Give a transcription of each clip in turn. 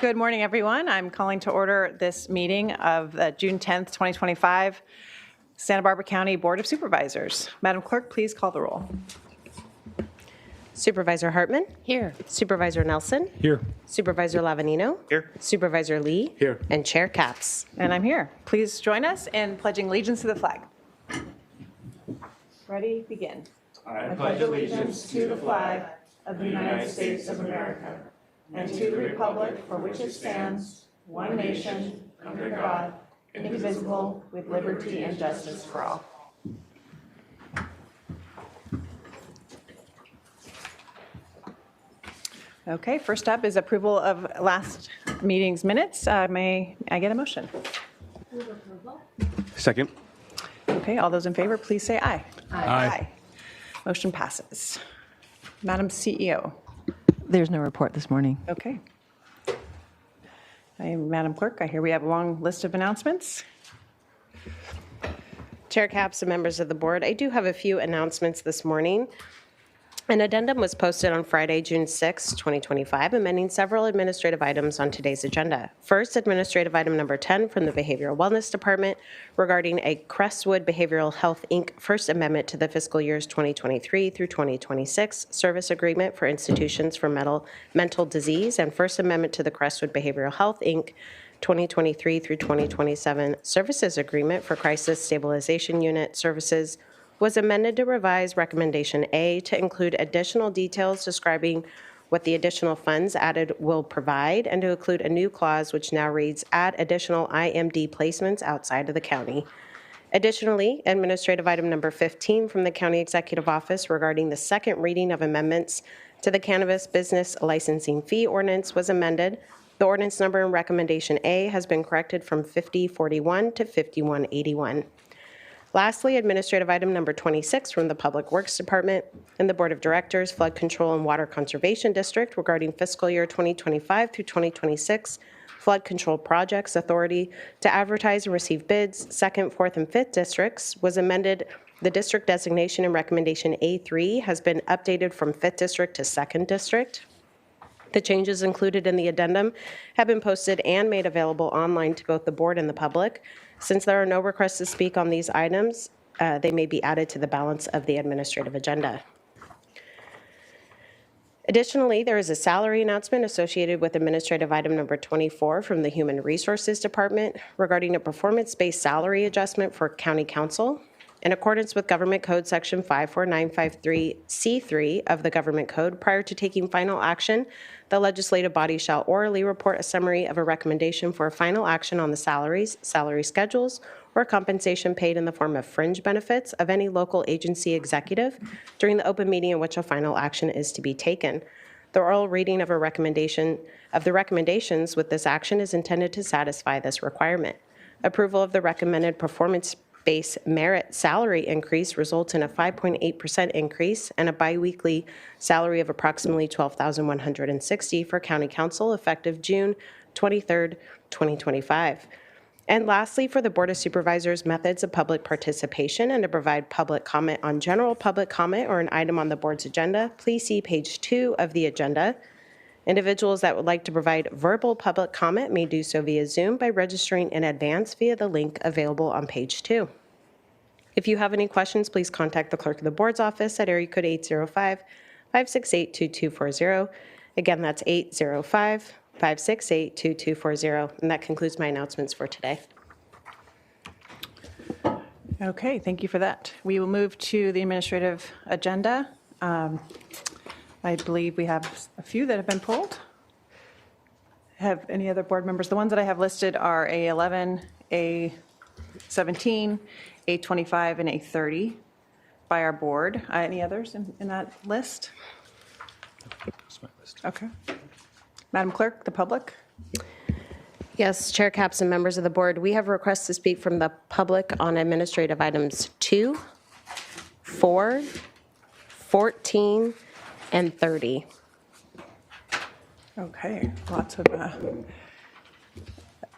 Good morning, everyone. I'm calling to order this meeting of the June 10th, 2025 Santa Barbara County Board of Supervisors. Madam Clerk, please call the roll. Supervisor Hartman? Here. Supervisor Nelson? Here. Supervisor Lavanino? Here. Supervisor Lee? Here. And Chair Capps. And I'm here. Please join us in pledging allegiance to the flag. Ready? Begin. I pledge allegiance to the flag of the United States of America and to the republic for which it stands, one nation, under God, indivisible, with liberty and justice for all. Okay, first up is approval of last meeting's minutes. May I get a motion? Second. Okay, all those in favor, please say aye. Aye. Motion passes. Madam CEO. There's no report this morning. Okay. Madam Clerk, I hear we have a long list of announcements. Chair Capps and members of the board, I do have a few announcements this morning. An addendum was posted on Friday, June 6, 2025, amending several administrative items on today's agenda. First, administrative item number 10 from the Behavioral Wellness Department regarding a Crestwood Behavioral Health, Inc. First Amendment to the fiscal years 2023 through 2026 service agreement for institutions for mental disease, and First Amendment to the Crestwood Behavioral Health, Inc. 2023 through 2027 services agreement for crisis stabilization unit services was amended to revise Recommendation A to include additional details describing what the additional funds added will provide, and to include a new clause which now reads, add additional IMD placements outside of the county. Additionally, administrative item number 15 from the County Executive Office regarding the second reading of amendments to the Cannabis Business Licensing Fee Ordinance was amended. The ordinance number in Recommendation A has been corrected from 5041 to 5181. Lastly, administrative item number 26 from the Public Works Department and the Board of Directors, Flood Control and Water Conservation District regarding fiscal year 2025 through 2026 flood control projects authority to advertise and receive bids, 2nd, 4th, and 5th districts was amended. The district designation in Recommendation A3 has been updated from 5th district to 2nd district. The changes included in the addendum have been posted and made available online to both the board and the public. Since there are no requests to speak on these items, they may be added to the balance of the administrative agenda. Additionally, there is a salary announcement associated with administrative item number 24 from the Human Resources Department regarding a performance-based salary adjustment for county counsel. In accordance with Government Code Section 54953C3 of the Government Code, prior to taking final action, the legislative body shall orally report a summary of a recommendation for a final action on the salaries, salary schedules, or compensation paid in the form of fringe benefits of any local agency executive during the open meeting in which a final action is to be taken. The oral reading of the recommendations with this action is intended to satisfy this requirement. Approval of the recommended performance base merit salary increase results in a 5.8% increase and a biweekly salary of approximately $12,160 for County Council effective June 23rd, 2025. And lastly, for the Board of Supervisors, methods of public participation and to provide public comment on general public comment or an item on the board's agenda, please see page 2 of the agenda. Individuals that would like to provide verbal public comment may do so via Zoom by registering in advance via the link available on page 2. If you have any questions, please contact the clerk of the board's office at area code 805-568-2240. Again, that's 805-568-2240. And that concludes my announcements for today. Okay, thank you for that. We will move to the administrative agenda. I believe we have a few that have been pulled. Have any other board members? The ones that I have listed are A11, A17, A25, and A30 by our board. Any others in that list? That's my list. Okay. Madam Clerk, the public? Yes, Chair Capps and members of the board, we have requests to speak from the public on administrative items 2, 4, 14, and 30. Okay, lots of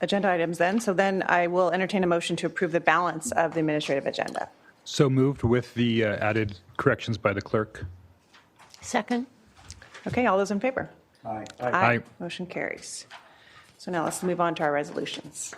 agenda items then. So then I will entertain a motion to approve the balance of the administrative agenda. So moved with the added corrections by the clerk. Second. Okay, all those in favor? Aye. Aye. Motion carries. So now let's move on to our resolutions.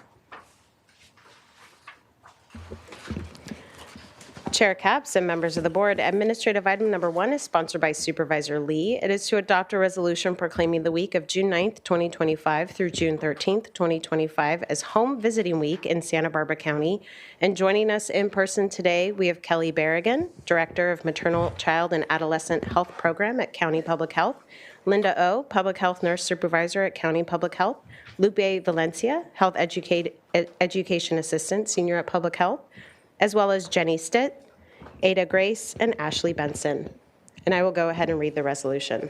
Chair Capps and members of the board, administrative item number 1 is sponsored by Supervisor Lee. It is to adopt a resolution proclaiming the week of June 9th, 2025 through June 13th, 2025 as Home Visiting Week in Santa Barbara County. And joining us in person today, we have Kelly Berrigan, Director of Maternal, Child, and Adolescent Health Program at County Public Health, Linda O, Public Health Nurse Supervisor at County Public Health, Lupe Valencia, Health Education Assistant, Senior at Public Health, as well as Jenny Stitt, Ada Grace, and Ashley Benson. And I will go ahead and read the resolution.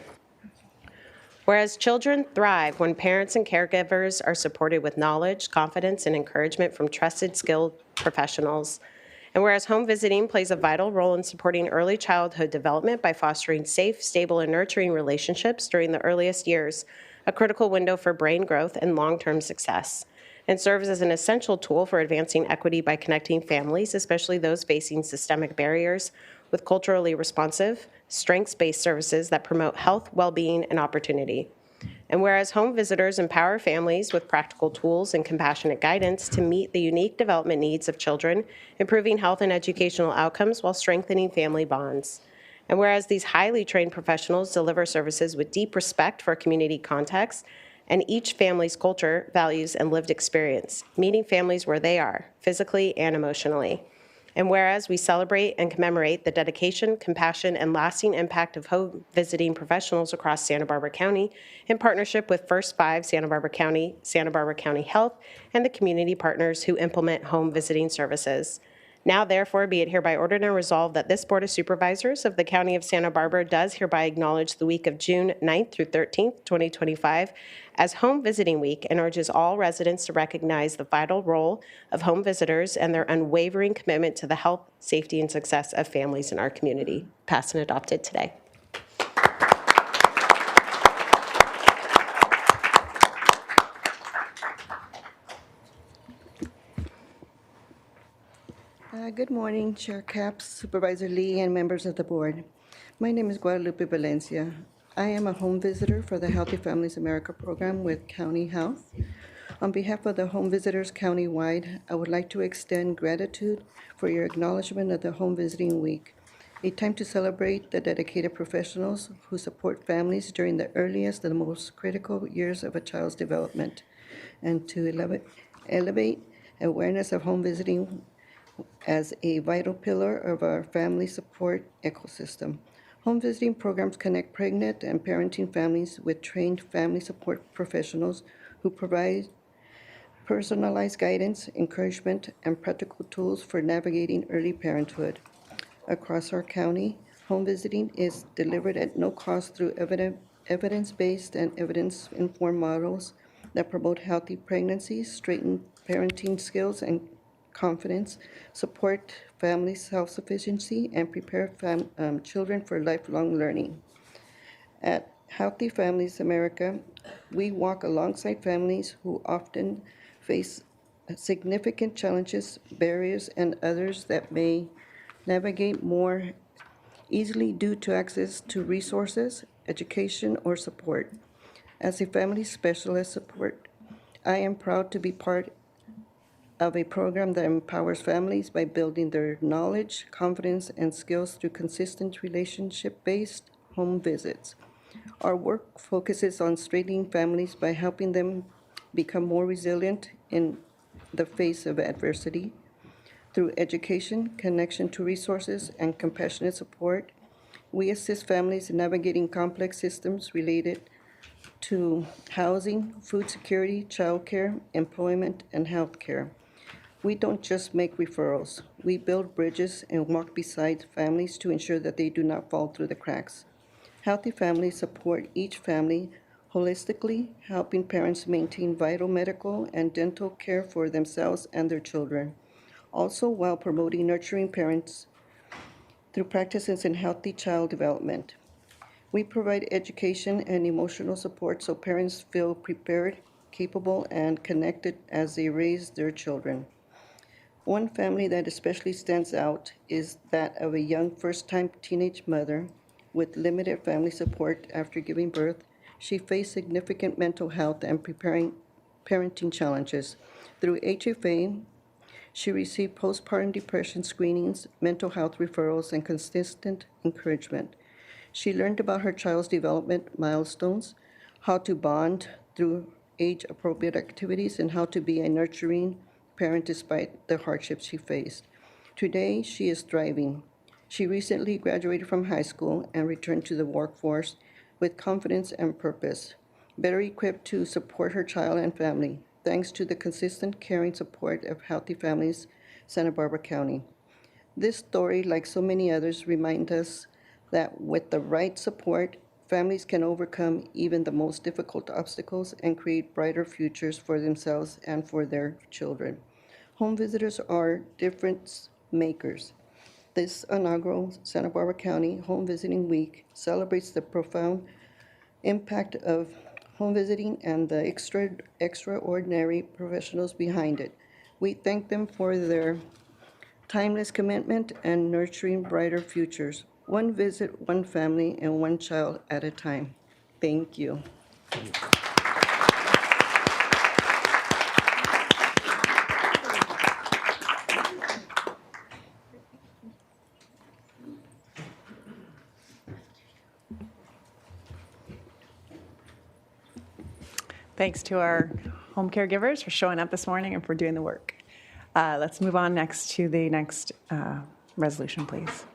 Whereas children thrive when parents and caregivers are supported with knowledge, confidence, and encouragement from trusted, skilled professionals. And whereas home visiting plays a vital role in supporting early childhood development by fostering safe, stable, and nurturing relationships during the earliest years, a critical window for brain growth and long-term success, and serves as an essential tool for advancing equity by connecting families, especially those facing systemic barriers, with culturally responsive, strengths-based services that promote health, well-being, and opportunity. And whereas home visitors empower families with practical tools and compassionate guidance to meet the unique development needs of children, improving health and educational outcomes while strengthening family bonds. And whereas these highly trained professionals deliver services with deep respect for community context and each family's culture, values, and lived experience, meeting families where they are, physically and emotionally. And whereas we celebrate and commemorate the dedication, compassion, and lasting impact of home visiting professionals across Santa Barbara County in partnership with First 5 Santa Barbara County Health, and the community partners who implement home visiting services. Now, therefore, be it hereby ordered and resolved that this Board of Supervisors of the County of Santa Barbara does hereby acknowledge the week of June 9th through 13th, 2025 as Home Visiting Week, and urges all residents to recognize the vital role of home visitors and their unwavering commitment to the health, safety, and success of families in our community. Passed and adopted today. Good morning, Chair Capps, Supervisor Lee, and members of the board. My name is Guadalupe Valencia. I am a home visitor for the Healthy Families America program with County Health. On behalf of the home visitors countywide, I would like to extend gratitude for your acknowledgement of the Home Visiting Week, a time to celebrate the dedicated professionals who support families during the earliest and most critical years of a child's development, and to elevate awareness of home visiting as a vital pillar of our family support ecosystem. Home visiting programs connect pregnant and parenting families with trained family support professionals who provide personalized guidance, encouragement, and practical tools for navigating early parenthood. Across our county, home visiting is delivered at no cost through evidence-based and evidence-informed models that promote healthy pregnancies, strengthen parenting skills and confidence, support family self-sufficiency, and prepare children for lifelong learning. At Healthy Families America, we walk alongside families who often face significant challenges, barriers, and others that may navigate more easily due to access to resources, education, or support. As a family specialist support, I am proud to be part of a program that empowers families by building their knowledge, confidence, and skills through consistent relationship-based home visits. Our work focuses on strengthening families by helping them become more resilient in the face of adversity. Through education, connection to resources, and compassionate support, we assist families in navigating complex systems related to housing, food security, childcare, employment, and healthcare. We don't just make referrals. We build bridges and walk beside families to ensure that they do not fall through the cracks. Healthy families support each family holistically, helping parents maintain vital medical and dental care for themselves and their children, also while promoting nurturing parents through practices in healthy child development. We provide education and emotional support so parents feel prepared, capable, and connected as they raise their children. One family that especially stands out is that of a young first-time teenage mother with limited family support after giving birth. She faced significant mental health and preparing parenting challenges. Through HFA, she received postpartum depression screenings, mental health referrals, and consistent encouragement. She learned about her child's development milestones, how to bond through age-appropriate activities, and how to be a nurturing parent despite the hardships she faced. Today, she is thriving. She recently graduated from high school and returned to the workforce with confidence and purpose, better equipped to support her child and family, thanks to the consistent caring support of Healthy Families, Santa Barbara County. This story, like so many others, reminds us that with the right support, families can overcome even the most difficult obstacles and create brighter futures for themselves and for their children. Home visitors are difference makers. This inaugural Santa Barbara County Home Visiting Week celebrates the profound impact of home visiting and the extraordinary professionals behind it. We thank them for their timeless commitment and nurturing brighter futures. One visit, one family, and one child at a time. Thank you. Thanks to our home caregivers for showing up this morning and for doing the work. Let's move on next to the next resolution, please.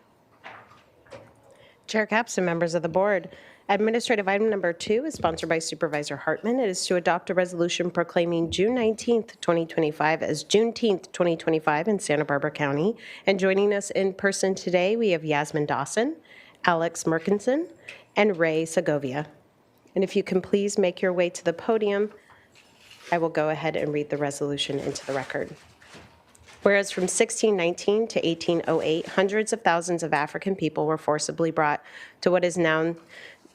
Chair Capps and members of the board, administrative item number 2 is sponsored by Supervisor Hartman. It is to adopt a resolution proclaiming June 19th, 2025 as Juneteenth 2025 in Santa Barbara County. And joining us in person today, we have Yasmin Dawson, Alex Merkinson, and Ray Segovia. And if you can please make your way to the podium, I will go ahead and read the resolution into the record. Whereas from 1619 to 1808, hundreds of thousands of African people were forcibly brought to what is now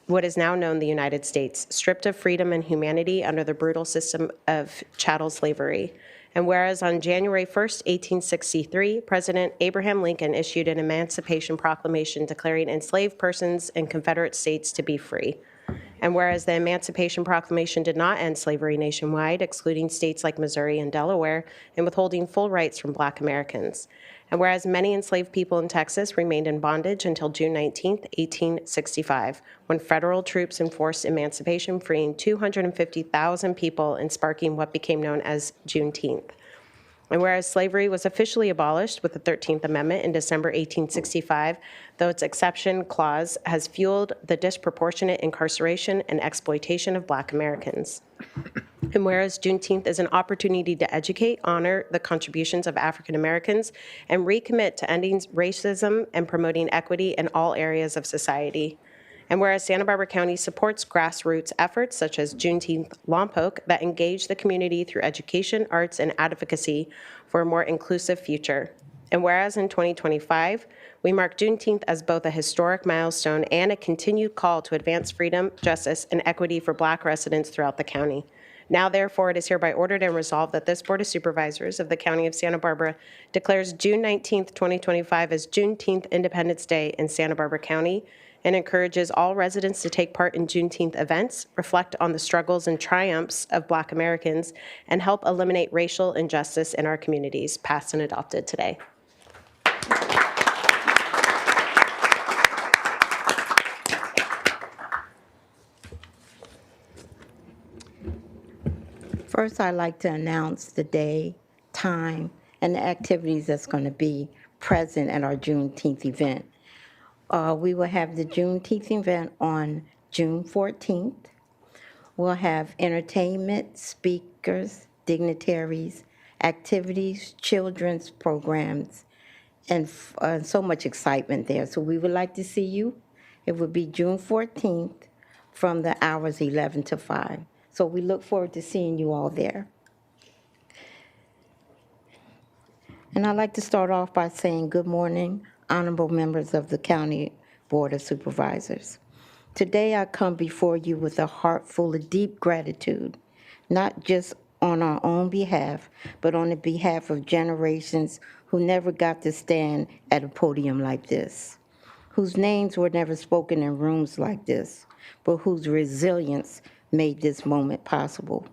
known the United States, stripped of freedom and humanity under the brutal system of chattel slavery. And whereas on January 1st, 1863, President Abraham Lincoln issued an Emancipation Proclamation declaring enslaved persons in Confederate states to be free. And whereas the Emancipation Proclamation did not end slavery nationwide, excluding states like Missouri and Delaware, and withholding full rights from Black Americans. And whereas many enslaved people in Texas remained in bondage until June 19, 1865, when federal troops enforced emancipation, freeing 250,000 people and sparking what became known as Juneteenth. And whereas slavery was officially abolished with the 13th Amendment in December 1865, though its exception clause has fueled the disproportionate incarceration and exploitation of Black Americans. And whereas Juneteenth is an opportunity to educate, honor the contributions of African Americans, and recommit to ending racism and promoting equity in all areas of society. And whereas Santa Barbara County supports grassroots efforts such as Juneteenth Lompoc that engage the community through education, arts, and advocacy for a more inclusive future. And whereas in 2025, we mark Juneteenth as both a historic milestone and a continued call to advance freedom, justice, and equity for Black residents throughout the county. Now, therefore, it is hereby ordered and resolved that this Board of Supervisors of the County of Santa Barbara declares June 19th, 2025 as Juneteenth Independence Day in Santa Barbara County, and encourages all residents to take part in Juneteenth events, reflect on the struggles and triumphs of Black Americans, and help eliminate racial injustice in our communities, passed and adopted today. First, I'd like to announce the day, time, and the activities that's going to be present at our Juneteenth event. We will have the Juneteenth event on June 14th. We'll have entertainment, speakers, dignitaries, activities, children's programs, and so much excitement there. So we would like to see you. It would be June 14th from the hours 11 to 5. So we look forward to seeing you all there. And I'd like to start off by saying good morning, honorable members of the County Board of Supervisors. Today I come before you with a heart full of deep gratitude, not just on our own behalf, but on the behalf of generations who never got to stand at a podium like this, whose names were never spoken in rooms like this, but whose resilience made this moment possible.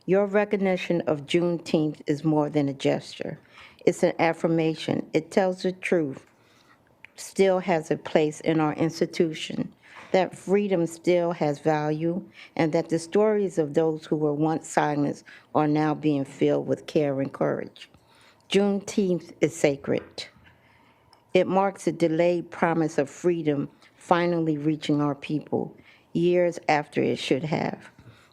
Your recognition of Juneteenth is more than a gesture. It's an affirmation. It tells the truth still has a place in our institution, that freedom still has value, and that the stories of those who were once silenced are now being filled with care and courage. Juneteenth is sacred. It marks a delayed promise of freedom finally reaching our people, years after it should have.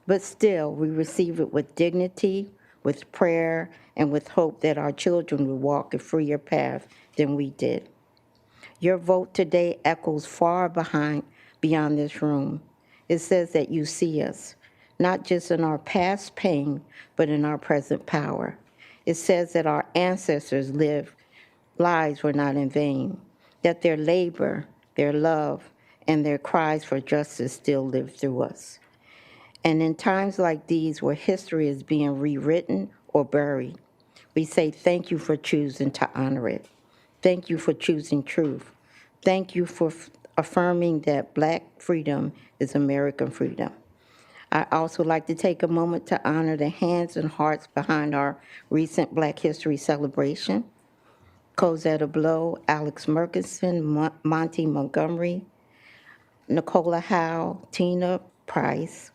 But still, we receive it with dignity, with prayer, and with hope that our children will walk a freer path than we did. Your vote today echoes far beyond this room. It says that you see us, not just in our past pain, but in our present power. It says that our ancestors' lives were not in vain, that their labor, their love, and their cries for justice still live through us. And in times like these where history is being rewritten or buried, we say thank you for choosing to honor it. Thank you for choosing truth. Thank you for affirming that Black freedom is American freedom. I also like to take a moment to honor the hands and hearts behind our recent Black History celebration. Cosetta Blow, Alex Murkison, Monty Montgomery, Nicola Howe, Tina Price,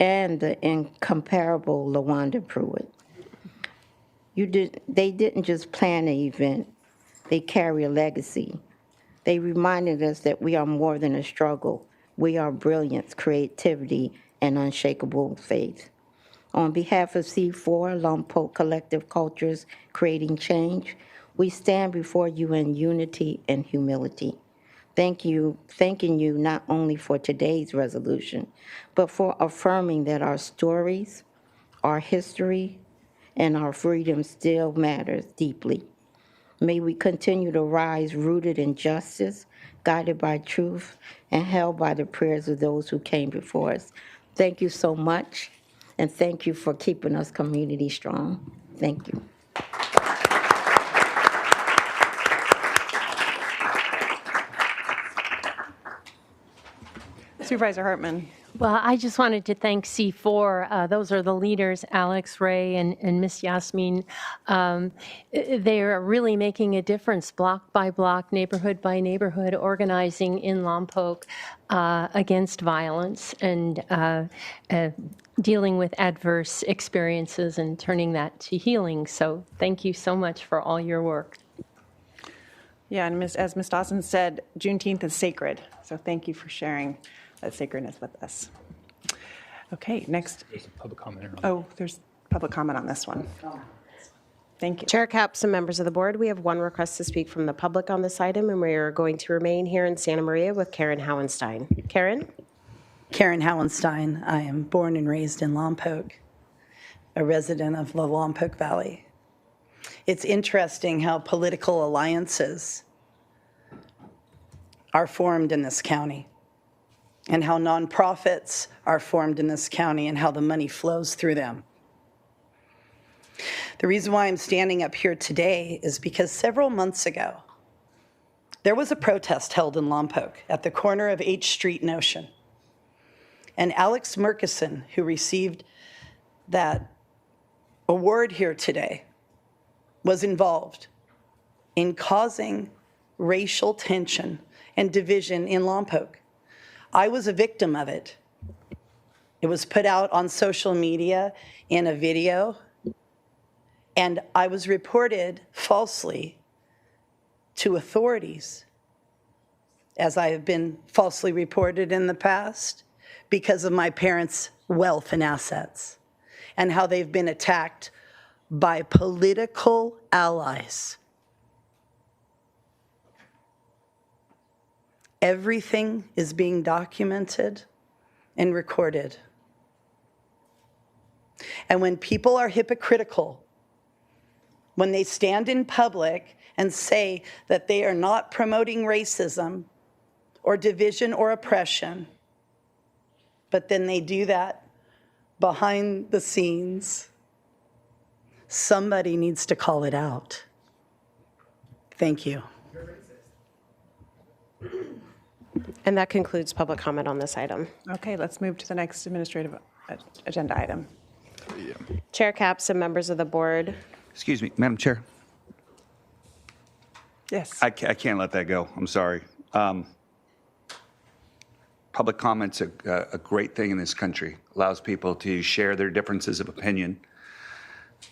and the incomparable LaWanda Pruitt. They didn't just plan an event, they carry a legacy. They reminded us that we are more than a struggle. We are brilliance, creativity, and unshakable faith. On behalf of C4, Lompoc Collective Cultures Creating Change, we stand before you in unity and humility. Thanking you not only for today's resolution, but for affirming that our stories, our history, and our freedom still matters deeply. May we continue to rise rooted in justice, guided by truth, and held by the prayers of those who came before us. Thank you so much, and thank you for keeping us community strong. Thank you. Supervisor Hartman. Well, I just wanted to thank C4. Those are the leaders, Alex, Ray, and Miss Yasmin. They are really making a difference, block by block, neighborhood by neighborhood, organizing in Lompoc against violence and dealing with adverse experiences and turning that to healing. So thank you so much for all your work. Yeah, and as Ms. Dawson said, Juneteenth is sacred, so thank you for sharing that sacredness with us. Okay, next. There's a public comment. Oh, there's public comment on this one. Thank you. Chair Capps and members of the board, we have one request to speak from the public on this item, and we are going to remain here in Santa Maria with Karen Howenstein. Karen? Karen Howenstein. I am born and raised in Lompoc, a resident of the Lompoc Valley. It's interesting how political alliances are formed in this county, and how nonprofits are formed in this county, and how the money flows through them. The reason why I'm standing up here today is because several months ago, there was a protest held in Lompoc at the corner of H Street and Ocean. And Alex Murkison, who received that award here today, was involved in causing racial tension and division in Lompoc. I was a victim of it. It was put out on social media in a video, and I was reported falsely to authorities, as I have been falsely reported in the past, because of my parents' wealth and assets, and how they've been attacked by political allies. Everything is being documented and recorded. And when people are hypocritical, when they stand in public and say that they are not promoting racism or division or oppression, but then they do that behind the scenes, somebody needs to call it out. Thank you. And that concludes public comment on this item. Okay, let's move to the next administrative agenda item. Chair Capps and members of the board. Excuse me, Madam Chair. Yes. I can't let that go. I'm sorry. Public comment's a great thing in this country. Allows people to share their differences of opinion.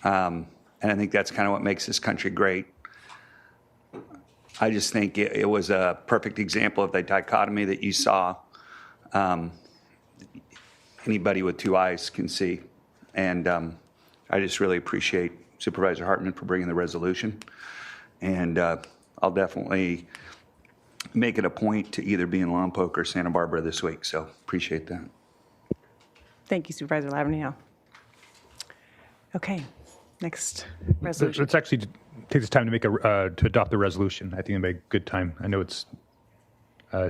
And I think that's kind of what makes this country great. I just think it was a perfect example of the dichotomy that you saw. Anybody with two eyes can see. And I just really appreciate Supervisor Hartman for bringing the resolution. And I'll definitely make it a point to either be in Lompoc or Santa Barbara this week. So appreciate that. Thank you, Supervisor Lavergne. Okay, next resolution. Let's actually take this time to make to adopt the resolution. I think it'd be a good time. I know it's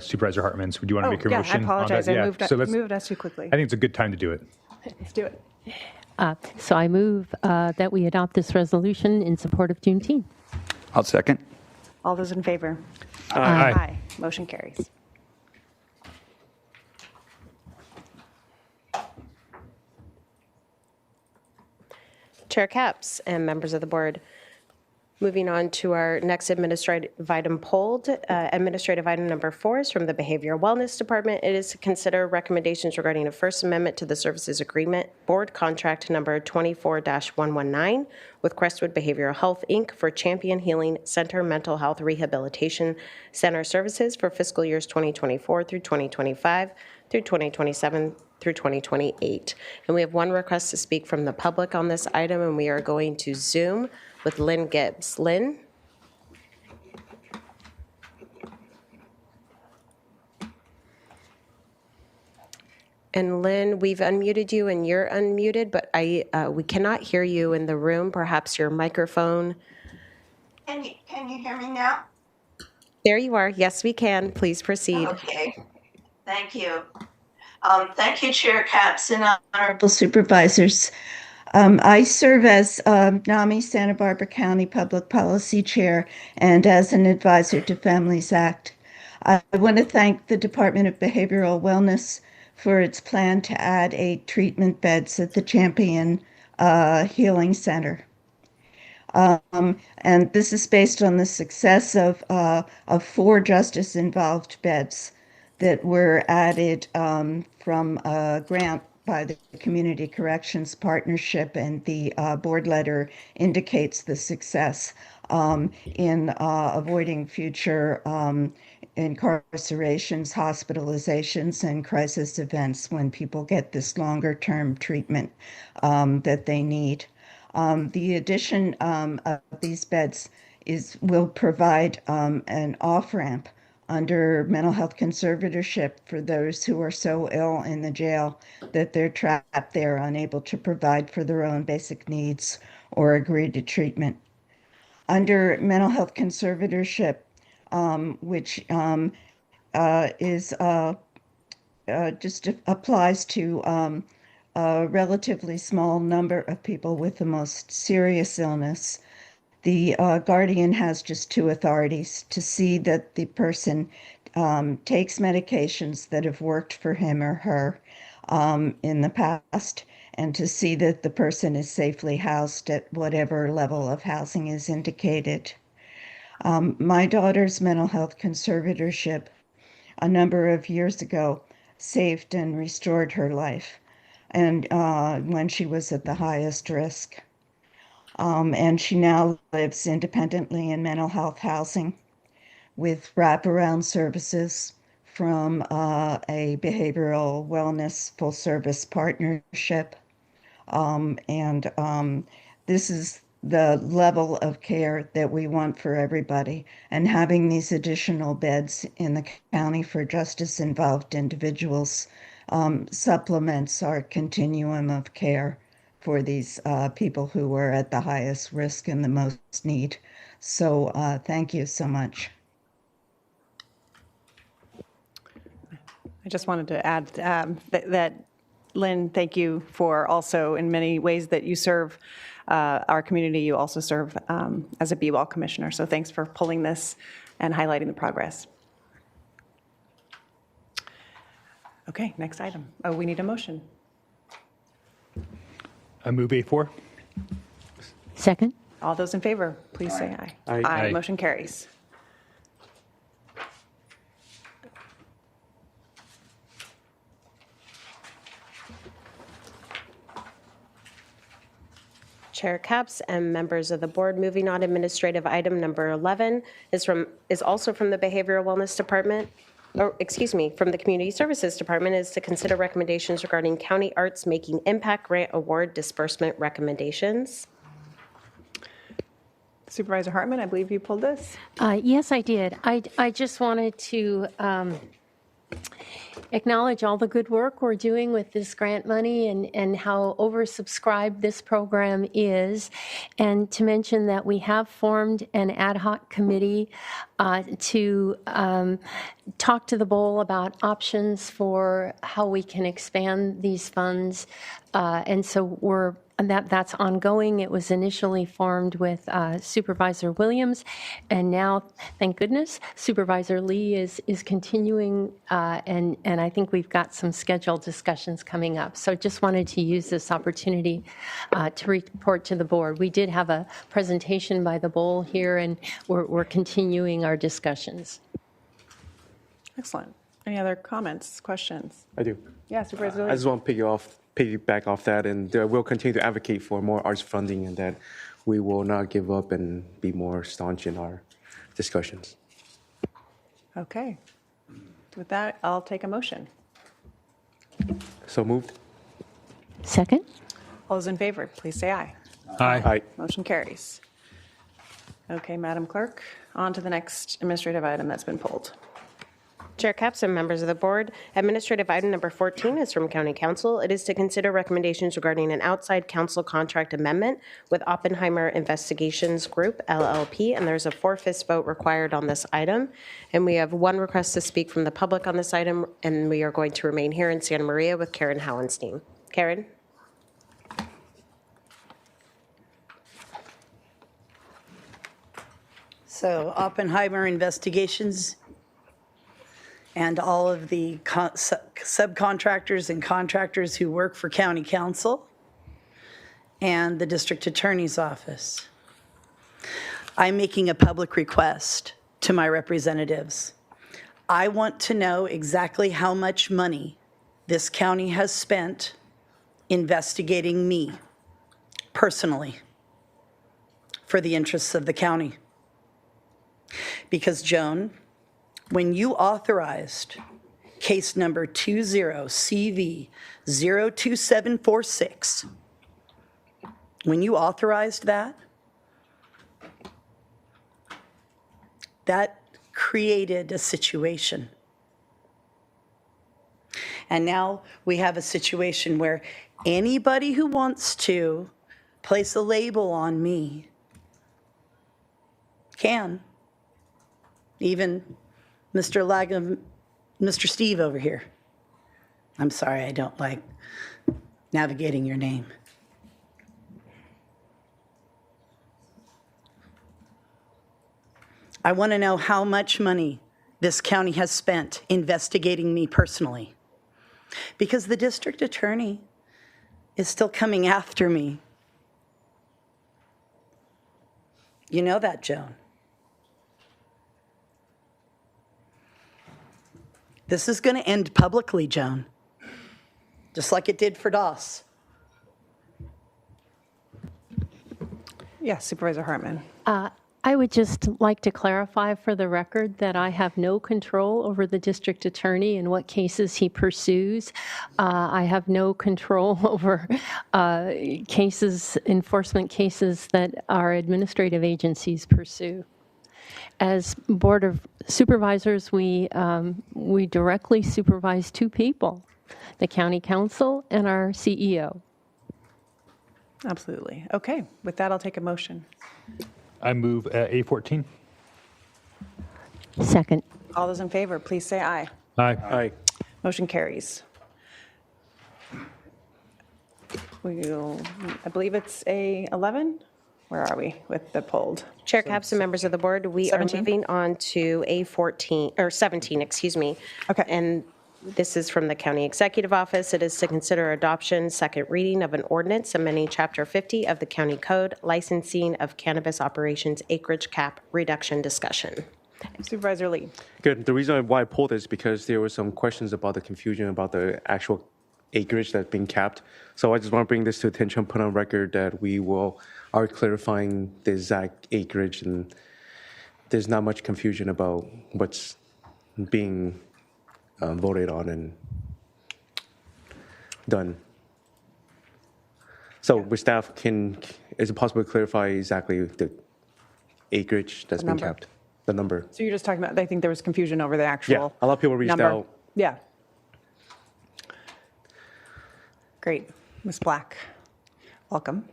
Supervisor Hartman's. Would you want to make a motion? I apologize. On that? I moved us too quickly. I think it's a good time to do it. Let's do it. So I move that we adopt this resolution in support of Juneteenth. I'll second. All those in favor? Aye. Motion carries. Chair Capps and members of the board. Moving on to our next administrative item pulled. Administrative item number 4 is from the Behavioral Wellness Department. It is to consider recommendations regarding a First Amendment to the Services Agreement, Board Contract Number 24-119 with Crestwood Behavioral Health, Inc. for Champion Healing Center Mental Health Rehabilitation Center Services for fiscal years 2024 through 2025 through 2027 through 2028. And we have one request to speak from the public on this item, and we are going to Zoom with Lynn Gibbs. Lynn? And Lynn, we've unmuted you and you're unmuted, but we cannot hear you in the room. Perhaps your microphone. Can you hear me now? There you are. Yes, we can. Please proceed. Okay. Thank you. Thank you, Chair Capps and honorable supervisors. I serve as NAMI Santa Barbara County Public Policy Chair and as an advisor to Families Act. I want to thank the Department of Behavioral Wellness for its plan to add 8 treatment beds at the Champion Healing Center. And this is based on the success of 4 justice-involved beds that were added from a grant by the Community Corrections Partnership, and the board letter indicates the success in avoiding future incarcerations, hospitalizations, and crisis events when people get this longer-term treatment that they need. The addition of these beds will provide an off-ramp under mental health conservatorship for those who are so ill in the jail that they're trapped there, unable to provide for their own basic needs or agree to treatment. Under mental health conservatorship, which is just applies to a relatively small number of people with the most serious illness, the guardian has just 2 authorities: to see that the person takes medications that have worked for him or her in the past, and to see that the person is safely housed at whatever level of housing is indicated. My daughter's mental health conservatorship a number of years ago saved and restored her life, and when she was at the highest risk. And she now lives independently in mental health housing with wraparound services from a behavioral wellness full service partnership. This is the level of care that we want for everybody. And having these additional beds in the county for justice involved individuals supplements our continuum of care for these people who are at the highest risk and the most need. So thank you so much. I just wanted to add that, Lynn, thank you for also, in many ways that you serve our community, you also serve as a Be Well Commissioner. So thanks for pulling this and highlighting the progress. Okay, next item. Oh, we need a motion. I move A4. Second? All those in favor, please say aye. Aye. Aye. Motion carries. Chair Capps and members of the board, moving on, administrative item number 11 is also from the Behavioral Wellness Department, or excuse me, from the Community Services Department, is to consider recommendations regarding County Arts Making Impact Grant Award disbursement recommendations. Supervisor Hartman, I believe you pulled this. Yes, I did. I just wanted to acknowledge all the good work we're doing with this grant money and how oversubscribed this program is, and to mention that we have formed an ad hoc committee to talk to the bowl about options for how we can expand these funds. And so that's ongoing. It was initially formed with Supervisor Williams, and now, thank goodness, Supervisor Lee is continuing, and I think we've got some scheduled discussions coming up. So just wanted to use this opportunity to report to the board. We did have a presentation by the bowl here, and we're continuing our discussions. Excellent. Any other comments, questions? I do. Yeah, Supervisor I Lee. just want to piggyback off that, and we'll continue to advocate for more arts funding, and that we will not give up and be more staunch in our discussions. Okay. With that, I'll take a motion. So moved. Second? All those in favor, please say aye. Aye. Aye. Motion carries. Okay, Madam Clerk, on to the next administrative item that's been pulled. Chair Capps and members of the board, administrative item number 14 is from County Counsel. It is to consider recommendations regarding an outside counsel contract amendment with Oppenheimer Investigations Group, LLP, and there's a 4/5 vote required on this item. And we have one request to speak from the public on this item, and we are going to remain here in Santa Maria with Karen Howenstein. Karen? So Oppenheimer Investigations and all of the subcontractors and contractors who work for County Counsel and the District Attorney's Office. I'm making a public request to my representatives. I want to know exactly how much money this county has spent investigating me personally for the interests of the county. Because, Joan, when you authorized case number 20CV02746, when you authorized that, that created a situation. And now we have a situation where anybody who wants to place a label on me can. Even Mr. Steve over here. I'm sorry, I don't like navigating your name. I want to know how much money this county has spent investigating me personally. Because the district attorney is still coming after me. You know that, Joan. This is going to end publicly, Joan, just like it did for Doss. Yes, Supervisor Hartman. I would just like to clarify for the record that I have no control over the district attorney and what cases he pursues. I have no control over enforcement cases that our administrative agencies pursue. As Board of Supervisors, we directly supervise two people, the County Counsel and our CEO. Absolutely. Okay, with that, I'll take a motion. I move A14. Second. All those in favor, please say aye. Aye. Aye. Motion carries. I believe it's A11? Where are we with the polled? Chair Capps and members of the board, we 17? are moving on to A14, or 17, excuse me. Okay. And This is from the County Executive Office. It is to consider adoption, second reading of an ordinance amending Chapter 50 of the County Code, licensing of cannabis operations acreage cap reduction discussion. Supervisor Lee. Good. The reason why I pulled this is because there were some questions about the confusion about the actual acreage that's being capped. So I just want to bring this to attention, put on record that we are clarifying the exact acreage, and there's not much confusion about what's being voted on and done. So with staff, is it possible to clarify exactly the acreage that's been capped? The number. So you're just talking about, I think there was confusion over the actual Yeah, a lot of people reached number. out. Yeah. Great. Ms. Black, welcome.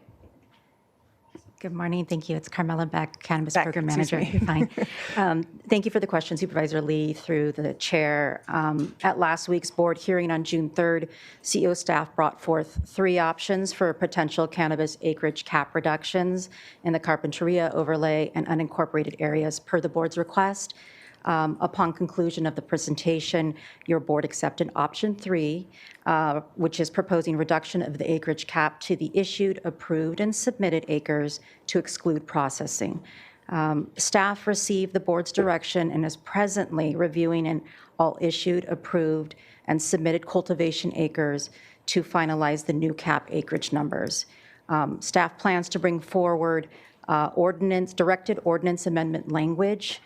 Good morning. Thank you. It's Carmela Beck, Cannabis Beck, Program excuse Manager. me. You're fine. Thank you for the question, Supervisor Lee, through the chair. At last week's board hearing on June 3rd, CEO staff brought forth 3 options for potential cannabis acreage cap reductions in the Carpinteria, overlay, and unincorporated areas per the board's request. Upon conclusion of the presentation, your board accepted option 3, which is proposing reduction of the acreage cap to the issued, approved, and submitted acres to exclude processing. Staff received the board's direction and is presently reviewing all issued, approved, and submitted cultivation acres to finalize the new cap acreage numbers. Staff plans to bring forward directed ordinance amendment language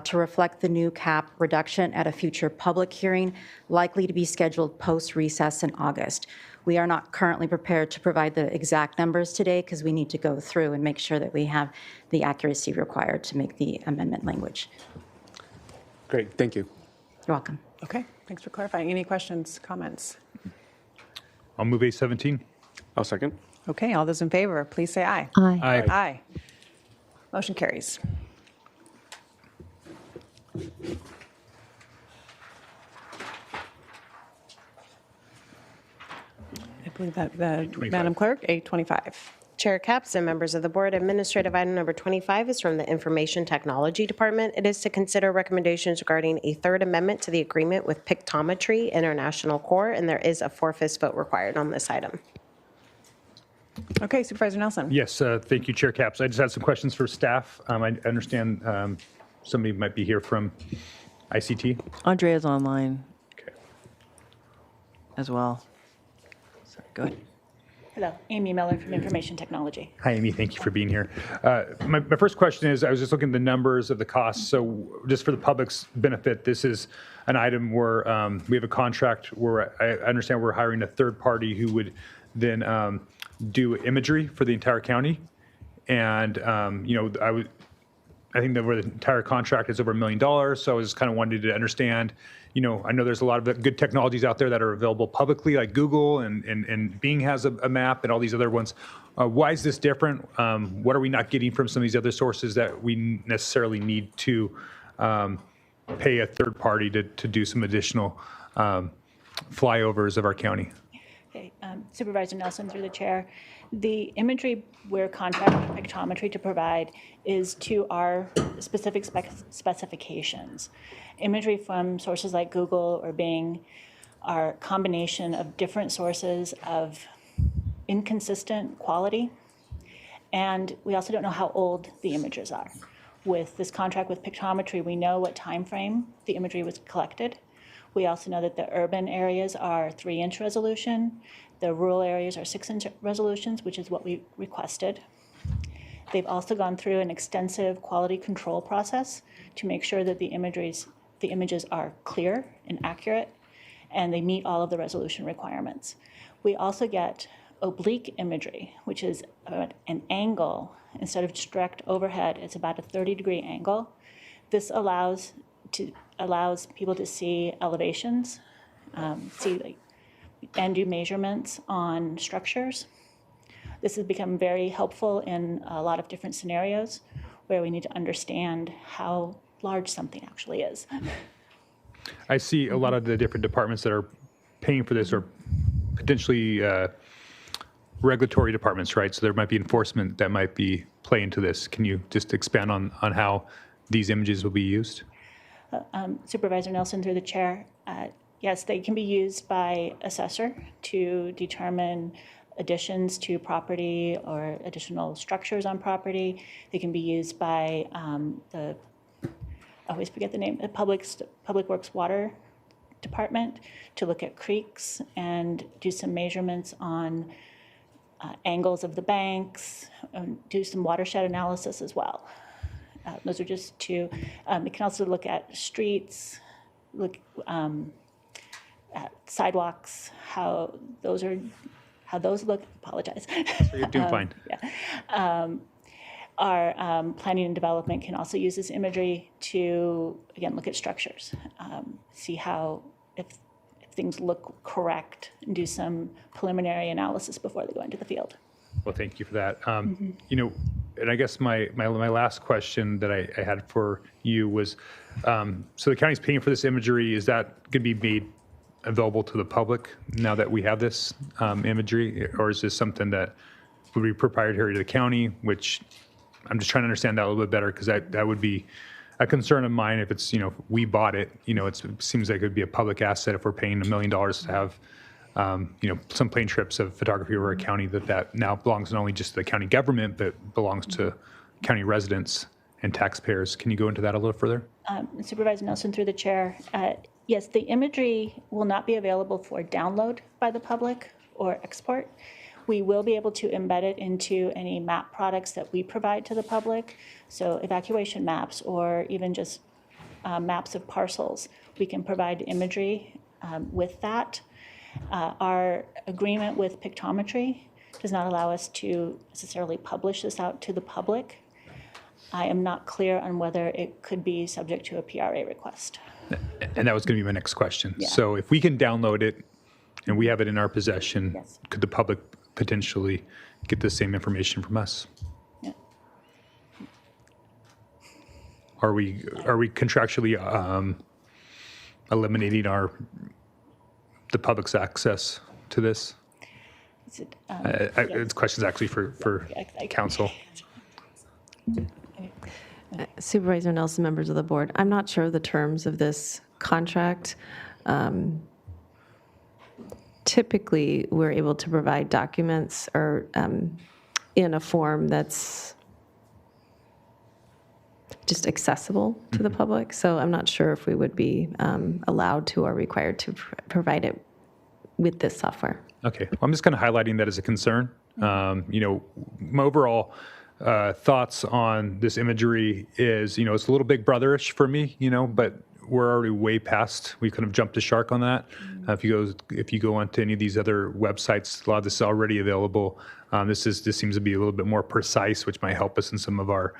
to reflect the new cap reduction at a future public hearing, likely to be scheduled post-recess in August. We are not currently prepared to provide the exact numbers today because we need to go through and make sure that we have the accuracy required to make the amendment language. Great, thank you. You're welcome. Okay, thanks for clarifying. Any questions, comments? I'll move A17. I'll second. Okay, all those in favor, please say aye. Aye. Aye. Aye. Motion carries. I believe that, Madam Clerk, A25. Chair Capps and members of the board, administrative item number 25 is from the Information Technology Department. It is to consider recommendations regarding a third amendment to the agreement with Pictometry International Corps, and there is a 4/5 vote required on this item. Okay, Supervisor Nelson. Yes, thank you, Chair Capps. I just had some questions for staff. I understand somebody might be here from ICT. Andrea's online Okay. as well. Sorry, go ahead. Hello, Amy Miller from Information Technology. Hi, Amy. Thank you for being here. My first question is, I was just looking at the numbers of the costs. So just for the public's benefit, this is an item where we have a contract where I understand we're hiring a third party who would then do imagery for the entire county. And, I think that where the entire contract is over $1 million. So I was just kind of wanted to understand, I know there's a lot of good technologies out there that are available publicly, like Google and Bing has a map and all these other ones. Why is this different? What are we not getting from some of these other sources that we necessarily need to pay a third party to do some additional flyovers of our county? Okay, Supervisor Nelson through the chair. The imagery we're contracting with Pictometry to provide is to our specific specifications. Imagery from sources like Google or Bing are a combination of different sources of inconsistent quality. And we also don't know how old the images are. With this contract with Pictometry, we know what time frame the imagery was collected. We also know that the urban areas are 3-inch resolution. The rural areas are 6-inch resolutions, which is what we requested. They've also gone through an extensive quality control process to make sure that the images are clear and accurate, and they meet all of the resolution requirements. We also get oblique imagery, which is an angle. Instead of just direct overhead, it's about a 30-degree angle. This allows people to see elevations, and do measurements on structures. This has become very helpful in a lot of different scenarios where we need to understand how large something actually is. I see a lot of the different departments that are paying for this are potentially regulatory departments, right? So there might be enforcement that might be playing to this. Can you just expand on how these images will be used? Supervisor Nelson through the chair, Yes, they can be used by assessor to determine additions to property or additional structures on property. They can be used by I always forget the name, the Public Works Water Department to look at creeks and do some measurements on angles of the banks, do some watershed analysis as well. Those are just two. It can also look at streets, look at sidewalks, how those look. Apologize. So you're doing fine. Yeah. Our planning and development can also use this imagery to, again, look at structures, see how, if things look correct, and do some preliminary analysis before they go into the field. Well, thank you for that. You know, and I guess my last question that I had for you was, so the county's paying for this imagery. Is that going to be made available to the public now that we have this imagery, or is this something that would be proprietary to the county? Which I'm just trying to understand that a little bit better, because that would be a concern of mine if it's, you know, we bought it. You know, it seems like it would be a public asset if we're paying $1 million to have, you know, some plane trips of photography over a county that now belongs not only just to the county government, but belongs to county residents and taxpayers. Can you go into that a little further? Supervisor Nelson, through the chair. Yes, the imagery will not be available for download by the public or export. We will be able to embed it into any map products that we provide to the public. So evacuation maps, or even just maps of parcels. We can provide imagery with that. Our agreement with Pictometry does not allow us to necessarily publish this out to the public. I am not clear on whether it could be subject to a PRA request. And that was going to be my next question. Yeah. So if we can download it and we have it in our possession, Yes. could the public potentially get the same information from us? Yeah. Are we contractually eliminating the public's access to this? Is it, It's questions actually for counsel. Supervisor Nelson, members of the board, I'm not sure of the terms of this contract. Typically, we're able to provide documents or in a form that's just accessible to the public. So I'm not sure if we would be allowed to or required to provide it with this software. Okay, well, I'm just kind of highlighting that as a concern. You know, my overall thoughts on this imagery is, you know, it's a little big brotherish for me, you know, but we're already way past. We could have jumped the shark on that. If you go onto any of these other websites, a lot of this is already available. This seems to be a little bit more precise, which might help us in some of our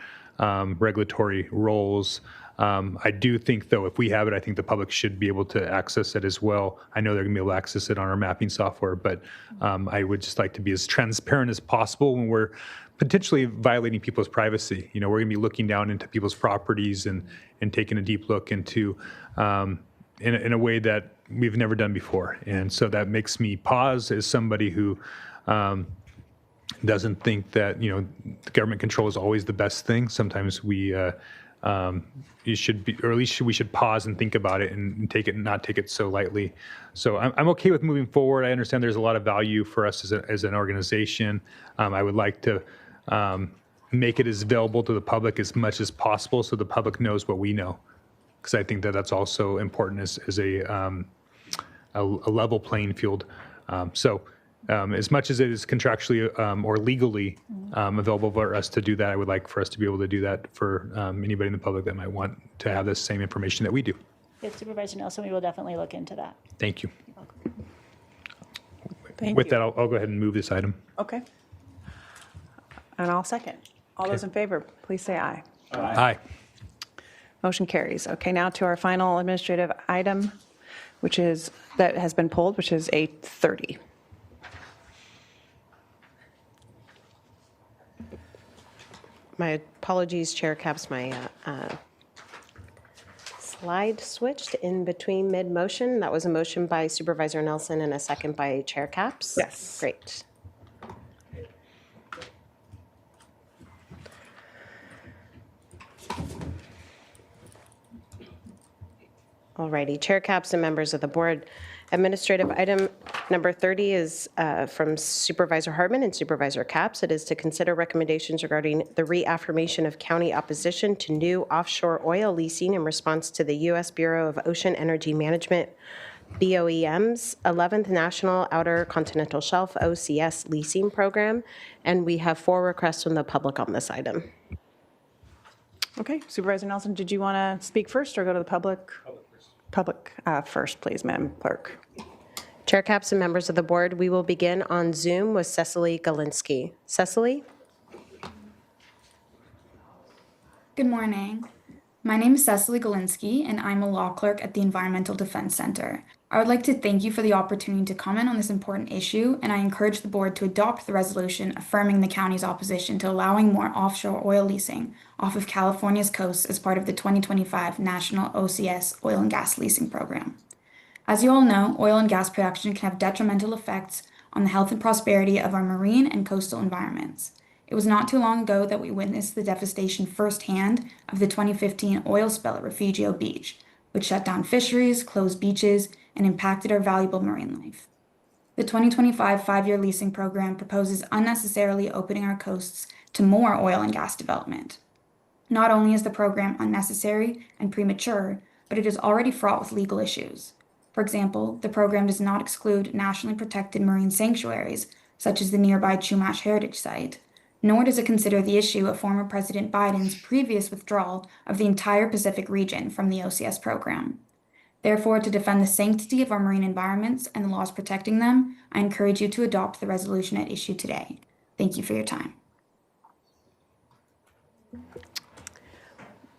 regulatory roles. I do think, though, if we have it, I think the public should be able to access it as well. I know they're going to be able to access it on our mapping software, but I would just like to be as transparent as possible when we're potentially violating people's privacy. You know, we're going to be looking down into people's properties and taking a deep look into in a way that we've never done before. And so that makes me pause as somebody who doesn't think that, you know, the government control is always the best thing. Sometimes you should be, or at least we should pause and think about it and not take it so lightly. So I'm okay with moving forward. I understand there's a lot of value for us as an organization. I would like to make it as available to the public as much as possible so the public knows what we know, because I think that that's also important as a level playing field. As much as it is contractually or legally available for us to do that, I would like for us to be able to do that for anybody in the public that might want to have the same information that we do. Yes, Supervisor Nelson, we will definitely look into that. Thank you. You're welcome. With that, I'll go ahead and move this item. Okay. And I'll second. All those in favor, please say aye. Aye. Motion carries. Okay, now to our final administrative item, that has been pulled, which is 8:30. My apologies, Chair Caps, my slide switched in between mid-motion. That was a motion by Supervisor Nelson and a second by Chair Caps? Yes. Great. Alrighty, Chair Capps and members of the board. Administrative item number 30 is from Supervisor Hartman and Supervisor Capps. It is to consider recommendations regarding the reaffirmation of county opposition to new offshore oil leasing in response to the U.S. Bureau of Ocean Energy Management, BOEM's 11th National Outer Continental Shelf OCS leasing program. And we have 4 requests from the public on this item. Okay, Supervisor Nelson, did you want to speak first or go to the public? Public first, please, Madam Clerk. Chair Capps and members of the board, we will begin on Zoom with Cecily Galinsky. Cecily? Good morning. My name is Cecily Galinsky, and I'm a law clerk at the Environmental Defense Center. I would like to thank you for the opportunity to comment on this important issue, and I encourage the board to adopt the resolution affirming the county's opposition to allowing more offshore oil leasing off of California's coast as part of the 2025 National OCS Oil and Gas Leasing Program. As you all know, oil and gas production can have detrimental effects on the health and prosperity of our marine and coastal environments. It was not too long ago that we witnessed the devastation firsthand of the 2015 oil spill at Refugio Beach, which shut down fisheries, closed beaches, and impacted our valuable marine life. The 2025 5-year leasing program proposes unnecessarily opening our coasts to more oil and gas development. Not only is the program unnecessary and premature, but it is already fraught with legal issues. For example, the program does not exclude nationally protected marine sanctuaries, such as the nearby Chumash Heritage Site, nor does it consider the issue of former President Biden's previous withdrawal of the entire Pacific region from the OCS program. Therefore, to defend the sanctity of our marine environments and the laws protecting them, I encourage you to adopt the resolution at issue today. Thank you for your time.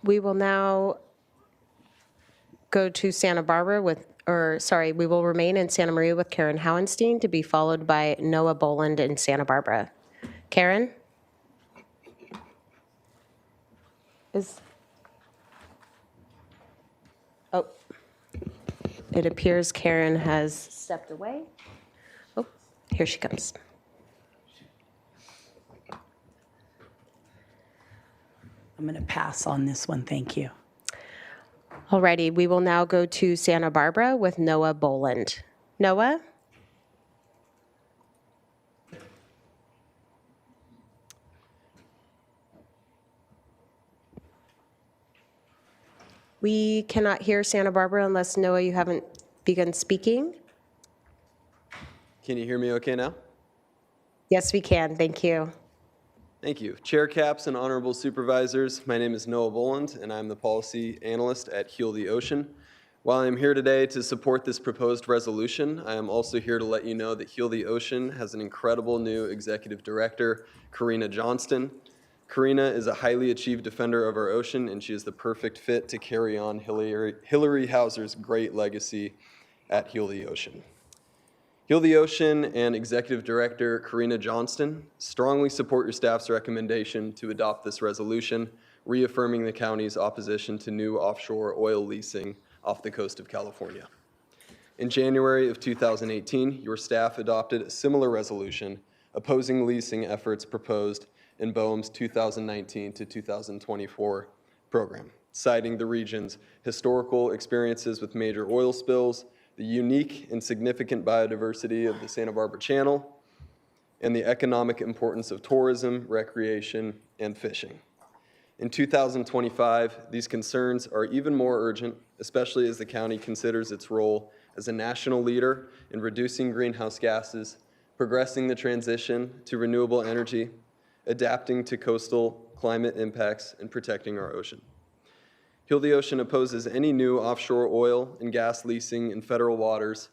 We will now go to Santa Barbara we will remain in Santa Maria with Karen Howenstein to be followed by Noah Boland in Santa Barbara. Karen? It appears Karen has stepped away. Oh, here she comes. I'm going to pass on this one. Thank you. Alrighty, we will now go to Santa Barbara with Noah Boland. Noah? We cannot hear Santa Barbara unless, Noah, you haven't begun speaking. Can you hear me okay now? Yes, we can. Thank you. Thank you. Chair Capps and honorable supervisors, my name is Noah Boland, and I'm the policy analyst at Heal the Ocean. While I'm here today to support this proposed resolution, I am also here to let you know that Heal the Ocean has an incredible new executive director, Karina Johnston. Karina is a highly achieved defender of our ocean, and she is the perfect fit to carry on Hillary Hauser's great legacy at Heal the Ocean. Heal the Ocean and Executive Director Karina Johnston strongly support your staff's recommendation to adopt this resolution, reaffirming the county's opposition to new offshore oil leasing off the coast of California. In January of 2018, your staff adopted a similar resolution opposing leasing efforts proposed in BOEM's 2019 to 2024 program, citing the region's historical experiences with major oil spills, the unique and significant biodiversity of the Santa Barbara Channel, and the economic importance of tourism, recreation, and fishing. In 2025, these concerns are even more urgent, especially as the county considers its role as a national leader in reducing greenhouse gases, progressing the transition to renewable energy, adapting to coastal climate impacts, and protecting our ocean. Heal the Ocean opposes any new offshore oil and gas leasing in federal waters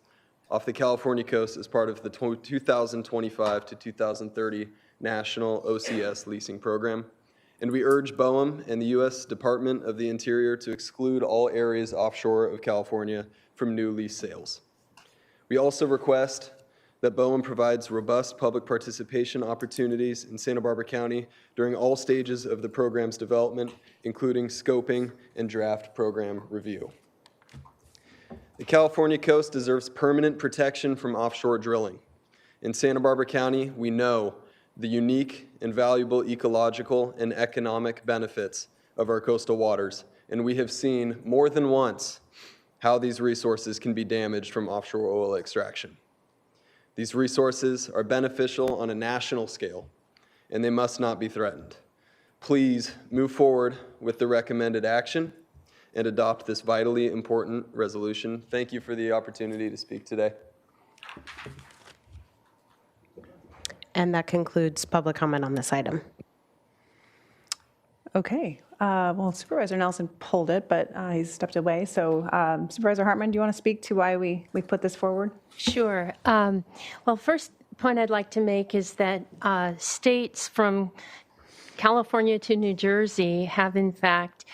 off the California coast as part of the 2025 to 2030 National OCS Leasing Program. And we urge BOEM and the U.S. Department of the Interior to exclude all areas offshore of California from new lease sales. We also request that BOEM provides robust public participation opportunities in Santa Barbara County during all stages of the program's development, including scoping and draft program review. The California coast deserves permanent protection from offshore drilling. In Santa Barbara County, we know the unique and valuable ecological and economic benefits of our coastal waters, and we have seen more than once how these resources can be damaged from offshore oil extraction. These resources are beneficial on a national scale, and they must not be threatened. Please move forward with the recommended action and adopt this vitally important resolution. Thank you for the opportunity to speak today. And that concludes public comment on this item. Okay. Well, Supervisor Nelson pulled it, but he's stepped away. So Supervisor Hartman, do you want to speak to why we put this forward? Sure. Well, first point I'd like to make is that states from California to New Jersey have, in fact,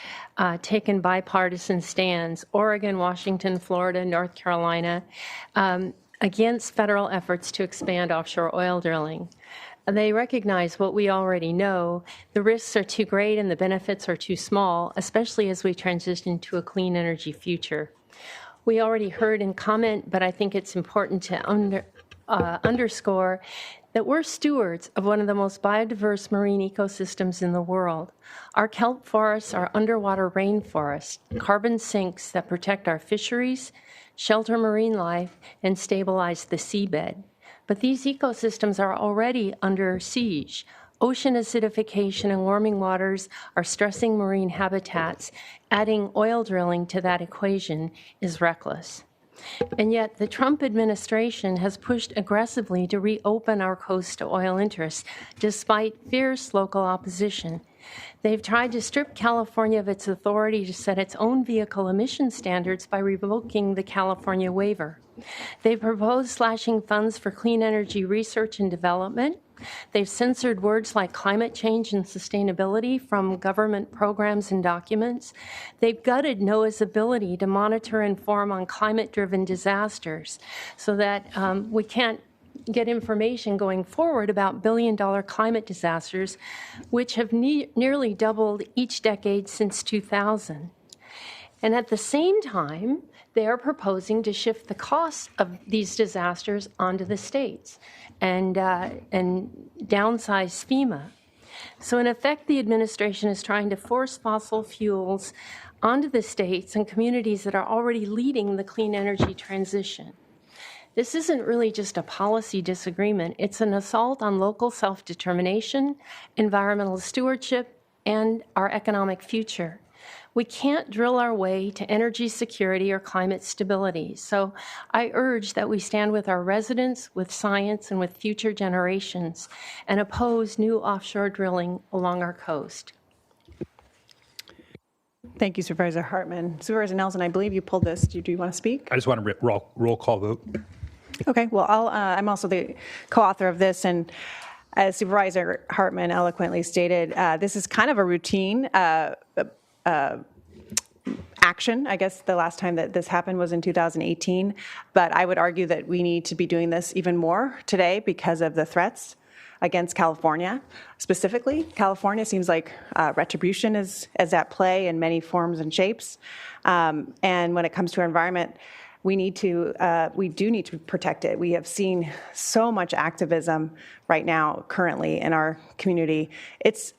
taken bipartisan stands, Oregon, Washington, Florida, North Carolina, against federal efforts to expand offshore oil drilling. They recognize what we already know. The risks are too great and the benefits are too small, especially as we transition to a clean energy future. We already heard in comment, but I think it's important to underscore that we're stewards of one of the most biodiverse marine ecosystems in the world. Our kelp forests are underwater rainforests, carbon sinks that protect our fisheries, shelter marine life, and stabilize the seabed. But these ecosystems are already under siege. Ocean acidification and warming waters are stressing marine habitats. Adding oil drilling to that equation is reckless. And yet the Trump administration has pushed aggressively to reopen our coast to oil interests, despite fierce local opposition. They've tried to strip California of its authority to set its own vehicle emission standards by revoking the California waiver. They've proposed slashing funds for clean energy research and development. They've censored words like climate change and sustainability from government programs and documents. They've gutted NOAA's ability to monitor and inform on climate-driven disasters so that we can't get information going forward about billion-dollar climate disasters, which have nearly doubled each decade since 2000. And at the same time, they are proposing to shift the costs of these disasters onto the states and downsize FEMA. So in effect, the administration is trying to force fossil fuels onto the states and communities that are already leading the clean energy transition. This isn't really just a policy disagreement. It's an assault on local self-determination, environmental stewardship, and our economic future. We can't drill our way to energy security or climate stability. So I urge that we stand with our residents, with science, and with future generations, and oppose new offshore drilling along our coast. Thank you, Supervisor Hartman. Supervisor Nelson, I believe you pulled this. Do you want to speak? I just want to roll call vote. Okay, well, I'm also the co-author of this, and as Supervisor Hartman eloquently stated, this is kind of a routine action. I guess the last time that this happened was in 2018, but I would argue that we need to be doing this even more today because of the threats against California. Specifically, California seems like retribution is at play in many forms and shapes, and when it comes to our environment, we do need to protect it. We have seen so much activism right now, currently in our community. It's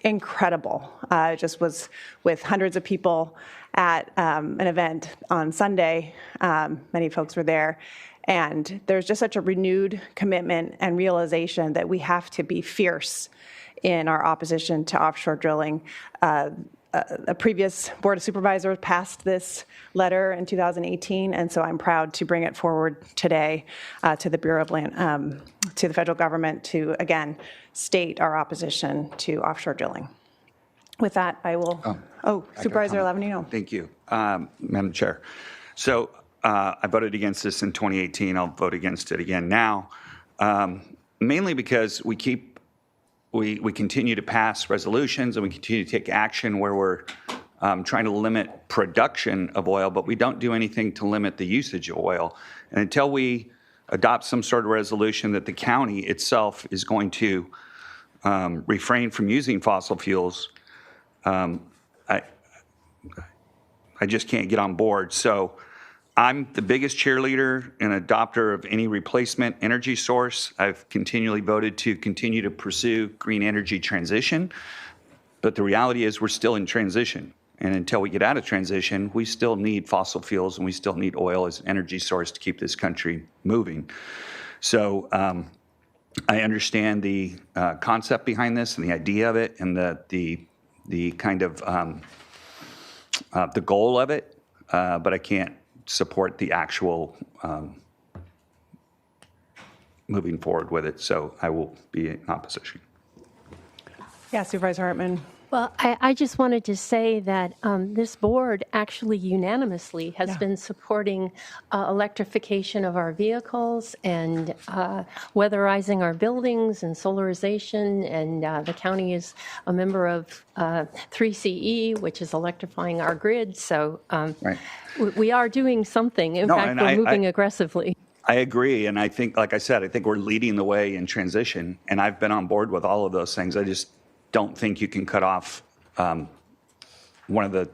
incredible. I just was with hundreds of people at an event on Sunday. Many folks were there. And there's just such a renewed commitment and realization that we have to be fierce in our opposition to offshore drilling. A previous Board of Supervisors passed this letter in 2018, and so I'm proud to bring it forward today to the Bureau of Land, to the federal government to, again, state our opposition to offshore drilling. With that, I will, Supervisor Lavanino. Thank you, Madam Chair. So I voted against this in 2018. I'll vote against it again now, mainly because we continue to pass resolutions and we continue to take action where we're trying to limit production of oil, but we don't do anything to limit the usage of oil. And until we adopt some sort of resolution that the county itself is going to refrain from using fossil fuels, I just can't get on board. So I'm the biggest cheerleader and adopter of any replacement energy source. I've continually voted to continue to pursue green energy transition, but the reality is we're still in transition. And until we get out of transition, we still need fossil fuels and we still need oil as an energy source to keep this country moving. So I understand the concept behind this and the idea of it and the kind of the goal of it, but I can't support the actual moving forward with it. So I will be in opposition. Yeah, Supervisor Hartman. Well, I just wanted to say that this board actually unanimously has been supporting electrification of our vehicles and weatherizing our buildings and solarization. And the county is a member of 3CE, which is electrifying our grid. So we are doing something. In fact, we're moving aggressively. I agree. And I think, like I said, I think we're leading the way in transition. And I've been on board with all of those things. I just don't think you can cut off one of the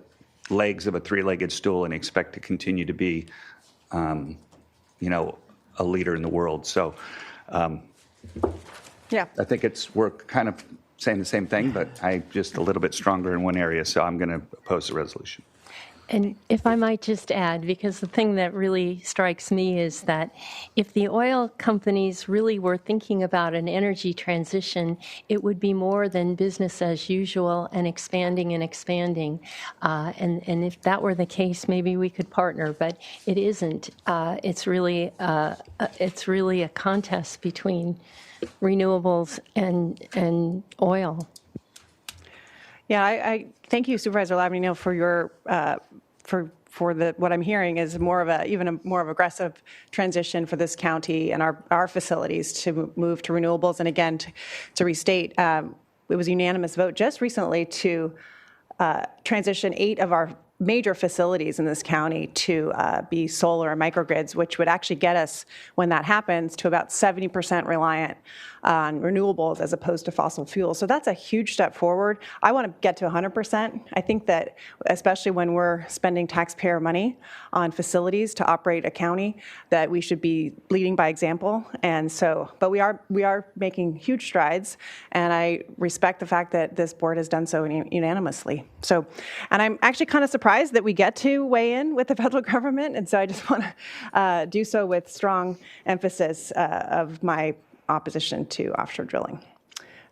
legs of a three-legged stool and expect to continue to be, a leader in the world. So, I think we're kind of saying the same thing, but I'm just a little bit stronger in one area. So I'm going to oppose the resolution. And if I might just add, because the thing that really strikes me is that if the oil companies really were thinking about an energy transition, it would be more than business as usual and expanding and expanding. And if that were the case, maybe we could partner, but it isn't. It's really a contest between renewables and oil. Yeah, I thank you, Supervisor Lavigno, for your what I'm hearing is more of a more of aggressive transition for this county and our facilities to move to renewables. And again, to restate, it was a unanimous vote just recently to transition 8 of our major facilities in this county to be solar and microgrids, which would actually get us, when that happens, to about 70% reliant on renewables as opposed to fossil fuels. So that's a huge step forward. I want to get to 100%. I think that especially when we're spending taxpayer money on facilities to operate a county, that we should be leading by example. And so, but we are making huge strides, and I respect the fact that this board has done so unanimously. So, and I'm actually kind of surprised that we get to weigh in with the federal government, and so I just want to do so with strong emphasis of my opposition to offshore drilling.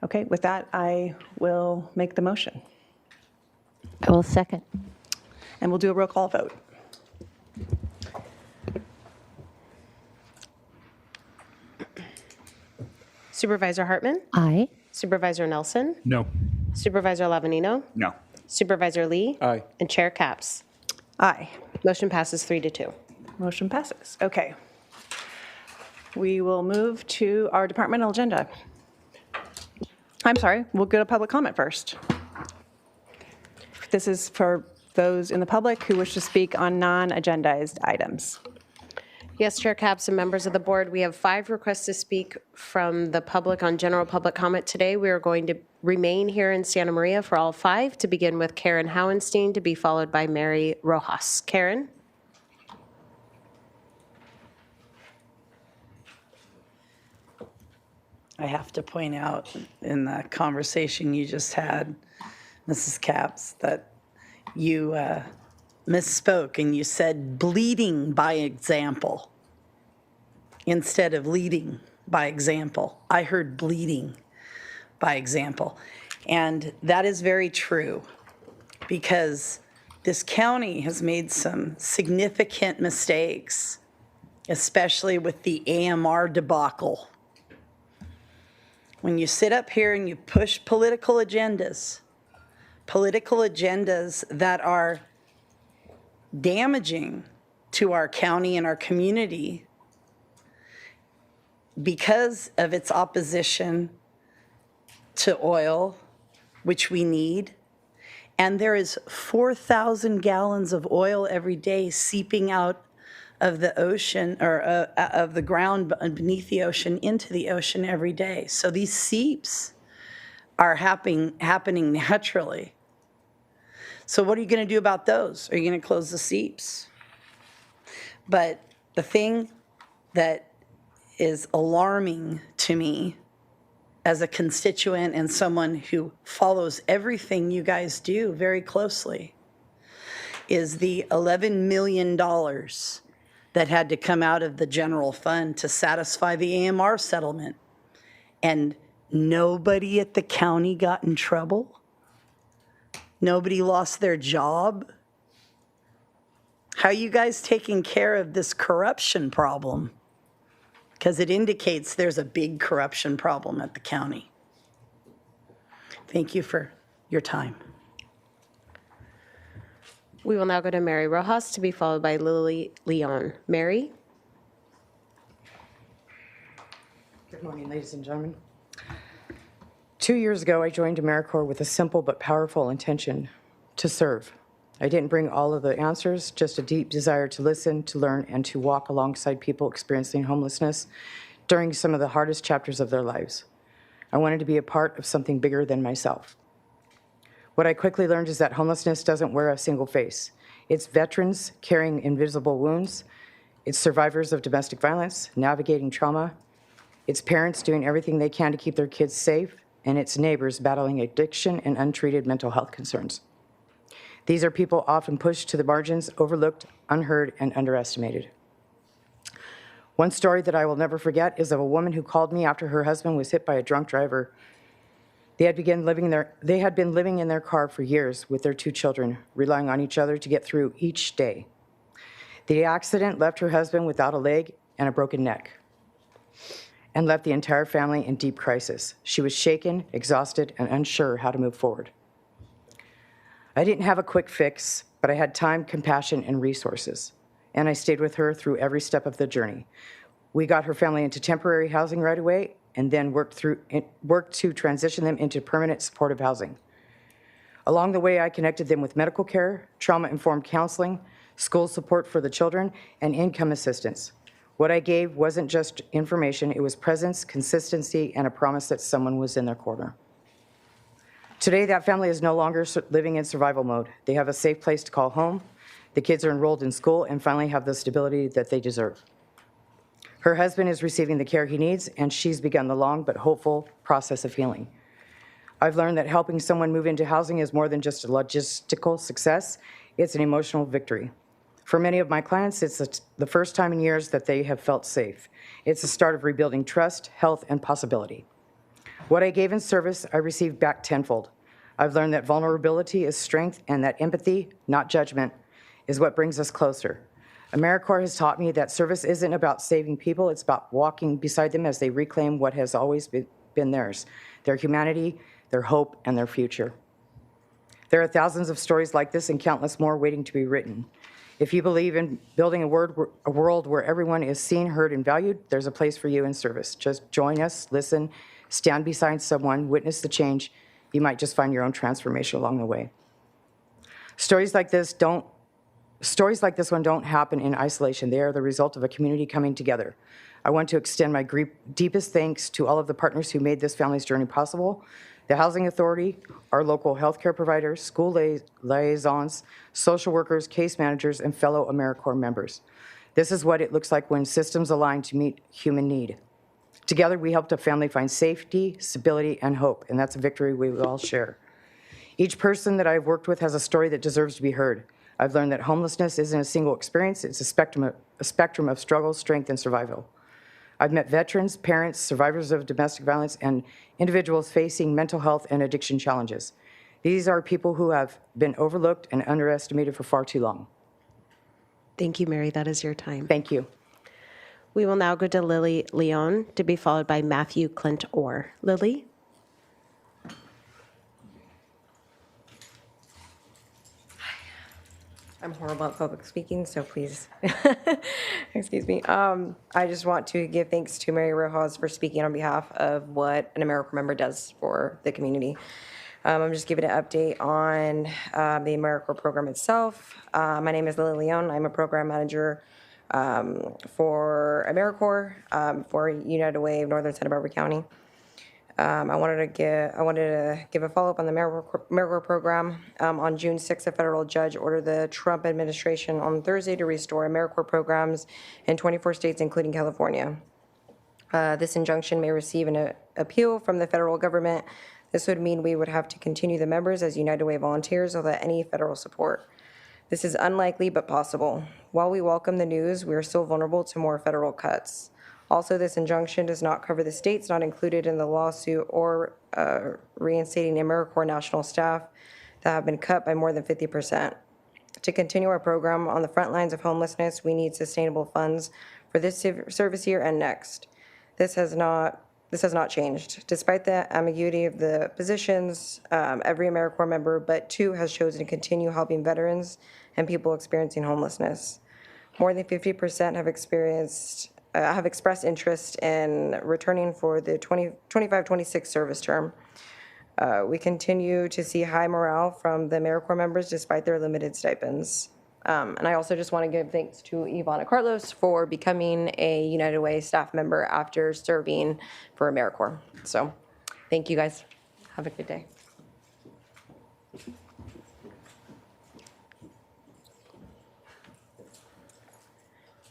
Okay, with that, I will make the motion. I will second. And we'll do a roll call vote. Supervisor Hartman? Aye. Supervisor Nelson? No. Supervisor Lavanino? No. Supervisor Lee? Aye. And Chair Capps? Aye. Motion passes 3-2. Motion passes. Okay. We will move to our departmental agenda. I'm sorry, we'll go to public comment first. This is for those in the public who wish to speak on non-agendized items. Yes, Chair Capps and members of the board, we have 5 requests to speak from the public on general public comment today. We are going to remain here in Santa Maria for all 5, to begin with Karen Howenstein, to be followed by Mary Rojas. Karen? I have to point out in the conversation you just had, Mrs. Capps, that you misspoke and you said bleeding by example instead of leading by example. I heard bleeding by example. And that is very true, because this county has made some significant mistakes, especially with the AMR debacle. When you sit up here and you push political agendas that are damaging to our county and our community because of its opposition to oil, which we need, and there is 4,000 gallons of oil every day seeping out of the ocean, or of the ground beneath the ocean into the ocean every day. So these seeps are happening naturally. So what are you going to do about those? Are you going to close the seeps? But the thing that is alarming to me as a constituent and someone who follows everything you guys do very closely is the $11 million that had to come out of the general fund to satisfy the AMR settlement. And nobody at the county got in trouble? Nobody lost their job? How are you guys taking care of this corruption problem? Because it indicates there's a big corruption problem at the county. Thank you for your time. We will now go to Mary Rojas to be followed by Lily Leon. Mary? Good morning, ladies and gentlemen. 2 years ago, I joined AmeriCorps with a simple but powerful intention to serve. I didn't bring all of the answers, just a deep desire to listen, to learn, and to walk alongside people experiencing homelessness during some of the hardest chapters of their lives. I wanted to be a part of something bigger than myself. What I quickly learned is that homelessness doesn't wear a single face. It's veterans carrying invisible wounds. It's survivors of domestic violence, navigating trauma. It's parents doing everything they can to keep their kids safe, and it's neighbors battling addiction and untreated mental health concerns. These are people often pushed to the margins, overlooked, unheard, and underestimated. One story that I will never forget is of a woman who called me after her husband was hit by a drunk driver. They had been living in their car for years with their 2 children, relying on each other to get through each day. The accident left her husband without a leg and a broken neck, and left the entire family in deep crisis. She was shaken, exhausted, and unsure how to move forward. I didn't have a quick fix, but I had time, compassion, and resources, and I stayed with her through every step of the journey. We got her family into temporary housing right away, and then worked to transition them into permanent supportive housing. Along the way, I connected them with medical care, trauma-informed counseling, school support for the children, and income assistance. What I gave wasn't just information, it was presence, consistency, and a promise that someone was in their corner. Today, that family is no longer living in survival mode. They have a safe place to call home. The kids are enrolled in school and finally have the stability that they deserve. Her husband is receiving the care he needs, and she's begun the long but hopeful process of healing. I've learned that helping someone move into housing is more than just a logistical success, it's an emotional victory. For many of my clients, it's the first time in years that they have felt safe. It's the start of rebuilding trust, health, and possibility. What I gave in service, I received back tenfold. I've learned that vulnerability is strength, and that empathy, not judgment, is what brings us closer. AmeriCorps has taught me that service isn't about saving people, it's about walking beside them as they reclaim what has always been theirs, their humanity, their hope, and their future. There are thousands of stories like this and countless more waiting to be written. If you believe in building a world where everyone is seen, heard, and valued, there's a place for you in service. Just join us, listen, stand beside someone, witness the change. You might just find your own transformation along the way. Stories like this one don't happen in isolation. They are the result of a community coming together. I want to extend my deepest thanks to all of the partners who made this family's journey possible: the Housing Authority, our local healthcare providers, school liaisons, social workers, case managers, and fellow AmeriCorps members. This is what it looks like when systems align to meet human need. Together, we helped a family find safety, stability, and hope, and that's a victory we will all share. Each person that I've worked with has a story that deserves to be heard. I've learned that homelessness isn't a single experience, it's a spectrum of struggle, strength, and survival. I've met veterans, parents, survivors of domestic violence, and individuals facing mental health and addiction challenges. These are people who have been overlooked and underestimated for far too long. Thank you, Mary. That is your time. Thank you. We will now go to Lily Leon to be followed by Matthew Clint Orr. Lily? I'm horrible at public speaking, so please excuse me. I just want to give thanks to Mary Rojas for speaking on behalf of what an AmeriCorps member does for the community. I'm just giving an update on the AmeriCorps program itself. My name is Lily Leon. I'm a program manager for AmeriCorps for United Way of Northern Santa Barbara County. I wanted to give a follow-up on the AmeriCorps program. On June 6th, a federal judge ordered the Trump administration on Thursday to restore AmeriCorps programs in 24 states, including California. This injunction may receive an appeal from the federal government. This would mean we would have to continue the members as United Way volunteers without any federal support. This is unlikely but possible. While we welcome the news, we are still vulnerable to more federal cuts. Also, this injunction does not cover the states not included in the lawsuit or reinstating AmeriCorps national staff that have been cut by more than 50%. To continue our program on the front lines of homelessness, we need sustainable funds for this service year and next. This has not changed. Despite the ambiguity of the positions, every AmeriCorps member but 2 has chosen to continue helping veterans and people experiencing homelessness. More than 50% have expressed interest in returning for the 25-26 service term. We continue to see high morale from the AmeriCorps members despite their limited stipends. And I also just want to give thanks to Ivana Carlos for becoming a United Way staff member after serving for AmeriCorps. So thank you guys. Have a good day.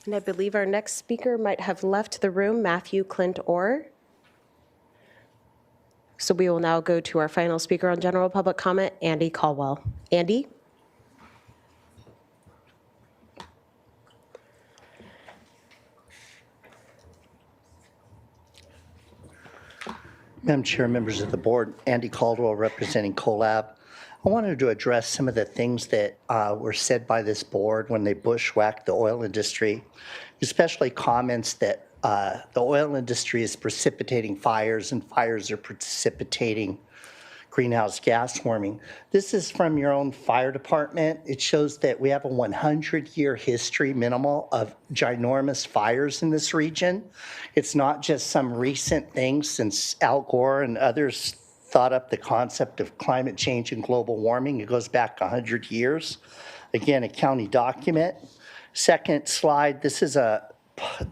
And I believe our next speaker might have left the room, Matthew Clint Orr. So we will now go to our final speaker on general public comment, Andy Caldwell. Andy? Madam Chair, members of the board, Andy Caldwell representing CoLab. I wanted to address some of the things that were said by this board when they bushwhacked the oil industry, especially comments that the oil industry is precipitating fires and fires are precipitating greenhouse gas warming. This is from your own fire department. It shows that we have a 100-year history minimal of ginormous fires in this region. It's not just some recent thing since Al Gore and others thought up the concept of climate change and global warming. It goes back 100 years. Again, a county document. Second slide, this is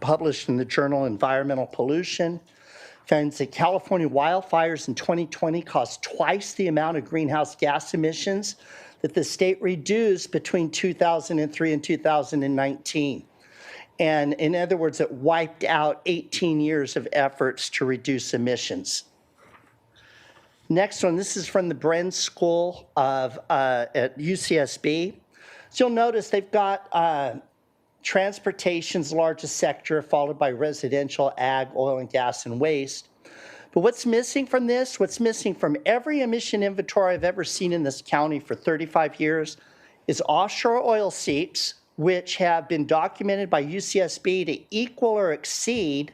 published in the journal Environmental Pollution. Finds that California wildfires in 2020 caused twice the amount of greenhouse gas emissions that the state reduced between 2003 and 2019. And in other words, it wiped out 18 years of efforts to reduce emissions. Next one, this is from the Bren School at UCSB. So you'll notice they've got transportation's largest sector, followed by residential, ag, oil and gas, and waste. But what's missing from this, what's missing from every emission inventory I've ever seen in this county for 35 years is offshore oil seeps, which have been documented by UCSB to equal or exceed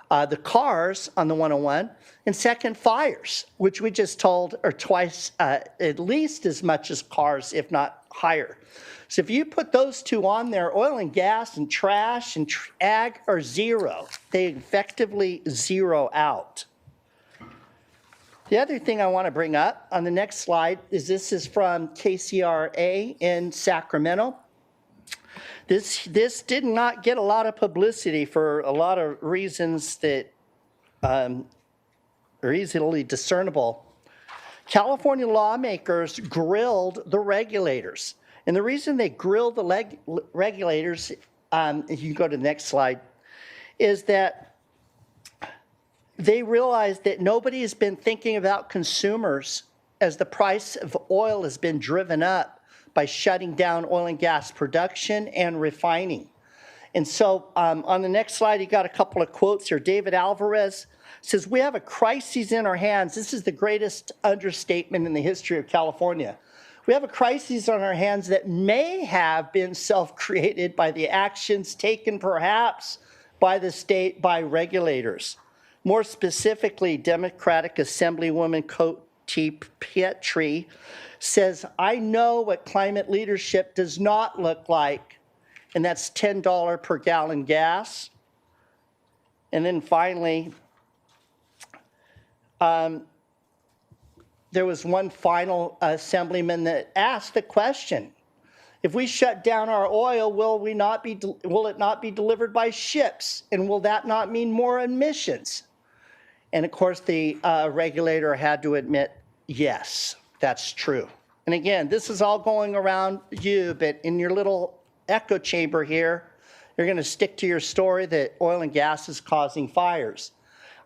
the cars on the 101, and second, fires, which we just told are twice, at least as much as cars, if not higher. So if you put those two on there, oil and gas and trash and ag are zero. They effectively zero out. The other thing I want to bring up on the next slide is this is from KCRA in Sacramento. This did not get a lot of publicity for a lot of reasons that are easily discernible. California lawmakers grilled the regulators. And the reason they grilled the regulators, if you go to the next slide, is that they realized that nobody has been thinking about consumers as the price of oil has been driven up by shutting down oil and gas production and refining. And so on the next slide, you got a couple of quotes here. David Alvarez says, "We have a crisis in our hands." This is the greatest understatement in the history of California. "We have a crisis on our hands that may have been self-created by the actions taken perhaps by the state by regulators. More specifically, Democratic Assemblywoman Pictometry says, 'I know what climate leadership does not look like,' and that's $10 per gallon gas." And then finally, there was one final assemblyman that asked the question, if we shut down our oil, will it not be delivered by ships? And will that not mean more emissions? And of course, the regulator had to admit, yes, that's true. And again, this is all going around you, but in your little echo chamber here, you're going to stick to your story that oil and gas is causing fires.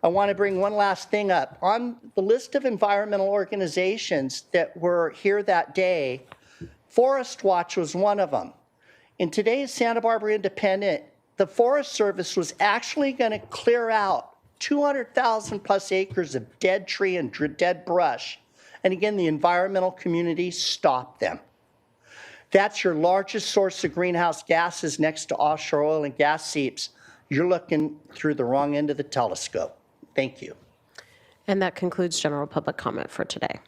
I want to bring one last thing up. On the list of environmental organizations that were here that day, Forest Watch was one of them. In today's Santa Barbara Independent, the Forest Service was actually going to clear out 200,000 plus acres of dead tree and dead brush. And again, the environmental community stopped them. That's your largest source of greenhouse gases next to offshore oil and gas seeps. You're looking through the wrong end of the telescope. Thank you. And that concludes general public comment for today.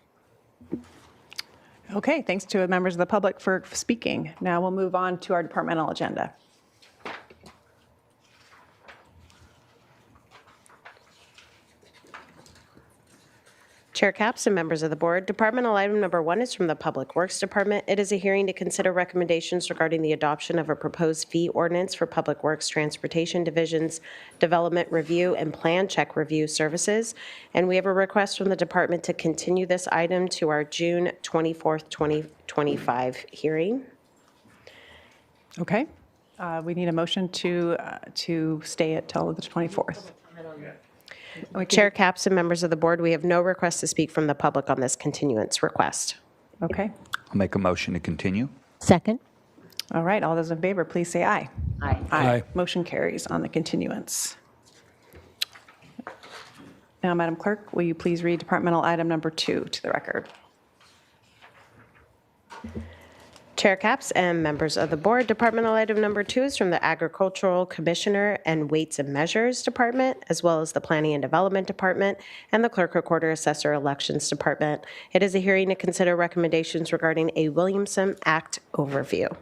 Okay, thanks to members of the public for speaking. Now we'll move on to our departmental agenda. Chair Capps and members of the board, departmental item number 1 is from the Public Works Department. It is a hearing to consider recommendations regarding the adoption of a proposed fee ordinance for Public Works Transportation Division's Development Review and Plan Check Review services. And we have a request from the department to continue this item to our June 24th, 2025 hearing. Okay, we need a motion to stay it till the 24th. Chair Capps and members of the board, we have no request to speak from the public on this continuance request. Okay. I'll make a motion to continue. Second. All right, all those in favor, please say aye. Aye. Aye. Motion carries on the continuance. Now, Madam Clerk, will you please read departmental item number 2 to the record? Chair Capps and members of the board, departmental item number 2 is from the Agricultural Commissioner and Weights and Measures Department, as well as the Planning and Development Department and the Clerk Recorder Assessor Elections Department. It is a hearing to consider recommendations regarding a Williamson Act overview.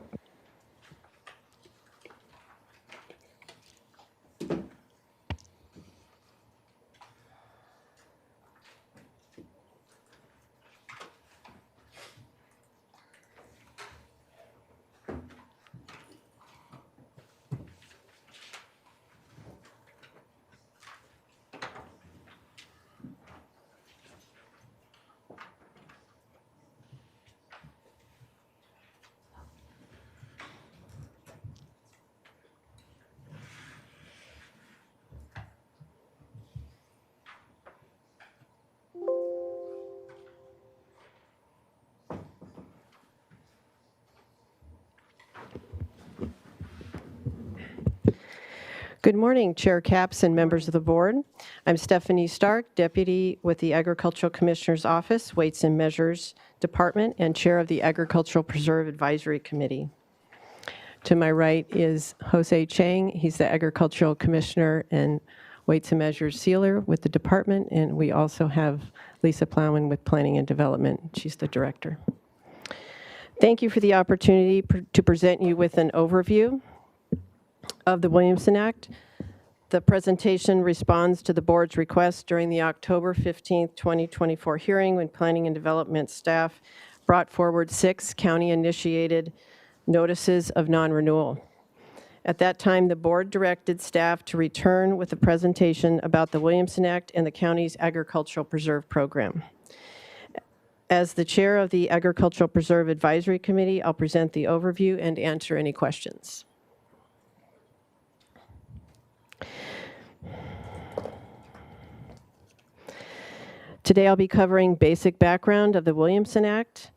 Good morning, Chair Capps and members of the board. I'm Stephanie Stark, Deputy with the Agricultural Commissioner's Office, Weights and Measures Department, and Chair of the Agricultural Preserve Advisory Committee. To my right is Jose Chang. He's the Agricultural Commissioner and Weights and Measures Sealer with the department, and we also have Lisa Plowman with Planning and Development. She's the Director. Thank you for the opportunity to present you with an overview of the Williamson Act. The presentation responds to the board's request during the October 15th, 2024 hearing when Planning and Development staff brought forward 6 county-initiated notices of non-renewal. At that time, the board directed staff to return with a presentation about the Williamson Act and the county's Agricultural Preserve Program. As the chair of the Agricultural Preserve Advisory Committee, I'll present the overview and answer any questions. Today I'll be covering basic background of the Williamson Act,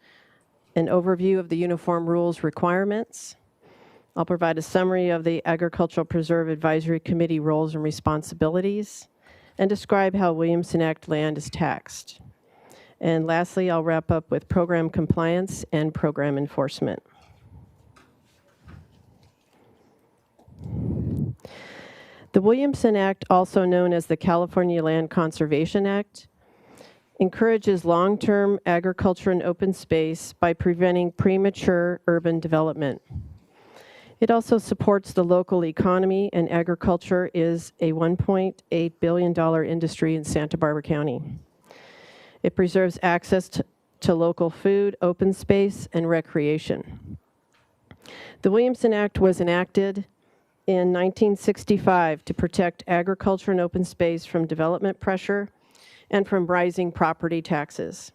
an overview of the uniform rules requirements. I'll provide a summary of the Agricultural Preserve Advisory Committee roles and responsibilities, and describe how Williamson Act land is taxed. And lastly, I'll wrap up with program compliance and program enforcement. The Williamson Act, also known as the California Land Conservation Act, encourages long-term agriculture and open space by preventing premature urban development. It also supports the local economy, and agriculture is a $1.8 billion industry in Santa Barbara County. It preserves access to local food, open space, and recreation. The Williamson Act was enacted in 1965 to protect agriculture and open space from development pressure and from rising property taxes.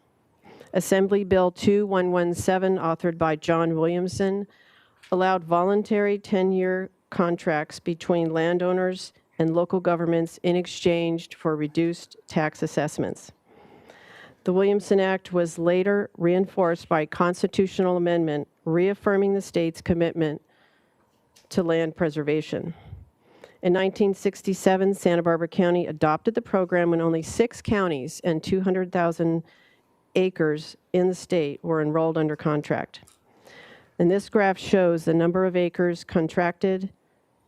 Assembly Bill 2117, authored by John Williamson, allowed voluntary 10-year contracts between landowners and local governments in exchange for reduced tax assessments. The Williamson Act was later reinforced by constitutional amendment reaffirming the state's commitment to land preservation. In 1967, Santa Barbara County adopted the program when only 6 counties and 200,000 acres in the state were enrolled under contract. And this graph shows the number of acres contracted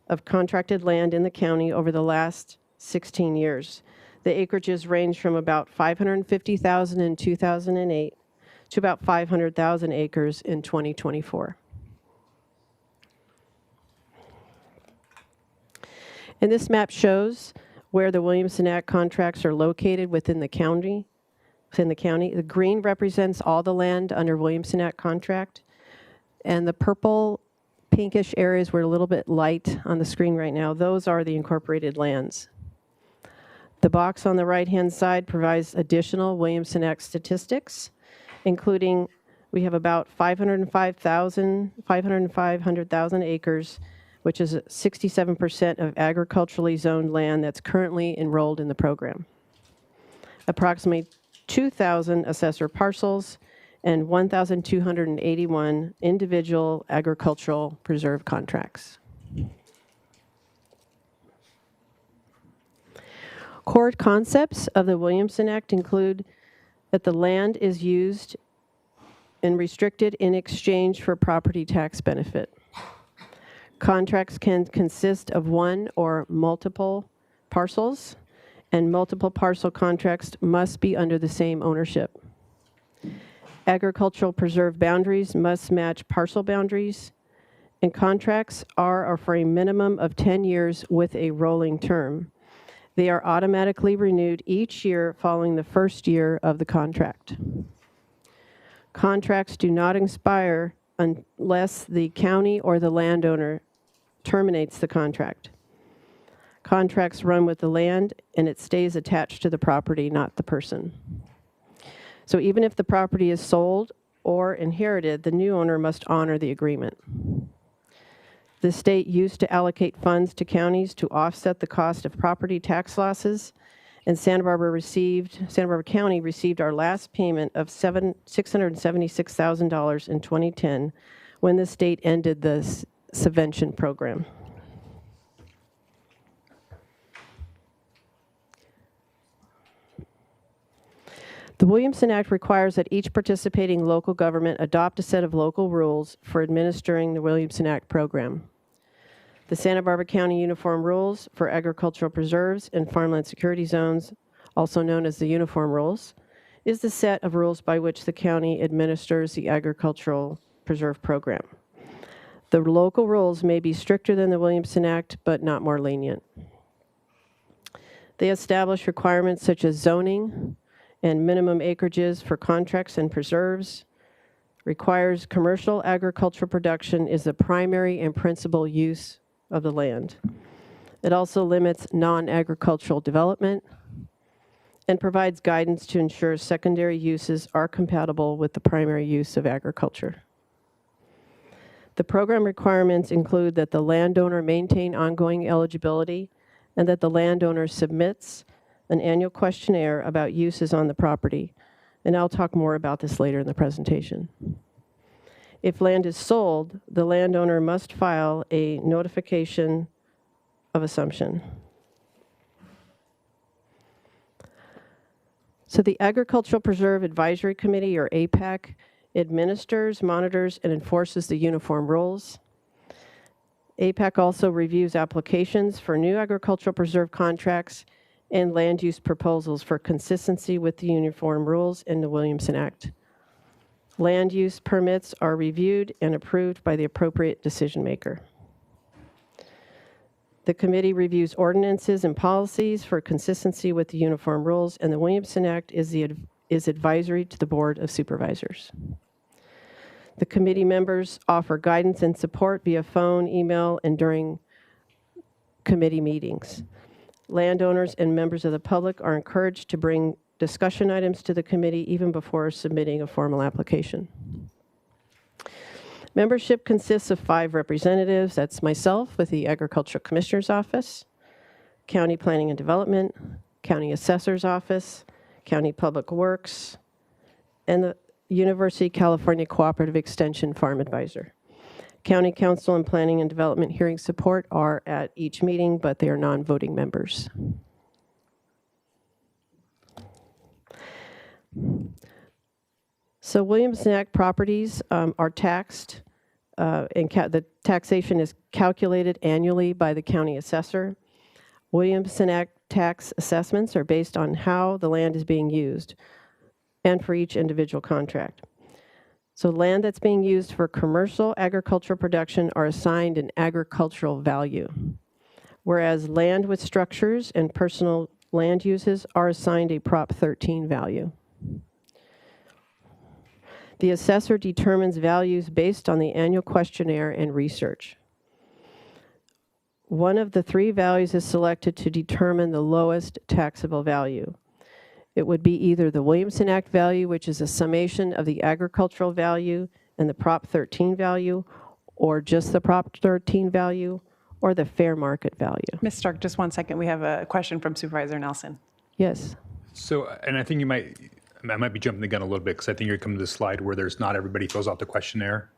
land in the county over the last 16 years. The acreages range from about 550,000 in 2008 to about 500,000 acres in 2024. And this map shows where the Williamson Act contracts are located within the county. The green represents all the land under Williamson Act contract, and the purple pinkish areas were a little bit light on the screen right now. Those are the incorporated lands. The box on the right-hand side provides additional Williamson Act statistics, including we have about 500,000 acres, which is 67% of agriculturally zoned land that's currently enrolled in the program. Approximately 2,000 assessor parcels and 1,281 individual agricultural preserve contracts. Core concepts of the Williamson Act include that the land is used and restricted in exchange for property tax benefit. Contracts can consist of one or multiple parcels, and multiple parcel contracts must be under the same ownership. Agricultural preserve boundaries must match parcel boundaries, and contracts are for a minimum of 10 years with a rolling term. They are automatically renewed each year following the first year of the contract. Contracts do not expire unless the county or the landowner terminates the contract. Contracts run with the land and it stays attached to the property, not the person. So even if the property is sold or inherited, the new owner must honor the agreement. The state used to allocate funds to counties to offset the cost of property tax losses, and Santa Barbara County received our last payment of $676,000 in 2010 when the state ended the subvention program. The Williamson Act requires that each participating local government adopt a set of local rules for administering the Williamson Act program. The Santa Barbara County Uniform Rules for Agricultural Preserves and Farmland Security Zones, also known as the Uniform Rules, is the set of rules by which the county administers the agricultural preserve program. The local rules may be stricter than the Williamson Act, but not more lenient. They establish requirements such as zoning and minimum acreages for contracts and preserves, requires commercial agricultural production is the primary and principal use of the land. It also limits non-agricultural development and provides guidance to ensure secondary uses are compatible with the primary use of agriculture. The program requirements include that the landowner maintain ongoing eligibility and that the landowner submits an annual questionnaire about uses on the property, and I'll talk more about this later in the presentation. If land is sold, the landowner must file a notification of assumption. So the Agricultural Preserve Advisory Committee, or APAC, administers, monitors, and enforces the uniform rules. APAC also reviews applications for new agricultural preserve contracts and land use proposals for consistency with the uniform rules in the Williamson Act. Land use permits are reviewed and approved by the appropriate decision maker. The committee reviews ordinances and policies for consistency with the uniform rules, and the Williamson Act is advisory to the Board of Supervisors. The committee members offer guidance and support via phone, email, and during committee meetings. Landowners and members of the public are encouraged to bring discussion items to the committee even before submitting a formal application. Membership consists of 5 representatives. That's myself with the Agricultural Commissioner's Office, County Planning and Development, County Assessor's Office, County Public Works, and the University of California Cooperative Extension Farm Advisor. County Council and Planning and Development hearing support are at each meeting, but they are non-voting members. So Williamson Act properties are taxed, and the taxation is calculated annually by the county assessor. Williamson Act tax assessments are based on how the land is being used and for each individual contract. So land that's being used for commercial agricultural production are assigned an agricultural value, whereas land with structures and personal land uses are assigned a Prop 13 value. The assessor determines values based on the annual questionnaire and research. One of the three values is selected to determine the lowest taxable value. It would be either the Williamson Act value, which is a summation of the agricultural value and the Prop 13 value, or just the Prop 13 value, or the fair market value. Ms. Stark, just 1 second. We have a question from Supervisor Nelson. Yes. So, and I think I might be jumping the gun a little bit because I think you're coming to the slide where there's not everybody fills out the questionnaire,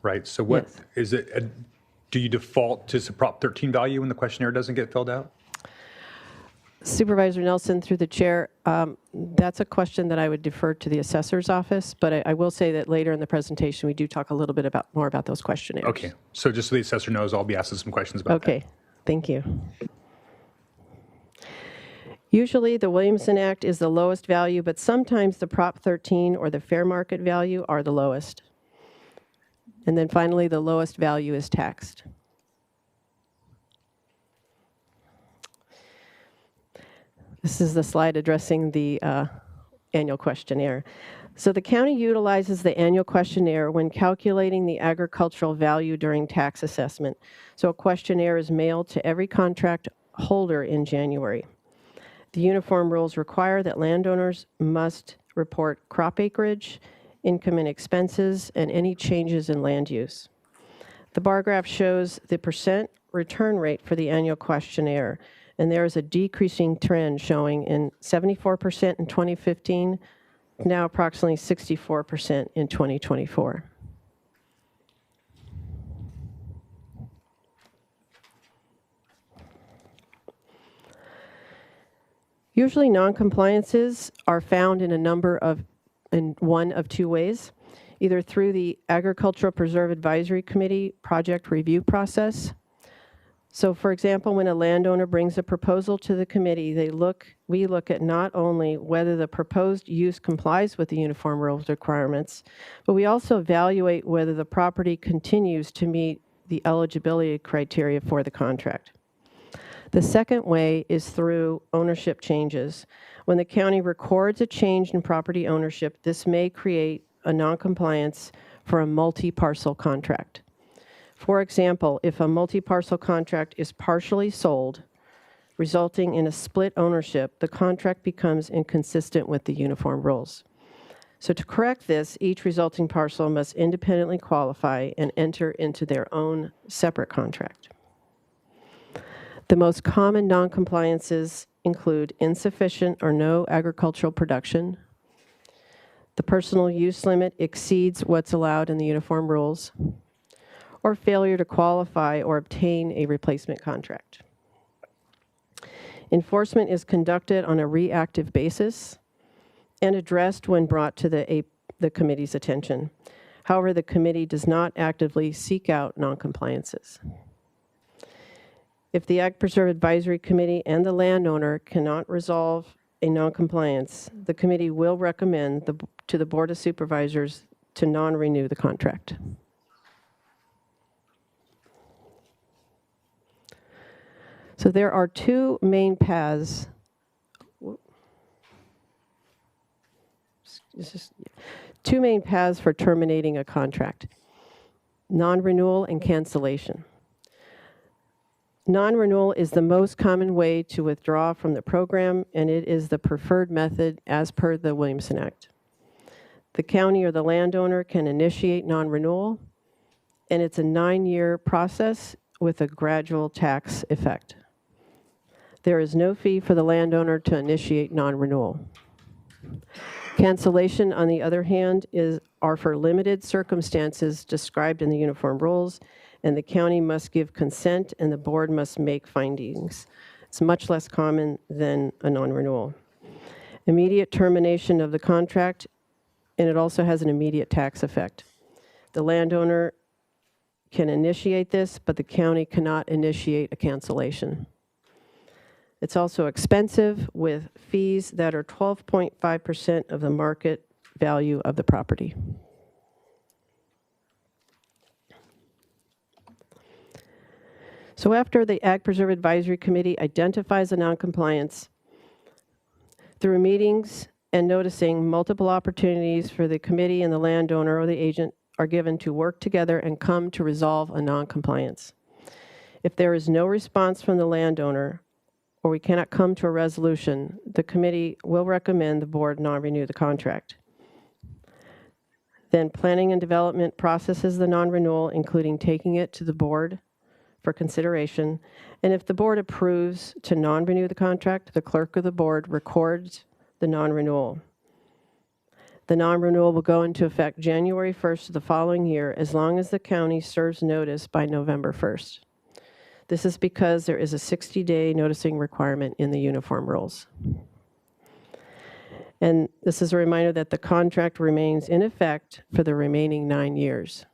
right? So what is it? Do you default to the Prop 13 value when the questionnaire doesn't get filled out? Supervisor Nelson, through the chair, that's a question that I would defer to the assessor's office, but I will say that later in the presentation, we do talk a little bit more about those questionnaires. Okay, so just so the assessor knows, I'll be asking some questions about that. Okay, thank you. Usually, the Williamson Act is the lowest value, but sometimes the Prop 13 or the fair market value are the lowest. And then finally, the lowest value is taxed. This is the slide addressing the annual questionnaire. So the county utilizes the annual questionnaire when calculating the agricultural value during tax assessment. So a questionnaire is mailed to every contract holder in January. The uniform rules require that landowners must report crop acreage, income and expenses, and any changes in land use. The bar graph shows the percent return rate for the annual questionnaire, and there is a decreasing trend showing in 74% in 2015, now approximately 64% in 2024. Usually non-compliances are found in one of two ways, either through the Agricultural Preserve Advisory Committee project review process. So for example, when a landowner brings a proposal to the committee, we look at not only whether the proposed use complies with the uniform rules requirements, but we also evaluate whether the property continues to meet the eligibility criteria for the contract. The second way is through ownership changes. When the county records a change in property ownership, this may create a noncompliance for a multi-parcel contract. For example, if a multi-parcel contract is partially sold, resulting in a split ownership, the contract becomes inconsistent with the uniform rules. So to correct this, each resulting parcel must independently qualify and enter into their own separate contract. The most common noncompliances include insufficient or no agricultural production, the personal use limit exceeds what's allowed in the uniform rules, or failure to qualify or obtain a replacement contract. Enforcement is conducted on a reactive basis and addressed when brought to the committee's attention. However, the committee does not actively seek out noncompliances. If the Ag Preserve Advisory Committee and the landowner cannot resolve a noncompliance, the committee will recommend to the Board of Supervisors to non-renew the contract. So there are two main paths. Two main paths for terminating a contract: non-renewal and cancellation. Non-renewal is the most common way to withdraw from the program, and it is the preferred method as per the Williamson Act. The county or the landowner can initiate non-renewal, and it's a 9-year process with a gradual tax effect. There is no fee for the landowner to initiate non-renewal. Cancellation, on the other hand, are for limited circumstances described in the uniform rules, and the county must give consent and the board must make findings. It's much less common than a non-renewal. Immediate termination of the contract, and it also has an immediate tax effect. The landowner can initiate this, but the county cannot initiate a cancellation. It's also expensive, with fees that are 12.5% of the market value of the property. So after the Ag Preserve Advisory Committee identifies a noncompliance, through meetings and noticing, multiple opportunities for the committee and the landowner or the agent are given to work together and come to resolve a noncompliance. If there is no response from the landowner, or we cannot come to a resolution, the committee will recommend the board non-renew the contract. Then planning and development processes the non-renewal, including taking it to the board for consideration. And if the board approves to non-renew the contract, the clerk of the board records the non-renewal. The non-renewal will go into effect January 1st of the following year, as long as the county serves notice by November 1st. This is because there is a 60-day noticing requirement in the uniform rules. And this is a reminder that the contract remains in effect for the remaining 9 years.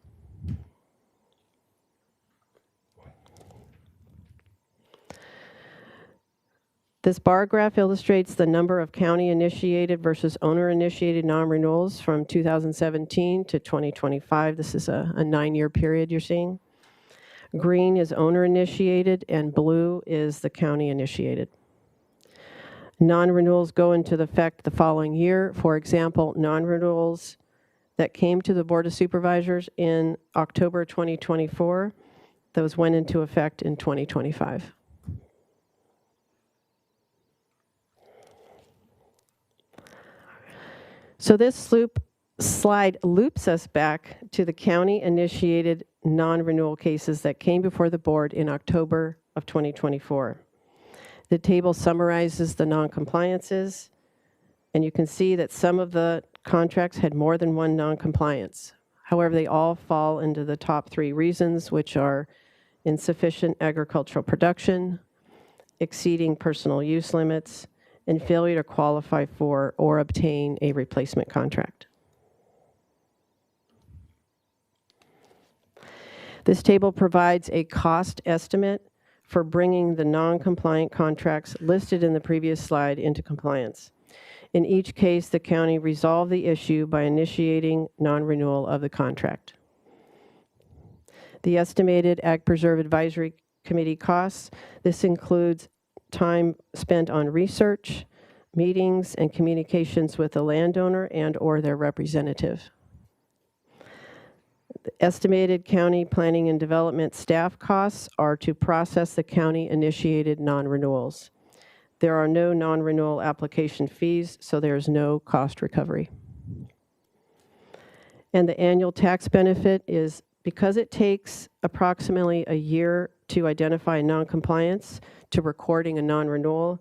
This bar graph illustrates the number of county-initiated versus owner-initiated non-renewals from 2017 to 2025. This is a 9-year period you're seeing. Green is owner-initiated, and blue is the county-initiated. Non-renewals go into effect the following year. For example, non-renewals that came to the Board of Supervisors in October 2024, those went into effect in 2025. So this slide loops us back to the county-initiated non-renewal cases that came before the board in October of 2024. The table summarizes the non-compliances, and you can see that some of the contracts had more than one non-compliance. However, they all fall into the top 3 reasons, which are insufficient agricultural production, exceeding personal use limits, and failure to qualify for or obtain a replacement contract. This table provides a cost estimate for bringing the non-compliant contracts listed in the previous slide into compliance. In each case, the county resolved the issue by initiating non-renewal of the contract. The estimated Ag Preserve Advisory Committee costs, this includes time spent on research, meetings, and communications with the landowner and or their representative. The estimated county planning and development staff costs are to process the county-initiated non-renewals. There are no non-renewal application fees, so there is no cost recovery. And the annual tax benefit is, because it takes approximately a year to identify non-compliance to recording a non-renewal,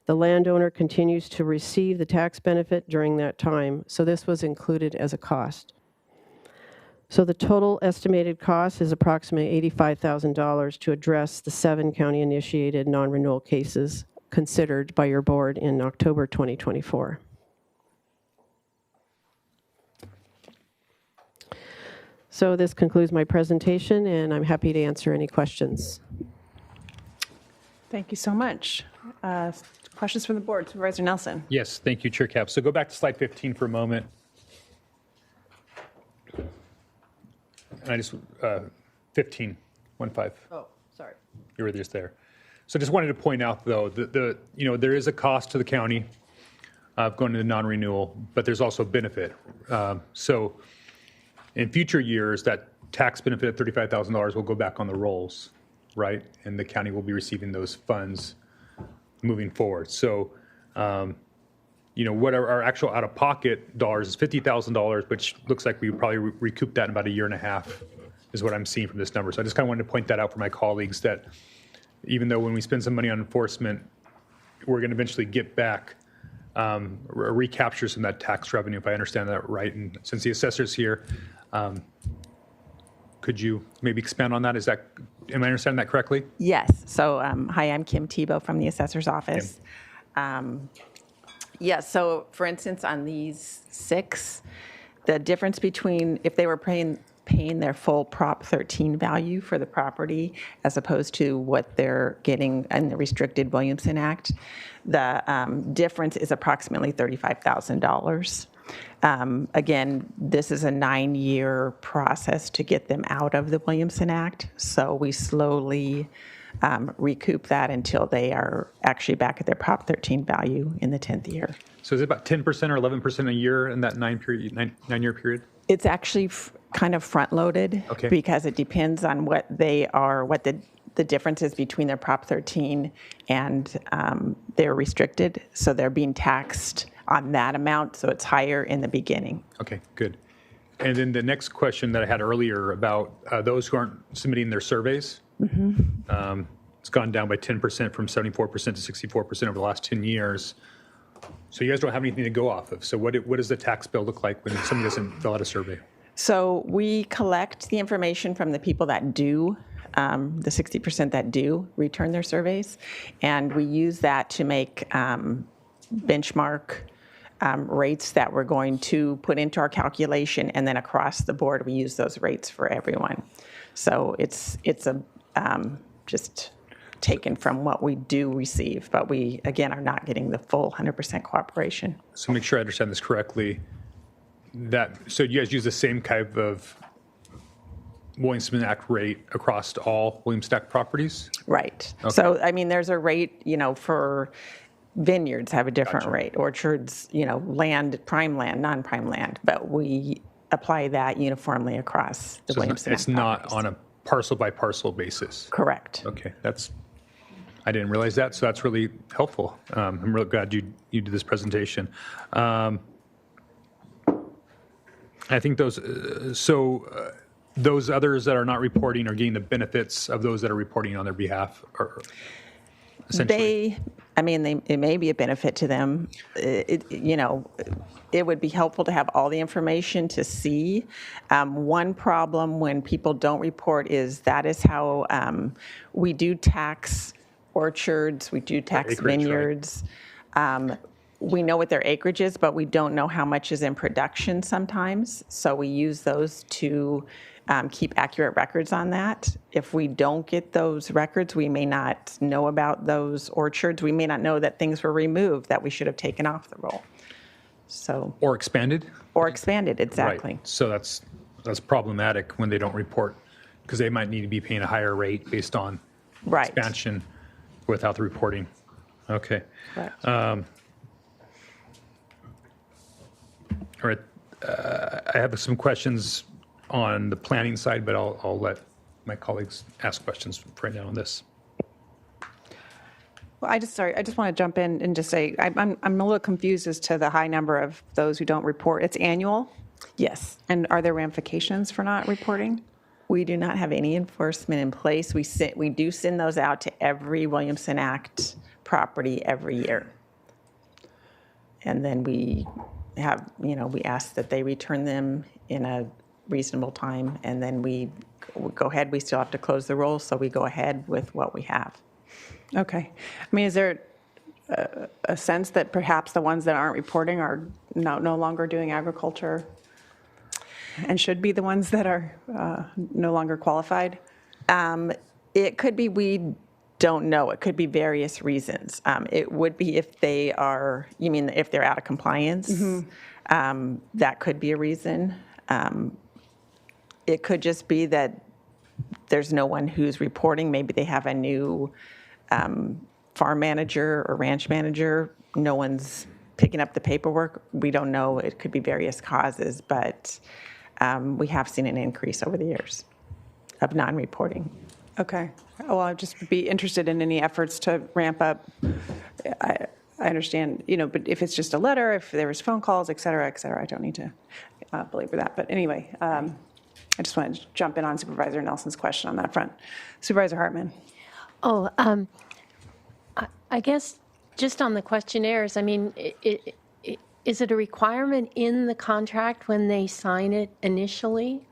the landowner continues to receive the tax benefit during that time, so this was included as a cost. So the total estimated cost is approximately $85,000 to address the 7 county-initiated non-renewal cases considered by your board in October 2024. So this concludes my presentation, and I'm happy to answer any questions. Thank you so much. Questions from the board? Supervisor Nelson. Yes, thank you, Chair Cap. So go back to slide 15 for a moment. And I just, 15, 1-5. Oh, sorry. You were just there. So just wanted to point out, though, that there is a cost to the county of going to the non-renewal, but there's also a benefit. So in future years, that tax benefit of $35,000 will go back on the rolls, right? And the county will be receiving those funds moving forward. So, what our actual out-of-pocket dollars is $50,000, which looks like we probably recoup that in about a year and a half, is what I'm seeing from this number. So I just kind of wanted to point that out for my colleagues, that even though when we spend some money on enforcement, we're going to eventually get back recapture some of that tax revenue, if I understand that right. And since the assessor's here, could you maybe expand on that? Am I understanding that correctly? Yes. So, hi, I'm Kim Tebow from the assessor's office. Yes. So, for instance, on these 6, the difference between if they were paying their full Prop 13 value for the property as opposed to what they're getting in the restricted Williamson Act, the difference is approximately $35,000. Again, this is a 9-year process to get them out of the Williamson Act, so we slowly recoup that until they are actually back at their Prop 13 value in the 10th year. So is it about 10% or 11% a year in that 9-year period? It's actually kind of front-loaded because it depends on what they are, what the difference is between their Prop 13 and they're restricted. So they're being taxed on that amount, so it's higher in the beginning. Okay, good. And then the next question that I had earlier about those who aren't submitting their surveys, it's gone down by 10% from 74% to 64% over the last 10 years. So you guys don't have anything to go off of. So what does the tax bill look like when somebody doesn't fill out a survey? So we collect the information from the people that do, the 60% that do return their surveys, and we use that to make benchmark rates that we're going to put into our calculation, and then across the board, we use those rates for everyone. So it's just taken from what we do receive, but we, again, are not getting the full 100% cooperation. So make sure I understand this correctly. So you guys use the same type of Williamson Act rate across all Williamson Act properties? Right. Okay. So, I mean, there's a rate, for vineyards have a different rate, orchards, land, prime land, non-prime land, but we apply that uniformly across the Williamson Act. It's not on a parcel by parcel basis? Correct. Okay, I didn't realize that, so that's really helpful. I'm really glad you did this presentation. I think those others that are not reporting are getting the benefits of those that are reporting on their behalf, or essentially. It may be a benefit to them. It would be helpful to have all the information to see. One problem when people don't report is that is how we do tax orchards, we do tax vineyards. Right? We know what their acreage is, but we don't know how much is in production sometimes. So we use those to keep accurate records on that. If we don't get those records, we may not know about those orchards. We may not know that things were removed that we should have taken off the roll. Or expanded? Or expanded, exactly. Right. So that's problematic when they don't report, because they might need to be paying a higher rate based on expansion without the reporting. Okay. Correct. All right. I have some questions on the planning side, but I'll let my colleagues ask questions right now on this. Well, I just want to jump in and just say I'm a little confused as to the high number of those who don't report. It's annual? Yes. And are there ramifications for not reporting? We do not have any enforcement in place. We do send those out to every Williamson Act property every year. And then we have, we ask that they return them in a reasonable time, and then we go ahead. We still have to close the roll, so we go ahead with what we have. Okay. Is there a sense that perhaps the ones that aren't reporting are no longer doing agriculture and should be the ones that are no longer qualified? It could be, we don't know. It could be various reasons. It would be if they are, you mean if they're out of compliance? Mm-hmm. That could be a reason. It could just be that there's no one who's reporting. Maybe they have a new farm manager or ranch manager. No one's picking up the paperwork. We don't know. It could be various causes, but we have seen an increase over the years of non-reporting. Okay. Well, I'd just be interested in any efforts to ramp up. I understand, but if it's just a letter, if there was phone calls, et cetera, I don't need to belabor that. But anyway, I just wanted to jump in on Supervisor Nelson's question on that front. Supervisor Hartman. I guess Just on the questionnaires, I mean, is it a requirement in the contract when they sign it initially?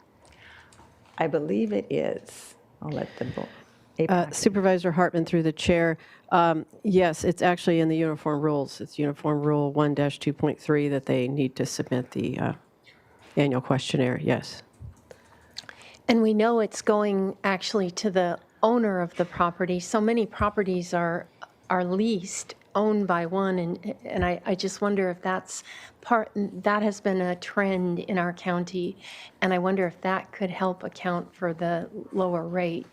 I believe it is. I'll let the board. Supervisor Hartman, through the chair. Yes, it's actually in the uniform rules. It's Uniform Rule 1-2.3 that they need to submit the annual questionnaire, yes. And we know it's going actually to the owner of the property. So many properties are leased, owned by one, and I just wonder if that has been a trend in our county, and I wonder if that could help account for the lower rate.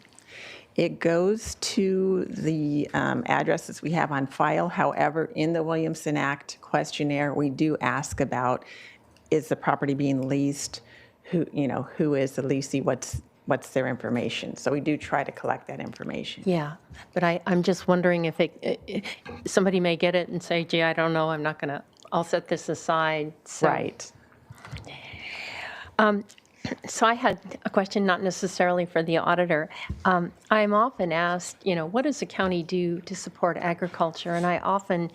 It goes to the addresses we have on file. However, in the Williamson Act questionnaire, we do ask about, is the property being leased? Who is the leasee? What's their information? So we do try to collect that information. Yeah, but I'm just wondering if somebody may get it and say, gee, I don't know, I'll set this aside. So. Right. So I had a question, not necessarily for the auditor. I'm often asked, what does the county do to support agriculture? And I often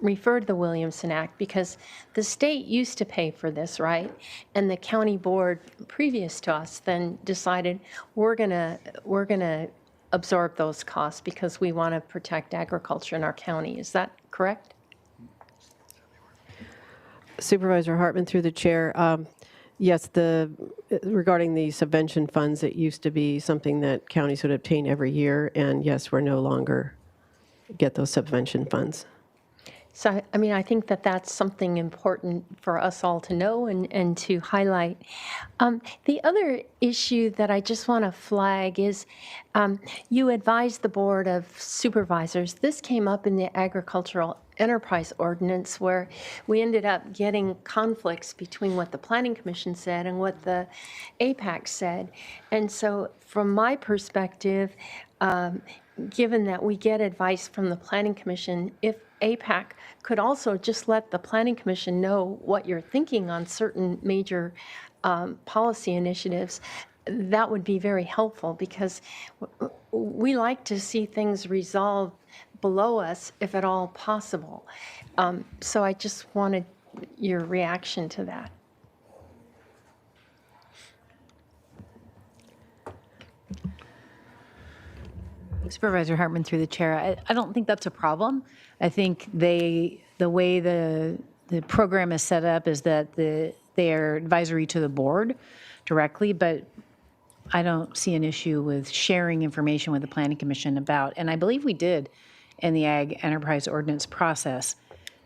refer to the Williamson Act because the state used to pay for this, right? And the county board previous to us then decided we're gonna absorb those costs because we want to protect agriculture in our county. Is that correct? Supervisor Hartman, through the chair. Yes, regarding the subvention funds, it used to be something that counties would obtain every year, and yes, we're no longer get those subvention funds. So, I think that's something important for us all to know and to highlight. The other issue that I just want to flag is you advised the Board of Supervisors. This came up in the Agricultural Enterprise Ordinance where we ended up getting conflicts between what the Planning Commission said and what the APAC said. And so from my perspective, given that we get advice from the Planning Commission, if APAC could also just let the Planning Commission know what you're thinking on certain major policy initiatives, that would be very helpful because we like to see things resolved below us if at all possible. So I just wanted your reaction to that. Supervisor Hartman, through the chair, I don't think that's a problem. I think the way the program is set up is that they are advisory to the board directly, but I don't see an issue with sharing information with the Planning Commission about, and I believe we did in the Ag Enterprise Ordinance process.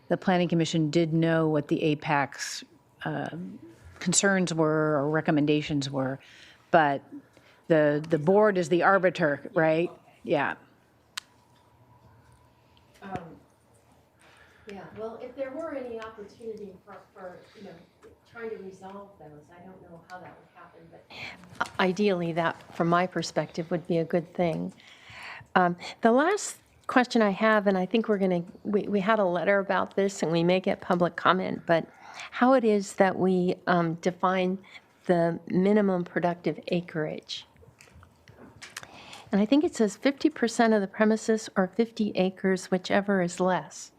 The Planning Commission did know what the APAC's concerns were or recommendations were, but the board is the arbiter, right? Yeah. Yeah, well, if there were any opportunity for trying to resolve those, I don't know how that would happen, but ideally that, from my perspective, would be a good thing. The last question I have, and I think we had a letter about this and we may get public comment, but how it is that we define the minimum productive acreage. And I think it says 50% of the premises or 50 acres, whichever is less.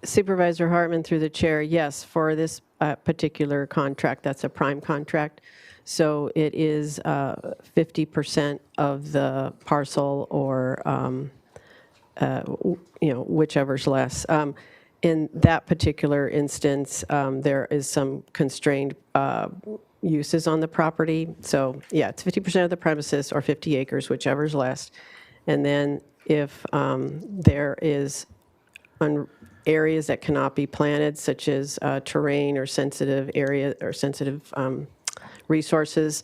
Supervisor Hartman, through the chair, yes, for this particular contract, that's a prime contract. So it is 50% of the parcel or, whichever's less. In that particular instance, there is some constrained uses on the property. So yeah, it's 50% of the premises or 50 acres, whichever's less. And then if there is areas that cannot be planted, such as terrain or sensitive area or sensitive resources,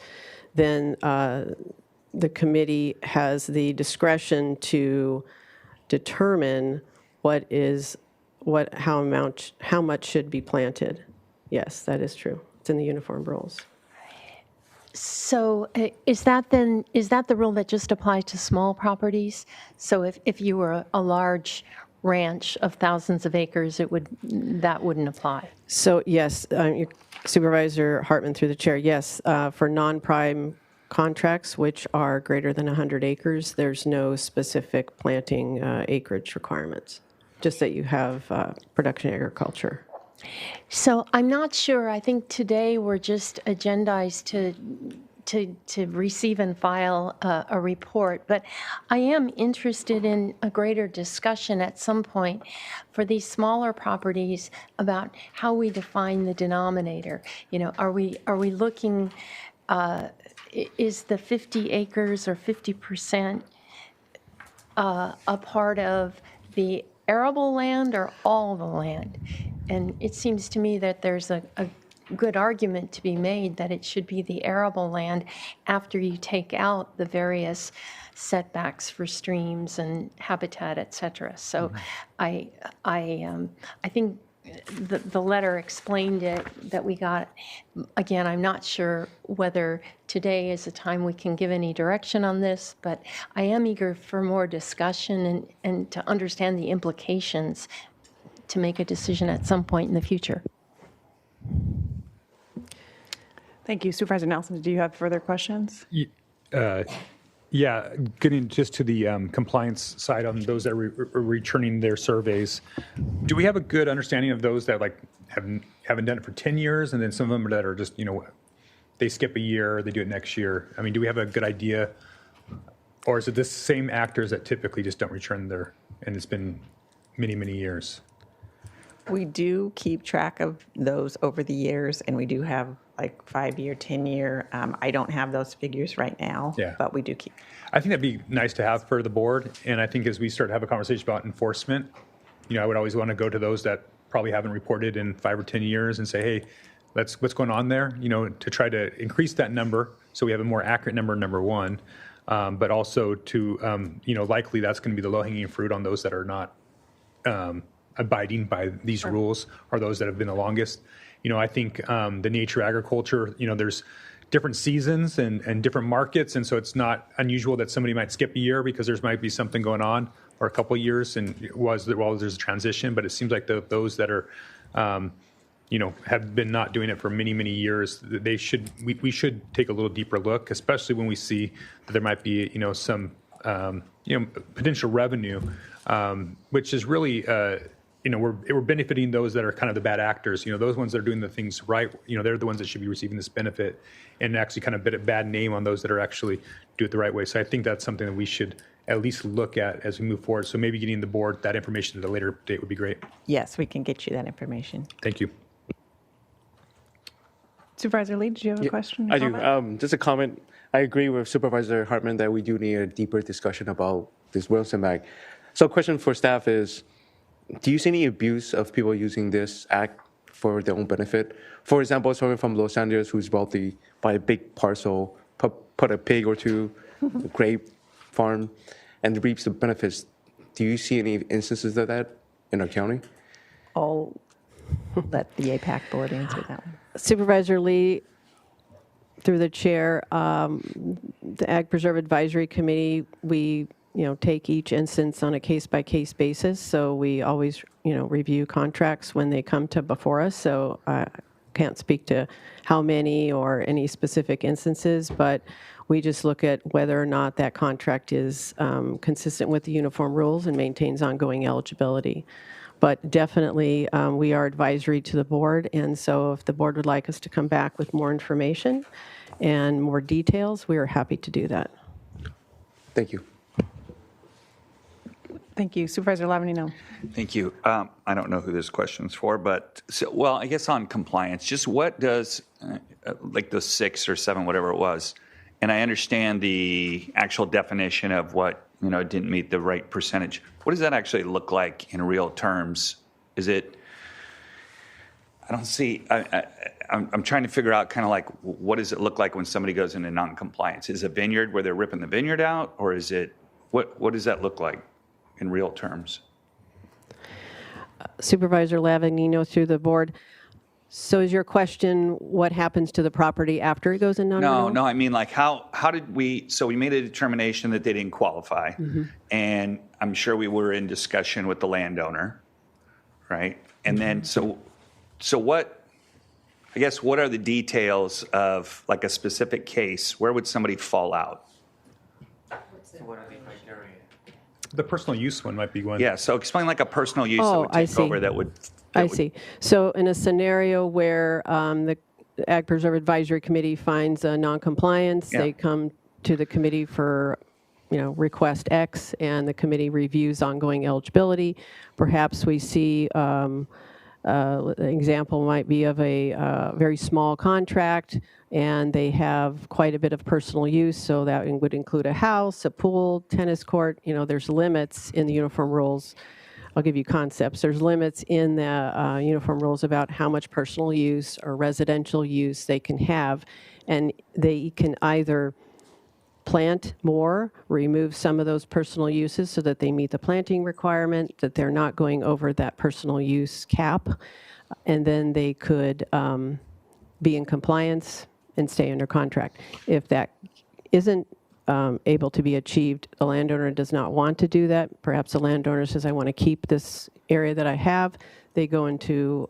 then the committee has the discretion to determine how much should be planted. Yes, that is true. It's in the uniform rules. So is that the rule that just applies to small properties? So if you were a large ranch of thousands of acres, that wouldn't apply? So yes, Supervisor Hartman, through the chair, yes, for non-prime contracts, which are greater than 100 acres, there's no specific planting acreage requirements, just that you have production agriculture. So I'm not sure. I think today we're just agendized to receive and file a report, but I am interested in a greater discussion at some point for these smaller properties about how we define the denominator. You know, are we looking, is the 50 acres or 50% a part of the arable land or all the land? And it seems to me that there's a good argument to be made that it should be the arable land after you take out the various setbacks for streams and habitat, et cetera. So I think the letter explained it that we got. Again, I'm not sure whether today is a time we can give any direction on this, but I am eager for more discussion and to understand the implications to make a decision at some point in the future. Thank you. Supervisor Nelson, do you have further questions? Yeah, getting just to the compliance side on those that are returning their surveys, do we have a good understanding of those that like haven't done it for 10 years and then some of them that are just, you know, they skip a year, they do it next year? I mean, do we have a good idea? Or is it the same actors that typically just don't return their, and it's been many, many years? We do keep track of those over the years, and we do have like 5-year, 10-year. I don't have those figures right now, but we do keep. I think that'd be nice to have for the board. And I think as we start to have a conversation about enforcement, you know, I would always want to go to those that probably haven't reported in 5 or 10 years and say, hey, what's going on there? You know, to try to increase that number so we have a more accurate number one. But also to, you know, likely that's going to be the low-hanging fruit on those that are not abiding by these rules, are those that have been the longest. You know, I think the nature of agriculture, you know, there's different seasons and different markets, and so it's not unusual that somebody might skip a year because there might be something going on, or a couple of years, and there's a transition. But it seems like those that are, you know, have been not doing it for many, many years, we should take a little deeper look, especially when we see that there might be, you know, some, you know, potential revenue, which is really, you know, we're benefiting those that are kind of the bad actors. You know, those ones that are doing the things right, you know, they're the ones that should be receiving this benefit, and actually kind of a bad name on those that are actually do it the right way. So I think that's something that we should at least look at as we move forward. So maybe getting the board that information at a later date would be great. Yes, we can get you that information. Thank you. Supervisor Lee, did you have a question? I do. Just a comment. I agree with Supervisor Hartman that we do need a deeper discussion about this Williamson Act. So question for staff is, do you see any abuse of people using this act for their own benefit? For example, someone from Los Angeles who's wealthy, buy a big parcel, put a pig or two, a grape farm, and reaps the benefits. Do you see any instances of that in our county? I'll let the APAC board answer that one. Supervisor Lee, through the chair, the Ag Preserve Advisory Committee, we take each instance on a case-by-case basis. So we always, review contracts when they come to before us. So I can't speak to how many or any specific instances, but we just look at whether or not that contract is consistent with the uniform rules and maintains ongoing eligibility. But definitely, we are advisory to the board, and so if the board would like us to come back with more information and more details, we are happy to do that. Thank you. Thank you. Supervisor Lavanino. Thank you. I don't know who this question's for, but, I guess on compliance, just what does, like the 6 or 7, whatever it was, and I understand the actual definition of what, didn't meet the right percentage. What does that actually look like in real terms? Is it, I don't see, I'm trying to figure out kind of like, what does it look like when somebody goes into non-compliance? Is it a vineyard where they're ripping the vineyard out, or is it, what does that look like in real terms? Supervisor Lavanino through the board. So is your question what happens to the property after it goes in non-renewal? No, I mean like how did we, so we made a determination that they didn't qualify, and I'm sure we were in discussion with the landowner, right? And then, so what, I guess, what are the details of like a specific case? Where would somebody fall out? The personal use one might be one. Yeah, so explain like a personal use that Oh, would I take see. over that would. I see. So in a scenario where the Ag Preserve Advisory Committee finds a noncompliance, Yeah. they come to the committee for, request X, and the committee reviews ongoing eligibility. Perhaps we see, an example might be of a very small contract, and they have quite a bit of personal use, so that would include a house, a pool, tennis court. There's limits in the uniform rules. I'll give you concepts. There's limits in the uniform rules about how much personal use or residential use they can have, and they can either plant more, remove some of those personal uses so that they meet the planting requirement, that they're not going over that personal use cap, and then they could be in compliance and stay under contract. If that isn't able to be achieved, the landowner does not want to do that. Perhaps the landowner says, I want to keep this area that I have. They go into,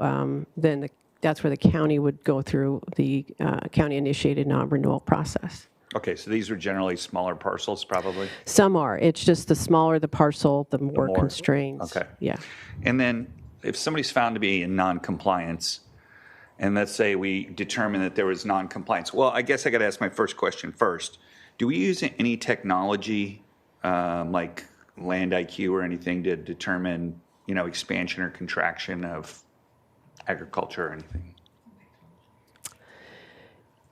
that's where the county would go through the county-initiated non-renewal process. Okay, so these are generally smaller parcels, probably? Some are. It's just the smaller the parcel, the more constraints. Okay. Yeah. And then if somebody's found to be in non-compliance, and let's say we determine that there was non-compliance, well, I guess I got to ask my first question first. Do we use any technology like Land IQ or anything to determine, expansion or contraction of agriculture or anything?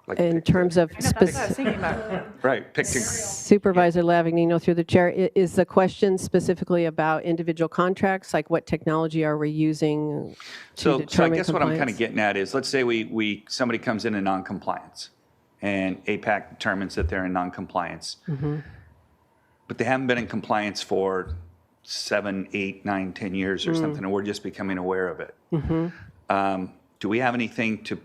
Like in terms of That's what I was thinking about. Right, Supervisor Lavignino through the chair, is the question specifically about individual contracts? Like what technology are we using to So I determine guess what I'm kind compliance? of getting at is, let's say somebody comes in non-compliance, and APAC determines that they're in non-compliance, but they haven't been in compliance for 7, 8, 9, 10 years or something, and we're just becoming aware of it. Do we have anything to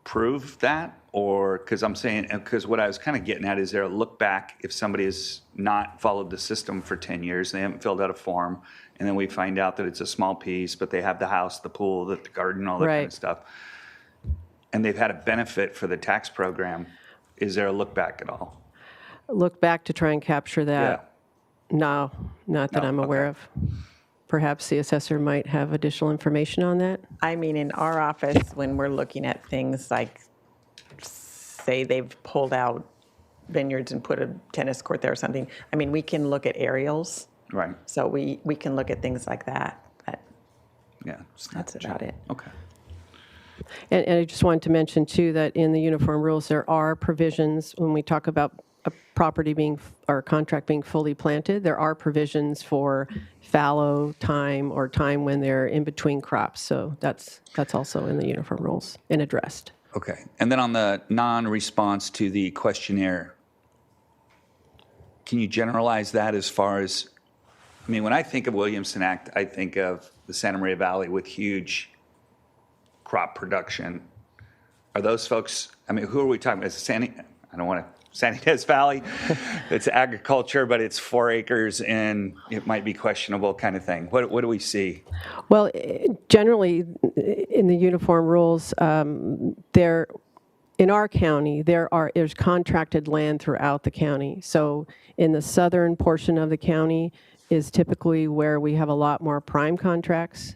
prove that? Or, because what I was kind of getting at is there a look back if somebody has not followed the system for 10 years, they haven't filled out a form, and then we find out that it's a small piece, but they have the house, the pool, the garden, all that kind of stuff, and they've had a benefit for the tax program. Is there a look back at all? Look back to try and capture that? No, not that I'm aware of. Perhaps the assessor might have additional information on that? I mean, in our office, when we're looking at things like, say they've pulled out vineyards and put a tennis court there or something, I mean, we can look at aerials. Right. So we can look at things like that. But yeah, that's about it. Okay. And I just wanted to mention, too, that in the uniform rules, there are provisions when we talk about a property being, or a contract being fully planted, there are provisions for fallow time or time when they're in between crops. So that's also in the uniform rules and addressed. Okay. And then on the non-response to the questionnaire, can you generalize that as far as, I mean, when I think of Williamson Act, I think of the Santa Maria Valley with huge crop production. Are those folks, I mean, who are we talking about? San Ynez Valley, it's agriculture, but it's 4 acres and it might be questionable kind of thing. What do we see? Well, generally, in the uniform rules, in our county, there's contracted land throughout the county. So in the southern portion of the county is typically where we have a lot more prime contracts,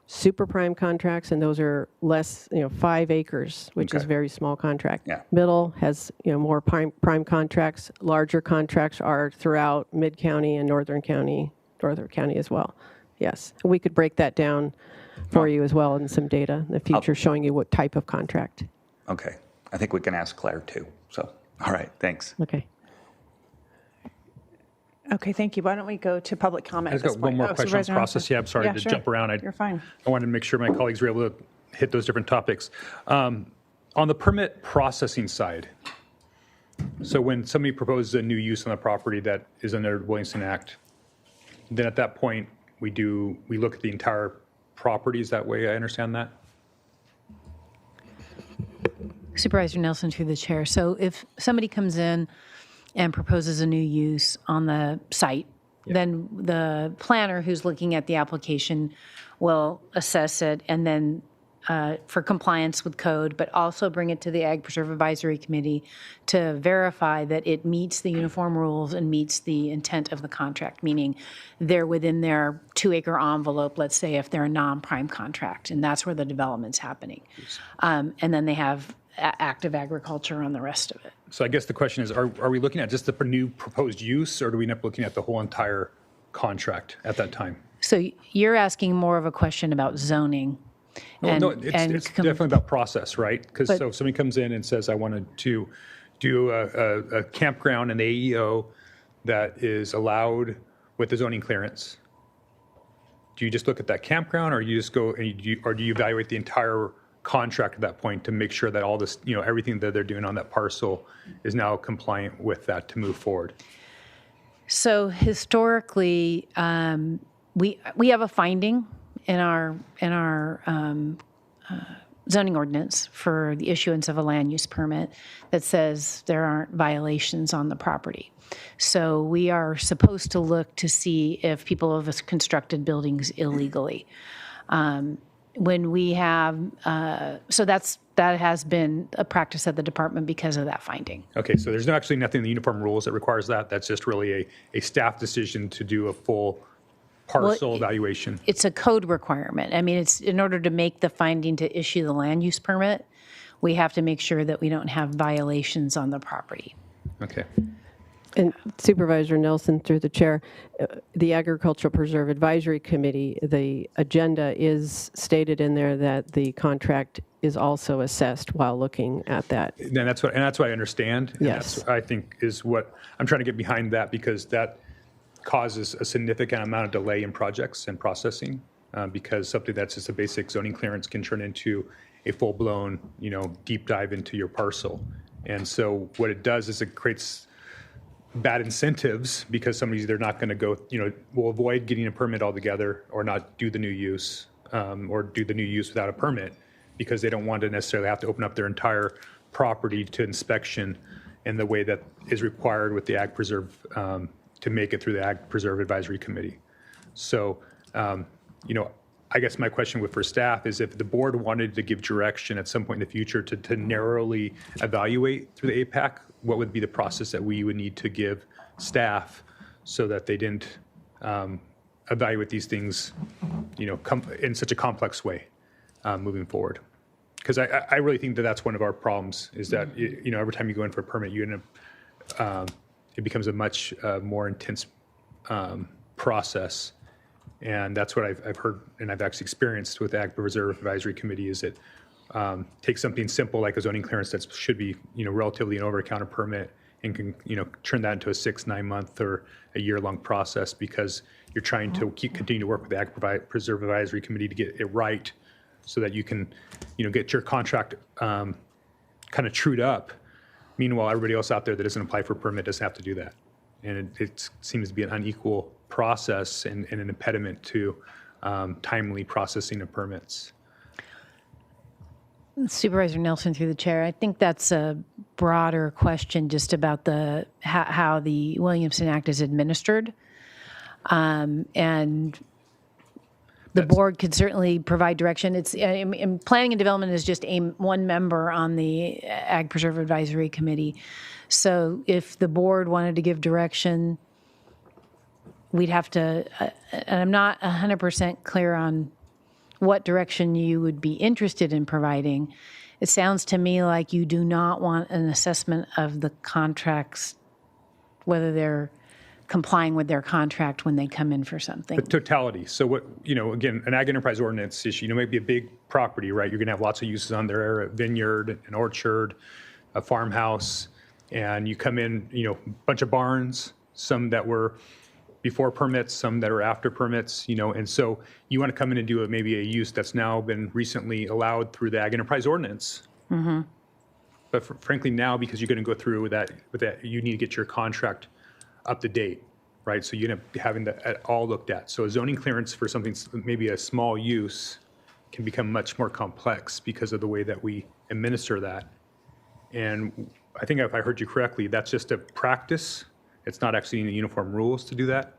super prime contracts, and those are less, 5 acres, which is a very small contract. Yeah. Middle has, more prime contracts. Larger contracts are throughout Mid-County and Northern County as well. Yes. We could break that down for you as well in some data in the future showing you what type of contract. Okay. I think we can ask Claire too. So, all right. Thanks. Okay. Okay, thank you. Why don't we go to public comment I at just this got one point? more Oh, question on Supervisor process. Hanson. Yeah, I'm sorry to sure. jump around. You're fine. I wanted to make sure my colleagues were able to hit those different topics. On the permit processing side, so when somebody proposes a new use on the property that is under the Williamson Act, then at that point, we look at the entire property. Is that way I understand that? Supervisor Nelson through the chair. So if somebody comes in and proposes a new use on the site, then the planner who's looking at the application will assess it and then for compliance with code, but also bring it to the Ag Preserve Advisory Committee to verify that it meets the uniform rules and meets the intent of the contract, meaning they're within their 2-acre envelope, let's say, if they're a non-prime contract, and that's where the development's happening. And then they have active agriculture on the rest of it. So I guess the question is, are we looking at just the new proposed use, or do we end up looking at the whole entire contract at that time? So you're asking more of a question about zoning. No, it's definitely about process, right? Because so if somebody comes in and says, I wanted to do a campground, an AEO that is allowed with the zoning clearance, do you just look at that campground, or you just go and or do you evaluate the entire contract at that point to make sure that all this, everything that they're doing on that parcel is now compliant with that to move forward? So historically, we have a finding in our zoning ordinance for the issuance of a land use permit that says there aren't violations on the property. So we are supposed to look to see if people have constructed buildings illegally. When we have, so that has been a practice at the department because of that finding. Okay, so there's actually nothing in the uniform rules that requires that. That's just really a staff decision to do a full parcel evaluation. It's a code requirement. I mean, it's in order to make the finding to issue the land use permit, we have to make sure that we don't have violations on the property. Okay. And Supervisor Nelson, through the chair, the Agricultural Preserve Advisory Committee, the agenda is stated in there that the contract is also assessed while looking at that. And that's what I understand. And Yes. that's, I think, is what I'm trying to get behind that, because that causes a significant amount of delay in projects and processing, because something that's just a basic zoning clearance can turn into a full-blown, deep dive into your parcel. And so what it does is it creates bad incentives, because somebody's either not going to go, will avoid getting a permit altogether, or not do the new use, or do the new use without a permit, because they don't want to necessarily have to open up their entire property to inspection in the way that is required with the Ag Preserve, to make it through the Ag Preserve Advisory Committee. So, I guess my question for staff is, if the board wanted to give direction at some point in the future to narrowly evaluate through the APAC, what would be the process that we would need to give staff so that they didn't evaluate these things, in such a complex way moving forward? Because I really think that that's one of our problems, is that, every time you go in for a permit, you end up, it becomes a much more intense process. And that's what I've heard, and I've actually experienced with the Ag Preserve Advisory Committee, is it takes something simple like a zoning clearance that should be, relatively an over-the-counter permit, and can, turn that into a 6-9 month or a year-long process, because you're trying to continue to work with the Ag Preserve Advisory Committee to get it right, so that you can, get your contract kind of trued up. Meanwhile, everybody else out there that doesn't apply for a permit doesn't have to do that. And it seems to be an unequal process and an impediment to timely processing of permits. Supervisor Nelson, through the chair, I think that's a broader question just about how the Williamson Act is administered. And the board could certainly provide direction. It's planning and development is just one member on the Ag Preserve Advisory Committee. So if the board wanted to give direction, we'd have to, and I'm not 100% clear on what direction you would be interested in providing. It sounds to me like you do not want an assessment of the contracts, whether they're complying with their contract when they come in for something. The totality. So what, again, an ag enterprise ordinance issue, might be a big property, right? You're going to have lots of uses on there, a vineyard, an orchard, a farmhouse, and you come in, a bunch of barns, some that were before permits, some that are after permits, and so you want to come in and do maybe a use that's now been recently allowed through the ag enterprise ordinance. Mm-hmm. But frankly, now, because you're going to go through with that, you need to get your contract up to date, right? So you end up having that all looked at. So a zoning clearance for something, maybe a small use, can become much more complex because of the way that we administer that. And I think if I heard you correctly, that's just a practice. It's not actually in the uniform rules to do that.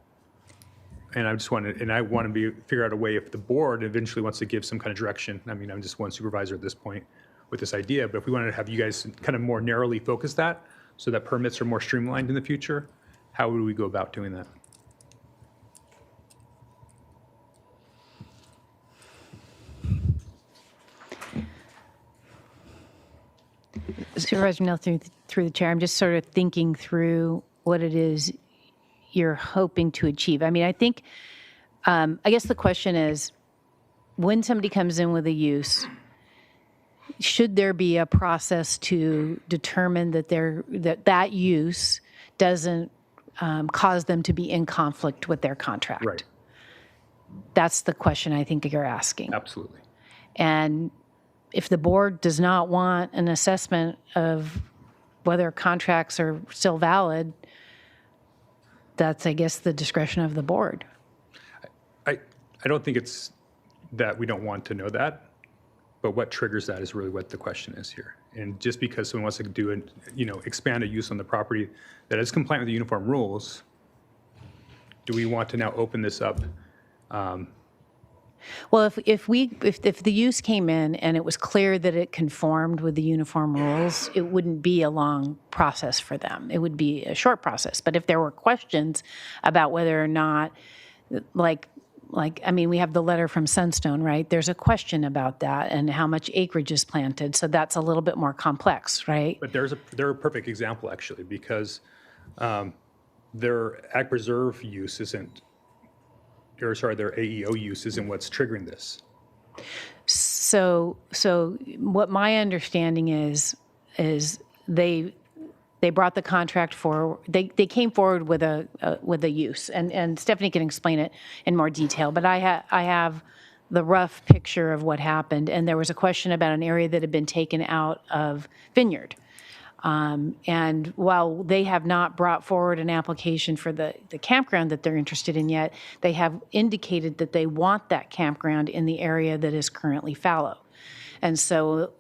And I just want to figure out a way if the board eventually wants to give some kind of direction. I mean, I'm just one supervisor at this point with this idea, but if we wanted to have you guys kind of more narrowly focus that so that permits are more streamlined in the future, how would we go about doing that? Supervisor Nelson, through the chair, I'm just sort of thinking through what it is you're hoping to achieve. I mean, I think, I guess the question is, when somebody comes in with a use, should there be a process to determine that that use doesn't cause them to be in conflict with their contract? Right. That's the question I think you're asking. Absolutely. And if the board does not want an assessment of whether contracts are still valid, that's, I guess, the discretion of the board. I don't think it's that we don't want to know that, but what triggers that is really what the question is here. And just because someone wants to do an, expand a use on the property that is compliant with the uniform rules, do we want to now open this up? Well, if the use came in and it was clear that it conformed with the uniform rules, it wouldn't be a long process for them. It would be a short process. But if there were questions about whether or not, I mean, we have the letter from Sunstone, right? There's a question about that and how much acreage is planted. So that's a little bit more complex, right? But they're a perfect example, actually, because their ag preserve use isn't, or sorry, their AEO use isn't what's triggering this. So what my understanding is they brought the contract for, they came forward with a use, and Stephanie can explain it in more detail, but I have the rough picture of what happened, and there was a question about an area that had been taken out of vineyard. And while they have not brought forward an application for the campground that they're interested in yet, they have indicated that they want that campground in the area that is currently fallow. And so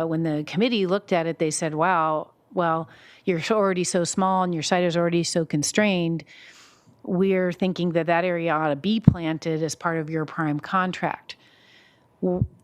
when the committee looked at it, they said, wow, well, you're already so small and your site is already so constrained. We're thinking that area ought to be planted as part of your prime contract.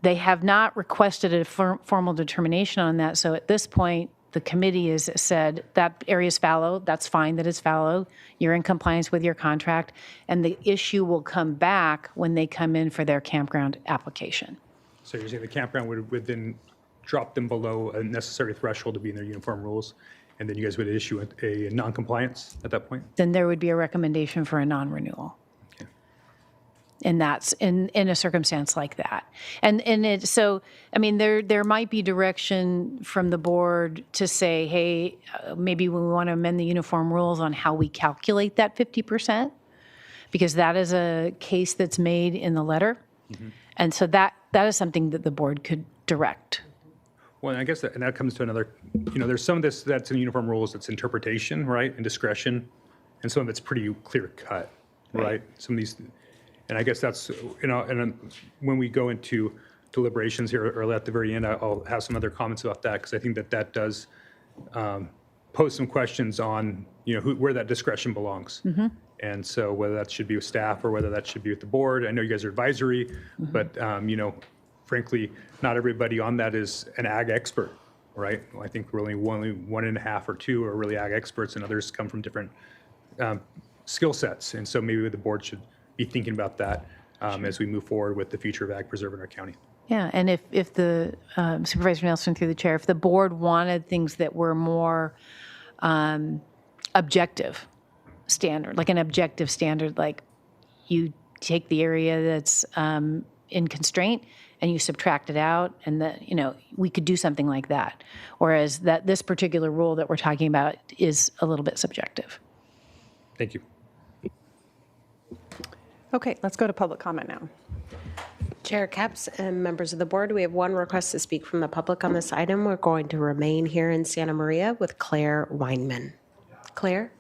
They have not requested a formal determination on that. So at this point, the committee has said that area is fallow. That's fine that it's fallow. You're in compliance with your contract. And the issue will come back when they come in for their campground application. So you're saying the campground would then drop them below a necessary threshold to be in their uniform rules, and then you guys would issue a non-compliance at that point? Then there would be a recommendation for a non-renewal. And that's in a circumstance like that. And so, I mean, there might be direction from the board to say, hey, maybe we want to amend the uniform rules on how we calculate that 50%, because that is a case that's made in the letter. Mm-hmm. And so that is something that the board could direct. Well, I guess that comes to another, there's some of this that's in uniform rules that's interpretation, right, and discretion, and some of it's pretty clear cut, right? Some of these. And I guess that's, and when we go into deliberations here, or at the very end, I'll have some other comments about that, because I think that does pose some questions on, where that discretion belongs. Mm-hmm. And so whether that should be with staff or whether that should be with the board. I know you guys are advisory, mm-hmm. but, frankly, not everybody on that is an ag expert, right? I think really only 1.5 or 2 are really ag experts, and others come from different skill sets. And so maybe the board should be thinking about that as we move forward with the future of ag preserve in our county. Yeah, and if the Supervisor Nelson, through the chair, if the board wanted things that were more objective standard, like an objective standard, like you take the area that's in constraint and you subtract it out, and that we could do something like that. Whereas this particular rule that we're talking about is a little bit subjective. Thank you. Okay, let's go to public comment now. Chair Capps and members of the board, we have one request to speak from the public on this item. We're going to remain here in Santa Maria with Claire Weinman. Claire?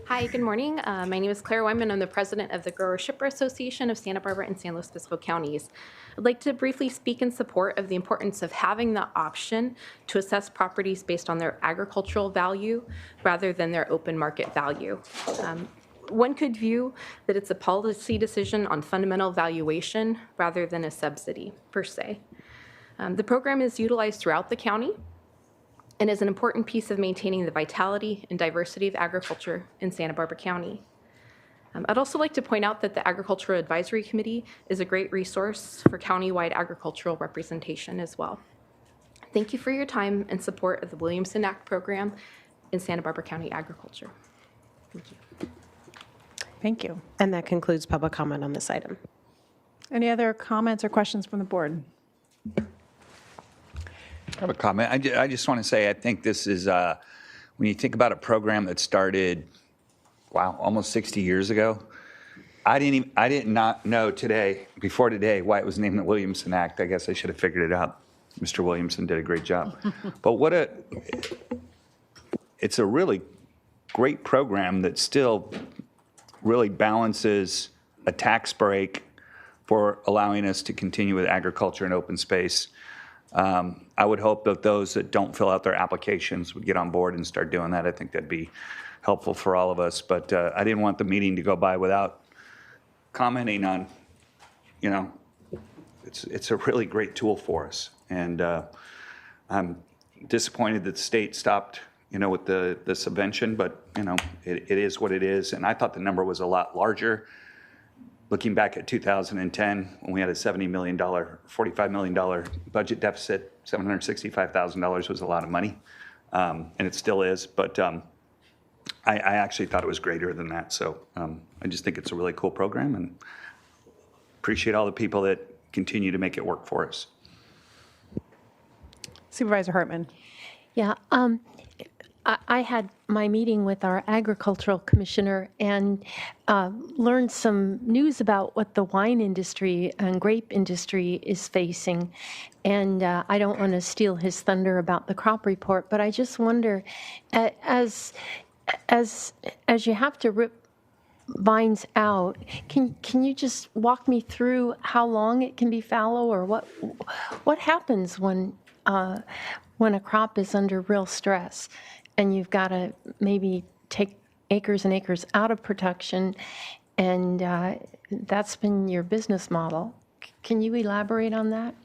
Hi, good morning. My name is Claire Wyman. I'm the president of the Grower Shipper Association of Santa Barbara and San Luis Obispo counties. I'd like to briefly speak in support of the importance of having the option to assess properties based on their agricultural value rather than their open market value. One could view that it's a policy decision on fundamental valuation rather than a subsidy per se. The program is utilized throughout the county and is an important piece of maintaining the vitality and diversity of agriculture in Santa Barbara County. I'd also like to point out that the Agricultural Advisory Committee is a great resource for countywide agricultural representation as well. Thank you for your time and support of the Williamson Act program in Santa Barbara County agriculture. Thank you. Thank you. And that concludes public comment on this item. Any other comments or questions from the board? I have a comment. I just want to say I think this is, when you think about a program that started, wow, almost 60 years ago, I did not know before today, why it was named the Williamson Act. I guess I should have figured it out. Mr. Williamson did a great job. But it's a really great program that still really balances a tax break for allowing us to continue with agriculture and open space. I would hope that those that don't fill out their applications would get on board and start doing that. I think that'd be helpful for all of us. But I didn't want the meeting to go by without commenting on, it's a really great tool for us. And I'm disappointed that the state stopped, with the subvention, but, it is what it is. And I thought the number was a lot larger. Looking back at 2010, when we had a $70 million, $45 million budget deficit, $765,000 was a lot of money, and it still is. But I actually thought it was greater than that. So I just think it's a really cool program, and appreciate all the people that continue to make it work for us. Supervisor Hartman. Yeah, I had my meeting with our agricultural commissioner and learned some news about what the wine industry and grape industry is facing. And I don't want to steal his thunder about the crop report, but I just wonder, as you have to rip vines out, can you just walk me through how long it can be fallow, or what happens when a crop is under real stress and you've got to maybe take acres and acres out of production, and that's been your business model? Can you elaborate on that?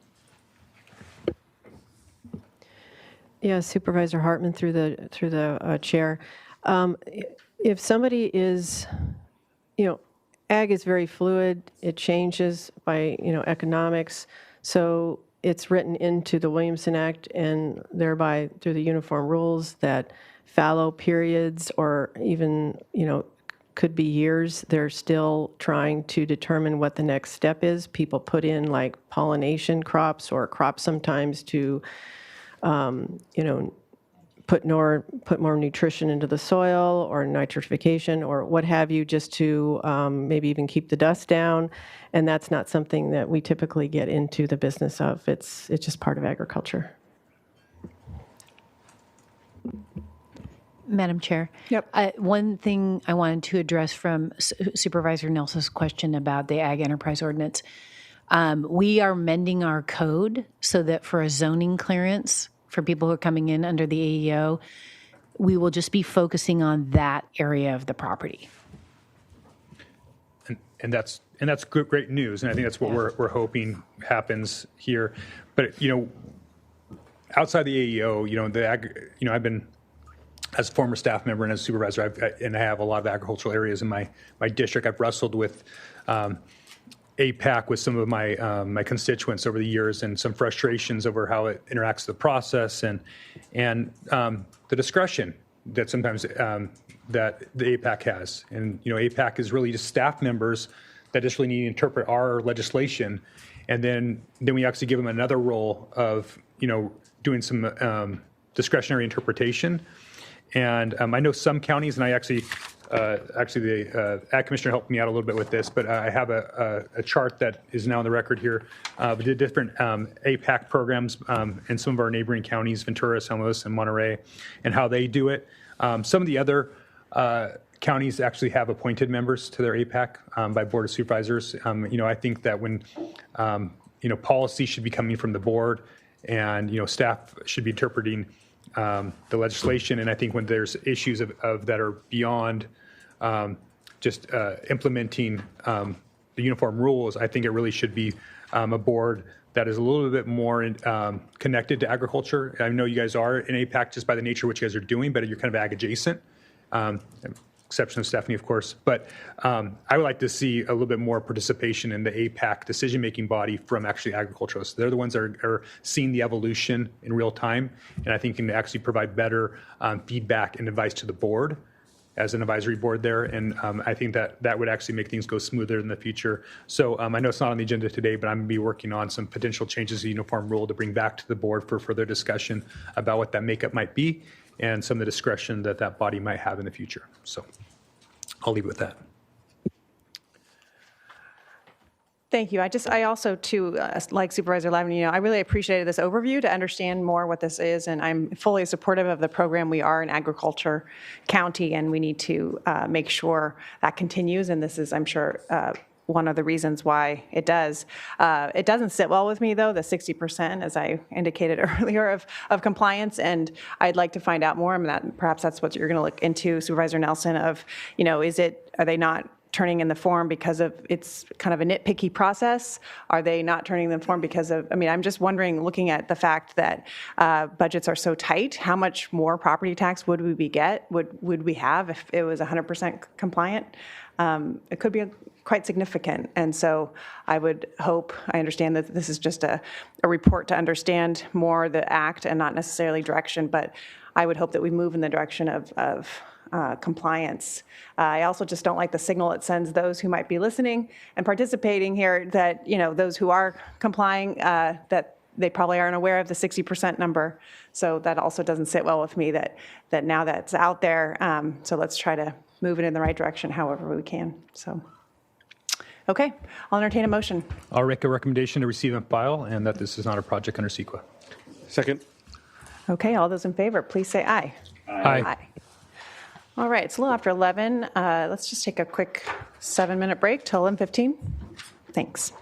Yeah, Supervisor Hartman through the chair. If somebody is, ag is very fluid. It changes by economics. So it's written into the Williamson Act and thereby through the uniform rules that fallow periods, or even, could be years, they're still trying to determine what the next step is. People put in like pollination crops or crops sometimes to, put more nutrition into the soil, or nitrification, or what have you, just to maybe even keep the dust down. And that's not something that we typically get into the business of. It's just part of agriculture. Madam Chair. Yep. One thing I wanted to address from Supervisor Nelson's question about the Ag Enterprise Ordinance. We are mending our code so that for a zoning clearance, for people who are coming in under the AEO, we will just be focusing on that area of the property. And that's great news, and I think that's what we're hoping happens here. But outside the AEO, I've been, as a former staff member and as a supervisor, I have a lot of agricultural areas in my district. I've wrestled with APAC with some of my constituents over the years, and some frustrations over how it interacts with the process and the discretion that sometimes that the APAC has. And APAC is really just staff members that just really need to interpret our legislation, and then we actually give them another role of doing some discretionary interpretation. And I know some counties, and I actually the Ag Commissioner helped me out a little bit with this, but I have a chart that is now on the record here of the different APAC programs in some of our neighboring counties, Ventura, San Luis, and Monterey, and how they do it. Some of the other counties actually have appointed members to their APAC by Board of Supervisors. I think that when, policy should be coming from the board and, staff should be interpreting the legislation. And I think when there's issues of that are beyond just implementing the uniform rules, I think it really should be a board that is a little bit more connected to agriculture. I know you guys are in APAC just by the nature of what you guys are doing, but you're kind of ag adjacent. Exception of Stephanie, of course. But I would like to see a little bit more participation in the APAC decision-making body from actually agriculturalists. They're the ones that are seeing the evolution in real time, and I think can actually provide better feedback and advice to the board as an advisory board there. And I think that would actually make things go smoother in the future. So I know it's not on the agenda today, but I'm going to be working on some potential changes to the uniform rule to bring back to the board for further discussion about what that makeup might be and some of the discretion that body might have in the future. So I'll leave it with that. Thank you. I also, too, like Supervisor Levin, I really appreciated this overview to understand more what this is, and I'm fully supportive of the program. We are an agriculture county, and we need to make sure that continues, and this is, I'm sure, one of the reasons why it does. It doesn't sit well with me, though, the 60%, as I indicated earlier, of compliance, and I'd like to find out more. Perhaps that's what you're going to look into, Supervisor Nelson, of, are they not turning in the form because of it's kind of a nitpicky process? Are they not turning in the form because of, I'm just wondering, looking at the fact that budgets are so tight, how much more property tax would we have if it was 100% compliant? It could be quite significant. And so I understand that this is just a report to understand more the act and not necessarily direction, but I would hope that we move in the direction of compliance. I also just don't like the signal it sends those who might be listening and participating here that, those who are complying, that they probably aren't aware of the 60% number. So that also doesn't sit well with me that now that's out there. So let's try to move it in the right direction however we can. So, okay, I'll entertain a motion. I'll make a recommendation to receive and file, and that this is not a project under CEQA. Second. Okay, all those in favor, please say aye. Aye. All right, it's a little after 11. Let's just take a quick 7-minute break till 11:15. Thanks.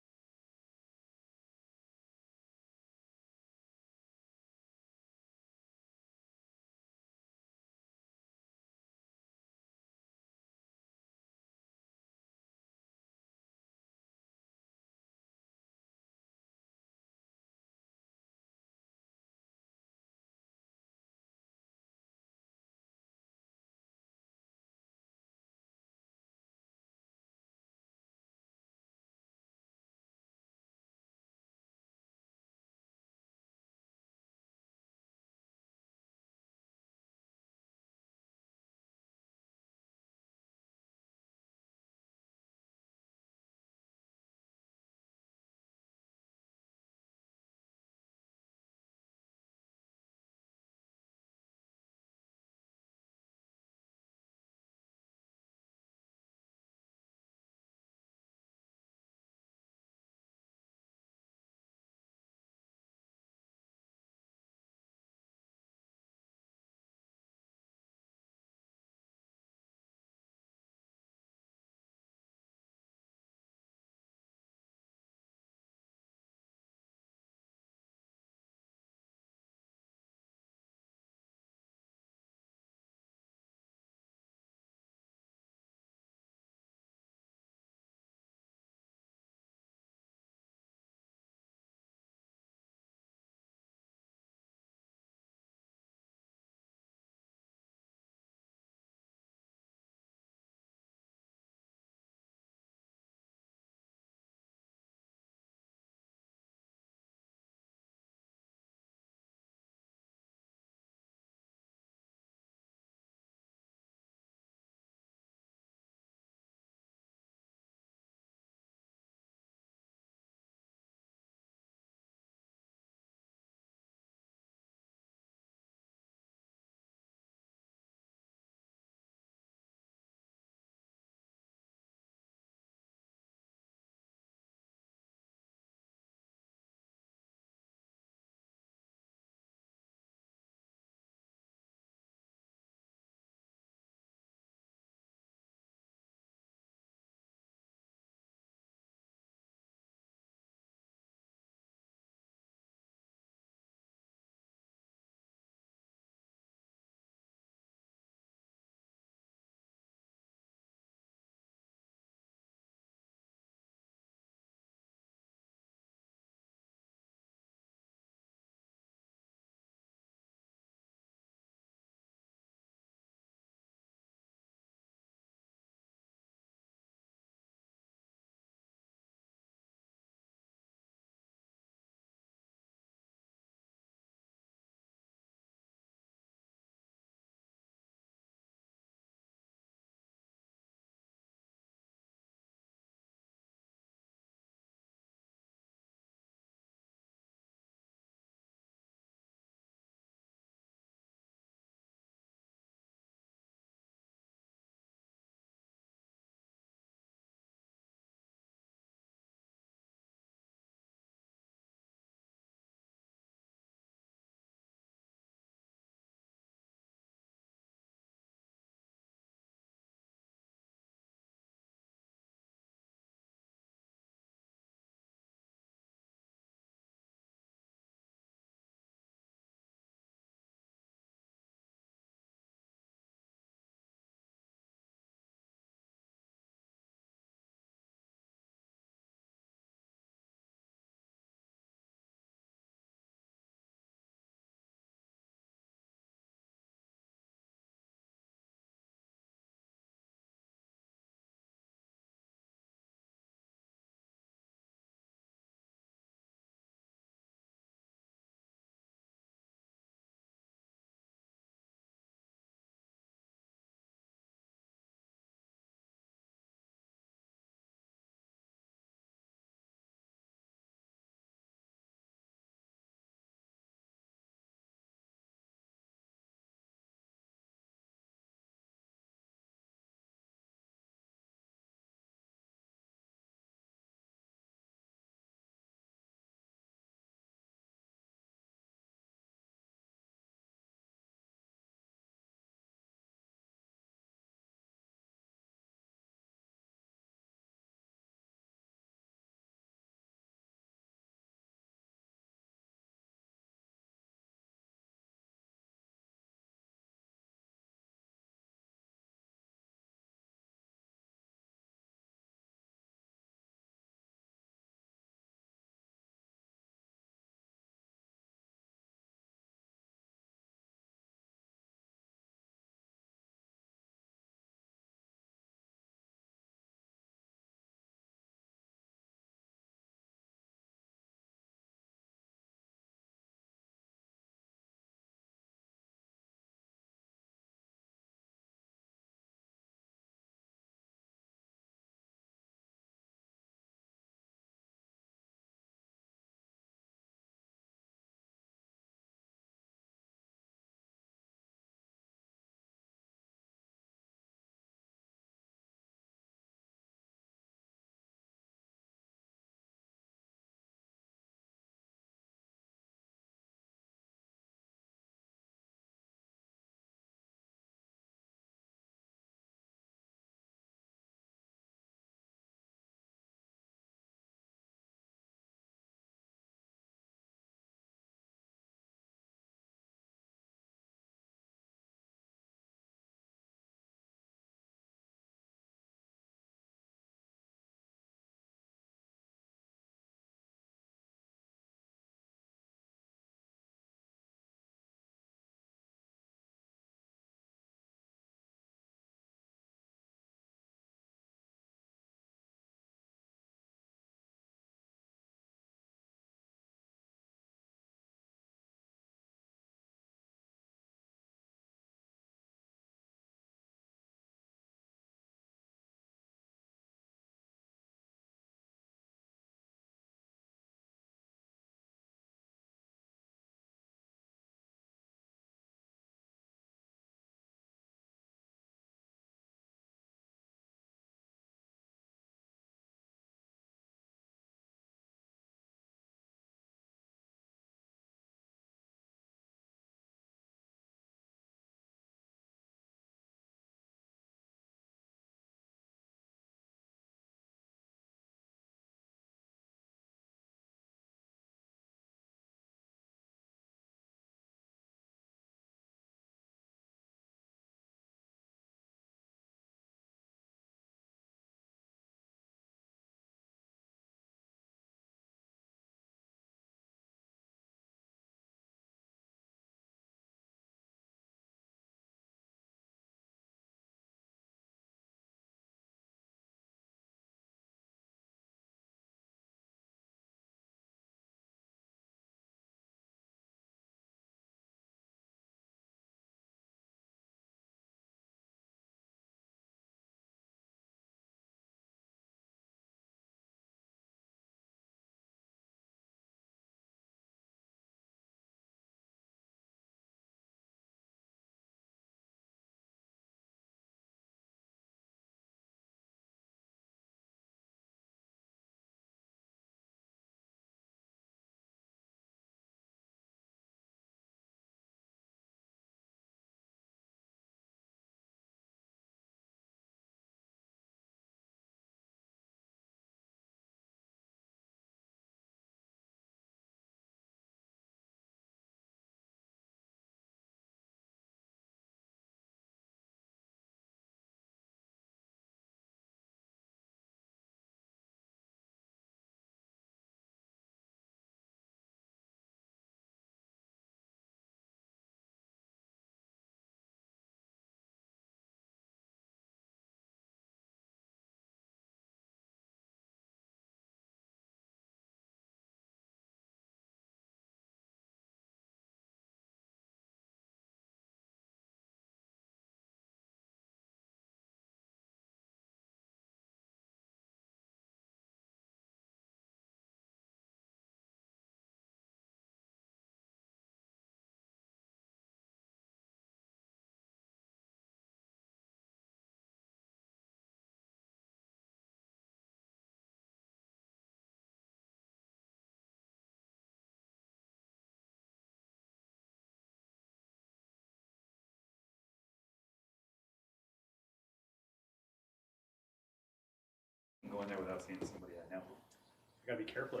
in there without seeing somebody I know. I gotta be careful.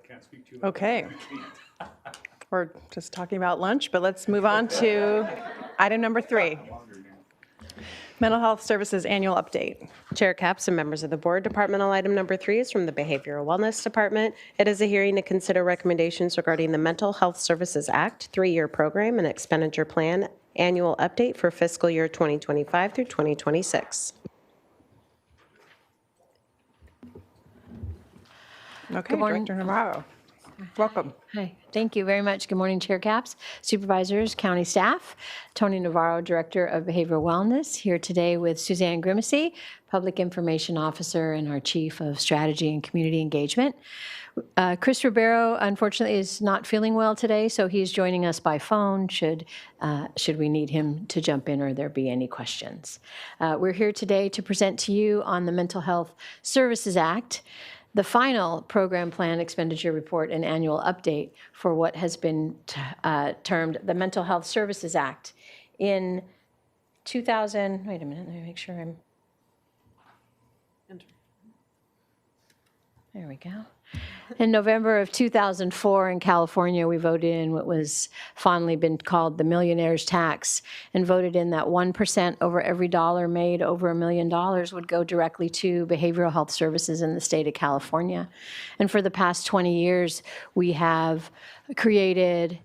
Can't speak too loud. Okay. We're just talking about lunch, but let's move on to item number 3. Mental Health Services Annual Update. Chair Capps and members of the board, departmental item number 3 is from the Behavioral Wellness Department. It is a hearing to consider recommendations regarding the Mental Health Services Act 3-year program and expenditure plan annual update for fiscal year 2025 through 2026. Okay, Good morning. Director Navarro. Welcome. Hi, thank you very much. Good morning, Chair Capps, supervisors, county staff. Tony Navarro, Director of Behavioral Wellness, here today with Suzanne Grimacy, Public Information Officer and our Chief of Strategy and Community Engagement. Chris Ribeiro, unfortunately, is not feeling well today, so he's joining us by phone should we need him to jump in or there be any questions. We're here today to present to you on the Mental Health Services Act, the final program plan expenditure report and annual update for what has been termed the Mental Health Services Act. In 2000, wait a minute, let me make sure I'm, there we go. In November of 2004 in California, we voted in what was fondly been called the millionaire's tax and voted in that 1% over every dollar made over $1 million would go directly to behavioral health services in the state of California. And for the past 20 years, we have created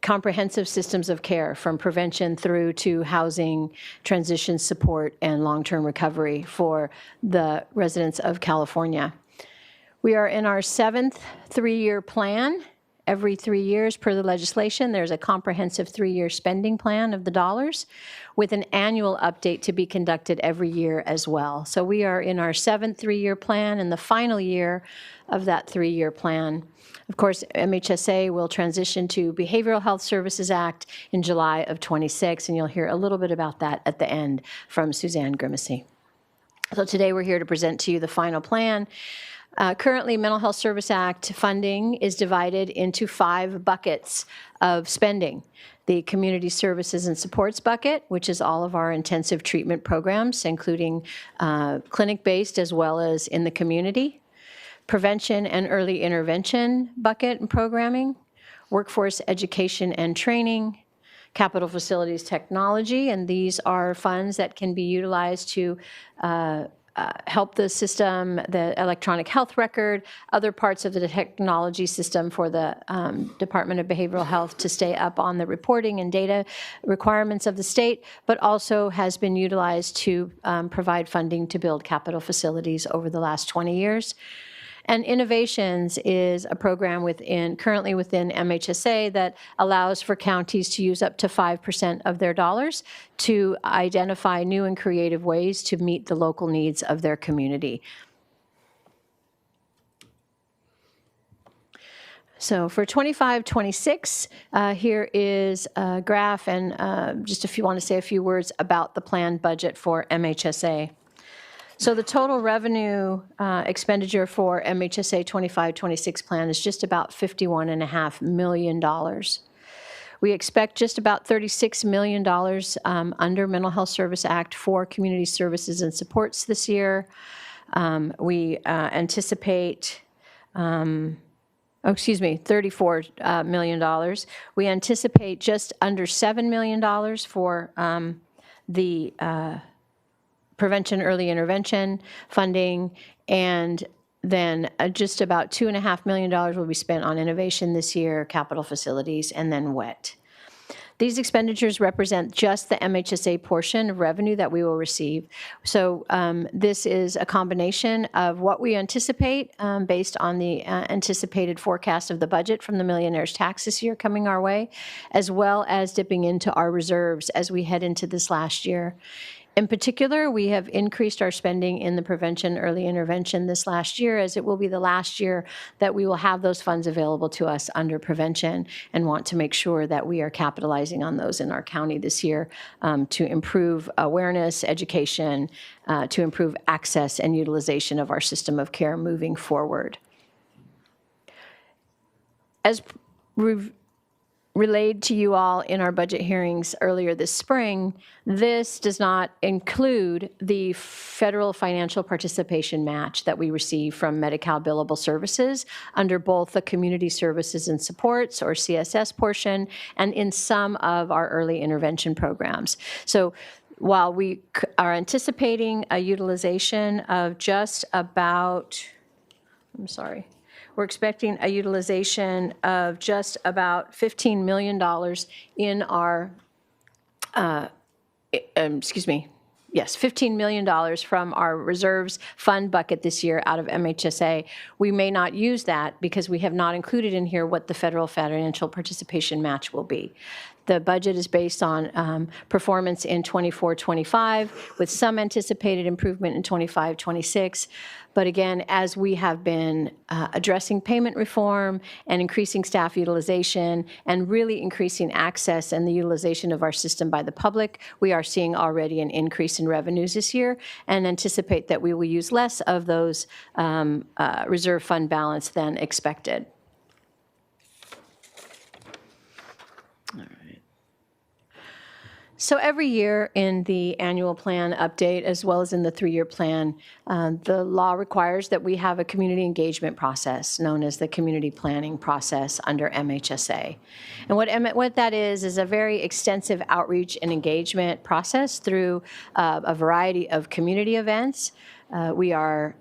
comprehensive systems of care from prevention through to housing, transition support, and long-term recovery for the residents of California. We are in our 7th 3-year plan. Every 3 years per the legislation, there's a comprehensive 3-year spending plan of the dollars with an annual update to be conducted every year as well. So we are in our 7th 3-year plan and the final year of that 3-year plan. Of course, MHSA will transition to Behavioral Health Services Act in July of 26, and you'll hear a little bit about that at the end from Suzanne Grimacy. So today we're here to present to you the final plan. Currently, Mental Health Service Act funding is divided into 5 buckets of spending. The Community Services and Supports bucket, which is all of our intensive treatment programs, including clinic-based as well as in the community. Prevention and Early Intervention bucket and programming. Workforce Education and Training. Capital Facilities Technology, and these are funds that can be utilized to help the system, the electronic health record, other parts of the technology system for the Department of Behavioral Health to stay up on the reporting and data requirements of the state, but also has been utilized to provide funding to build capital facilities over the last 20 years. And Innovations is a program currently within MHSA that allows for counties to use up to 5% of their dollars to identify new and creative ways to meet the local needs of their community. So for 25-26, here is a graph and just if you want to say a few words about the planned budget for MHSA. So the total revenue expenditure for MHSA 25-26 plan is just about $51.5 million. We expect just about $36 million under Mental Health Service Act for community services and supports this year. We anticipate, $34 million. We anticipate just under $7 million for the prevention, early intervention funding, and then just about $2.5 million will be spent on innovation this year, capital facilities, and then WET. These expenditures represent just the MHSA portion of revenue that we will receive. So this is a combination of what we anticipate based on the anticipated forecast of the budget from the millionaire's tax this year coming our way, as well as dipping into our reserves as we head into this last year. In particular, we have increased our spending in the prevention early intervention this last year, as it will be the last year that we will have those funds available to us under prevention, and want to make sure that we are capitalizing on those in our county this year to improve awareness, education, to improve access and utilization of our system of care moving forward. As relayed to you all in our budget hearings earlier this spring, this does not include the federal financial participation match that we receive from Medi-Cal billable services under both the community services and supports, or CSS portion, and in some of our early intervention programs. So while we are anticipating a utilization of just about, we're expecting a utilization of just about $15 million in our, $15 million from our reserves fund bucket this year out of MHSA. We may not use that because we have not included in here what the federal financial participation match will be. The budget is based on performance in 24-25 with some anticipated improvement in 25-26. But again, as we have been addressing payment reform and increasing staff utilization and really increasing access and the utilization of our system by the public, we are seeing already an increase in revenues this year and anticipate that we will use less of those reserve fund balance than expected. So every year in the annual plan update, as well as in the 3-year plan, the law requires that we have a community engagement process known as the community planning process under MHSA. And what that is a very extensive outreach and engagement process through a variety of community events. We are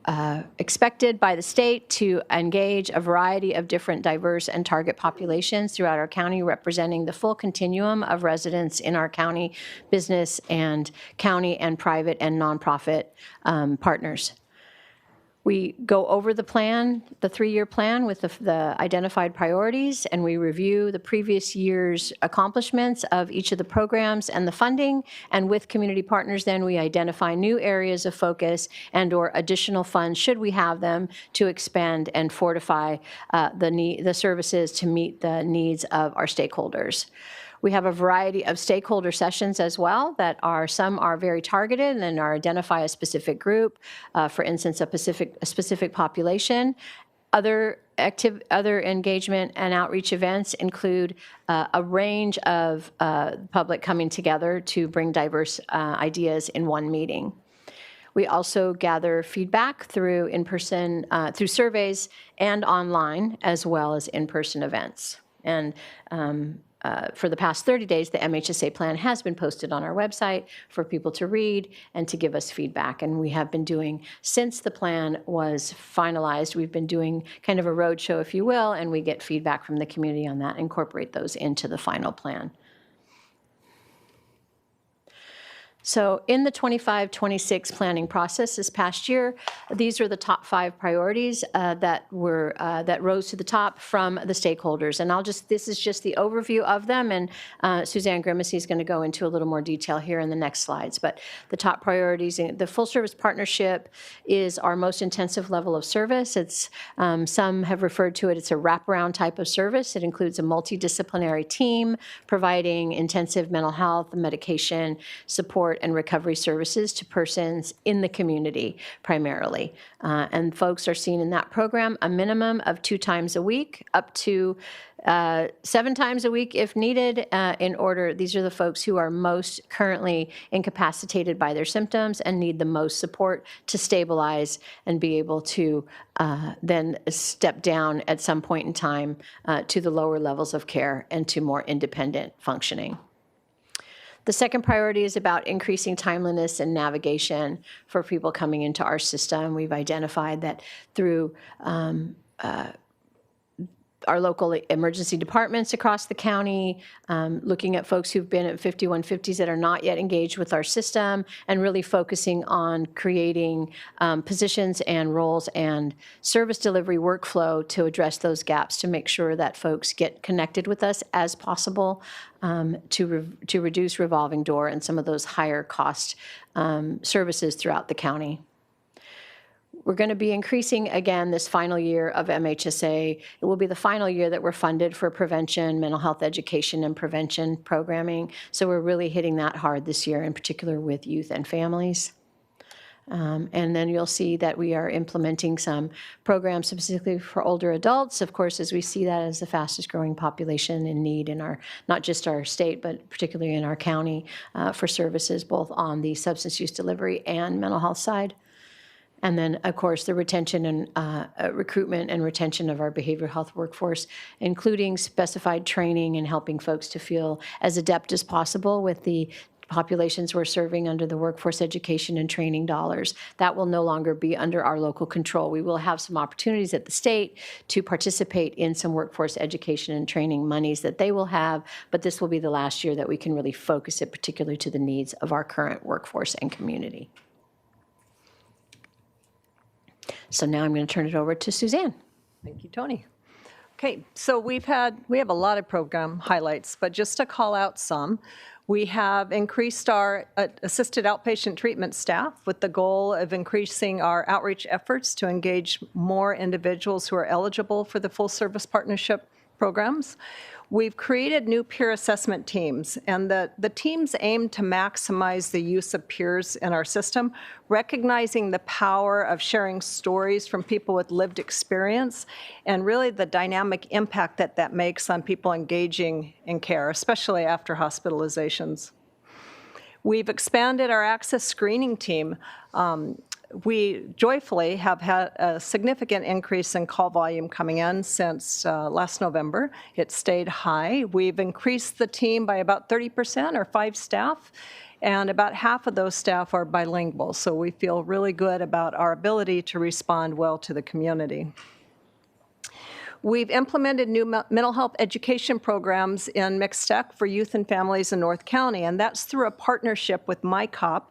expected by the state to engage a variety of different diverse and target populations throughout our county, representing the full continuum of residents in our county, business and county and private and nonprofit partners. We go over the plan, the 3-year plan with the identified priorities, and we review the previous year's accomplishments of each of the programs and the funding. And with community partners, then we identify new areas of focus and/or additional funds, should we have them, to expand and fortify the services to meet the needs of our stakeholders. We have a variety of stakeholder sessions as well that some are very targeted and identify a specific group, for instance, a specific population. Other engagement and outreach events include a range of public coming together to bring diverse ideas in one meeting. We also gather feedback through in-person, through surveys and online, as well as in-person events. And for the past 30 days, the MHSA plan has been posted on our website for people to read and to give us feedback. And we have been doing, since the plan was finalized, we've been doing kind of a roadshow, if you will, and we get feedback from the community on that, incorporate those into the final plan. So in the 25-26 planning process this past year, these are the top 5 priorities that rose to the top from the stakeholders. And this is just the overview of them, and Suzanne Grimacey is going to go into a little more detail here in the next slides. But the top priorities, the full service partnership is our most intensive level of service. It's some have referred to it, it's a wraparound type of service. It includes a multidisciplinary team providing intensive mental health, medication, support, and recovery services to persons in the community primarily. And folks are seen in that program a minimum of 2 times a week, up to 7 times a week if needed. These are the folks who are most currently incapacitated by their symptoms and need the most support to stabilize and be able to then step down at some point in time to the lower levels of care and to more independent functioning. The second priority is about increasing timeliness and navigation for people coming into our system. We've identified that through our local emergency departments across the county, looking at folks who've been at 5150s that are not yet engaged with our system, and really focusing on creating positions and roles and service delivery workflow to address those gaps, to make sure that folks get connected with us as possible, to reduce revolving door and some of those higher cost services throughout the county. We're going to be increasing again this final year of MHSA. It will be the final year that we're funded for prevention, mental health education, and prevention programming. So we're really hitting that hard this year, in particular with youth and families. And then you'll see that we are implementing some programs specifically for older adults, of course, as we see that as the fastest growing population in need in our, not just our state, but particularly in our county, for services both on the substance use delivery and mental health side. And then, of course, the retention and recruitment and retention of our behavioral health workforce, including specified training and helping folks to feel as adept as possible with the populations we're serving under the workforce education and training dollars. That will no longer be under our local control. We will have some opportunities at the state to participate in some workforce education and training monies that they will have, but this will be the last year that we can really focus it particularly to the needs of our current workforce and community. So now I'm going to turn it over to Suzanne. Thank you, Tony. Okay, so we have a lot of program highlights, but just to call out some, we have increased our assisted outpatient treatment staff with the goal of increasing our outreach efforts to engage more individuals who are eligible for the full service partnership programs. We've created new peer assessment teams, and the teams aim to maximize the use of peers in our system, recognizing the power of sharing stories from people with lived experience and really the dynamic impact that that makes on people engaging in care, especially after hospitalizations. We've expanded our access screening team. We joyfully have had a significant increase in call volume coming in since last November. It stayed high. We've increased the team by about 30%, or 5 staff, and about half of those staff are bilingual. So we feel really good about our ability to respond well to the community. We've implemented new mental health education programs in Mixed Tech for youth and families in North County, and that's through a partnership with MyCop.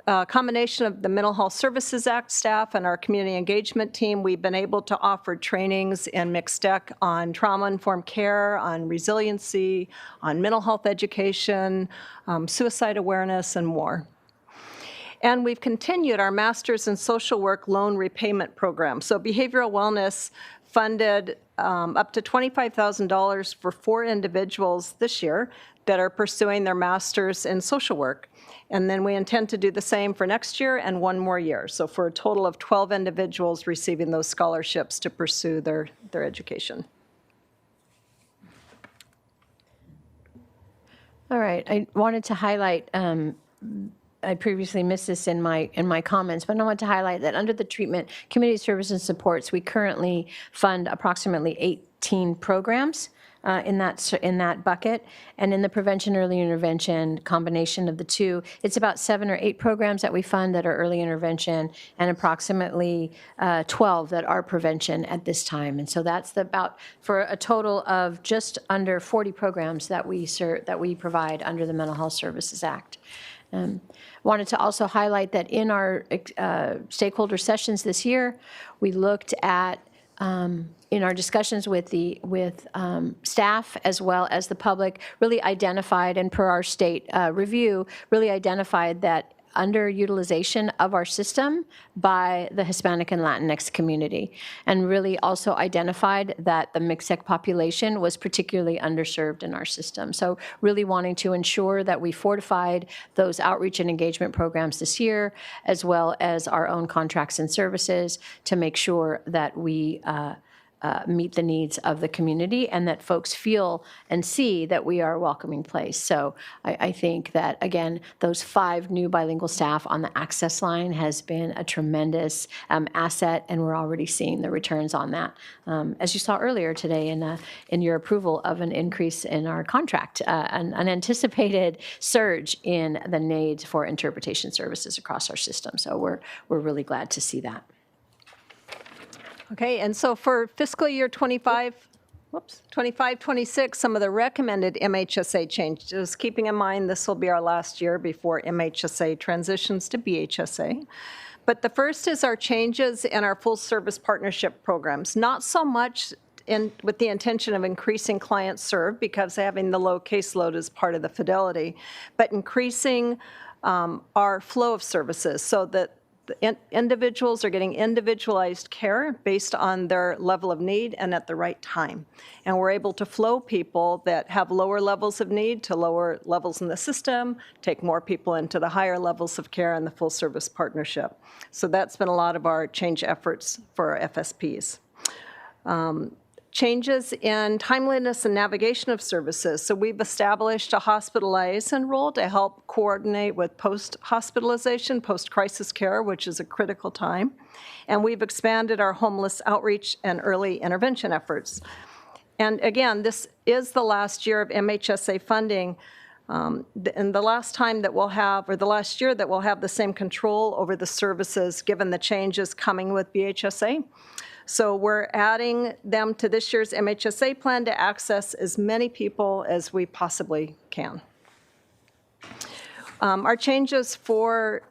A combination of the Mental Health Services Act staff and our community engagement team, we've been able to offer trainings in Mixed Tech on trauma-informed care, on resiliency, on mental health education, suicide awareness, and more. And we've continued our Master's in Social Work loan repayment program. So behavioral wellness funded up to $25,000 for 4 individuals this year that are pursuing their Master's in Social Work. And then we intend to do the same for next year and 1 more year. So for a total of 12 individuals receiving those scholarships to pursue their education. All right, I wanted to highlight, I previously missed this in my comments, but I want to highlight that under the treatment, community services and supports, we currently fund approximately 18 programs in that bucket. And in the prevention early intervention combination of the two, it's about 7 or 8 programs that we fund that are early intervention and approximately 12 that are prevention at this time. And so that's about for a total of just under 40 programs that we provide under the Mental Health Services Act. Wanted to also highlight that in our stakeholder sessions this year, we looked at in our discussions with staff as well as the public, really identified, and per our state review, really identified that underutilization of our system by the Hispanic and Latinx community, and really also identified that the mixed-sex population was particularly underserved in our system. So really wanting to ensure that we fortified those outreach and engagement programs this year, as well as our own contracts and services to make sure that we meet the needs of the community and that folks feel and see that we are a welcoming place. So I think that, again, those 5 new bilingual staff on the access line has been a tremendous asset, and we're already seeing the returns on that. As you saw earlier today in your approval of an increase in our contract, an anticipated surge in the need for interpretation services across our system. So we're really glad to see that. Okay, and so for fiscal year 25-26, some of the recommended MHSA changes, keeping in mind this will be our last year before MHSA transitions to BHSA. But the first is our changes in our full service partnership programs, not so much with the intention of increasing clients served, because having the low caseload is part of the fidelity, but increasing our flow of services so that individuals are getting individualized care based on their level of need and at the right time. And we're able to flow people that have lower levels of need to lower levels in the system, take more people into the higher levels of care in the full service partnership. So that's been a lot of our change efforts for our FSPs. Changes in timeliness and navigation of services. So we've established a hospital liaison role to help coordinate with post-hospitalization, post-crisis care, which is a critical time. And we've expanded our homeless outreach and early intervention efforts. And again, this is the last year of MHSA funding. And the last time that we'll have, or the last year that we'll have the same control over the services given the changes coming with BHSA. So we're adding them to this year's MHSA plan to access as many people as we possibly can. Our changes for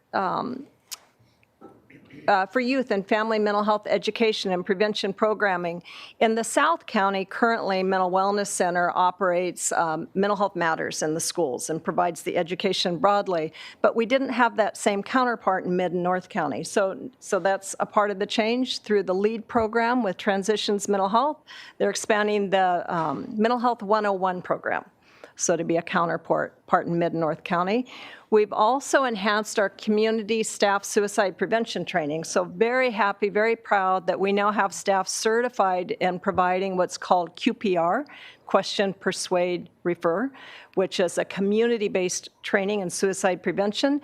youth and family mental health education and prevention programming. In the South County, currently, Mental Wellness Center operates Mental Health Matters in the schools and provides the education broadly, but we didn't have that same counterpart in Mid and North County. So that's a part of the change through the LEAD program with Transitions Mental Health. They're expanding the Mental Health 101 program, so to be a counterpart in Mid and North County. We've also enhanced our community staff suicide prevention training. So very happy, very proud that we now have staff certified in providing what's called QPR, Question, Persuade, Refer, which is a community-based training in suicide prevention.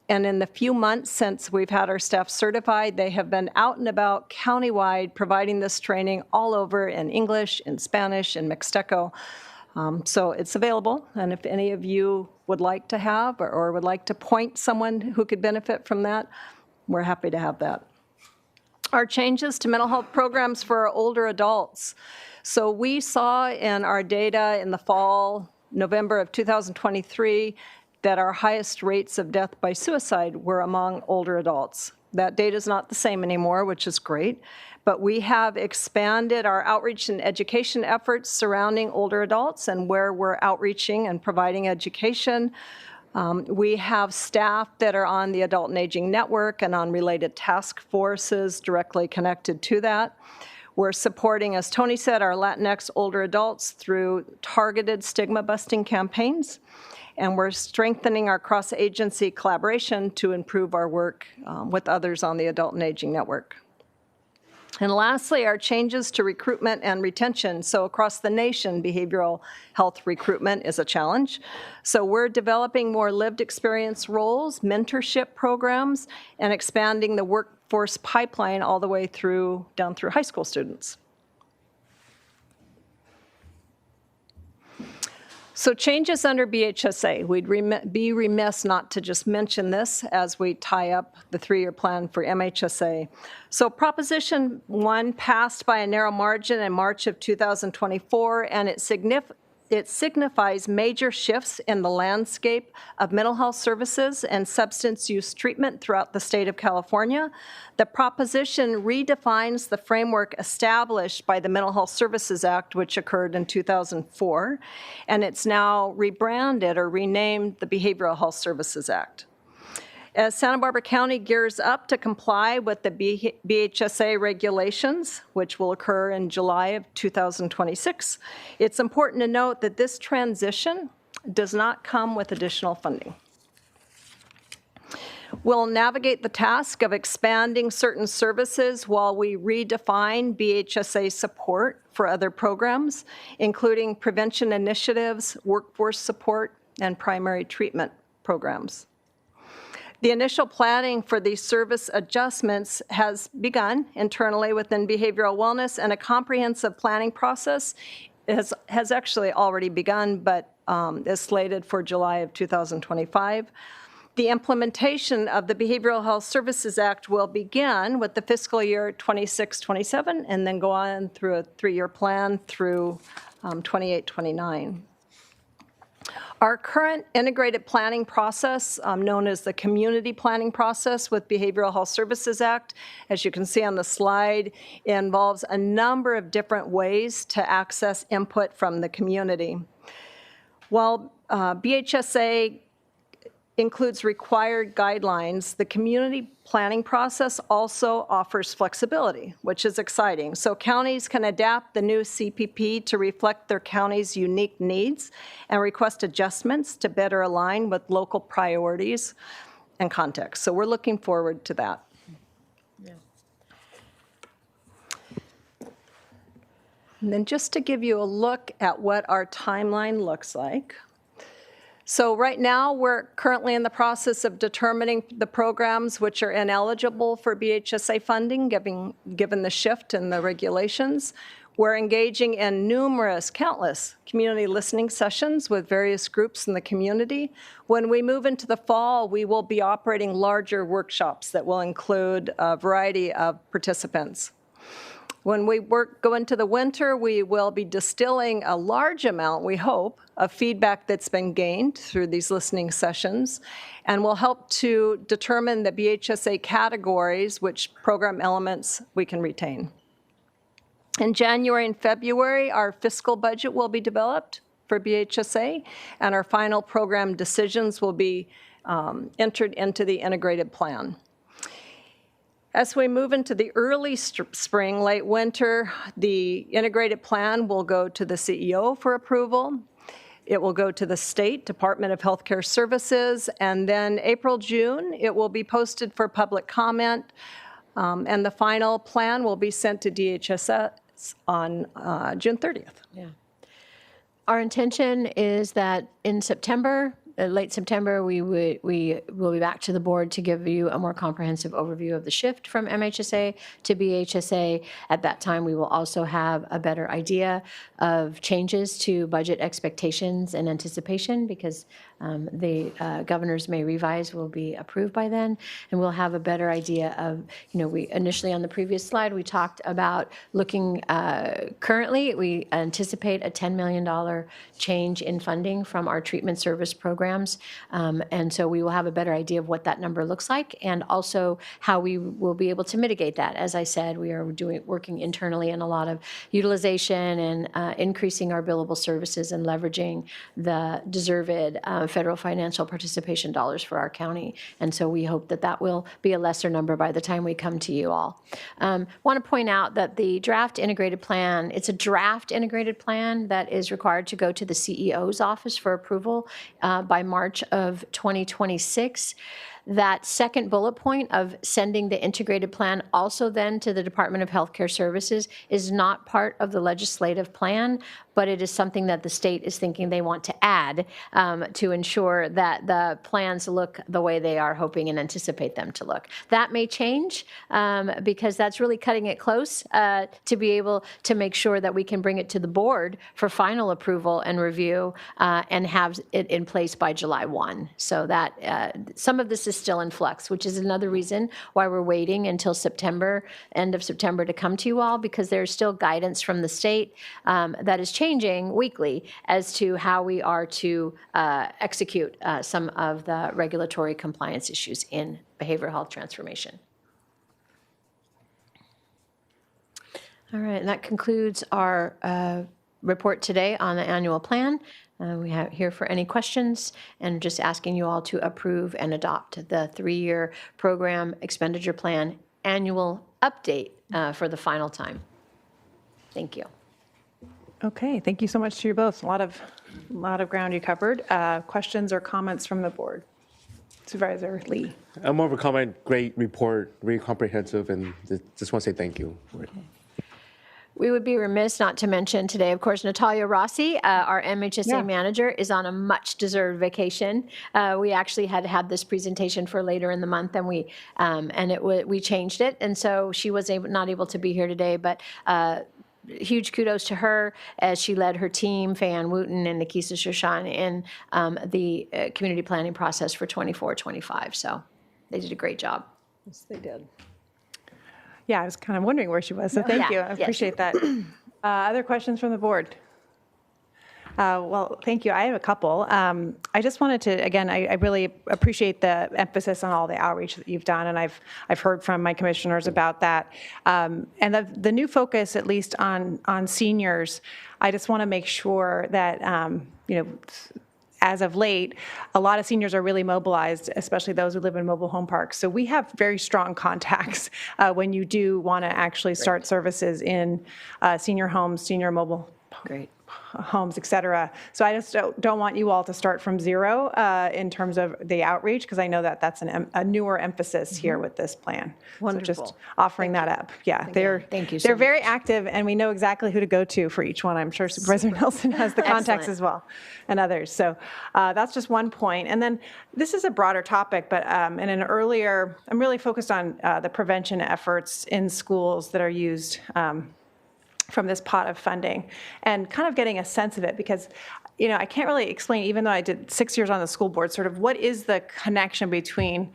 And in the few months since we've had our staff certified, they have been out and about countywide providing this training all over in English, in Spanish, in Mixteco. So it's available, and if any of you would like to have or would like to point someone who could benefit from that, we're happy to have that. Our changes to mental health programs for our older adults. So we saw in our data in the fall, November of 2023, that our highest rates of death by suicide were among older adults. That data is not the same anymore, which is great. But we have expanded our outreach and education efforts surrounding older adults and where we're outreaching and providing education. We have staff that are on the Adult and Aging Network and on related task forces directly connected to that. We're supporting, as Tony said, our Latinx older adults through targeted stigma-busting campaigns. And we're strengthening our cross-agency collaboration to improve our work with others on the Adult and Aging Network. And lastly, our changes to recruitment and retention. So across the nation, behavioral health recruitment is a challenge. So we're developing more lived experience roles, mentorship programs, and expanding the workforce pipeline all the way through, down through high school students. So changes under BHSA. We'd be remiss not to just mention this as we tie up the three-year plan for MHSA. So Proposition 1 passed by a narrow margin in March of 2024, and it signifies major shifts in the landscape of mental health services and substance use treatment throughout the state of California. The proposition redefines the framework established by the Mental Health Services Act, which occurred in 2004, and it's now rebranded or renamed the Behavioral Health Services Act. As Santa Barbara County gears up to comply with the BHSA regulations, which will occur in July of 2026, it's important to note that this transition does not come with additional funding. We'll navigate the task of expanding certain services while we redefine BHSA support for other programs, including prevention initiatives, workforce support, and primary treatment programs. The initial planning for these service adjustments has begun internally within behavioral wellness, and a comprehensive planning process has actually already begun, but is slated for July of 2025. The implementation of the Behavioral Health Services Act will begin with the fiscal year 26-27 and then go on through a three-year plan through 28-29. Our current integrated planning process, known as the community planning process with Behavioral Health Services Act, as you can see on the slide, involves a number of different ways to access input from the community. While BHSA includes required guidelines, the community planning process also offers flexibility, which is exciting. So counties can adapt the new CPP to reflect their county's unique needs and request adjustments to better align with local priorities and context. So we're looking forward to that. And then just to give you a look at what our timeline looks like. So right now, we're currently in the process of determining the programs which are ineligible for BHSA funding, given the shift in the regulations. We're engaging in countless community listening sessions with various groups in the community. When we move into the fall, we will be operating larger workshops that will include a variety of participants. When we go into the winter, we will be distilling a large amount, we hope, of feedback that's been gained through these listening sessions, and will help to determine the BHSA categories, which program elements we can retain. In January and February, our fiscal budget will be developed for BHSA, and our final program decisions will be entered into the integrated plan. As we move into the early spring, late winter, the integrated plan will go to the CEO for approval. It will go to the State Department of Healthcare Services, and then April, June, it will be posted for public comment, and the final plan will be sent to DHS on June 30th. Yeah. Our intention is that in September, late September, we will be back to the board to give you a more comprehensive overview of the shift from MHSA to BHSA. At that time, we will also have a better idea of changes to budget expectations and anticipation, because the governors may revise will be approved by then, and we'll have a better idea of, we initially on the previous slide, we talked about looking currently, we anticipate a $10 million change in funding from our treatment service programs, and so we will have a better idea of what that number looks like, and also how we will be able to mitigate that. As I said, we are working internally in a lot of utilization and increasing our billable services and leveraging the deserved federal financial participation dollars for our county. And so we hope that that will be a lesser number by the time we come to you all. Want to point out that the draft integrated plan, it's a draft integrated plan that is required to go to the CEO's office for approval by March of 2026. That second bullet point of sending the integrated plan also then to the Department of Healthcare Services is not part of the legislative plan, but it is something that the state is thinking they want to add to ensure that the plans look the way they are hoping and anticipate them to look. That may change because that's really cutting it close to be able to make sure that we can bring it to the board for final approval and review and have it in place by July 1. So that some of this is still in flux, which is another reason why we're waiting until September, end of September, to come to you all, because there's still guidance from the state that is changing weekly as to how we are to execute some of the regulatory compliance issues in behavioral health transformation. All right, and that concludes our report today on the annual plan. We have here for any questions, and just asking you all to approve and adopt the 3-year program expenditure plan annual update for the final time. Thank you. Okay, thank you so much to you both. A lot of ground you covered. Questions or comments from the board? Supervisor Lee. More of a comment. Great report, really comprehensive, and just want to say thank you. We would be remiss not to mention today, of course, Natalia Rossi, our MHSA manager, is on a much-deserved vacation. We actually had this presentation for later in the month, and we changed it, and so she was not able to be here today. But huge kudos to her as she led her team, Fayan Wooten and Nikisa Shoshan, in the community planning process for 24-25. So they did a great job. Yes, they did. Yeah, I was kind of wondering where she was, so thank you. I appreciate that. Other questions from the board? Well, thank you. I have a couple. I just wanted to, again, I really appreciate the emphasis on all the outreach that you've done, and I've heard from my commissioners about that. And the new focus, at least on seniors, I just want to make sure that, as of late, a lot of seniors are really mobilized, especially those who live in mobile home parks. So we have very strong contacts when you do want to actually start services in senior homes, senior mobile homes, et cetera. So I just don't want you all to start from zero in terms of the outreach, because I know that that's a newer emphasis here with this plan. Wonderful. So just offering that up. Yeah, Thank you so they're very much. active, and we know exactly who to go to for each one. I'm sure Supervisor Nelson has the contacts Excellent. as well, and others. So that's just one point. And then this is a broader topic, but in an earlier, I'm really focused on the prevention efforts in schools that are used from this pot of funding, and kind of getting a sense of it, because I can't really explain, even though I did 6 years on the school board, sort of what is the connection between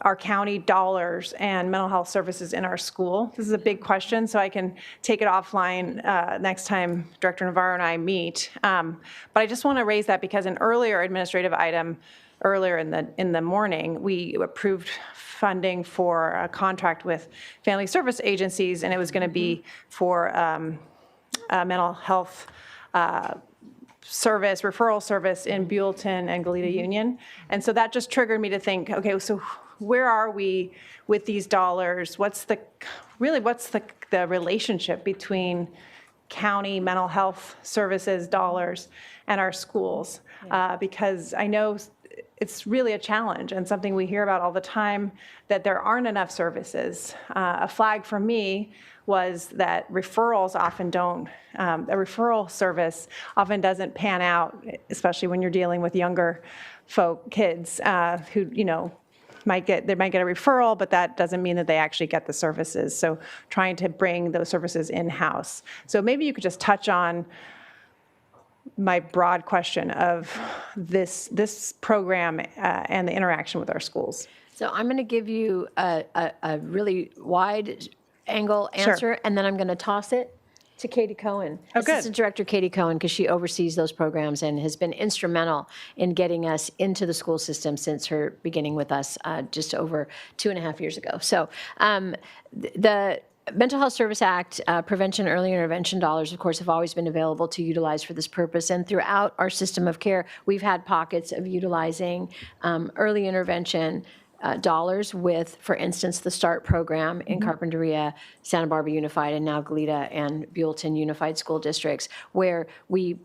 our county dollars and mental health services in our school. This is a big question, so I can take it offline next time Director Navarro and I meet. But I just want to raise that because an earlier administrative item earlier in the morning, we approved funding for a contract with family service agencies, and it was going to be for mental health service, referral service in Buellton and Goleta Union. And so that just triggered me to think, okay, so where are we with these dollars? What's the relationship between county mental health services dollars and our schools? Because I know it's really a challenge and something we hear about all the time, that there aren't enough services. A flag for me was that referrals often don't, a referral service often doesn't pan out, especially when you're dealing with younger kids who, they might get a referral, but that doesn't mean that they actually get the services. So trying to bring those services in-house. So maybe you could just touch on my broad question of this program and the interaction with our schools. So I'm going to give you a really wide angle answer, and then I'm going to toss it to Katie Cohen, Assistant Director Katie Cohen, because she oversees those programs and has been instrumental in getting us into the school system since her beginning with us just over 2.5 years ago. So the Mental Health Service Act, prevention, early intervention dollars, of course, have always been available to utilize for this purpose. And throughout our system of care, we've had pockets of utilizing early intervention dollars with, for instance, the START program in Carpinteria, Santa Barbara Unified, and now Goleta and Buellton Unified School Districts, where we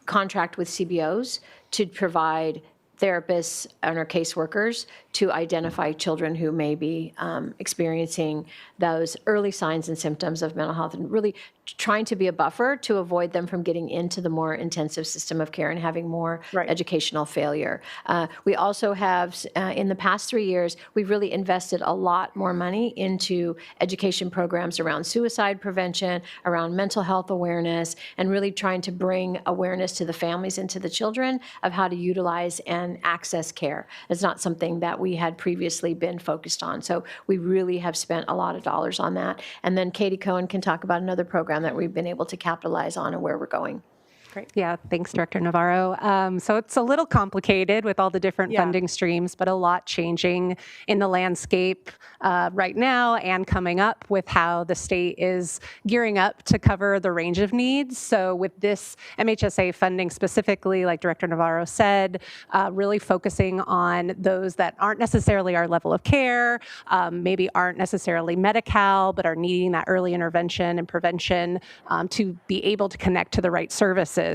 contract with CBOs to provide therapists and our caseworkers to identify children who may be experiencing those early signs and symptoms of mental health, and really trying to be a buffer to avoid them from getting into the more intensive system of care and having more educational failure. We also have, in the past 3 years, we've really invested a lot more money into education programs around suicide prevention, around mental health awareness, and really trying to bring awareness to the families and to the children of how to utilize and access care. It's not something that we had previously been focused on. So we really have spent a lot of dollars on that. And then Katie Cohen can talk about another program that we've been able to capitalize on and where we're going. Great. Yeah, thanks, Director Navarro. So it's a little complicated with all the different funding streams, but a lot changing in the landscape right now and coming up with how the state is gearing up to cover the range of needs. So with this MHSA funding specifically, like Director Navarro said, really focusing on those that aren't necessarily our level of care, maybe aren't necessarily Medi-Cal, but are needing that early intervention and prevention to be able to connect to the right services.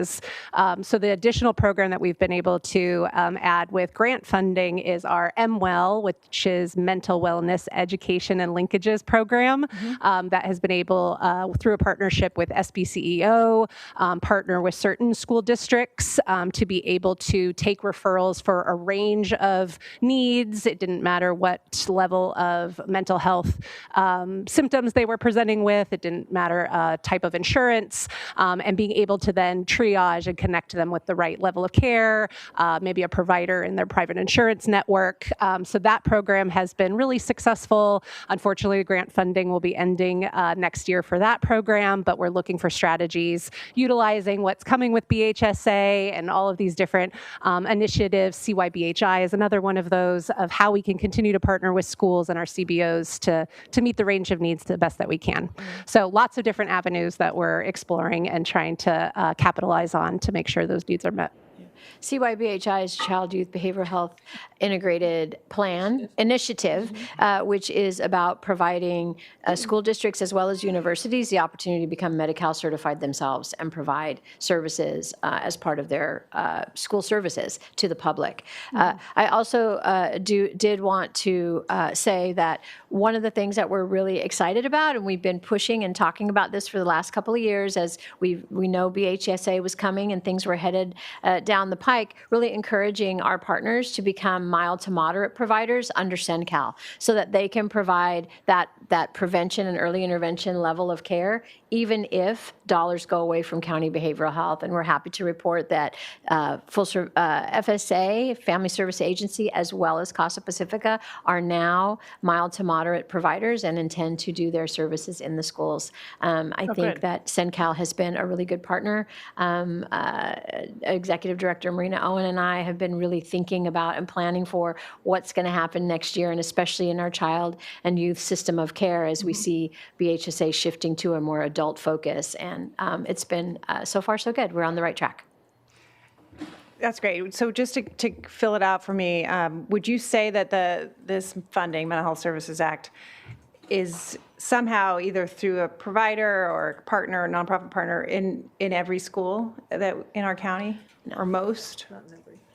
So the additional program that we've been able to add with grant funding is our MWELL, which is Mental Wellness Education and Linkages program that has been able, through a partnership with SBCEO, partner with certain school districts to be able to take referrals for a range of needs. It didn't matter what level of mental health symptoms they were presenting with. It didn't matter type of insurance, and being able to then triage and connect them with the right level of care, maybe a provider in their private insurance network. So that program has been really successful. Unfortunately, the grant funding will be ending next year for that program, but we're looking for strategies utilizing what's coming with BHSA and all of these different initiatives. CYBHI is another one of those, of how we can continue to partner with schools and our CBOs to meet the range of needs to the best that we can. So lots of different avenues that we're exploring and trying to capitalize on to make sure those needs are met. CYBHI's Child Youth Behavioral Health Integrated Plan Initiative, which is about providing school districts as well as universities the opportunity to become Medi-Cal certified themselves and provide services as part of their school services to the public. I also did want to say that one of the things that we're really excited about, and we've been pushing and talking about this for the last couple of years as we know BHSA was coming and things were headed down the pike, really encouraging our partners to become mild to moderate providers under CenCal so that they can provide that prevention and early intervention level of care, even if dollars go away from county behavioral health. And we're happy to report that FSA, Family Service Agency, as well as Casa Pacifica are now mild to moderate providers and intend to do their services in the schools. I think that CenCal has been a really good partner. Executive Director Marina Owen and I have been really thinking about and planning for what's going to happen next year, and especially in our child and youth system of care as we see BHSA shifting to a more adult focus. And it's been so far so good. We're on the right track. That's great. So just to fill it out for me, would you say that this funding, Mental Health Services Act, is somehow either through a provider or partner, nonprofit partner in every school that in our county, or most?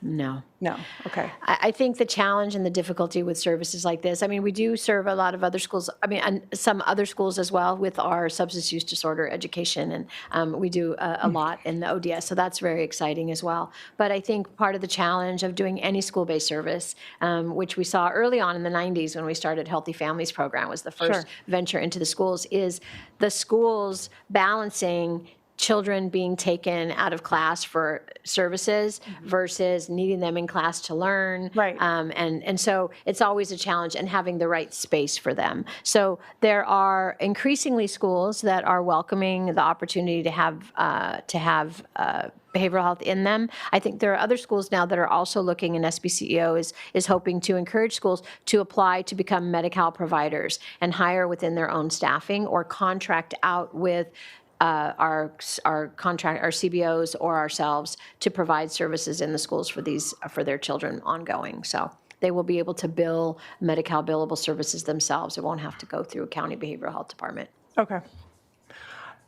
No. No, okay. I think the challenge and the difficulty with services like this, I mean, we do serve a lot of other schools, I mean, and some other schools as well with our substance use disorder education, and we do a lot in the ODS, so that's very exciting as well. But I think part of the challenge of doing any school-based service, which we saw early on in the 90s when we started Healthy Families Program, was the first venture into the schools, is the schools balancing children being taken out of class for services versus needing them in class to learn. Right. And so it's always a challenge, and having the right space for them. So there are increasingly schools that are welcoming the opportunity to have behavioral health in them. I think there are other schools now that are also looking, and SBCEO is hoping to encourage schools to apply to become Medi-Cal providers and hire within their own staffing or contract out with our CBOs or ourselves to provide services in the schools for their children ongoing. So they will be able to bill Medi-Cal billable services themselves. It won't have to go through a county behavioral health department. Okay.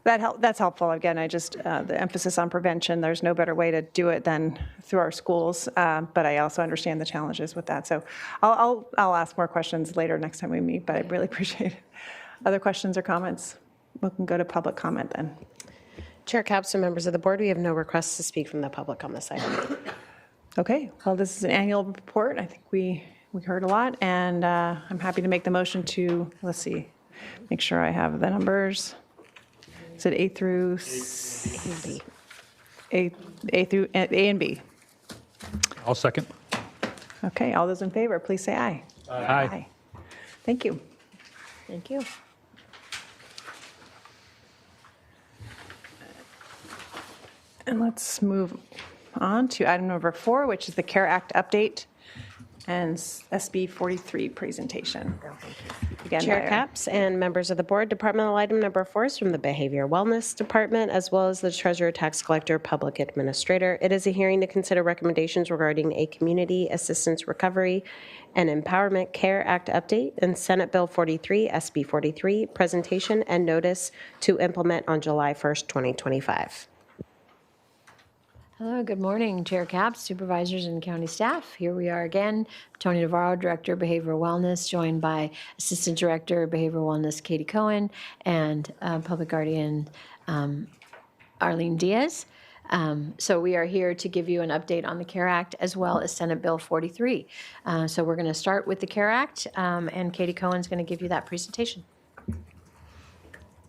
That's helpful. Again, I just, the emphasis on prevention, there's no better way to do it than through our schools, but I also understand the challenges with that. So I'll ask more questions later next time we meet, but I really appreciate it. Other questions or comments? We can go to public comment then. Chair Capps and members of the board, we have no requests to speak from the public on this item. Okay, well, this is an annual report. I think we heard a lot, and I'm happy to make the motion to, let's see, make sure I have the numbers. Is it A through B? A through A and B. I'll second. Okay, all those in favor, please say aye. Aye. Thank you. Thank you. And let's move on to item number 4, which is the CARE Act update and SB 43 presentation. Again, Chair Capps and members of the board, departmental item number 4 is from the Behavior Wellness Department, as well as the Treasurer, Tax Collector, Public Administrator. It is a hearing to consider recommendations regarding a Community Assistance Recovery and Empowerment CARE Act update and Senate Bill 43, SB 43, presentation and notice to implement on July 1st, 2025. Hello, good morning, Chair Capps, supervisors, and county staff. Here we are again. Tony Navarro, Director of Behavioral Wellness, joined by Assistant Director of Behavioral Wellness, Katie Cohen, and Public Guardian, Arlene Diaz. So we are here to give you an update on the CARE Act as well as Senate Bill 43. So we're going to start with the CARE Act, and Katie Cohen's going to give you that presentation.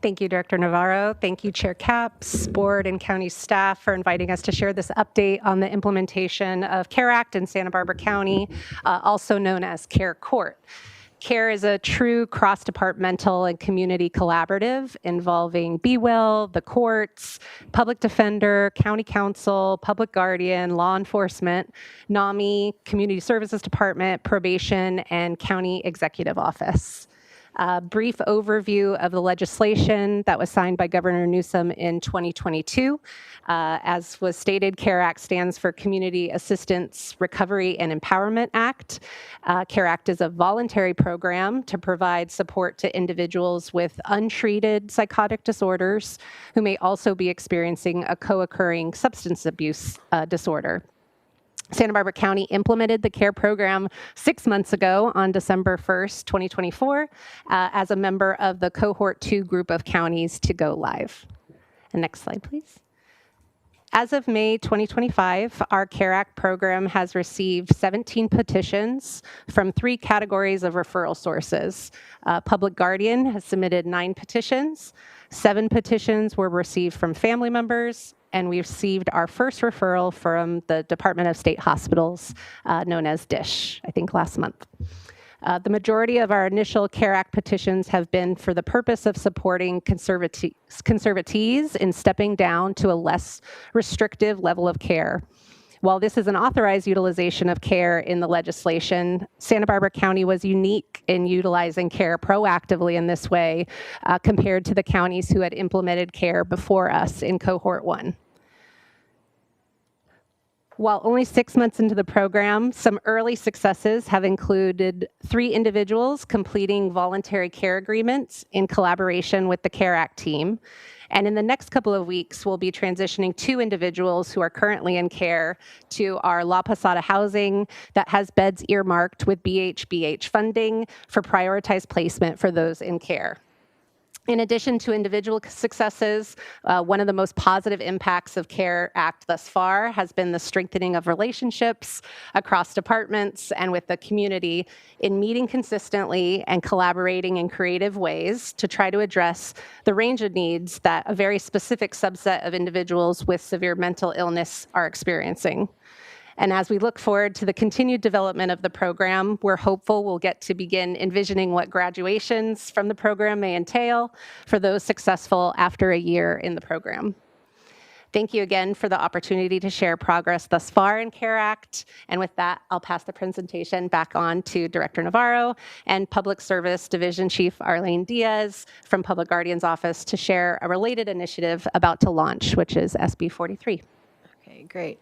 Thank you, Director Navarro. Thank you, Chair Capps, board, and county staff for inviting us to share this update on the implementation of CARE Act in Santa Barbara County, also known as CARE Court. CARE is a true cross-departmental and community collaborative involving BWIL, the courts, public defender, county counsel, public guardian, law enforcement, NAMI, community services department, probation, and county executive office. Brief overview of the legislation that was signed by Governor Newsom in 2022. As was stated, CARE Act stands for Community Assistance, Recovery, and Empowerment Act. CARE Act is a voluntary program to provide support to individuals with untreated psychotic disorders who may also be experiencing a co-occurring substance abuse disorder. Santa Barbara County implemented the CARE program 6 months ago on December 1st, 2024, as a member of the Cohort 2 group of counties to go live. And next slide, please. As of May 2025, our CARE Act program has received 17 petitions from 3 categories of referral sources. Public Guardian has submitted 9 petitions. 7 petitions were received from family members, and we received our first referral from the Department of State Hospitals, known as DISH, I think last month. The majority of our initial CARE Act petitions have been for the purpose of supporting conservatees in stepping down to a less restrictive level of care. While this is an authorized utilization of CARE in the legislation, Santa Barbara County was unique in utilizing CARE proactively in this way compared to the counties who had implemented CARE before us in Cohort 1. While only 6 months into the program, some early successes have included 3 individuals completing voluntary care agreements in collaboration with the CARE Act team. And in the next couple of weeks, we'll be transitioning 2 individuals who are currently in care to our La Posada housing that has beds earmarked with BHBH funding for prioritized placement for those in care. In addition to individual successes, one of the most positive impacts of CARE Act thus far has been the strengthening of relationships across departments and with the community in meeting consistently and collaborating in creative ways to try to address the range of needs that a very specific subset of individuals with severe mental illness are experiencing. And as we look forward to the continued development of the program, we're hopeful we'll get to begin envisioning what graduations from the program may entail for those successful after a year in the program. Thank you again for the opportunity to share progress thus far in CARE Act. And with that, I'll pass the presentation back on to Director Navarro and Public Service Division Chief Arlene Diaz from Public Guardian's Office to share a related initiative about to launch, which is SB 43. Okay, great.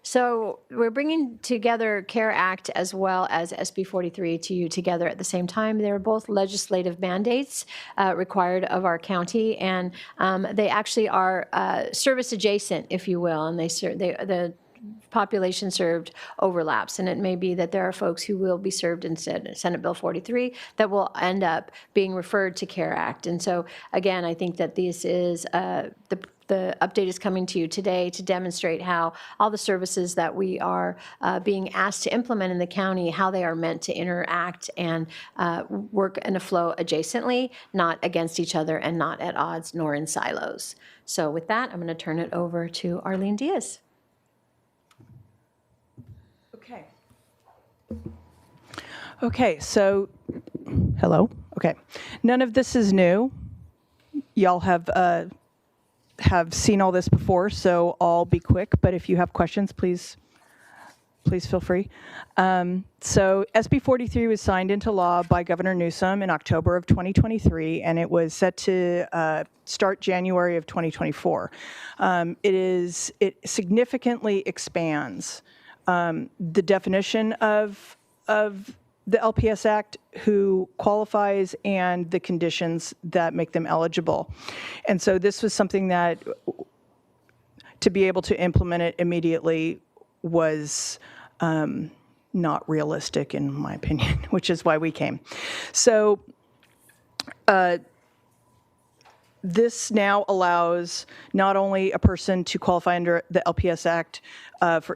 So we're bringing together CARE Act as well as SB 43 to you together at the same time. They're both legislative mandates required of our county, and they actually are service adjacent, if you will, and the population served overlaps, and it may be that there are folks who will be served in Senate Bill 43 that will end up being referred to CARE Act. And so again, I think that this is the update is coming to you today to demonstrate how all the services that we are being asked to implement in the county, how they are meant to interact and work in a flow adjacently, not against each other and not at odds nor in silos. So with that, I'm going to turn it over to Arlene Diaz. Okay, so, hello. Okay, none of this is new. Y'all have seen all this before, so I'll be quick, but if you have questions, please feel free. So SB 43 was signed into law by Governor Newsom in October of 2023, and it was set to start January of 2024. It significantly expands the definition of the LPS Act, who qualifies, and the conditions that make them eligible. And so this was something that, to be able to implement it immediately, was not realistic, in my opinion, which is why we came. So this now allows not only a person to qualify under the LPS Act for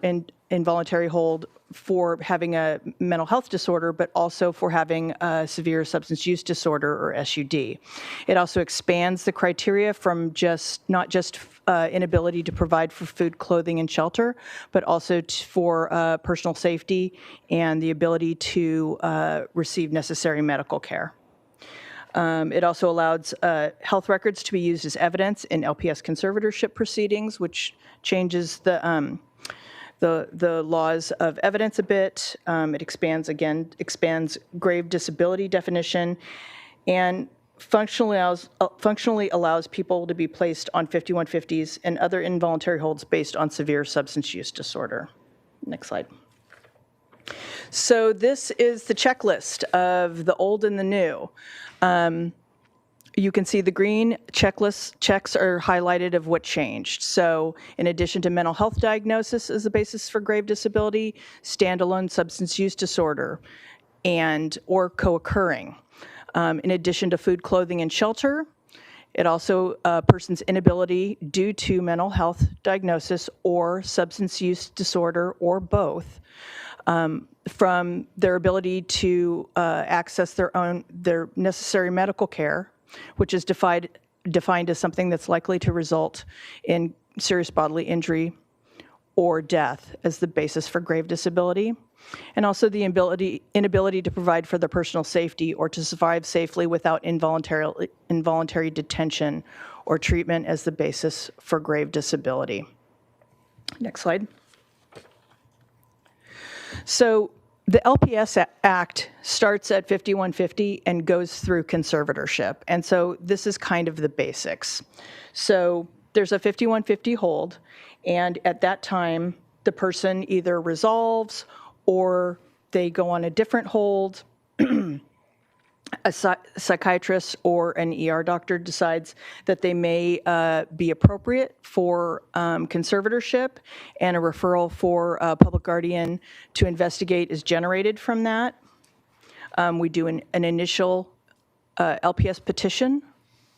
involuntary hold for having a mental health disorder, but also for having a severe substance use disorder, or SUD. It also expands the criteria from not just inability to provide for food, clothing, and shelter, but also for personal safety and the ability to receive necessary medical care. It also allows health records to be used as evidence in LPS conservatorship proceedings, which changes the laws of evidence a bit. It expands grave disability definition. and functionally allows people to be placed on 5150s and other involuntary holds based on severe substance use disorder. Next slide. So this is the checklist of the old and the new. You can see the green checks are highlighted of what changed. So in addition to mental health diagnosis as the basis for grave disability, standalone substance use disorder or co-occurring. In addition to food, clothing, and shelter, it also a person's inability due to mental health diagnosis or substance use disorder or both, from their ability to access their necessary medical care, which is defined as something that's likely to result in serious bodily injury or death as the basis for grave disability, and also the inability to provide for their personal safety or to survive safely without involuntary detention or treatment as the basis for grave disability. Next slide. So the LPS Act starts at 5150 and goes through conservatorship. And so this is kind of the basics. So there's a 5150 hold, and at that time, the person either resolves or they go on a different hold. A psychiatrist or an ER doctor decides that they may be appropriate for conservatorship, and a referral for a public guardian to investigate is generated from that. We do an initial LPS petition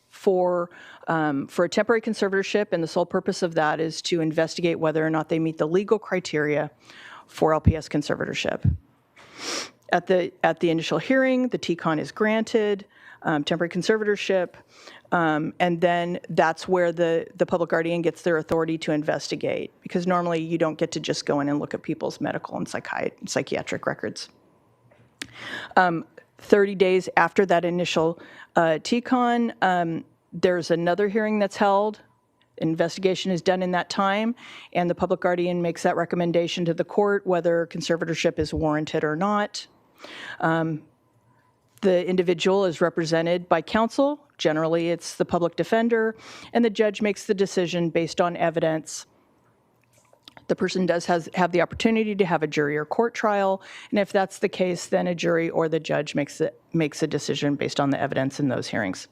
for a temporary conservatorship, and the sole purpose of that is to investigate whether or not they meet the legal criteria for LPS conservatorship. At the initial hearing, the TCON is granted, temporary conservatorship, and then that's where the public guardian gets their authority to investigate, because normally you don't get to just go in and look at people's medical and psychiatric records. 30 days after that initial TCON, there's another hearing that's held. Investigation is done in that time, and the public guardian makes that recommendation to the court whether conservatorship is warranted or not. The individual is represented by counsel. Generally, it's the public defender, and the judge makes the decision based on evidence. The person does have the opportunity to have a jury or court trial, and if that's the case, then a jury or the judge makes a decision based on the evidence in those hearings.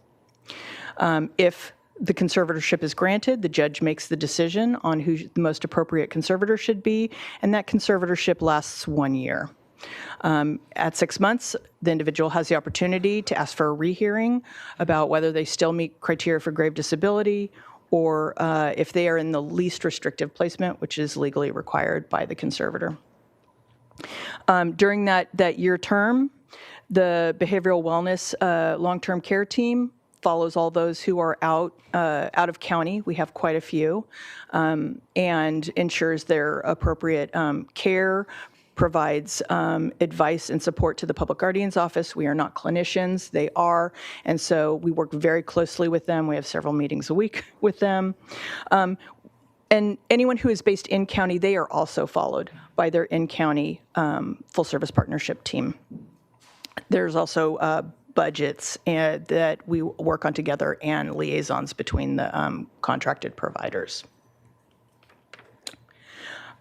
If the conservatorship is granted, the judge makes the decision on who the most appropriate conservator should be, and that conservatorship lasts 1 year. At 6 months, the individual has the opportunity to ask for a rehearing about whether they still meet criteria for grave disability, or if they are in the least restrictive placement, which is legally required by the conservator. During that year term, the behavioral wellness long-term care team follows all those who are out of county. We have quite a few, and ensures their appropriate care, provides advice and support to the public guardian's office. We are not clinicians, they are, and so we work very closely with them. We have several meetings a week with them. And anyone who is based in county, they are also followed by their in-county full service partnership team. There's also budgets that we work on together and liaisons between the contracted providers.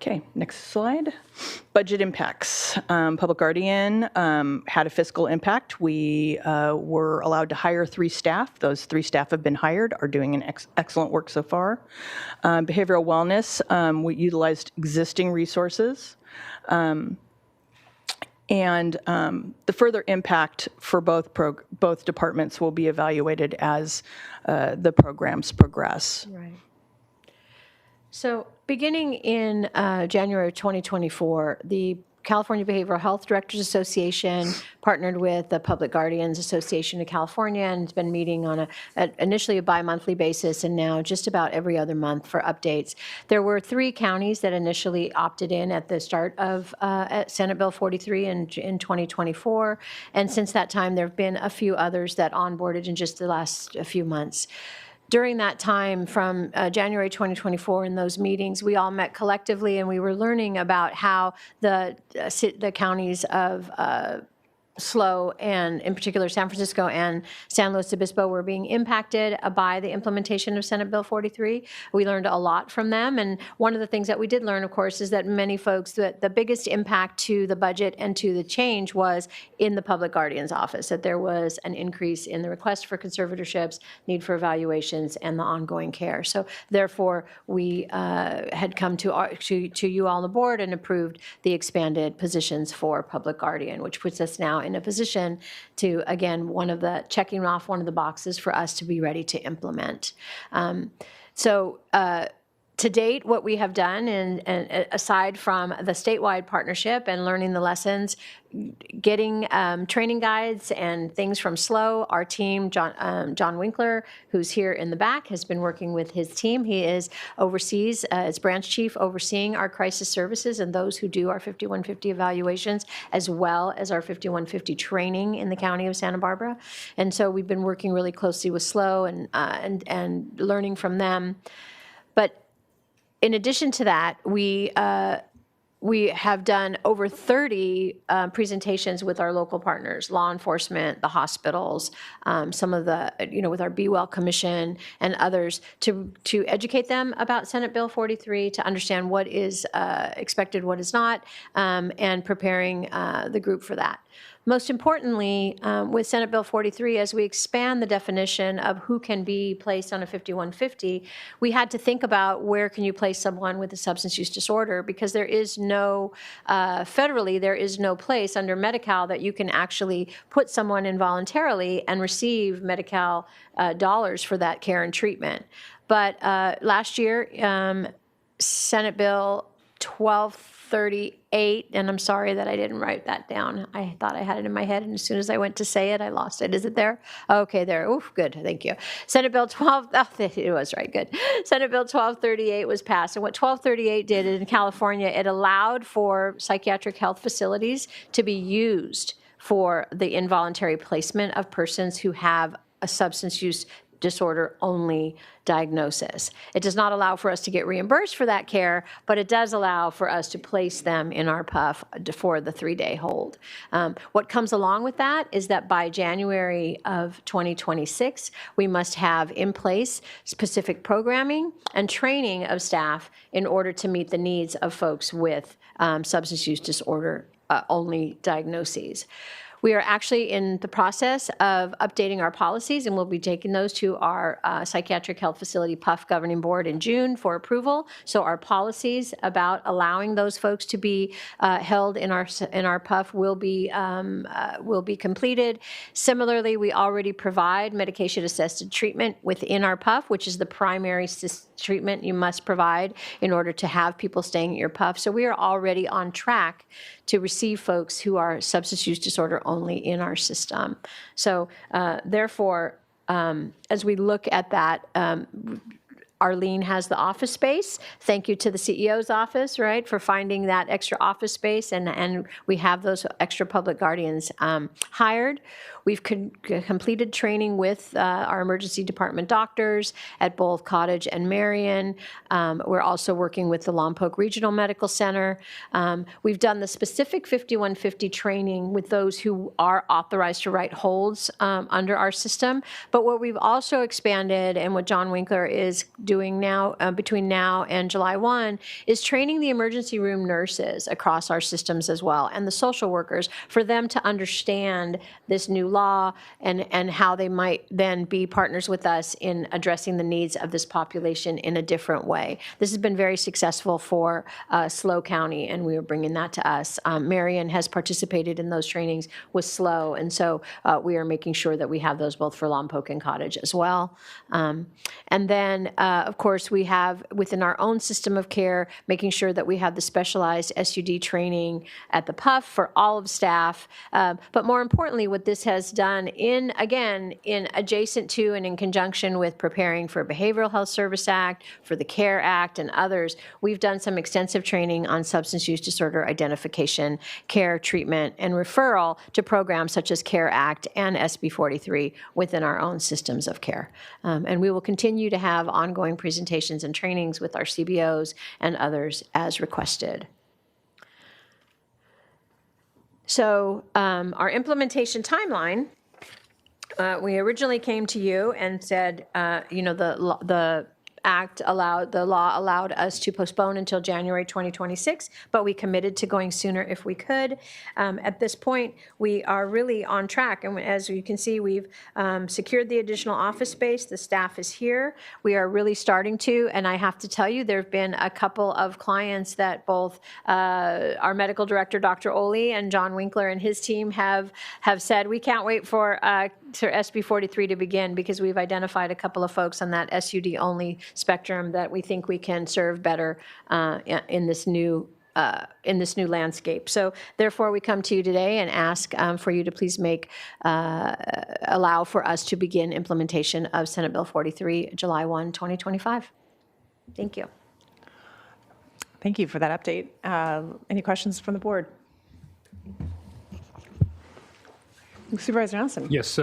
Okay, next slide. Budget impacts. Public Guardian had a fiscal impact. We were allowed to hire 3 staff. Those 3 staff have been hired, are doing an excellent work so far. Behavioral wellness, we utilized existing resources. And the further impact for both departments will be evaluated as the programs progress. Right. So beginning in January of 2024, the California Behavioral Health Directors Association partnered with the Public Guardians Association of California and has been meeting on initially a bi-monthly basis and now just about every other month for updates. There were 3 counties that initially opted in at the start of Senate Bill 43 in 2024, and since that time there have been a few others that onboarded in just the last few months. During that time, from January 2024, in those meetings, we all met collectively, and we were learning about how the counties of SLO and in particular San Francisco and San Luis Obispo were being impacted by the implementation of Senate Bill 43. We learned a lot from them. And one of the things that we did learn, of course, is that many folks, that the biggest impact to the budget and to the change was in the public guardian's office, that there was an increase in the request for conservatorships, need for evaluations, and the ongoing care. So therefore, we had come to you all on the board and approved the expanded positions for public guardian, which puts us now in a position to, again, checking off one of the boxes for us to be ready to implement. To date, what we have done, and aside from the statewide partnership and learning the lessons, getting training guides and things from SLO, our team, John Winkler, who's here in the back, has been working with his team. He is oversees, as branch chief, overseeing our crisis services and those who do our 5150 evaluations, as well as our 5150 training in the county of Santa Barbara. And so we've been working really closely with SLO and learning from them. But in addition to that, we have done over 30 presentations with our local partners, law enforcement, the hospitals, some of the, with our Be Well Commission and others to educate them about Senate Bill 43, to understand what is expected, what is not, and preparing the group for that. Most importantly, with Senate Bill 43, as we expand the definition of who can be placed on a 5150, we had to think about where can you place someone with a substance use disorder, because there is no, federally, there is no place under Medi-Cal that you can actually put someone involuntarily and receive Medi-Cal dollars for that care and treatment. But last year, Senate Bill 1238, and I'm sorry that I didn't write that down. I thought I had it in my head, and as soon as I went to say it, I lost it. Is it there? Okay, there. Oof, good. Thank you. Senate Bill 12, it was right, good. Senate Bill 1238 was passed, and what 1238 did in California, it allowed for psychiatric health facilities to be used for the involuntary placement of persons who have a substance use disorder only diagnosis. It does not allow for us to get reimbursed for that care, but it does allow for us to place them in our PUF for the 3-day hold. What comes along with that is that by January of 2026, we must have in place specific programming and training of staff in order to meet the needs of folks with substance use disorder only diagnoses. We are actually in the process of updating our policies, and we'll be taking those to our Psychiatric Health Facility PUF Governing Board in June for approval. So our policies about allowing those folks to be held in our PUF will be completed. Similarly, we already provide medication-assisted treatment within our PUF, which is the primary treatment you must provide in order to have people staying at your PUF. So we are already on track to receive folks who are substance use disorder only in our system. So therefore, as we look at that, Arlene has the office space. Thank you to the CEO's office, right, for finding that extra office space, and we have those extra public guardians hired. We've completed training with our emergency department doctors at both Cottage and Marion. We're also working with the Lompoc Regional Medical Center. We've done the specific 5150 training with those who are authorized to write holds under our system. But what we've also expanded, and what John Winkler is doing now, between now and July 1, is training the emergency room nurses across our systems as well, and the social workers, for them to understand this new law and how they might then be partners with us in addressing the needs of this population in a different way. This has been very successful for SLO County, and we are bringing that to us. Marion has participated in those trainings with SLO, and so we are making sure that we have those both for Lompoc and Cottage as well. And then, of course, we have within our own system of care, making sure that we have the specialized SUD training at the PUF for all of staff. But more importantly, what this has done in adjacent to and in conjunction with preparing for Behavioral Health Service Act, for the CARE Act, and others, we've done some extensive training on substance use disorder identification, care, treatment, and referral to programs such as CARE Act and SB 43 within our own systems of care. And we will continue to have ongoing presentations and trainings with our CBOs and others as requested. So our implementation timeline, we originally came to you and said, the law allowed us to postpone until January 2026, but we committed to going sooner if we could. At this point, we are really on track. And as you can see, we've secured the additional office space. The staff is here. We are really starting to, and I have to tell you, there have been a couple of clients that both our medical director, Dr. Oli, and John Winkler and his team have said, we can't wait for SB 43 to begin, because we've identified a couple of folks on that SUD only spectrum that we think we can serve better in this new landscape. So therefore, we come to you today and ask for you to please allow for us to begin implementation of Senate Bill 43, July 1, 2025. Thank you. Thank you for that update. Any questions from the board? Supervisor Nelson. Yes,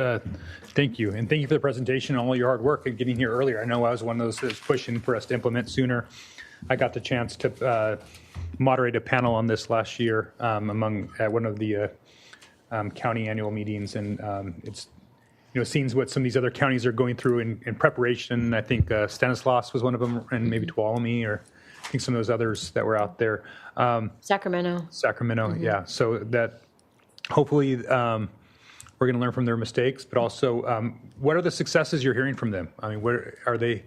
thank you. And thank you for the presentation and all your hard work and getting here earlier. I know I was one of those that was pushing for us to implement sooner. I got the chance to moderate a panel on this last year among one of the county annual meetings. And it's, seeing what some of these other counties are going through in preparation. I think Stanislaus was one of them, and maybe Tuolumne, or I think some of those others that were out there. Sacramento, mm-hmm. Yeah. So that hopefully we're going to learn from their mistakes, but also what are the successes you're hearing from them? I mean, where are they?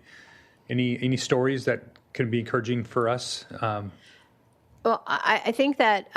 Any stories that can be encouraging for us? Well, I think that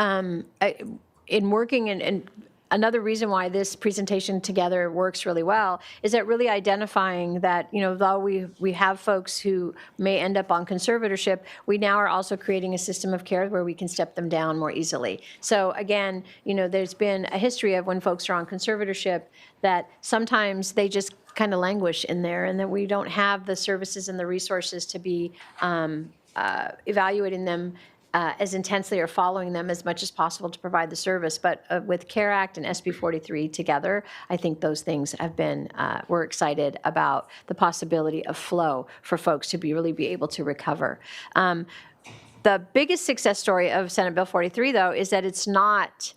in working and another reason why this presentation together works really well is that really identifying that, though we have folks who may end up on conservatorship, we now are also creating a system of care where we can step them down more easily. So again, there's been a history of when folks are on conservatorship that sometimes they just kind of languish in there, and that we don't have the services and the resources to be evaluating them as intensely or following them as much as possible to provide the service. But with CARE Act and SB 43 together, I think those things have been, we're excited about the possibility of flow for folks to really be able to recover. The biggest success story of Senate Bill 43, though, is that it's not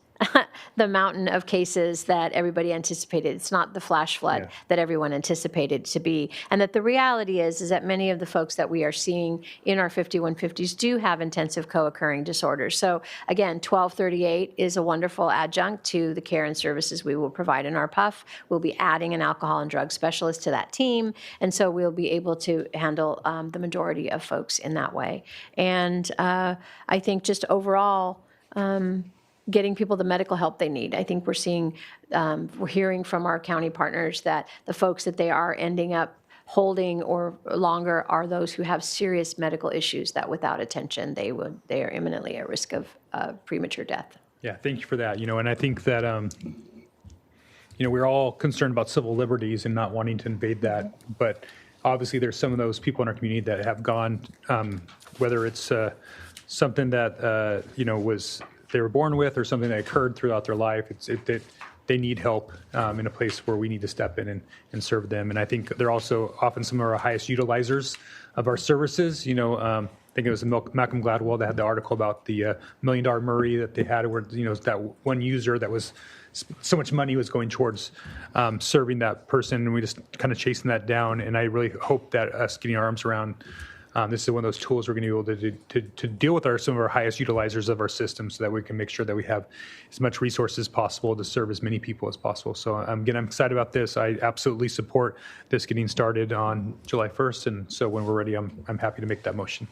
the mountain of cases that everybody anticipated. It's not the flash flood that everyone anticipated to be. And that the reality is that many of the folks that we are seeing in our 5150s do have intensive co-occurring disorders. So again, 1238 is a wonderful adjunct to the care and services we will provide in our PUF. We'll be adding an alcohol and drug specialist to that team. And so we'll be able to handle the majority of folks in that way. And I think just overall, getting people the medical help they need. I think we're hearing from our county partners that the folks that they are ending up holding or longer are those who have serious medical issues that without attention, they are imminently at risk of premature death. Yeah, thank you for that. And I think that, we're all concerned about civil liberties and not wanting to invade that. But obviously there's some of those people in our community that have gone, whether it's something that, they were born with or something that occurred throughout their life. They need help in a place where we need to step in and serve them. And I think they're also often some of our highest utilizers of our services. I think it was Malcolm Gladwell that had the article about the $1 million Murray that they had, where that one user that was so much money was going towards serving that person, and we just kind of chasing that down. And I really hope that us getting our arms around this is one of those tools we're going to be able to deal with some of our highest utilizers of our system, so that we can make sure that we have as much resources as possible to serve as many people as possible. So again, I'm excited about this. I absolutely support this getting started on July 1st. And so when we're ready, I'm happy to make that motion.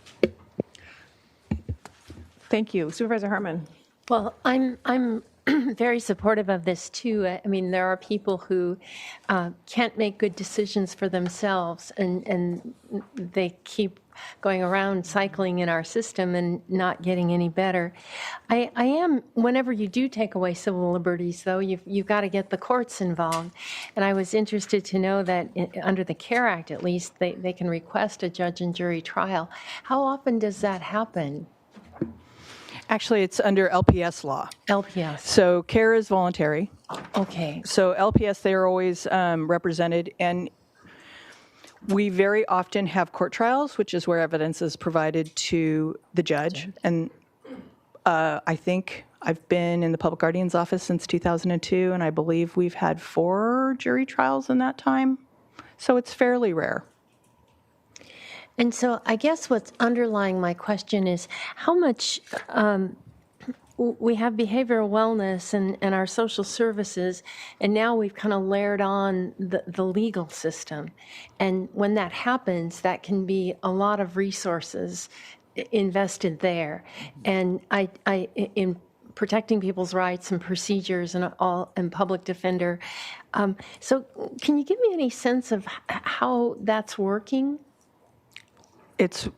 Thank you. Supervisor Hartman. Well, I'm very supportive of this too. I mean, there are people who can't make good decisions for themselves, and they keep going around cycling in our system and not getting any better. I am, whenever you do take away civil liberties, though, you've got to get the courts involved. And I was interested to know that under the CARE Act, at least, they can request a judge and jury trial. How often does that happen? Actually, it's under LPS law. LPS. So CARE is voluntary. Okay. So LPS, they are always represented, and we very often have court trials, which is where evidence is provided to the judge. And I think I've been in the public guardian's office since 2002, and I believe we've had 4 jury trials in that time. So it's fairly rare. And so I guess what's underlying my question is how much we have behavioral wellness and our social services, and now we've kind of layered on the legal system. And when that happens, that can be a lot of resources invested there. And in protecting people's rights and procedures and public defender. So can you give me any sense of how that's working? It's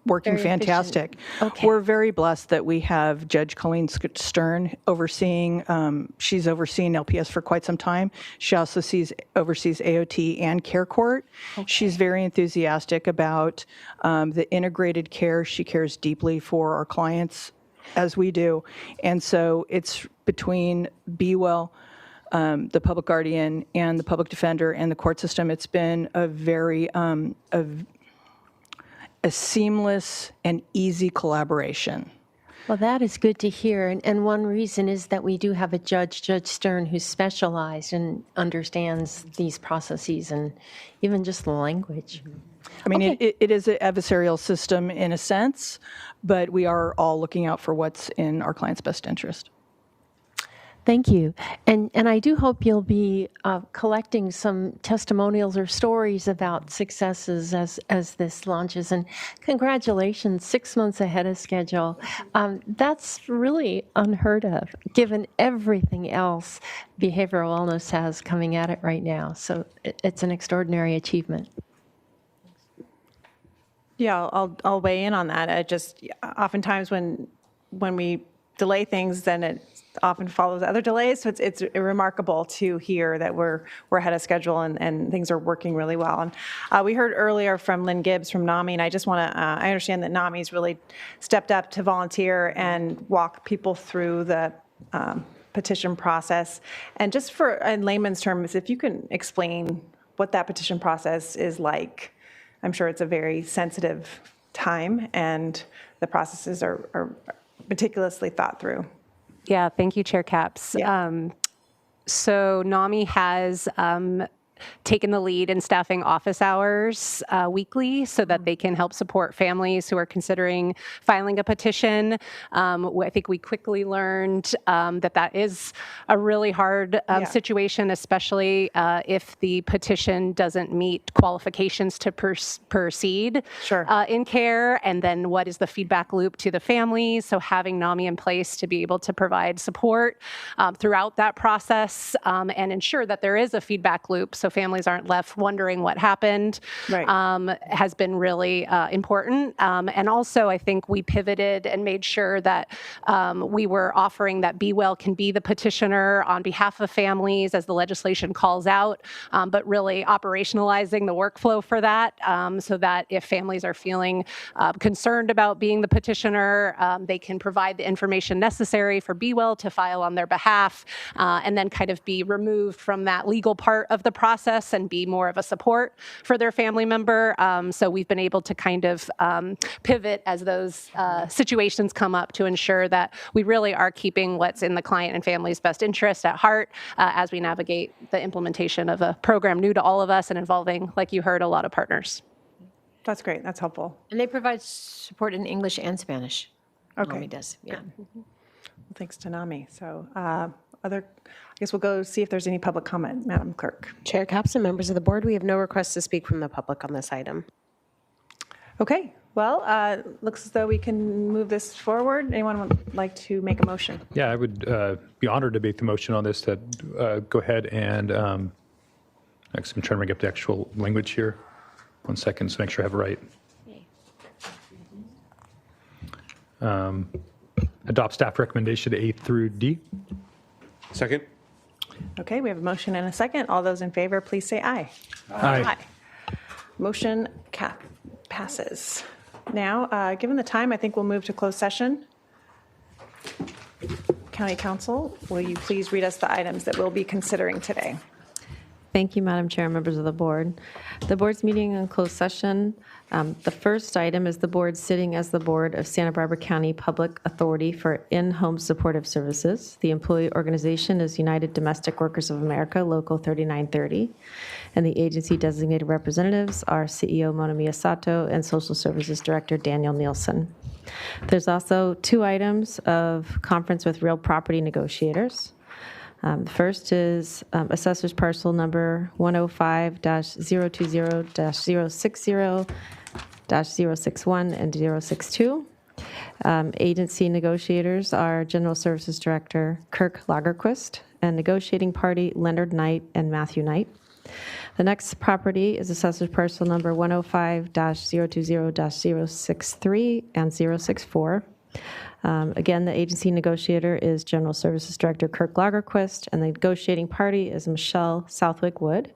working Very fantastic. Okay. We're very blessed that we have Judge Colleen Stern overseeing, she's overseen LPS for quite some time. She also oversees AOT and Care Court. Okay. She's very enthusiastic about the integrated care. She cares deeply for our clients, as we do. And so it's between Be Well, the public guardian, and the public defender and the court system. It's been a very a seamless and easy collaboration. Well, that is good to hear. And one reason is that we do have a Judge Stern, who's specialized and understands these processes and even just the language. I mean, okay. it is an adversarial system in a sense, but we are all looking out for what's in our client's best interest. Thank you. And I do hope you'll be collecting some testimonials or stories about successes as this launches. And congratulations, 6 months ahead of schedule. That's really unheard of, given everything else behavioral wellness has coming at it right now. So it's an extraordinary achievement. Yeah, I'll weigh in on that. I just oftentimes when we delay things, then it often follows other delays. So it's remarkable to hear that we're ahead of schedule and things are working really well. And we heard earlier from Lynn Gibbs from NAMI, and I just want to, I understand that NAMI's really stepped up to volunteer and walk people through the petition process. And just in layman's terms, if you can explain what that petition process is like. I'm sure it's a very sensitive time and the processes are meticulously thought through. Yeah, thank you, Chair Capps. Yeah. So NAMI has taken the lead in staffing office hours weekly so that they can help support families who are considering filing a petition. I think we quickly learned that is a really hard situation, especially if the petition doesn't meet qualifications to proceed in care, and then what is the feedback loop to the families. So having NAMI in place to be able to provide support throughout that process and ensure that there is a feedback loop so families aren't left wondering what happened has been really important. And also, I think we pivoted and made sure that we were offering that Be Well can be the petitioner on behalf of families as the legislation calls out, but really operationalizing the workflow for that so that if families are feeling concerned about being the petitioner, they can provide the information necessary for Be Well to file on their behalf and then kind of be removed from that legal part of the process and be more of a support for their family member. So we've been able to kind of pivot as those situations come up to ensure that we really are keeping what's in the client and family's best interest at heart as we navigate the implementation of a program new to all of us and involving, like you heard, a lot of partners. That's great. That's helpful. And they provide support in English and Spanish. Okay. NAMI does, yeah. Well, thanks to NAMI. So I guess we'll go see if there's any public comment, Madam Clerk. Chair Capps and members of the board, we have no requests to speak from the public on this item. Okay. Well, looks as though we can move this forward. Anyone would like to make a motion? Yeah, I would be honored to make the motion on this to go ahead and, actually, I'm trying to bring up the actual language here. 1 second, so make sure I have it right. Adopt staff recommendation A through D. Second. Okay, we have a motion and a second. All those in favor, please say aye. Aye. Motion passes. Now, given the time, I think we'll move to closed session. County Counsel, will you please read us the items that we'll be considering today? Thank you, Madam Chair, members of the board. The board's meeting in closed session. The first item is the board sitting as the board of Santa Barbara County Public Authority for In-Home Supportive Services. The employee organization is United Domestic Workers of America, Local 3930. And the agency designated representatives are CEO Mona Miyasato and Social Services Director Daniel Nielsen. There's also 2 items of conference with real property negotiators. The first is Assessor's Parcel Number 105-020-060-061 and 062. Agency negotiators are General Services Director Kirk Lagerquist and negotiating party Leonard Knight and Matthew Knight. The next property is Assessor's Parcel Number 105-020-063 and 064. Again, the agency negotiator is General Services Director Kirk Lagerquist, and the negotiating party is Michelle Southwick Wood.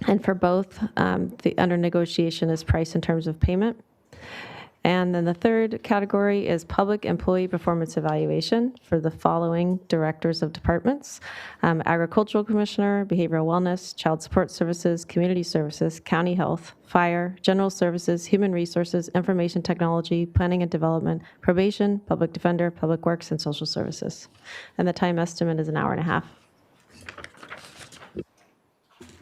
And for both, the under negotiation is price in terms of payment. And then the third category is public employee performance evaluation for the following directors of departments: Agricultural Commissioner, Behavioral Wellness, Child Support Services, Community Services, County Health, Fire, General Services, Human Resources, Information Technology, Planning and Development, Probation, Public Defender, Public Works, and Social Services. And the time estimate is an hour and a half.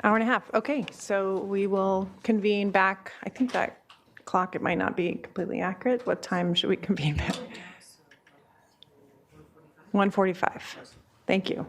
Hour and a half. Okay, so we will convene back. I think that clock, it might not be completely accurate. What time should we convene back? 1:45. Thank you.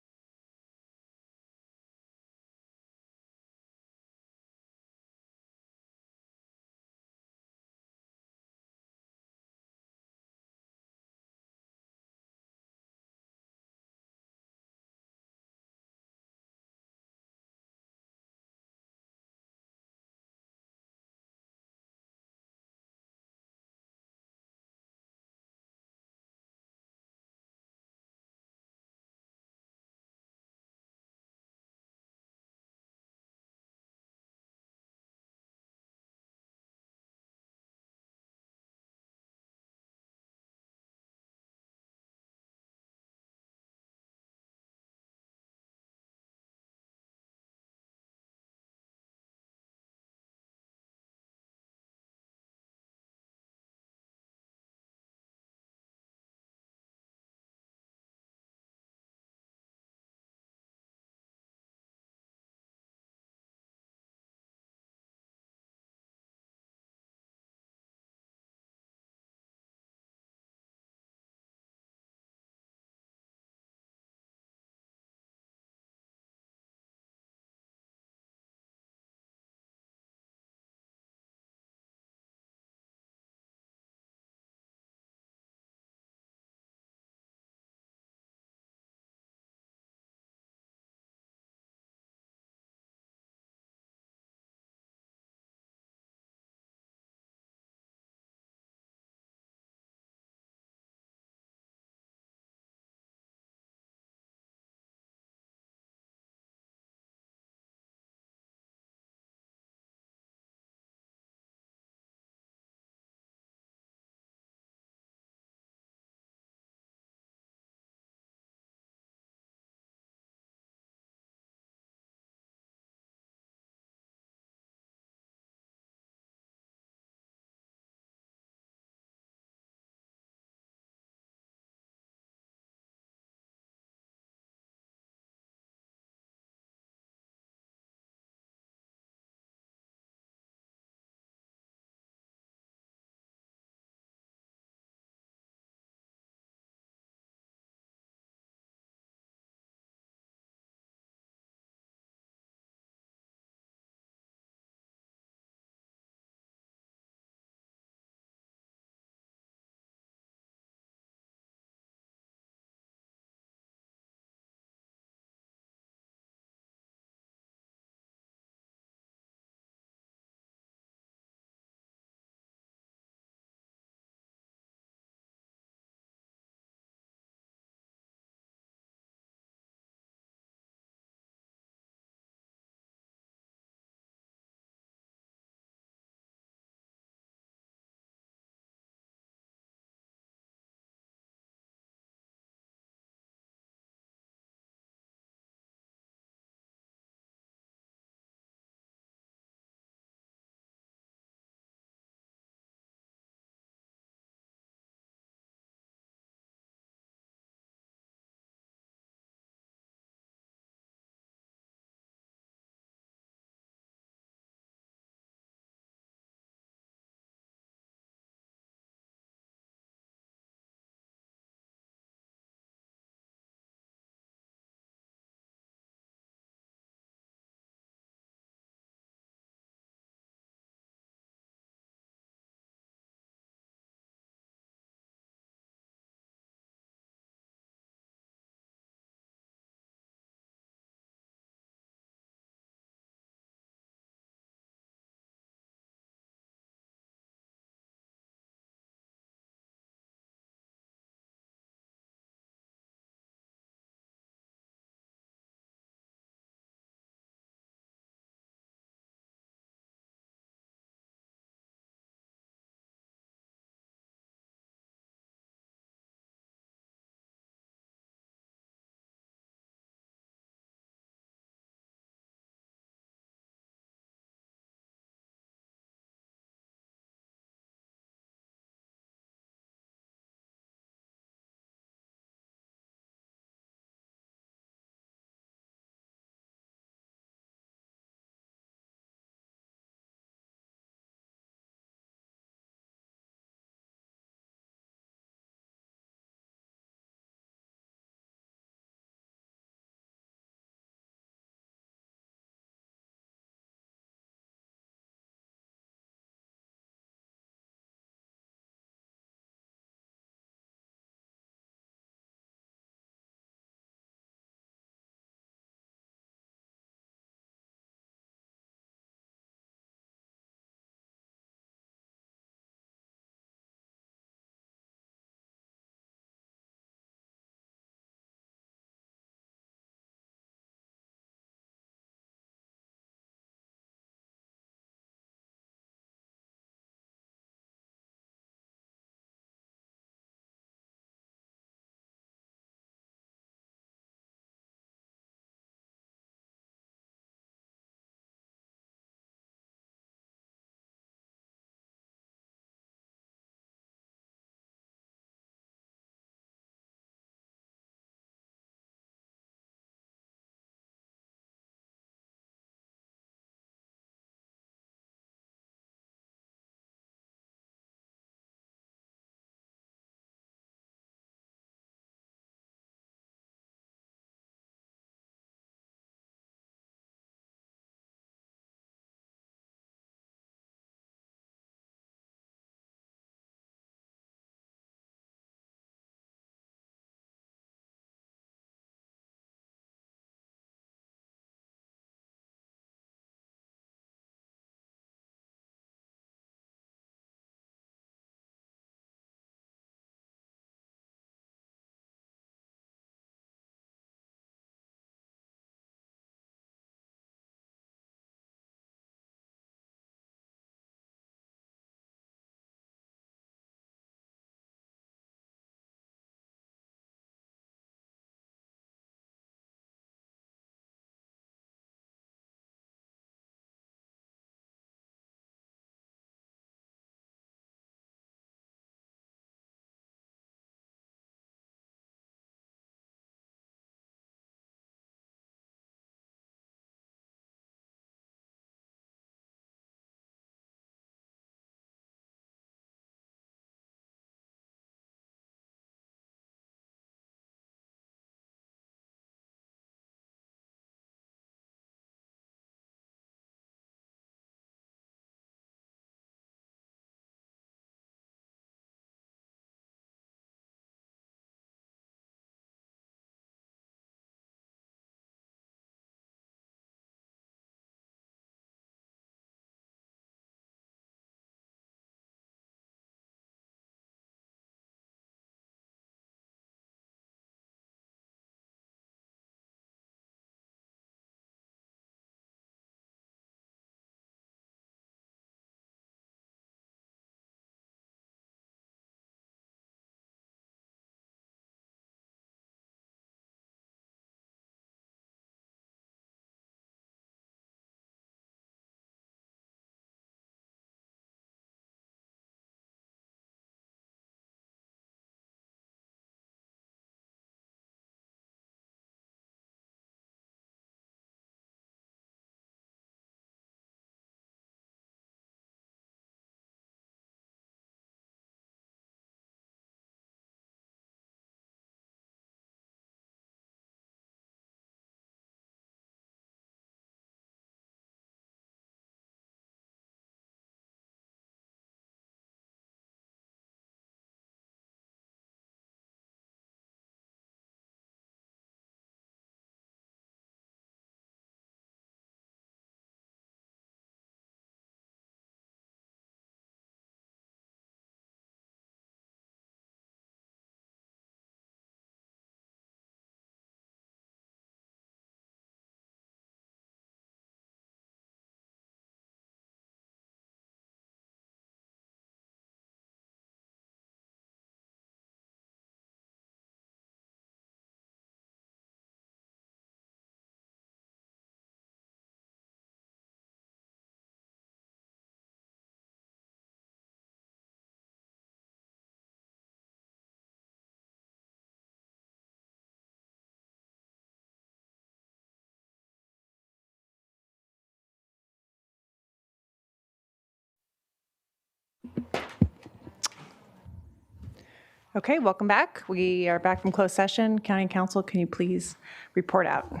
Okay, welcome back. We are back from closed session. County Counsel, can you please report out?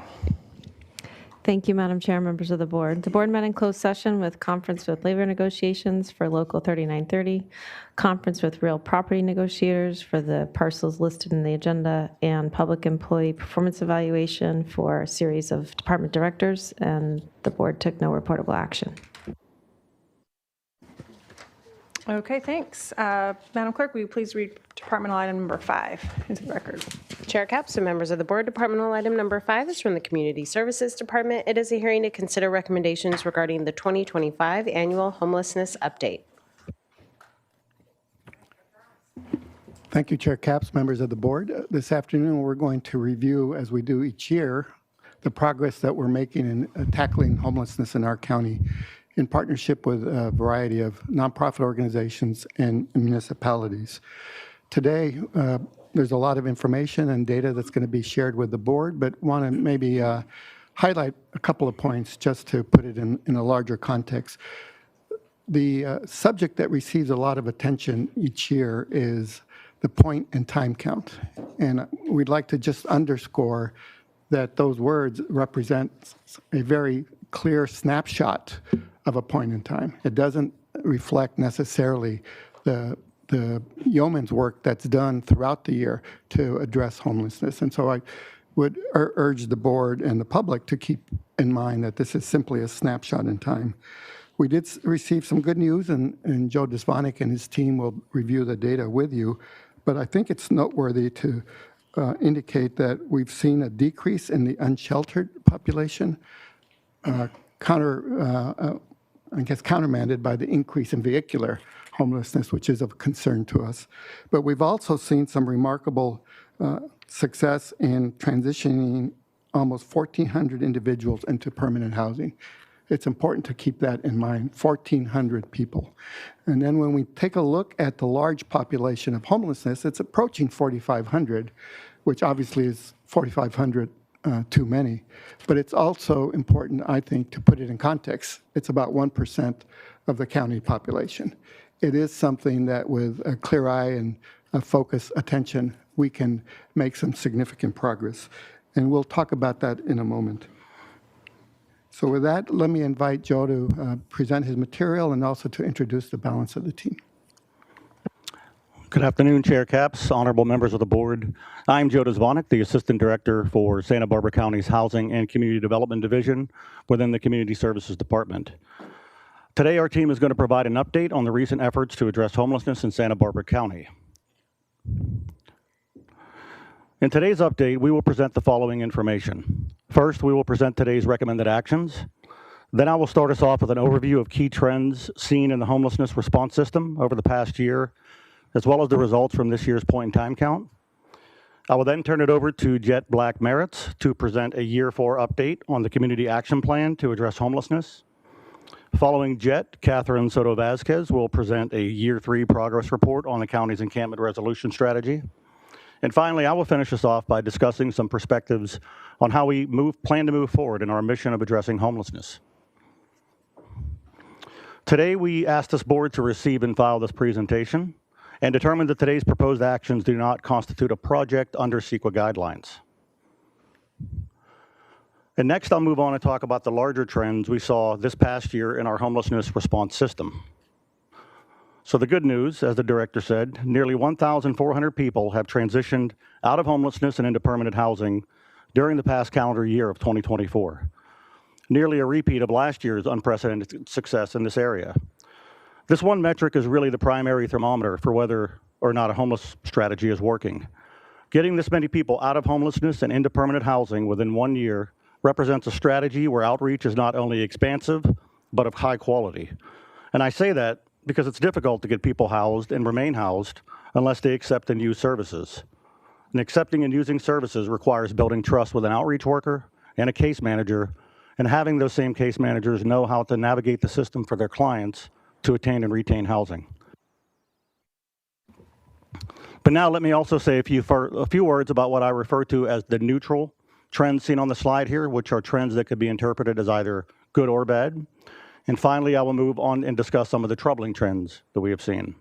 Thank you, Madam Chair, members of the board. The board met in closed session with conference with labor negotiations for Local 3930, conference with real property negotiators for the parcels listed in the agenda, and public employee performance evaluation for a series of department directors, and the board took no reportable action. Okay, thanks. Madam Clerk, will you please read departmental item number 5 into the record? Chair Capps and members of the board, departmental item number 5 is from the Community Services Department. It is a hearing to consider recommendations regarding the 2025 annual homelessness update. Thank you, Chair Capps, members of the board. This afternoon, we're going to review, as we do each year, the progress that we're making in tackling homelessness in our county in partnership with a variety of nonprofit organizations and municipalities. Today, there's a lot of information and data that's going to be shared with the board, but want to maybe highlight a couple of points just to put it in a larger context. The subject that receives a lot of attention each year is the point and time count. And we'd like to just underscore that those words represent a very clear snapshot of a point in time. It doesn't reflect necessarily the yeoman's work that's done throughout the year to address homelessness. And so I would urge the board and the public to keep in mind that this is simply a snapshot in time. We did receive some good news, and Joe Desvonick and his team will review the data with you, but I think it's noteworthy to indicate that we've seen a decrease in the unsheltered population, countermanded by the increase in vehicular homelessness, which is of concern to us. But we've also seen some remarkable success in transitioning almost 1,400 individuals into permanent housing. It's important to keep that in mind, 1,400 people. And then when we take a look at the large population of homelessness, it's approaching 4,500, which obviously is 4,500 too many. But it's also important, I think, to put it in context. It's about 1% of the county population. It is something that with a clear eye and a focused attention, we can make some significant progress. And we'll talk about that in a moment. So with that, let me invite Joe to present his material and also to introduce the balance of the team. Good afternoon, Chair Capps, honorable members of the board. I'm Joe Desvonick, the Assistant Director for Santa Barbara County's Housing and Community Development Division within the Community Services Department. Today, our team is going to provide an update on the recent efforts to address homelessness in Santa Barbara County. In today's update, we will present the following information. First, we will present today's recommended actions. Then I will start us off with an overview of key trends seen in the homelessness response system over the past year, as well as the results from this year's point in time count. I will then turn it over to Jet Black Merritts to present a Year 4 update on the Community Action Plan to address homelessness. Following Jet, Catherine Soto Vasquez will present a Year 3 progress report on the county's encampment resolution strategy. And finally, I will finish us off by discussing some perspectives on how we plan to move forward in our mission of addressing homelessness. Today, we asked this board to receive and file this presentation and determined that today's proposed actions do not constitute a project under CEQA guidelines. And next, I'll move on and talk about the larger trends we saw this past year in our homelessness response system. So the good news, as the director said, nearly 1,400 people have transitioned out of homelessness and into permanent housing during the past calendar year of 2024. Nearly a repeat of last year's unprecedented success in this area. This one metric is really the primary thermometer for whether or not a homeless strategy is working. Getting this many people out of homelessness and into permanent housing within 1 year represents a strategy where outreach is not only expansive, but of high quality. And I say that because it's difficult to get people housed and remain housed unless they accept and use services. And accepting and using services requires building trust with an outreach worker and a case manager, and having those same case managers know how to navigate the system for their clients to attain and retain housing. But now let me also say a few words about what I refer to as the neutral trends seen on the slide here, which are trends that could be interpreted as either good or bad. And finally, I will move on and discuss some of the troubling trends that we have seen.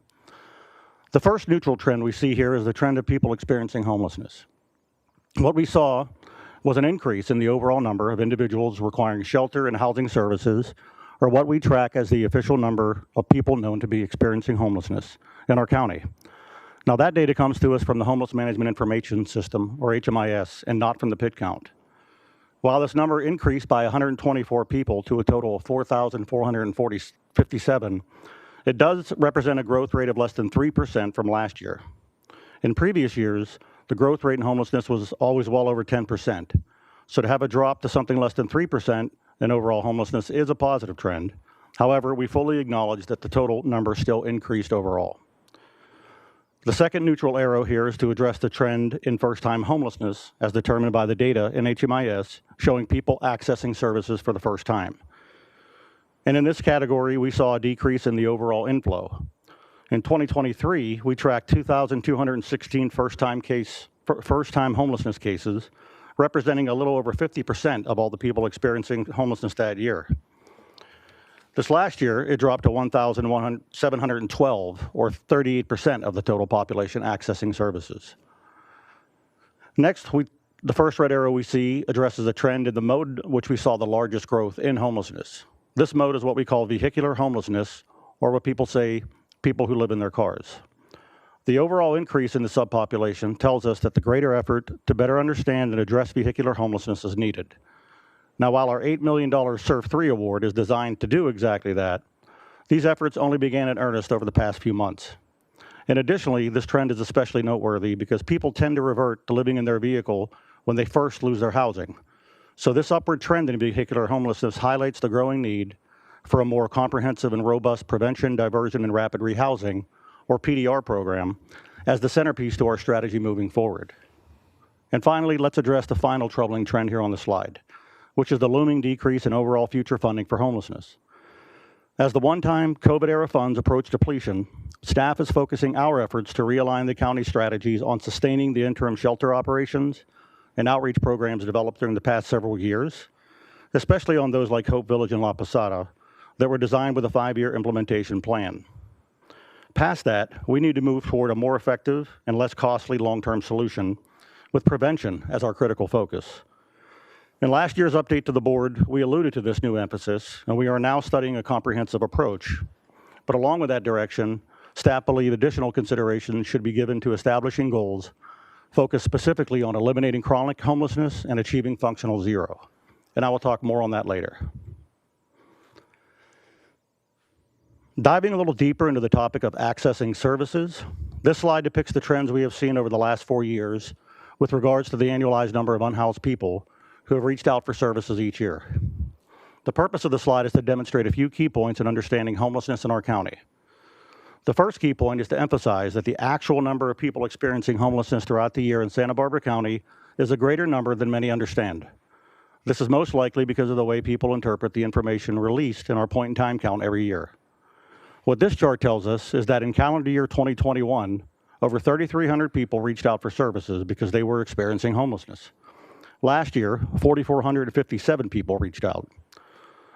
The first neutral trend we see here is the trend of people experiencing homelessness. What we saw was an increase in the overall number of individuals requiring shelter and housing services, or what we track as the official number of people known to be experiencing homelessness in our county. Now, that data comes to us from the Homeless Management Information System, or HMIS, and not from the PIT count. While this number increased by 124 people to a total of 4,457, it does represent a growth rate of less than 3% from last year. In previous years, the growth rate in homelessness was always well over 10%. So to have a drop to something less than 3% in overall homelessness is a positive trend. However, we fully acknowledge that the total number still increased overall. The second neutral arrow here is to address the trend in first-time homelessness as determined by the data in HMIS showing people accessing services for the first time. And in this category, we saw a decrease in the overall inflow. In 2023, we tracked 2,216 first-time homelessness cases, representing a little over 50% of all the people experiencing homelessness that year. This last year, it dropped to 1,712, or 38% of the total population accessing services. Next, the first red arrow we see addresses a trend in the mode which we saw the largest growth in homelessness. This mode is what we call vehicular homelessness, or what people say, people who live in their cars. The overall increase in the subpopulation tells us that the greater effort to better understand and address vehicular homelessness is needed. Now, while our $8 million SURF 3 award is designed to do exactly that, these efforts only began in earnest over the past few months. And additionally, this trend is especially noteworthy because people tend to revert to living in their vehicle when they first lose their housing. So this upward trend in vehicular homelessness highlights the growing need for a more comprehensive and robust prevention, diversion, and rapid rehousing, or PDR program, as the centerpiece to our strategy moving forward. And finally, let's address the final troubling trend here on the slide, which is the looming decrease in overall future funding for homelessness. As the one-time COVID-era funds approach depletion, staff is focusing our efforts to realign the county strategies on sustaining the interim shelter operations and outreach programs developed during the past several years, especially on those like Hope Village and La Posada, that were designed with a 5-year implementation plan. Past that, we need to move toward a more effective and less costly long-term solution with prevention as our critical focus. In last year's update to the board, we alluded to this new emphasis, and we are now studying a comprehensive approach. But along with that direction, staff believe additional consideration should be given to establishing goals focused specifically on eliminating chronic homelessness and achieving functional zero. And I will talk more on that later. Diving a little deeper into the topic of accessing services, this slide depicts the trends we have seen over the last 4 years with regards to the annualized number of unhoused people who have reached out for services each year. The purpose of the slide is to demonstrate a few key points in understanding homelessness in our county. The first key point is to emphasize that the actual number of people experiencing homelessness throughout the year in Santa Barbara County is a greater number than many understand. This is most likely because of the way people interpret the information released in our point-in-time count every year. What this chart tells us is that in calendar year 2021, over 3,300 people reached out for services because they were experiencing homelessness. Last year, 4,457 people reached out.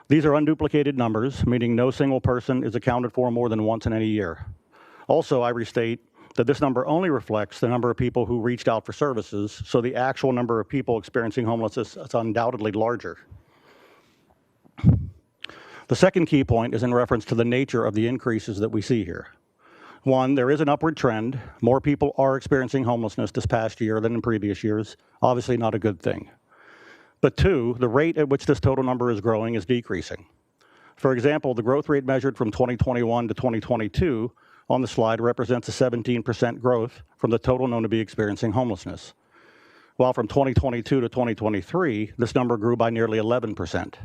These are unduplicated numbers, meaning no single person is accounted for more than once in any year. Also, I restate that this number only reflects the number of people who reached out for services, so the actual number of people experiencing homelessness is undoubtedly larger. The second key point is in reference to the nature of the increases that we see here. One, there is an upward trend. More people are experiencing homelessness this past year than in previous years. Obviously not a good thing. But two, the rate at which this total number is growing is decreasing. For example, the growth rate measured from 2021 to 2022 on the slide represents a 17% growth from the total known to be experiencing homelessness. While from 2022 to 2023, this number grew by nearly 11%.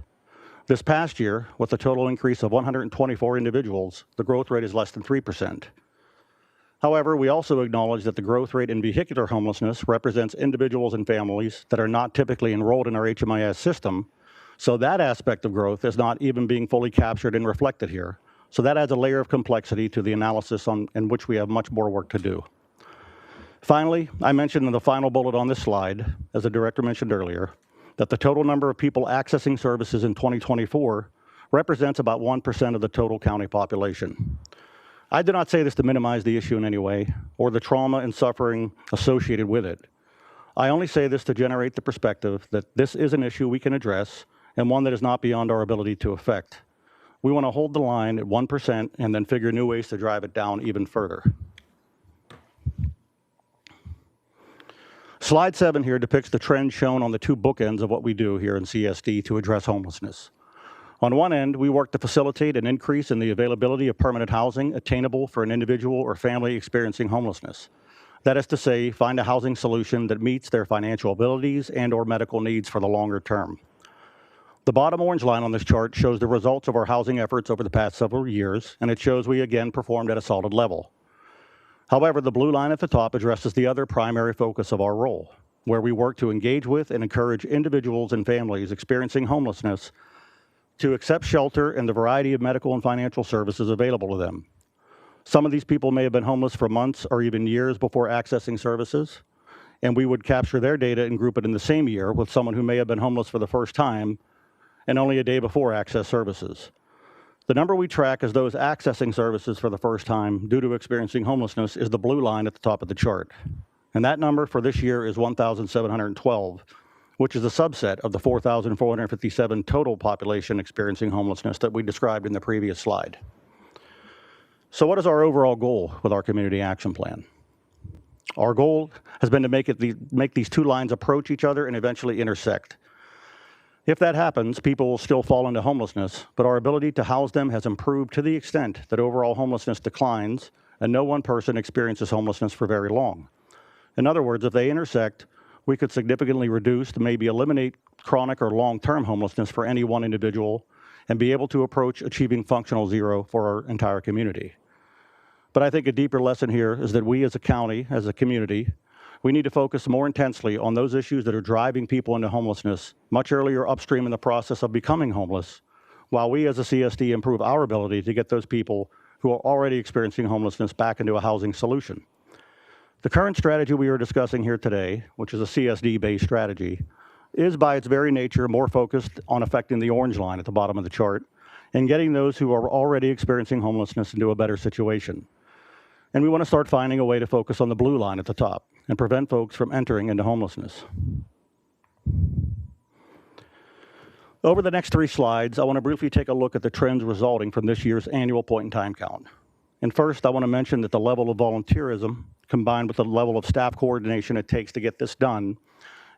This past year, with a total increase of 124 individuals, the growth rate is less than 3%. However, we also acknowledge that the growth rate in vehicular homelessness represents individuals and families that are not typically enrolled in our HMIS system, so that aspect of growth is not even being fully captured and reflected here. So that adds a layer of complexity to the analysis in which we have much more work to do. Finally, I mentioned in the final bullet on this slide, as the director mentioned earlier, that the total number of people accessing services in 2024 represents about 1% of the total county population. I do not say this to minimize the issue in any way or the trauma and suffering associated with it. I only say this to generate the perspective that this is an issue we can address and one that is not beyond our ability to affect. We want to hold the line at 1% and then figure new ways to drive it down even further. Slide 7 here depicts the trend shown on the two bookends of what we do here in CSD to address homelessness. On one end, we work to facilitate an increase in the availability of permanent housing attainable for an individual or family experiencing homelessness. That is to say, find a housing solution that meets their financial abilities and/or medical needs for the longer term. The bottom orange line on this chart shows the results of our housing efforts over the past several years, and it shows we again performed at a solid level. However, the blue line at the top addresses the other primary focus of our role, where we work to engage with and encourage individuals and families experiencing homelessness to accept shelter and the variety of medical and financial services available to them. Some of these people may have been homeless for months or even years before accessing services, and we would capture their data and group it in the same year with someone who may have been homeless for the first time and only a day before access services. The number we track as those accessing services for the first time due to experiencing homelessness is the blue line at the top of the chart. And that number for this year is 1,712, which is a subset of the 4,457 total population experiencing homelessness that we described in the previous slide. So what is our overall goal with our community action plan? Our goal has been to make these two lines approach each other and eventually intersect. If that happens, people will still fall into homelessness, but our ability to house them has improved to the extent that overall homelessness declines and no one person experiences homelessness for very long. In other words, if they intersect, we could significantly reduce to maybe eliminate chronic or long-term homelessness for any one individual and be able to approach achieving functional zero for our entire community. But I think a deeper lesson here is that we as a county, as a community, we need to focus more intensely on those issues that are driving people into homelessness much earlier upstream in the process of becoming homeless, while we as a CSD improve our ability to get those people who are already experiencing homelessness back into a housing solution. The current strategy we are discussing here today, which is a CSD-based strategy, is by its very nature more focused on affecting the orange line at the bottom of the chart and getting those who are already experiencing homelessness into a better situation. And we want to start finding a way to focus on the blue line at the top and prevent folks from entering into homelessness. Over the next 3 slides, I want to briefly take a look at the trends resulting from this year's annual point-in-time count. And first, I want to mention that the level of volunteerism, combined with the level of staff coordination it takes to get this done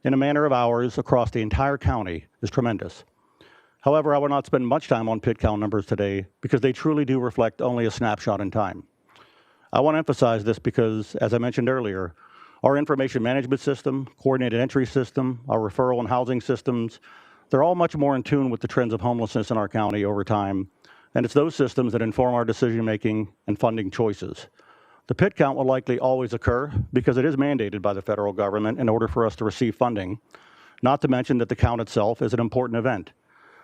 in a matter of hours across the entire county, is tremendous. However, I will not spend much time on pit count numbers today because they truly do reflect only a snapshot in time. I want to emphasize this because, as I mentioned earlier, our information management system, coordinated entry system, our referral and housing systems, they're all much more in tune with the trends of homelessness in our county over time, and it's those systems that inform our decision-making and funding choices. The pit count will likely always occur because it is mandated by the federal government in order for us to receive funding, not to mention that the count itself is an important event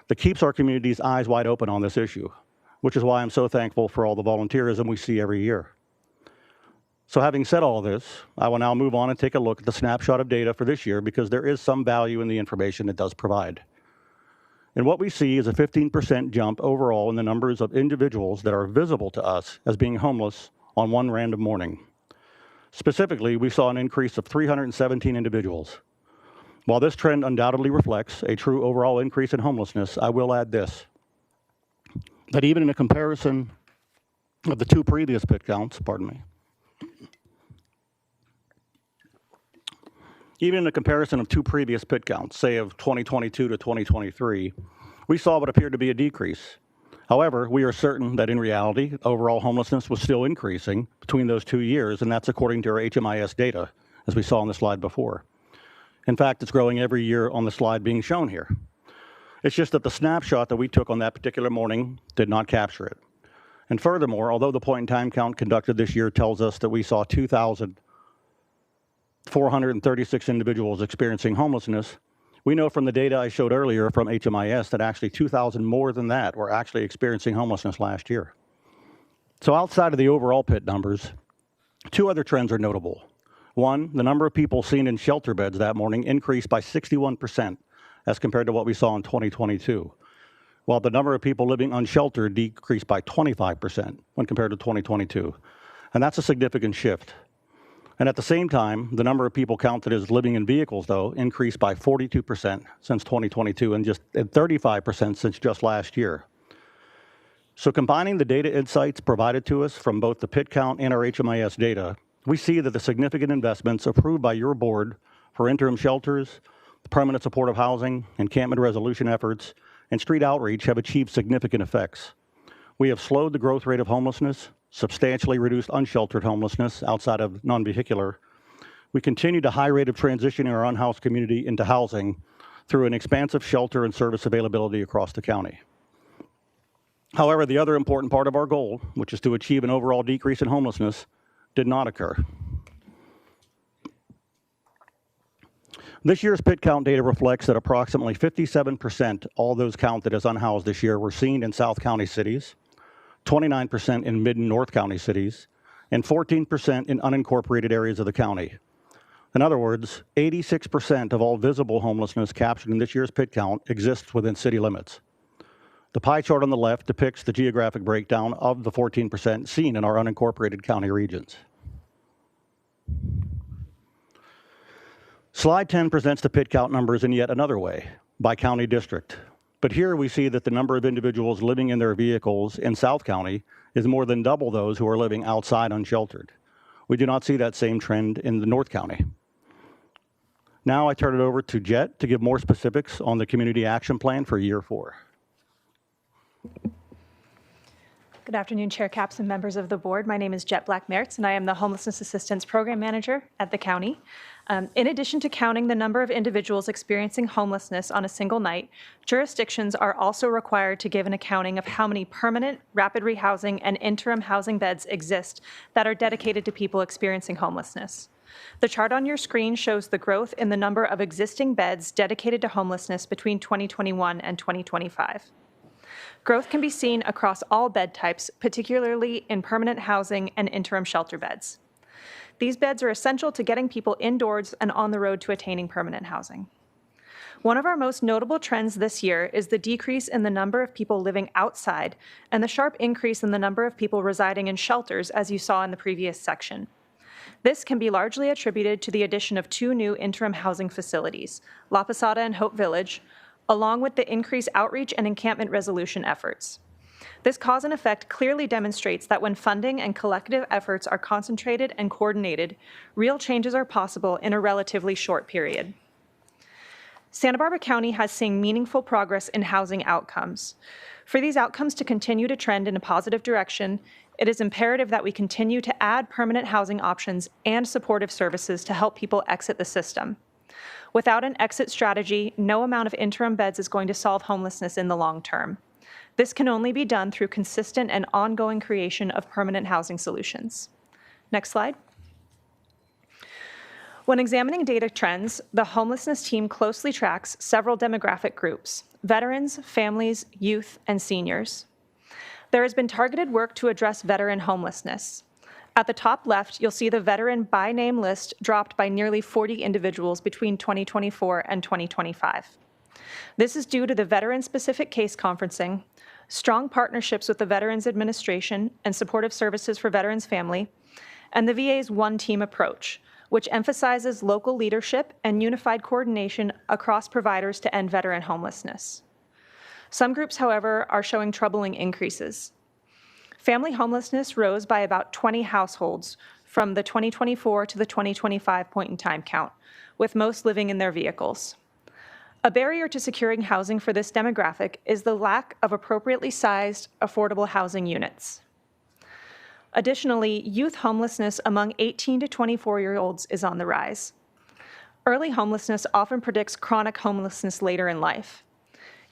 that keeps our community's eyes wide open on this issue, which is why I'm so thankful for all the volunteerism we see every year. So having said all this, I will now move on and take a look at the snapshot of data for this year because there is some value in the information it does provide. And what we see is a 15% jump overall in the numbers of individuals that are visible to us as being homeless on one random morning. Specifically, we saw an increase of 317 individuals. While this trend undoubtedly reflects a true overall increase in homelessness, I will add this, that even in a comparison of the 2 previous pit counts, even in a comparison of 2 previous pit counts, say of 2022 to 2023, we saw what appeared to be a decrease. However, we are certain that in reality, overall homelessness was still increasing between those 2 years, and that's according to our HMIS data, as we saw on the slide before. In fact, it's growing every year on the slide being shown here. It's just that the snapshot that we took on that particular morning did not capture it. And furthermore, although the point-in-time count conducted this year tells us that we saw 2,436 individuals experiencing homelessness, we know from the data I showed earlier from HMIS that actually 2,000 more than that were actually experiencing homelessness last year. So outside of the overall pit numbers, 2 other trends are notable. One, the number of people seen in shelter beds that morning increased by 61% as compared to what we saw in 2022. while the number of people living unsheltered decreased by 25% when compared to 2022. And that's a significant shift. And at the same time, the number of people counted as living in vehicles, though, increased by 42% since 2022 and 35% since just last year. So combining the data insights provided to us from both the PIT count and our HMIS data, we see that the significant investments approved by your board for interim shelters, permanent supportive housing, encampment resolution efforts, and street outreach have achieved significant effects. We have slowed the growth rate of homelessness, substantially reduced unsheltered homelessness outside of non-vehicular. We continue the high rate of transitioning our unhoused community into housing through an expansive shelter and service availability across the county. However, the other important part of our goal, which is to achieve an overall decrease in homelessness, did not occur. This year's PIT count data reflects that approximately 57%, all those counted as unhoused this year, were seen in South County cities, 29% in Mid and North County cities, and 14% in unincorporated areas of the county. In other words, 86% of all visible homelessness captured in this year's PIT count exists within city limits. The pie chart on the left depicts the geographic breakdown of the 14% seen in our unincorporated county regions. Slide 10 presents the PIT count numbers in yet another way, by county district. But here we see that the number of individuals living in their vehicles in South County is more than double those who are living outside unsheltered. We do not see that same trend in the North County. Now I turn it over to Jet to give more specifics on the Community Action Plan for Year 4. Good afternoon, Chair Capps and members of the board. My name is Jet Black-Mertz, and I am the Homelessness Assistance Program Manager at the county. In addition to counting the number of individuals experiencing homelessness on a single night, jurisdictions are also required to give an accounting of how many permanent, rapid rehousing, and interim housing beds exist that are dedicated to people experiencing homelessness. The chart on your screen shows the growth in the number of existing beds dedicated to homelessness between 2021 and 2025. Growth can be seen across all bed types, particularly in permanent housing and interim shelter beds. These beds are essential to getting people indoors and on the road to attaining permanent housing. One of our most notable trends this year is the decrease in the number of people living outside and the sharp increase in the number of people residing in shelters, as you saw in the previous section. This can be largely attributed to the addition of 2 new interim housing facilities, La Posada and Hope Village, along with the increased outreach and encampment resolution efforts. This cause and effect clearly demonstrates that when funding and collective efforts are concentrated and coordinated, real changes are possible in a relatively short period. Santa Barbara County has seen meaningful progress in housing outcomes. For these outcomes to continue to trend in a positive direction, it is imperative that we continue to add permanent housing options and supportive services to help people exit the system. Without an exit strategy, no amount of interim beds is going to solve homelessness in the long term. This can only be done through consistent and ongoing creation of permanent housing solutions. Next slide. When examining data trends, the homelessness team closely tracks several demographic groups: veterans, families, youth, and seniors. There has been targeted work to address veteran homelessness. At the top left, you'll see the veteran by name list dropped by nearly 40 individuals between 2024 and 2025. This is due to the veteran-specific case conferencing, strong partnerships with the Veterans Administration and supportive services for veterans' family, and the VA's one-team approach, which emphasizes local leadership and unified coordination across providers to end veteran homelessness. Some groups, however, are showing troubling increases. Family homelessness rose by about 20 households from the 2024 to the 2025 point-in-time count, with most living in their vehicles. A barrier to securing housing for this demographic is the lack of appropriately sized, affordable housing units. Additionally, youth homelessness among 18 to 24-year-olds is on the rise. Early homelessness often predicts chronic homelessness later in life.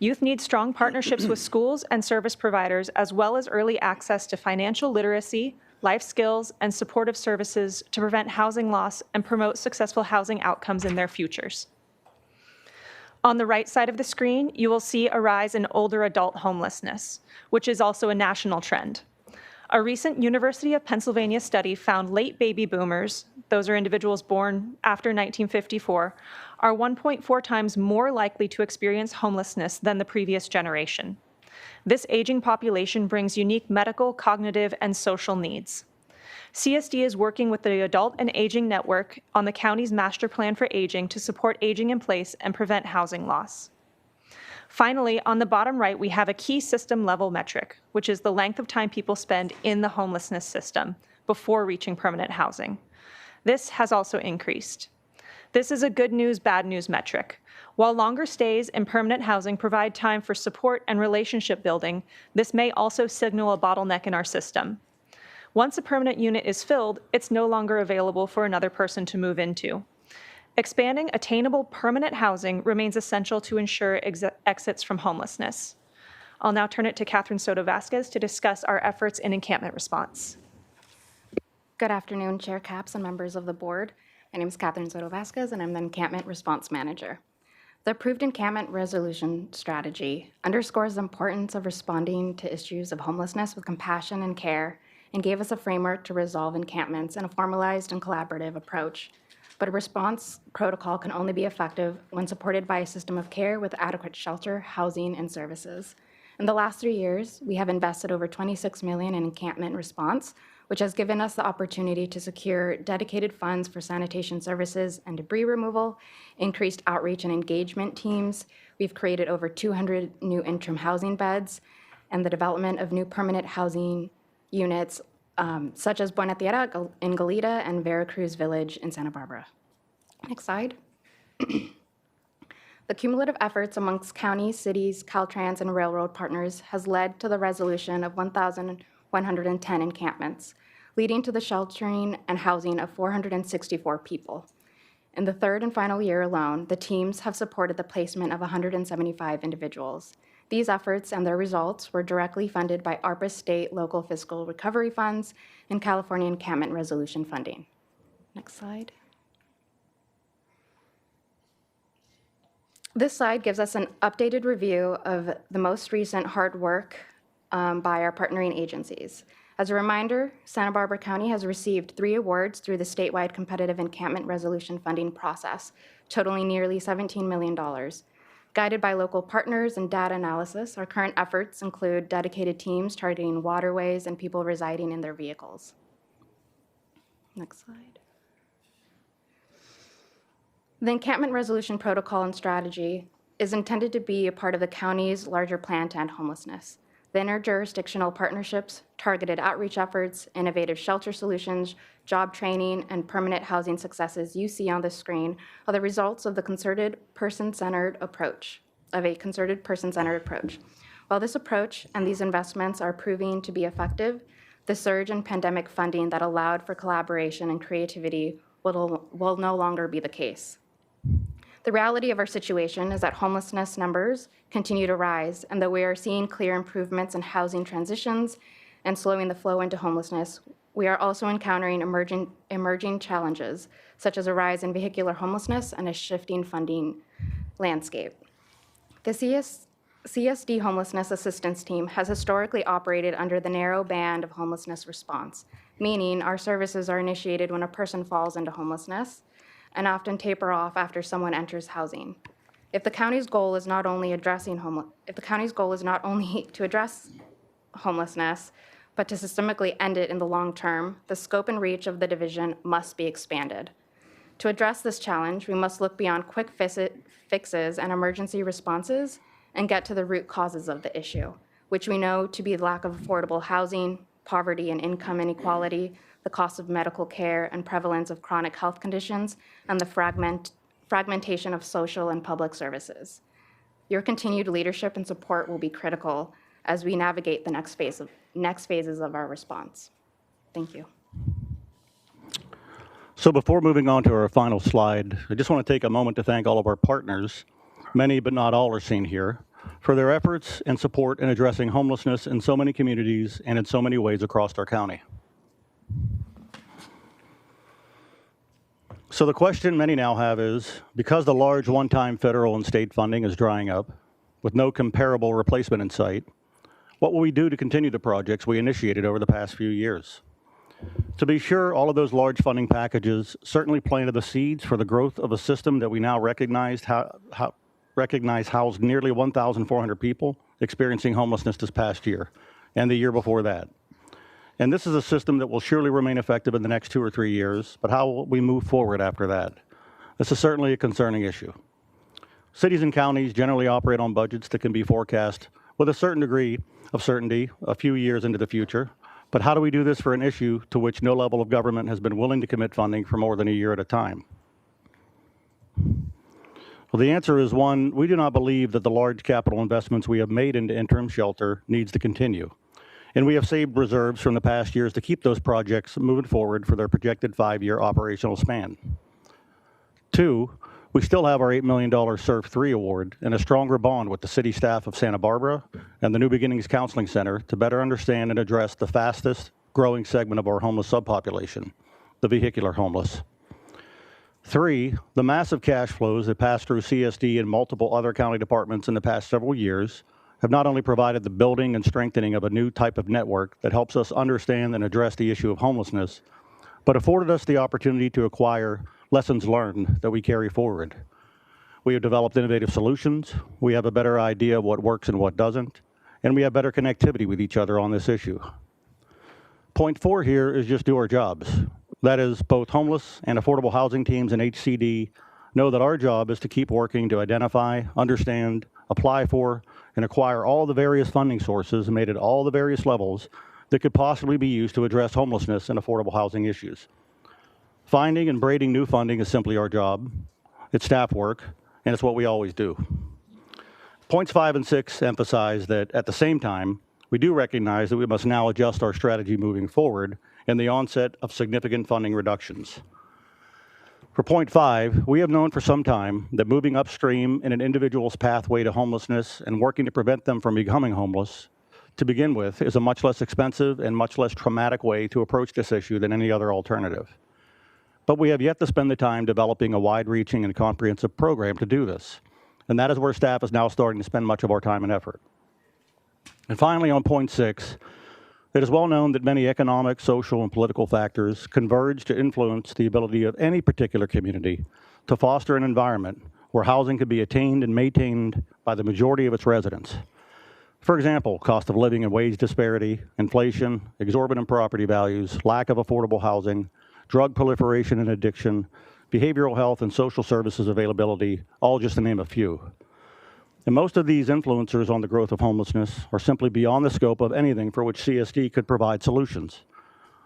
Youth need strong partnerships with schools and service providers, as well as early access to financial literacy, life skills, and supportive services to prevent housing loss and promote successful housing outcomes in their futures. On the right side of the screen, you will see a rise in older adult homelessness, which is also a national trend. A recent University of Pennsylvania study found late baby boomers, those are individuals born after 1954, are 1.4 times more likely to experience homelessness than the previous generation. This aging population brings unique medical, cognitive, and social needs. CSD is working with the Adult and Aging Network on the county's master plan for aging to support aging in place and prevent housing loss. Finally, on the bottom right, we have a key system level metric, which is the length of time people spend in the homelessness system before reaching permanent housing. This has also increased. This is a good news, bad news metric. While longer stays in permanent housing provide time for support and relationship building, this may also signal a bottleneck in our system. Once a permanent unit is filled, it's no longer available for another person to move into. Expanding attainable permanent housing remains essential to ensure exits from homelessness. I'll now turn it to Catherine Soto Vasquez to discuss our efforts in encampment response. Good afternoon, Chair Capps and members of the board. My name is Catherine Soto Vasquez, and I'm the Encampment Response Manager. The approved encampment resolution strategy underscores the importance of responding to issues of homelessness with compassion and care, and gave us a framework to resolve encampments in a formalized and collaborative approach. But a response protocol can only be effective when supported by a system of care with adequate shelter, housing, and services. In the last 3 years, we have invested over $26 million in encampment response, which has given us the opportunity to secure dedicated funds for sanitation services and debris removal, increased outreach and engagement teams. We've created over 200 new interim housing beds, and the development of new permanent housing units, such as Buena Tierra in Goleta and Veracruz Village in Santa Barbara. Next slide. The cumulative efforts amongst counties, cities, Caltrans, and railroad partners has led to the resolution of 1,110 encampments, leading to the sheltering and housing of 464 people. In the third and final year alone, the teams have supported the placement of 175 individuals. These efforts and their results were directly funded by ARPA state local fiscal recovery funds and California encampment resolution funding. Next slide. This slide gives us an updated review of the most recent hard work by our partnering agencies. As a reminder, Santa Barbara County has received 3 awards through the statewide competitive encampment resolution funding process, totaling nearly $17 million. Guided by local partners and data analysis, our current efforts include dedicated teams targeting waterways and people residing in their vehicles. Next slide. The encampment resolution protocol and strategy is intended to be a part of the county's larger plan to end homelessness. The interjurisdictional partnerships, targeted outreach efforts, innovative shelter solutions, job training, and permanent housing successes you see on the screen are the results of the concerted person-centered approach, While this approach and these investments are proving to be effective, the surge in pandemic funding that allowed for collaboration and creativity will no longer be the case. The reality of our situation is that homelessness numbers continue to rise, and though we are seeing clear improvements in housing transitions and slowing the flow into homelessness, we are also encountering emerging challenges, such as a rise in vehicular homelessness and a shifting funding landscape. The CSD Homelessness Assistance Team has historically operated under the narrow band of homelessness response, meaning our services are initiated when a person falls into homelessness and often taper off after someone enters housing. If the county's goal is not only to address homelessness, but to systemically end it in the long term, the scope and reach of the division must be expanded. To address this challenge, we must look beyond quick fixes and emergency responses and get to the root causes of the issue, which we know to be the lack of affordable housing, poverty and income inequality, the cost of medical care and prevalence of chronic health conditions, and the fragmentation of social and public services. Your continued leadership and support will be critical as we navigate the next phases of our response. Thank you. So before moving on to our final slide, I just want to take a moment to thank all of our partners, many but not all are seen here, for their efforts and support in addressing homelessness in so many communities and in so many ways across our county. So the question many now have is, because the large one-time federal and state funding is drying up, with no comparable replacement in sight, what will we do to continue the projects we initiated over the past few years? To be sure, all of those large funding packages certainly planted the seeds for the growth of a system that we now recognize Recognize housed nearly 1,400 people experiencing homelessness this past year and the year before that. And this is a system that will surely remain effective in the next 2 or 3 years, but how will we move forward after that? This is certainly a concerning issue. Cities and counties generally operate on budgets that can be forecast with a certain degree of certainty a few years into the future. But how do we do this for an issue to which no level of government has been willing to commit funding for more than a year at a time? Well, the answer is one, we do not believe that the large capital investments we have made into interim shelter needs to continue. And we have saved reserves from the past years to keep those projects moving forward for their projected 5-year operational span. 2, we still have our $8 million SURF 3 award and a stronger bond with the city staff of Santa Barbara and the New Beginnings Counseling Center to better understand and address the fastest growing segment of our homeless subpopulation, the vehicular homeless. 3, the massive cash flows that pass through CSD and multiple other county departments in the past several years have not only provided the building and strengthening of a new type of network that helps us understand and address the issue of homelessness, but afforded us the opportunity to acquire lessons learned that we carry forward. We have developed innovative solutions, we have a better idea of what works and what doesn't, and we have better connectivity with each other on this issue. Point 4 here is just do our jobs. That is, both homeless and affordable housing teams and HCD know that our job is to keep working to identify, understand, apply for, and acquire all the various funding sources made at all the various levels that could possibly be used to address homelessness and affordable housing issues. Finding and braiding new funding is simply our job. It's staff work, and it's what we always do. Points 5 and 6 emphasize that at the same time, we do recognize that we must now adjust our strategy moving forward in the onset of significant funding reductions. For point 5, we have known for some time that moving upstream in an individual's pathway to homelessness and working to prevent them from becoming homeless to begin with is a much less expensive and much less traumatic way to approach this issue than any other alternative. But we have yet to spend the time developing a wide-reaching and comprehensive program to do this. And that is where staff is now starting to spend much of our time and effort. And finally, on point 6, it is well known that many economic, social, and political factors converge to influence the ability of any particular community to foster an environment where housing can be attained and maintained by the majority of its residents. For example, cost of living and wage disparity, inflation, exorbitant property values, lack of affordable housing, drug proliferation and addiction, behavioral health and social services availability, all just to name a few. And most of these influencers on the growth of homelessness are simply beyond the scope of anything for which CSD could provide solutions.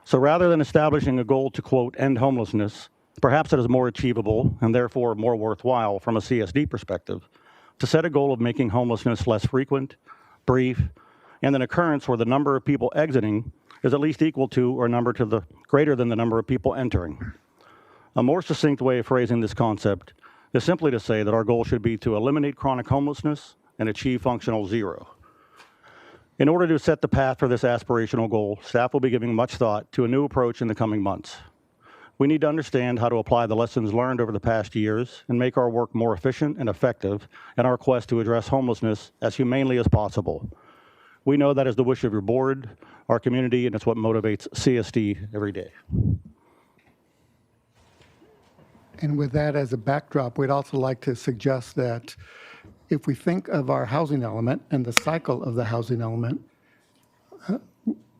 So rather than establishing a goal to, quote, end homelessness, perhaps it is more achievable and therefore more worthwhile from a CSD perspective to set a goal of making homelessness less frequent, brief, and an occurrence where the number of people exiting is at least equal to or greater than the number of people entering. A more succinct way of phrasing this concept is simply to say that our goal should be to eliminate chronic homelessness and achieve functional zero. In order to set the path for this aspirational goal, staff will be giving much thought to a new approach in the coming months. We need to understand how to apply the lessons learned over the past years and make our work more efficient and effective in our quest to address homelessness as humanely as possible. We know that is the wish of your board, our community, and it's what motivates CSD every day. And with that as a backdrop, we'd also like to suggest that if we think of our housing element and the cycle of the housing element,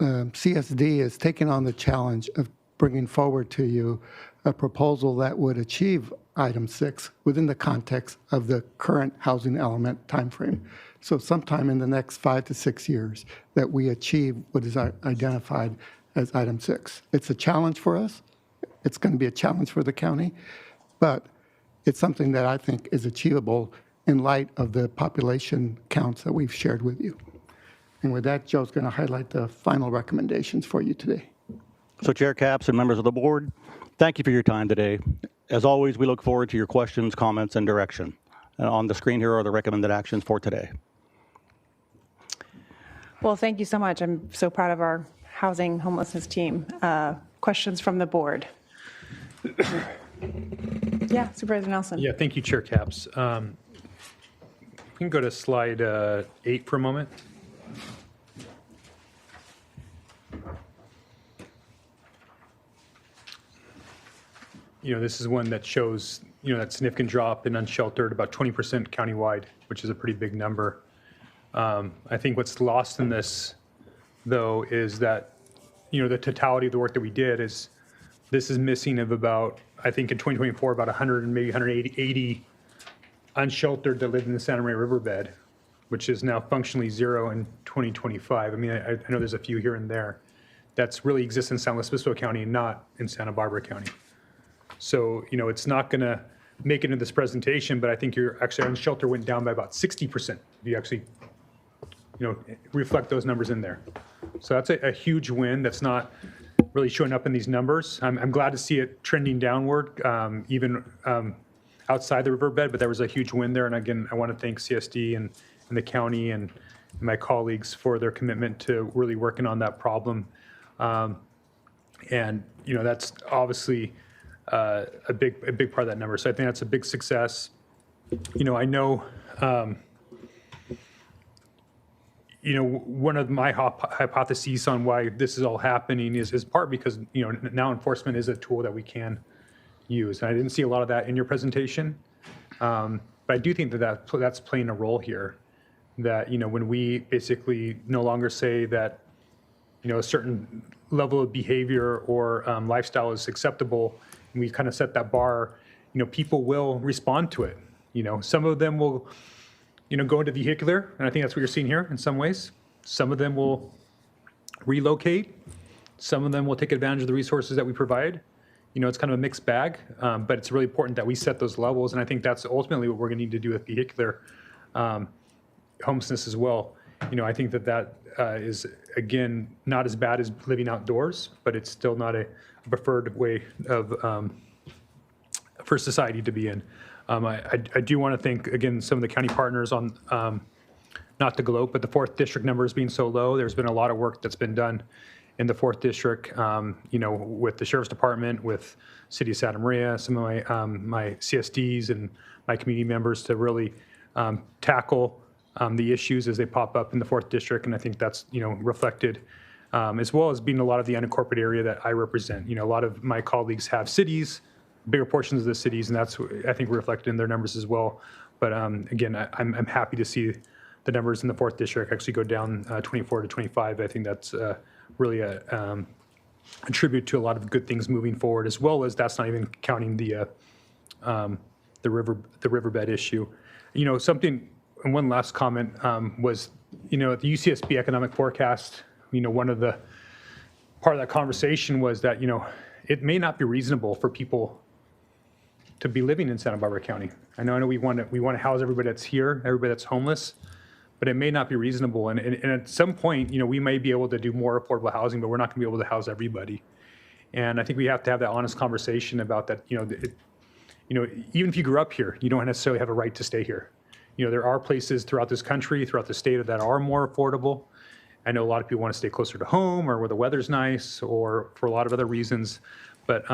CSD is taking on the challenge of bringing forward to you a proposal that would achieve item 6 within the context of the current housing element timeframe. So sometime in the next 5 to 6 years that we achieve what is identified as item 6. It's a challenge for us. It's going to be a challenge for the county, but it's something that I think is achievable in light of the population counts that we've shared with you. And with that, Joe's going to highlight the final recommendations for you today. So Chair Capps and members of the board, thank you for your time today. As always, we look forward to your questions, comments, and direction. And on the screen here are the recommended actions for today. Well, thank you so much. I'm so proud of our housing homelessness team. Questions from the board? Yeah, Supervisor Nelson. Yeah, thank you, Chair Capps. We can go to slide 8 for a moment. You know, this is one that shows that significant drop in unsheltered, about 20% countywide, which is a pretty big number. I think what's lost in this, though, is that, the totality of the work that we did is, this is missing of about, I think in 2024, about 100 and maybe 180 unsheltered that lived in the Santa Maria riverbed, which is now functionally zero in 2025. I mean, I know there's a few here and there that's really exists in San Luis Obispo County and not in Santa Barbara County. So, it's not going to make it into this presentation, but I think your actually unsheltered went down by about 60% if you actually, reflect those numbers in there. So that's a huge win that's not really showing up in these numbers. I'm glad to see it trending downward, even outside the riverbed, but there was a huge win there. And again, I want to thank CSD and the county and my colleagues for their commitment to really working on that problem. And, that's obviously a big part of that number. So I think that's a big success. I know, one of my hypotheses on why this is all happening is part because, now enforcement is a tool that we can use. And I didn't see a lot of that in your presentation. But I do think that's playing a role here. That, when we basically no longer say that, a certain level of behavior or lifestyle is acceptable, and we kind of set that bar, people will respond to it. Some of them will, go into vehicular, and I think that's what you're seeing here in some ways. Some of them will relocate. Some of them will take advantage of the resources that we provide. It's kind of a mixed bag, but it's really important that we set those levels, and I think that's ultimately what we're going to need to do with vehicular homelessness as well. I think that is, again, not as bad as living outdoors, but it's still not a preferred way of for society to be in. I do want to thank, again, some of the county partners on, not to gloat, but the 4th District numbers being so low. There's been a lot of work that's been done in the 4th District, with the Sheriff's Department, with City of Santa Maria, some of my CSDs and my community members to really tackle the issues as they pop up in the 4th District. And I think that's, reflected, as well as being a lot of the unincorporated area that I represent. A lot of my colleagues have cities, bigger portions of the cities, and that's, I think, reflected in their numbers as well. But again, I'm happy to see the numbers in the 4th District actually go down 24 to 25. I think that's really a tribute to a lot of good things moving forward, as well as that's not even counting the riverbed issue. Something, and one last comment was, the UCSB economic forecast, one of the part of that conversation was that, it may not be reasonable for people to be living in Santa Barbara County. I know we want to house everybody that's here, everybody that's homeless, but it may not be reasonable. And at some point, we may be able to do more affordable housing, but we're not going to be able to house everybody. And I think we have to have that honest conversation about that. Even if you grew up here, you don't necessarily have a right to stay here. There are places throughout this country, throughout the state, that are more affordable. I know a lot of people want to stay closer to home or where the weather's nice or for a lot of other reasons. But,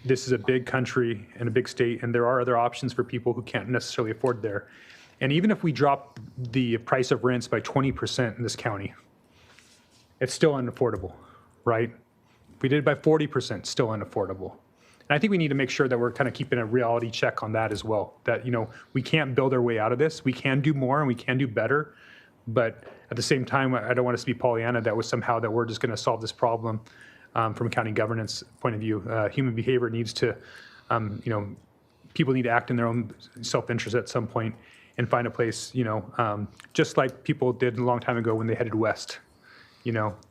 this is a big country and a big state, and there are other options for people who can't necessarily afford there. And even if we drop the price of rents by 20% in this county, it's still unaffordable, right? If we did it by 40%, still unaffordable. And I think we need to make sure that we're kind of keeping a reality check on that as well, that, we can't build our way out of this. We can do more and we can do better. But at the same time, I don't want us to be Pollyanna that was somehow that we're just going to solve this problem from a county governance point of view. Human behavior needs to, people need to act in their own self-interest at some point and find a place, just like people did a long time ago when they headed west,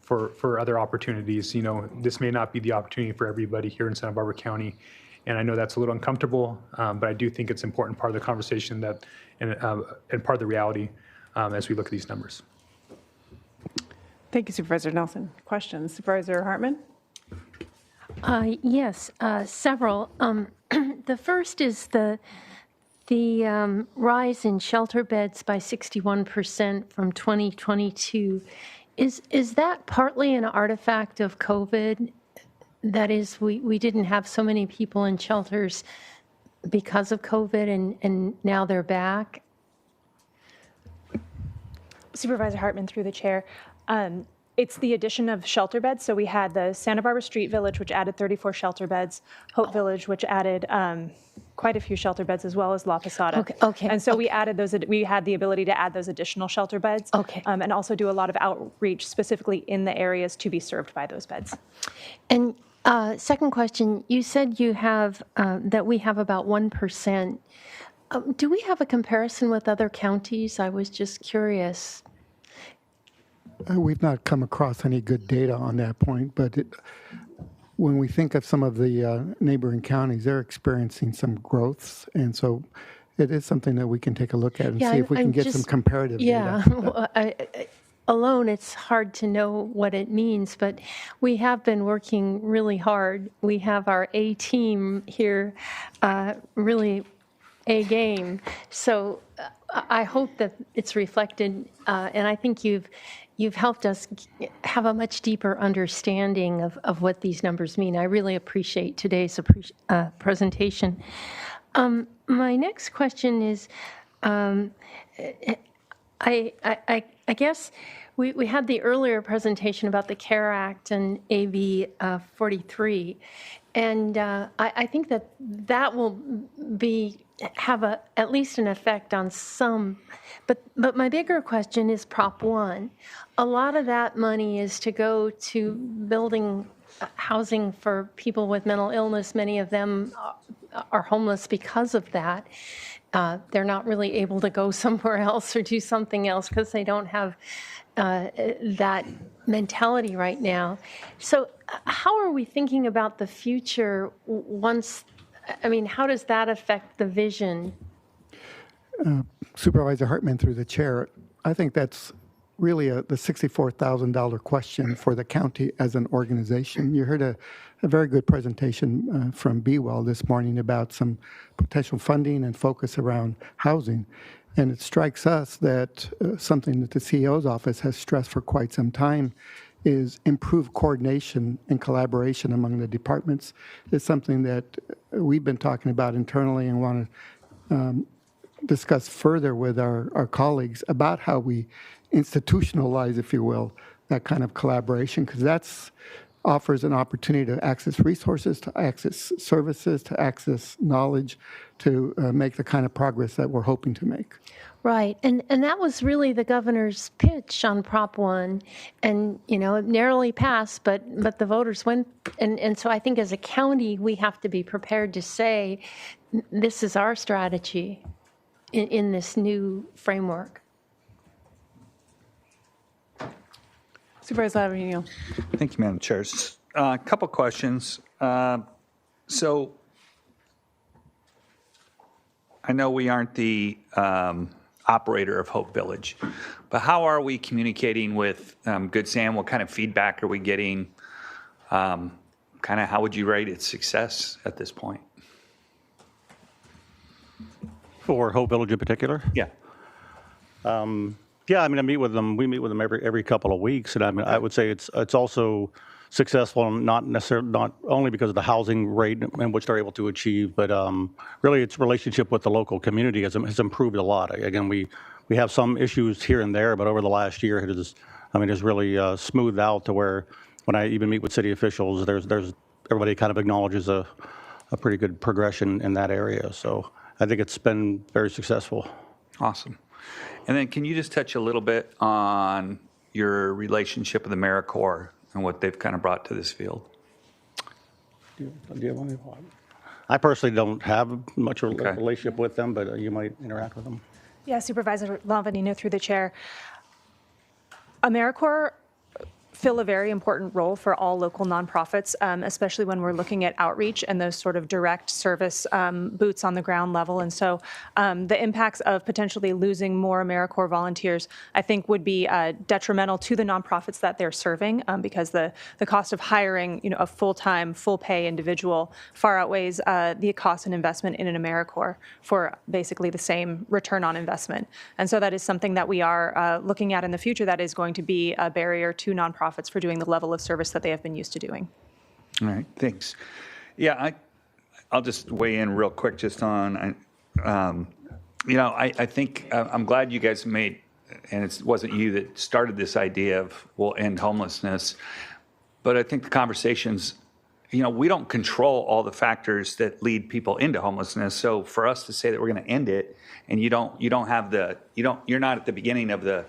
for other opportunities. This may not be the opportunity for everybody here in Santa Barbara County. And I know that's a little uncomfortable, but I do think it's an important part of the conversation and part of the reality as we look at these numbers. Thank you, Supervisor Nelson. Questions? Supervisor Hartman? Yes, several. The first is the rise in shelter beds by 61% from 2022. Is that partly an artifact of COVID? That is, we didn't have so many people in shelters because of COVID, and now they're back? Supervisor Hartman, through the chair. It's the addition of shelter beds. So we had the Santa Barbara Street Village, which added 34 shelter beds, Hope Village, which added quite a few shelter beds, as well as La Posada. Okay. And so we added those, we had the ability to add those additional shelter beds. Okay. And also do a lot of outreach specifically in the areas to be served by those beds. And second question, you said you have, that we have about 1%. Do we have a comparison with other counties? I was just curious. We've not come across any good data on that point, but when we think of some of the neighboring counties, they're experiencing some growths, and so it is something that we can take a look at and see if we can get some comparative data. Alone, it's hard to know what it means, but we have been working really hard. We have our A team here, really A game. So I hope that it's reflected, and I think you've helped us have a much deeper understanding of what these numbers mean. I really appreciate today's presentation. My next question is, I guess we had the earlier presentation about the CARE Act and AB 43, and I think that will have at least an effect on some. But my bigger question is Prop 1. A lot of that money is to go to building housing for people with mental illness. Many of them are homeless because of that. They're not really able to go somewhere else or do something else because they don't have that mentality right now. So how are we thinking about the future once, how does that affect the vision? Supervisor Hartman, through the chair, I think that's really the $64,000 question for the county as an organization. You heard a very good presentation from BWell this morning about some potential funding and focus around housing. And it strikes us that something that the CEO's office has stressed for quite some time is improved coordination and collaboration among the departments. It's something that we've been talking about internally and want to discuss further with our colleagues about how we institutionalize, if you will, that kind of collaboration, because that's offers an opportunity to access resources, to access services, to access knowledge, to make the kind of progress that we're hoping to make. Right, and that was really the governor's pitch on Prop 1, and it narrowly passed, but the voters went, and so I think as a county we have to be prepared to say this is our strategy in this new framework. Supervisor Lavagno. Thank you, Madam Chair. A couple questions. So I know we aren't the operator of Hope Village, but how are we communicating with Good Sam? What kind of feedback are we getting? Kind of how would you rate its success at this point? For Hope Village in particular? Yeah. Yeah, I meet with them. We meet with them every couple of weeks, and I would say it's also successful, not only because of the housing rate in which they're able to achieve, but really its relationship with the local community has improved a lot. Again, we have some issues here and there, but over the last year, it has really smoothed out to where when I even meet with city officials, there's everybody kind of acknowledges a pretty good progression in that area. So I think it's been very successful. Awesome. And then can you just touch a little bit on your relationship with AmeriCorps and what they've kind of brought to this field? Do you want to? I personally don't have much relationship with them, but you might interact with them. Yeah, Supervisor Lavagno through the chair. AmeriCorps fill a very important role for all local nonprofits, especially when we're looking at outreach and those sort of direct service boots on the ground level. And so the impacts of potentially losing more AmeriCorps volunteers, I think, would be detrimental to the nonprofits that they're serving, because the cost of hiring a full-time, full-pay individual far outweighs the cost and investment in an AmeriCorps for basically the same return on investment. And so that is something that we are looking at in the future that is going to be a barrier to nonprofits for doing the level of service that they have been used to doing. All right, thanks. Yeah, I'll just weigh in real quick just on, I think I'm glad you guys made and it wasn't you that started this idea of we'll end homelessness, but I think the conversations, we don't control all the factors that lead people into homelessness. So for us to say that we're going to end it, and you're not at the beginning of the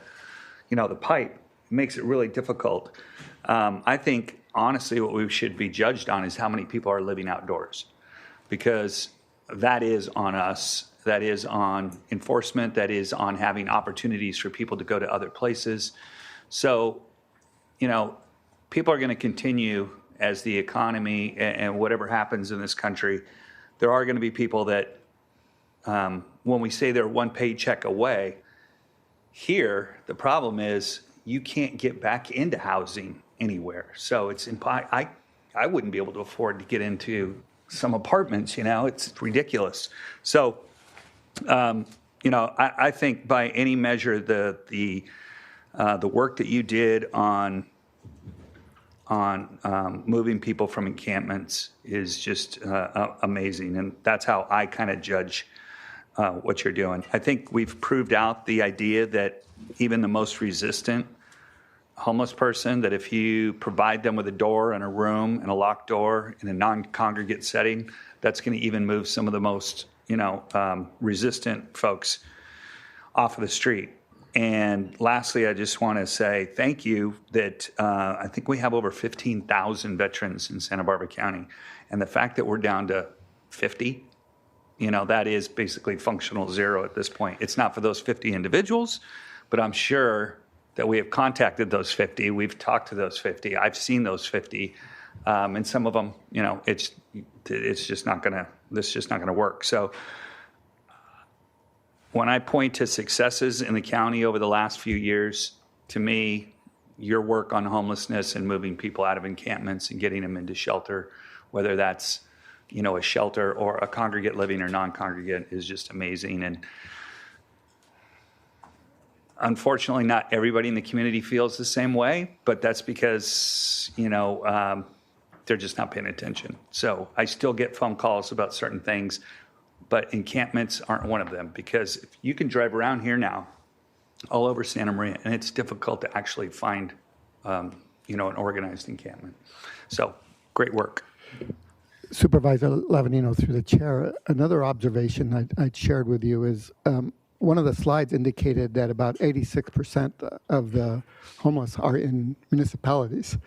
pipe, makes it really difficult. I think honestly, what we should be judged on is how many people are living outdoors, because that is on us. That is on enforcement. That is on having opportunities for people to go to other places. So, people are going to continue as the economy and whatever happens in this country. There are going to be people that, when we say they're one paycheck away, here the problem is you can't get back into housing anywhere. So it's I wouldn't be able to afford to get into some apartments. It's ridiculous. So. I think by any measure, the work that you did on moving people from encampments is just amazing, and that's how I kind of judge what you're doing. I think we've proved out the idea that even the most resistant homeless person, that if you provide them with a door and a room and a locked door in a non-congregate setting, that's going to even move some of the most resistant folks off of the street. And lastly, I just want to say thank you that I think we have over 15,000 veterans in Santa Barbara County. And the fact that we're down to 50, that is basically functional zero at this point. It's not for those 50 individuals, but I'm sure that we have contacted those 50. We've talked to those 50. I've seen those 50. And some of them, it's just not going to work. So when I point to successes in the county over the last few years, to me, your work on homelessness and moving people out of encampments and getting them into shelter, whether that's, a shelter or a congregate living or non-congregate, is just amazing. And unfortunately, not everybody in the community feels the same way, but that's because, they're just not paying attention. So I still get phone calls about certain things, but encampments aren't one of them, because if you can drive around here now all over Santa Maria, and it's difficult to actually find, an organized encampment. So great work. Supervisor Lavanino, through the chair, another observation I'd shared with you is one of the slides indicated that about 86% of the homeless are in municipalities,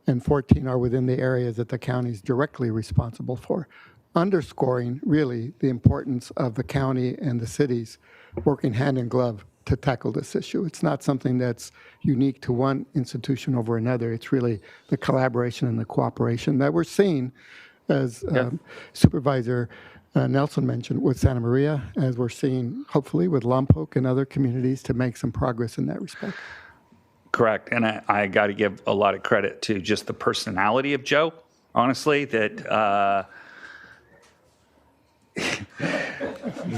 and 14 are within the areas that the county is directly responsible for, underscoring really the importance of the county and the cities working hand in glove to tackle this issue. It's not something that's unique to one institution over another. It's really the collaboration and the cooperation that we're seeing, as Supervisor Nelson mentioned, with Santa Maria, as we're seeing hopefully with Lompoc and other communities, to make some progress in that respect. Correct. And I got to give a lot of credit to just the personality of Joe, honestly, that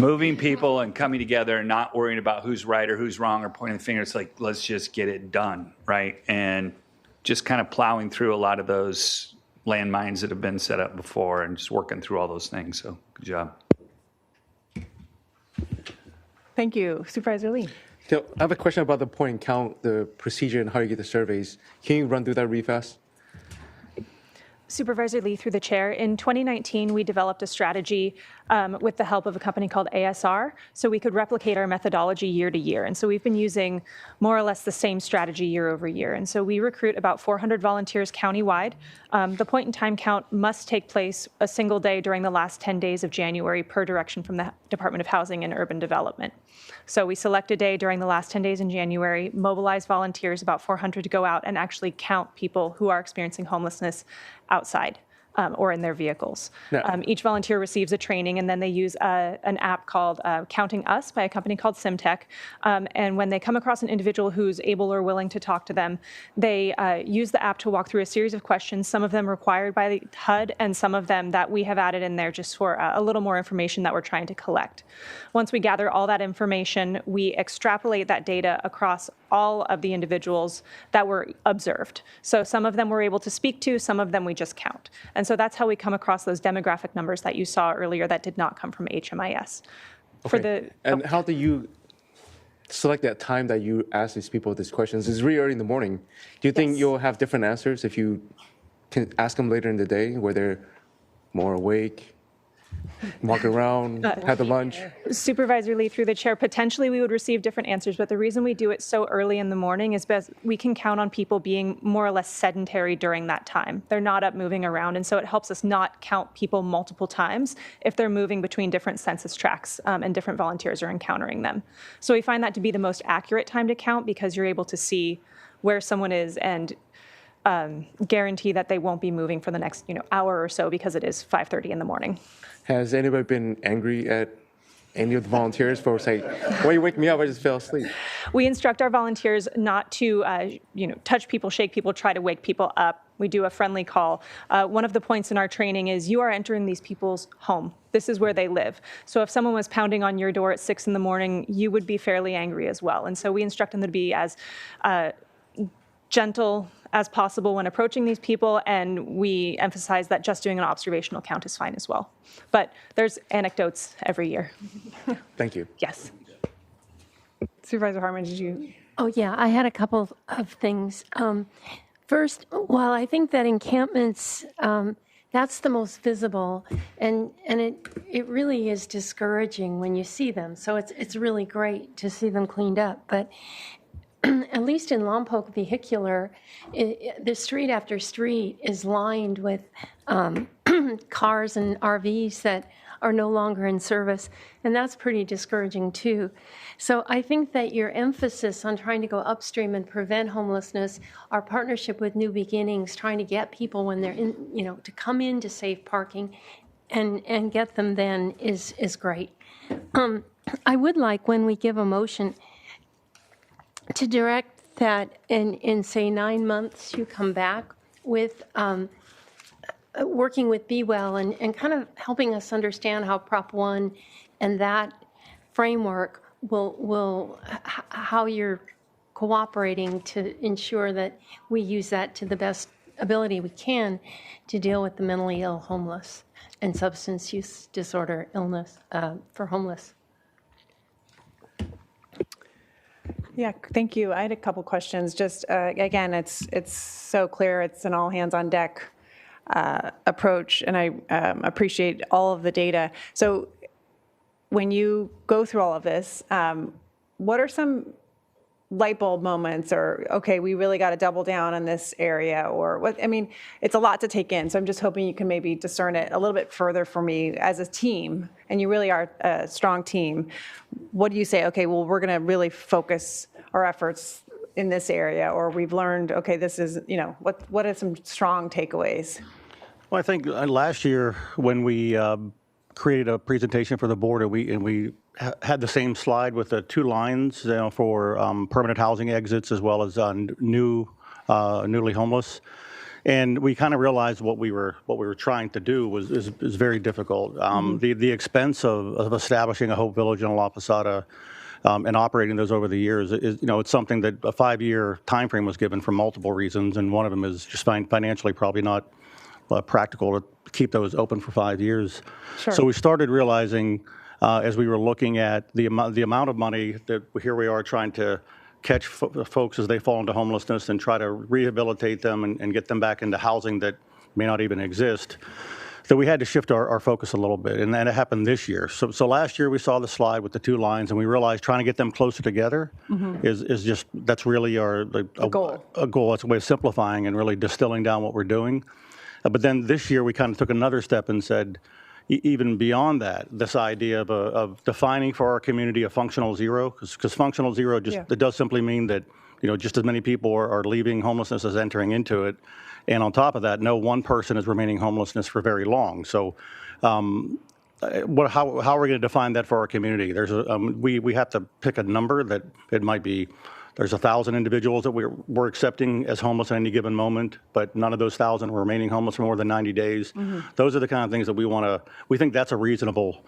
moving people and coming together and not worrying about who's right or who's wrong or pointing the finger. It's like, let's just get it done, right? And just kind of plowing through a lot of those landmines that have been set up before and just working through all those things. So good job. Thank you. Supervisor Lee. So I have a question about the point and count, the procedure and how you get the surveys. Can you run through that really fast? Supervisor Lee, through the chair, in 2019, we developed a strategy with the help of a company called ASR, so we could replicate our methodology year to year. And so we've been using more or less the same strategy year over year. And so we recruit about 400 volunteers countywide. The point in time count must take place a single day during the last 10 days of January per direction from the Department of Housing and Urban Development. So we select a day during the last 10 days in January, mobilize volunteers, about 400, to go out and actually count people who are experiencing homelessness outside or in their vehicles. Yeah. Each volunteer receives a training, and then they use an app called Counting Us by a company called SimTech. And when they come across an individual who's able or willing to talk to them, they use the app to walk through a series of questions, some of them required by the HUD and some of them that we have added in there just for a little more information that we're trying to collect. Once we gather all that information, we extrapolate that data across all of the individuals that were observed. So some of them we're able to speak to, some of them we just count. And so that's how we come across those demographic numbers that you saw earlier that did not come from HMIS. Okay. And how do you select that time that you ask these people these questions? It's really early in the morning. Do you think you'll have different answers if you can ask them later in the day where they're more awake, walk around, have the lunch? Supervisor Lee, through the chair, potentially we would receive different answers, but the reason we do it so early in the morning is because we can count on people being more or less sedentary during that time. They're not up moving around, and so it helps us not count people multiple times if they're moving between different census tracts and different volunteers are encountering them. So we find that to be the most accurate time to count because you're able to see where someone is and guarantee that they won't be moving for the next hour or so because it is 5:30 in the morning. Has anybody been angry at any of the volunteers for saying, "Why you wake me up? I just fell asleep"? We instruct our volunteers not to, touch people, shake people, try to wake people up. We do a friendly call. One of the points in our training is you are entering these people's home. This is where they live. So if someone was pounding on your door at 6 in the morning, you would be fairly angry as well. And so we instruct them to be as gentle as possible when approaching these people, and we emphasize that just doing an observational count is fine as well. But there's anecdotes every year. Thank you. Yes. Supervisor Hartman, did you? Oh, yeah, I had a couple of things. First, while I think that encampments, that's the most visible, and it really is discouraging when you see them. So it's really great to see them cleaned up. But at least in Lompoc Vehicular, the street after street is lined with cars and RVs that are no longer in service, and that's pretty discouraging too. So I think that your emphasis on trying to go upstream and prevent homelessness, our partnership with New Beginnings, trying to get people when they're in, to come into safe parking and get them then is great. I would like, when we give a motion, to direct that in say 9 months you come back with working with Be Well and kind of helping us understand how Prop 1 and that framework will how you're cooperating to ensure that we use that to the best ability we can to deal with the mentally ill, homeless, and substance use disorder illness for homeless. Yeah, thank you. I had a couple questions. Just again, it's so clear. It's an all hands on deck approach, and I appreciate all of the data. So when you go through all of this, what are some light bulb moments, or okay, we really got to double down on this area, or what? I mean, it's a lot to take in. So I'm just hoping you can maybe discern it a little bit further for me as a team. And you really are a strong team. What do you say? Okay, well, we're going to really focus our efforts in this area, or we've learned, okay, this is, what are some strong takeaways? Well, I think last year when we created a presentation for the board, and we had the same slide with the 2 lines, for permanent housing exits as well as newly homeless. And we kind of realized what we were trying to do is very difficult. The expense of establishing a Hope Village in La Posada and operating those over the years is, it's something that a 5-year time frame was given for multiple reasons, and one of them is just financially probably not practical to keep those open for 5 years. Sure. So we started realizing as we were looking at the amount of money that here we are trying to catch folks as they fall into homelessness and try to rehabilitate them and get them back into housing that may not even exist, that we had to shift our focus a little bit, and it happened this year. So last year we saw the slide with the 2 lines, and we realized trying to get them closer together is just, that's really a goal. It's a way of simplifying and really distilling down what we're doing. But then this year we kind of took another step and said, even beyond that, this idea of defining for our community a functional zero, because functional zero it does simply mean that just as many people are leaving homelessness as entering into it, and on top of that, no one person is remaining homelessness for very long. So, how are we going to define that for our community? There's we have to pick a number that it might be. There's 1,000 individuals that we're accepting as homeless at any given moment, but none of those 1,000 are remaining homeless for more than 90 days. Those are the kind of things that we think that's a reasonable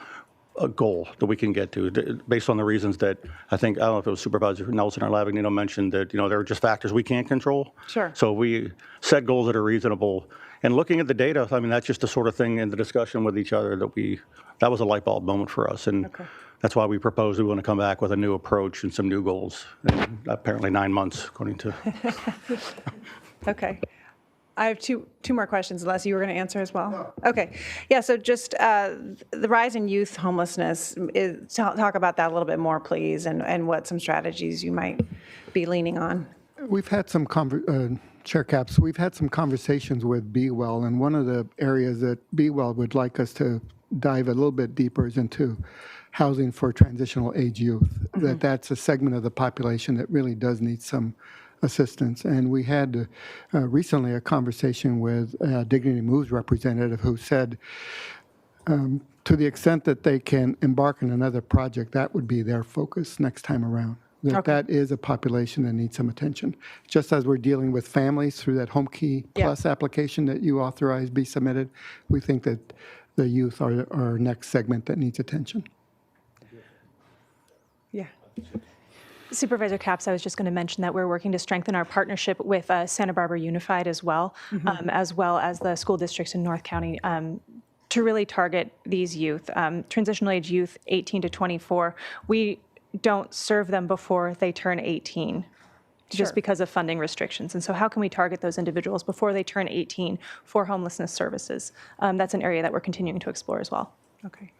goal that we can get to, based on the reasons that I don't know if it was Supervisor Nelson or Lavigno mentioned, that there are just factors we can't control. Sure. So we set goals that are reasonable. And looking at the data, that's just the sort of thing in the discussion with each other that was a light bulb moment for us. And That's why we proposed we want to come back with a new approach and some new goals. And apparently 9 months, according to. Okay. I have two more questions, unless you were going to answer as well. No. Okay. Yeah, so just the rise in youth homelessness, talk about that a little bit more, please, and what some strategies you might be leaning on. We've had some, Chair Capps, we've had some conversations with Be Well, and one of the areas that Be Well would like us to dive a little bit deeper is into housing for transitional age youth. Mm-hmm. That's a segment of the population that really does need some assistance. And we had recently a conversation with a Dignity Moves representative who said, to the extent that they can embark on another project, that would be their focus next time around. That is a population that needs some attention. Just as we're dealing with families through that Home Key Plus application that you authorized be submitted, we think that the youth are our next segment that needs attention. Yeah. Supervisor Capps, I was just going to mention that we're working to strengthen our partnership with Santa Barbara Unified as well as the school districts in North County to really target these youth, transitional age youth 18 to 24. We don't serve them before they turn 18. Just because of funding restrictions. And so how can we target those individuals before they turn 18 for homelessness services? That's an area that we're continuing to explore as well. Okay.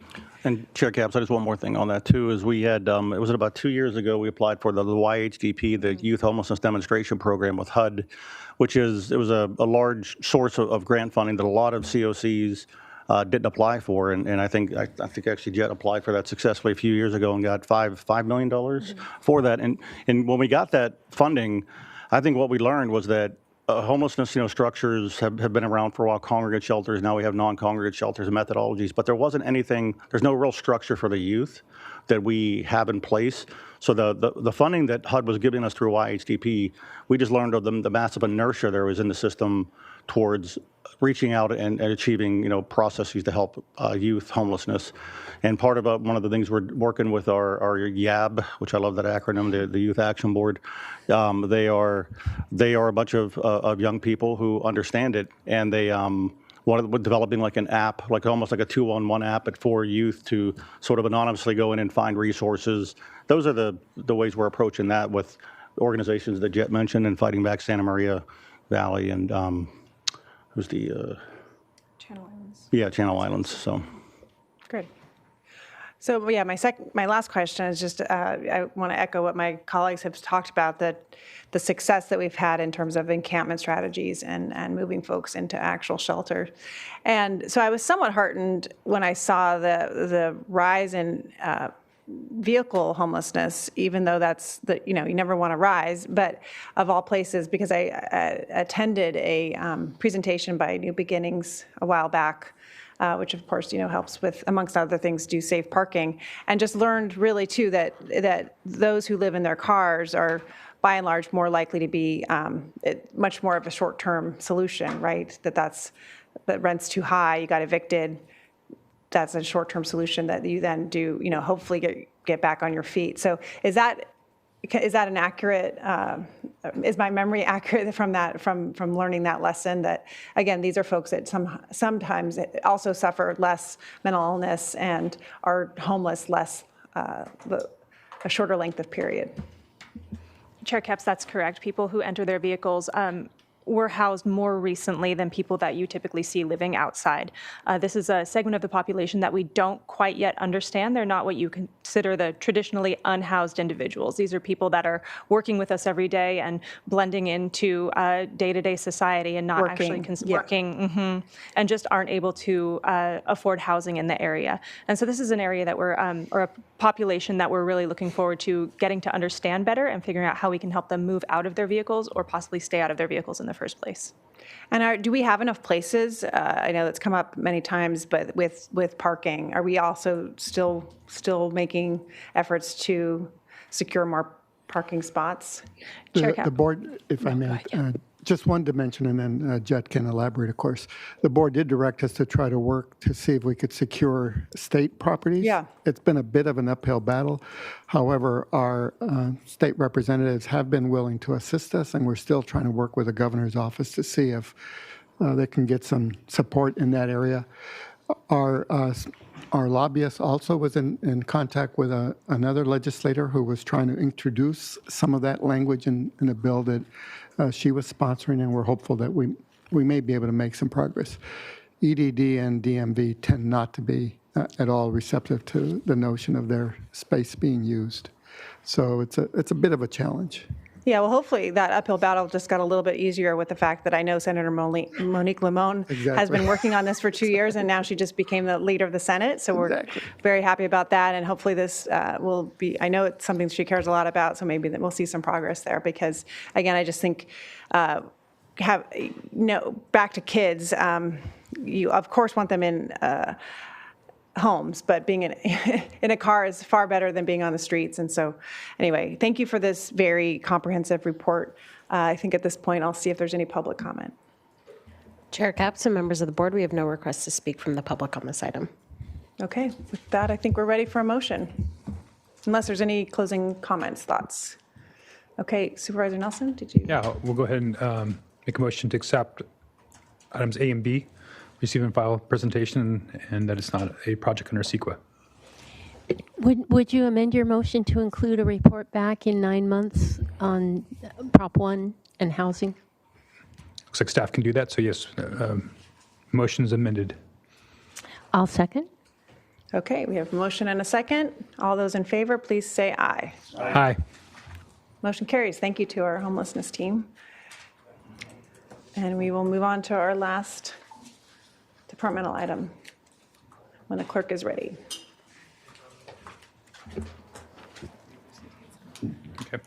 And Chair Capps, I just one more thing on that too, is we had, it was about 2 years ago, we applied for the YHDP, the Youth Homelessness Demonstration Program with HUD, which is, it was a large source of grant funding that a lot of COCs didn't apply for. And I think actually Jet applied for that successfully a few years ago and got $5 million for that. And when we got that funding, I think what we learned was that homelessness, structures have been around for a while, congregate shelters, now we have non-congregate shelters and methodologies, but there wasn't anything, there's no real structure for the youth that we have in place. So the funding that HUD was giving us through YHDP, we just learned of the massive inertia there was in the system towards reaching out and achieving, processes to help youth homelessness. And part of one of the things we're working with our YAB, which I love that acronym, the Youth Action Board. They are a bunch of young people who understand it, and they wanted developing like an app, like almost like a 2-on-1 app for youth to sort of anonymously go in and find resources. Those are the ways we're approaching that with organizations that Jet mentioned and Fighting Back Santa Maria Valley and who's the Channel Islands. Yeah, Channel Islands. So great. So yeah, my last question is just I want to echo what my colleagues have talked about, that the success that we've had in terms of encampment strategies and moving folks into actual shelter. And so I was somewhat heartened when I saw the rise in vehicle homelessness, even though that's you never want to rise, but of all places, because I attended a presentation by New Beginnings a while back, which of course helps with, amongst other things, do safe parking, and just learned really too that those who live in their cars are by and large more likely to be much more of a short-term solution, right? That rent's too high, you got evicted. That's a short-term solution that you then do, hopefully get back on your feet. So is that an accurate, is my memory accurate from learning that lesson, that again, these are folks that sometimes also suffer less mental illness and are homeless less, a shorter length of period? Chair Capps, that's correct. People who enter their vehicles were housed more recently than people that you typically see living outside. This is a segment of the population that we don't quite yet understand. They're not what you consider the traditionally unhoused individuals. These are people that are working with us every day and blending into day-to-day society and not actually working, and just aren't able to afford housing in the area. And so this is an area that we're, or a population that we're really looking forward to getting to understand better and figuring out how we can help them move out of their vehicles or possibly stay out of their vehicles in the first place. And do we have enough places? I know that's come up many times, but with parking, are we also still making efforts to secure more parking spots? The board, if I may, just one dimension, and then Jet can elaborate, of course. The board did direct us to try to work to see if we could secure state properties. Yeah. It's been a bit of an uphill battle. However, our state representatives have been willing to assist us, and we're still trying to work with the governor's office to see if they can get some support in that area. Our Our lobbyist also was in contact with another legislator who was trying to introduce some of that language in a bill that she was sponsoring, and we're hopeful that we may be able to make some progress. EDD and DMV tend not to be at all receptive to the notion of their space being used. So it's a bit of a challenge. Yeah, well, hopefully that uphill battle just got a little bit easier with the fact that I know Senator Monique Limon has been working on this for 2 years, and now she just became the leader of the Senate. So we're very happy about that, and hopefully this will be, I know it's something she cares a lot about, so maybe that we'll see some progress there, because, again, I just think back to kids, you, of course, want them in homes, but being in a car is far better than being on the streets. And so anyway, thank you for this very comprehensive report. I think at this point, I'll see if there's any public comment. Chair Capps and members of the board, we have no requests to speak from the public on this item. Okay, with that, I think we're ready for a motion, unless there's any closing comments, thoughts. Okay, Supervisor Nelson, did you? Yeah, we'll go ahead and make a motion to accept items A and B, receive and file presentation, and that it's not a project under CEQA. Would you amend your motion to include a report back in 9 months on Prop 1 and housing? Looks like staff can do that, so yes, motion is amended. I'll second. Okay, we have a motion and a second. All those in favor, please say aye. Aye. Motion carries. Thank you to our homelessness team. And we will move on to our last departmental item when the clerk is ready. Okay.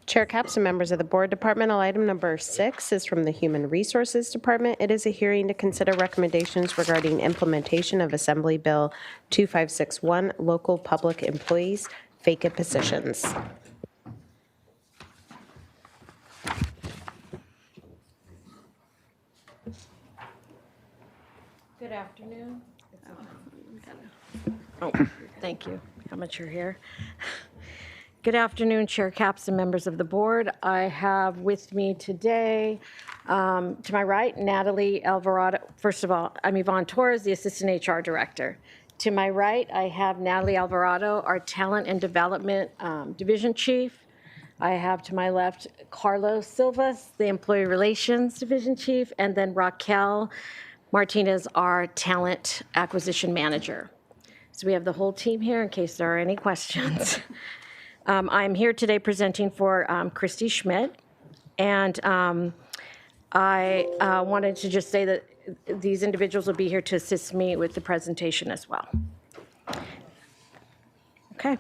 Chair Capps and members of the board, departmental item number 6 is from the Human Resources Department. It is a hearing to consider recommendations regarding implementation of Assembly Bill 2561, local public employees, vacant positions. Good afternoon. Oh, thank you. How much you're here. Good afternoon, Chair Capps and members of the board. I have with me today, to my right, Natalie Alvarado. First of all, I'm Yvonne Torres, the Assistant HR Director. To my right, I have Natalie Alvarado, our Talent and Development Division Chief. I have to my left Carlos Silvas, the Employee Relations Division Chief, and then Raquel Martinez, our Talent Acquisition Manager. So we have the whole team here in case there are any questions. I'm here today presenting for Christy Schmidt, and I wanted to just say that these individuals will be here to assist me with the presentation as well. Okay.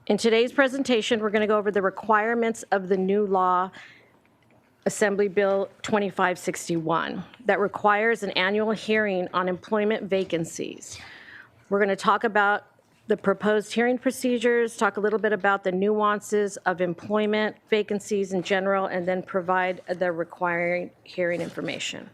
In today's presentation, we're going to go over the requirements of the new law, Assembly Bill 2561, that requires an annual hearing on employment vacancies. We're going to talk about the proposed hearing procedures, talk a little bit about the nuances of employment vacancies in general, and then provide the required hearing information.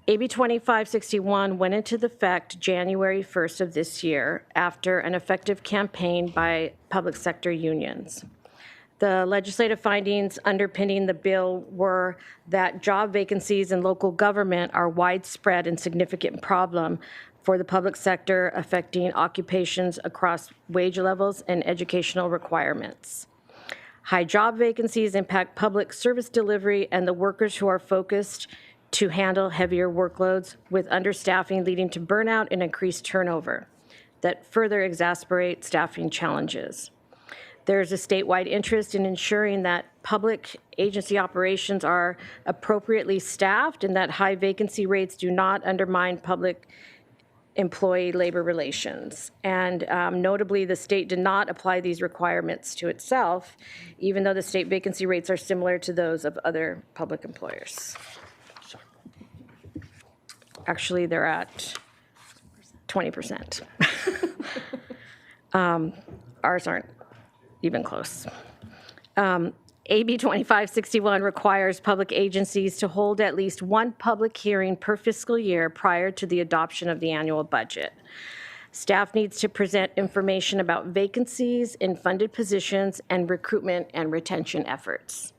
AB 2561 went into effect January 1st of this year after an effective campaign by public sector unions. The legislative findings underpinning the bill were that job vacancies in local government are widespread and significant problem for the public sector, affecting occupations across wage levels and educational requirements. High job vacancies impact public service delivery and the workers who are focused to handle heavier workloads, with understaffing leading to burnout and increased turnover that further exacerbate staffing challenges. There's a statewide interest in ensuring that public agency operations are appropriately staffed and that high vacancy rates do not undermine public employee labor relations. And notably, the state did not apply these requirements to itself, even though the state vacancy rates are similar to those of other public employers. Actually, they're at 20%. Ours aren't even close. AB 2561 requires public agencies to hold at least one public hearing per fiscal year prior to the adoption of the annual budget. Staff needs to present information about vacancies in funded positions and recruitment and retention efforts.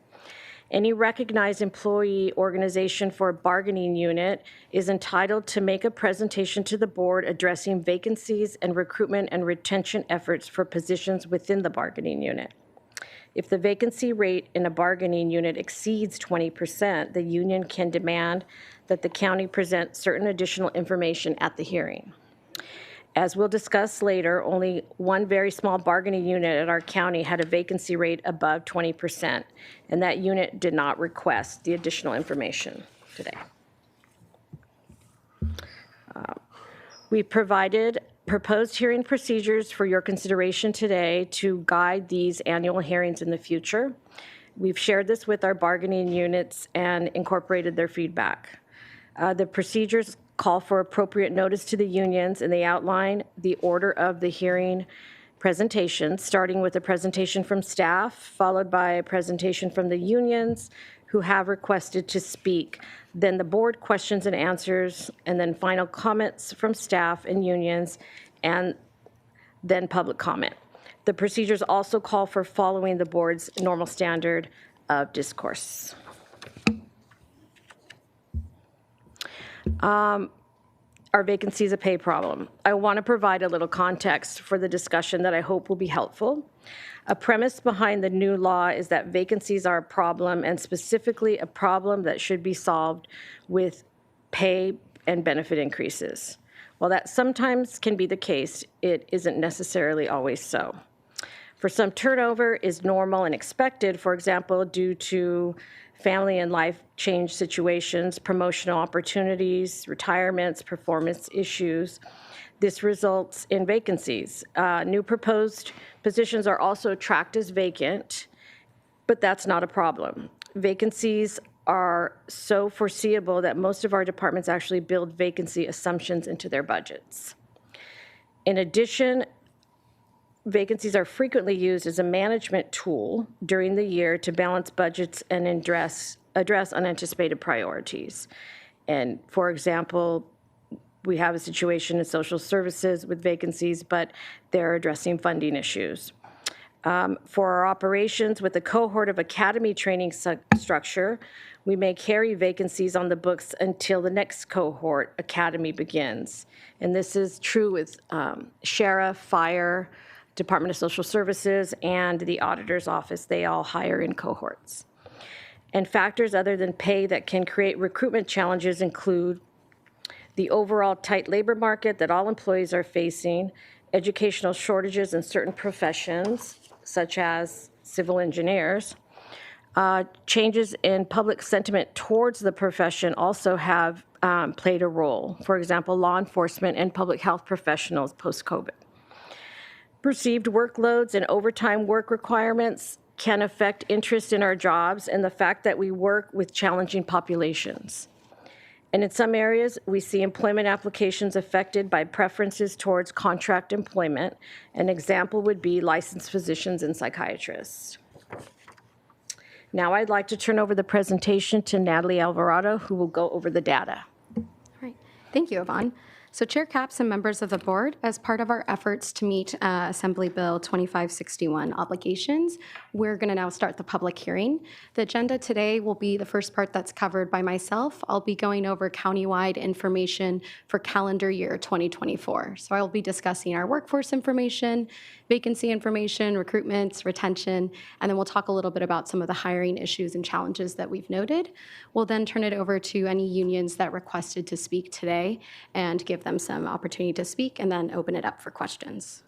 Any recognized employee organization for a bargaining unit is entitled to make a presentation to the board addressing vacancies and recruitment and retention efforts for positions within the bargaining unit. If the vacancy rate in a bargaining unit exceeds 20%, the union can demand that the county present certain additional information at the hearing. As we'll discuss later, only one very small bargaining unit at our county had a vacancy rate above 20%, and that unit did not request the additional information today. We provided proposed hearing procedures for your consideration today to guide these annual hearings in the future. We've shared this with our bargaining units and incorporated their feedback. The procedures call for appropriate notice to the unions, and they outline the order of the hearing presentation, starting with a presentation from staff, followed by a presentation from the unions who have requested to speak, then the board questions and answers, and then final comments from staff and unions, and then public comment. The procedures also call for following the board's normal standard of discourse. Are vacancies a pay problem? I want to provide a little context for the discussion that I hope will be helpful. A premise behind the new law is that vacancies are a problem, and specifically a problem that should be solved with pay and benefit increases. While that sometimes can be the case, it isn't necessarily always so. For some, turnover is normal and expected, for example, due to family and life change situations, promotional opportunities, retirements, performance issues. This results in vacancies. New proposed positions are also tracked as vacant, but that's not a problem. Vacancies are so foreseeable that most of our departments actually build vacancy assumptions into their budgets. In addition, vacancies are frequently used as a management tool during the year to balance budgets and address unanticipated priorities. And for example, we have a situation in social services with vacancies, but they're addressing funding issues. For our operations with a cohort of academy training structure, we may carry vacancies on the books until the next cohort academy begins. And this is true with sheriff, fire, Department of Social Services, and the auditor's office. They all hire in cohorts. And factors other than pay that can create recruitment challenges include the overall tight labor market that all employees are facing, educational shortages in certain professions, such as civil engineers. Changes in public sentiment towards the profession also have played a role. For example, law enforcement and public health professionals post-COVID. Perceived workloads and overtime work requirements can affect interest in our jobs and the fact that we work with challenging populations. And in some areas, we see employment applications affected by preferences towards contract employment. An example would be licensed physicians and psychiatrists. Now I'd like to turn over the presentation to Natalie Alvarado, who will go over the data. All right. Thank you, Yvonne. So Chair Capps and members of the board, as part of our efforts to meet Assembly Bill 2561 obligations, we're going to now start the public hearing. The agenda today will be the first part that's covered by myself. I'll be going over countywide information for calendar year 2024. So I'll be discussing our workforce information, vacancy information, recruitments, retention, and then we'll talk a little bit about some of the hiring issues and challenges that we've noted. We'll then turn it over to any unions that requested to speak today and give them some opportunity to speak, and then open it up for questions.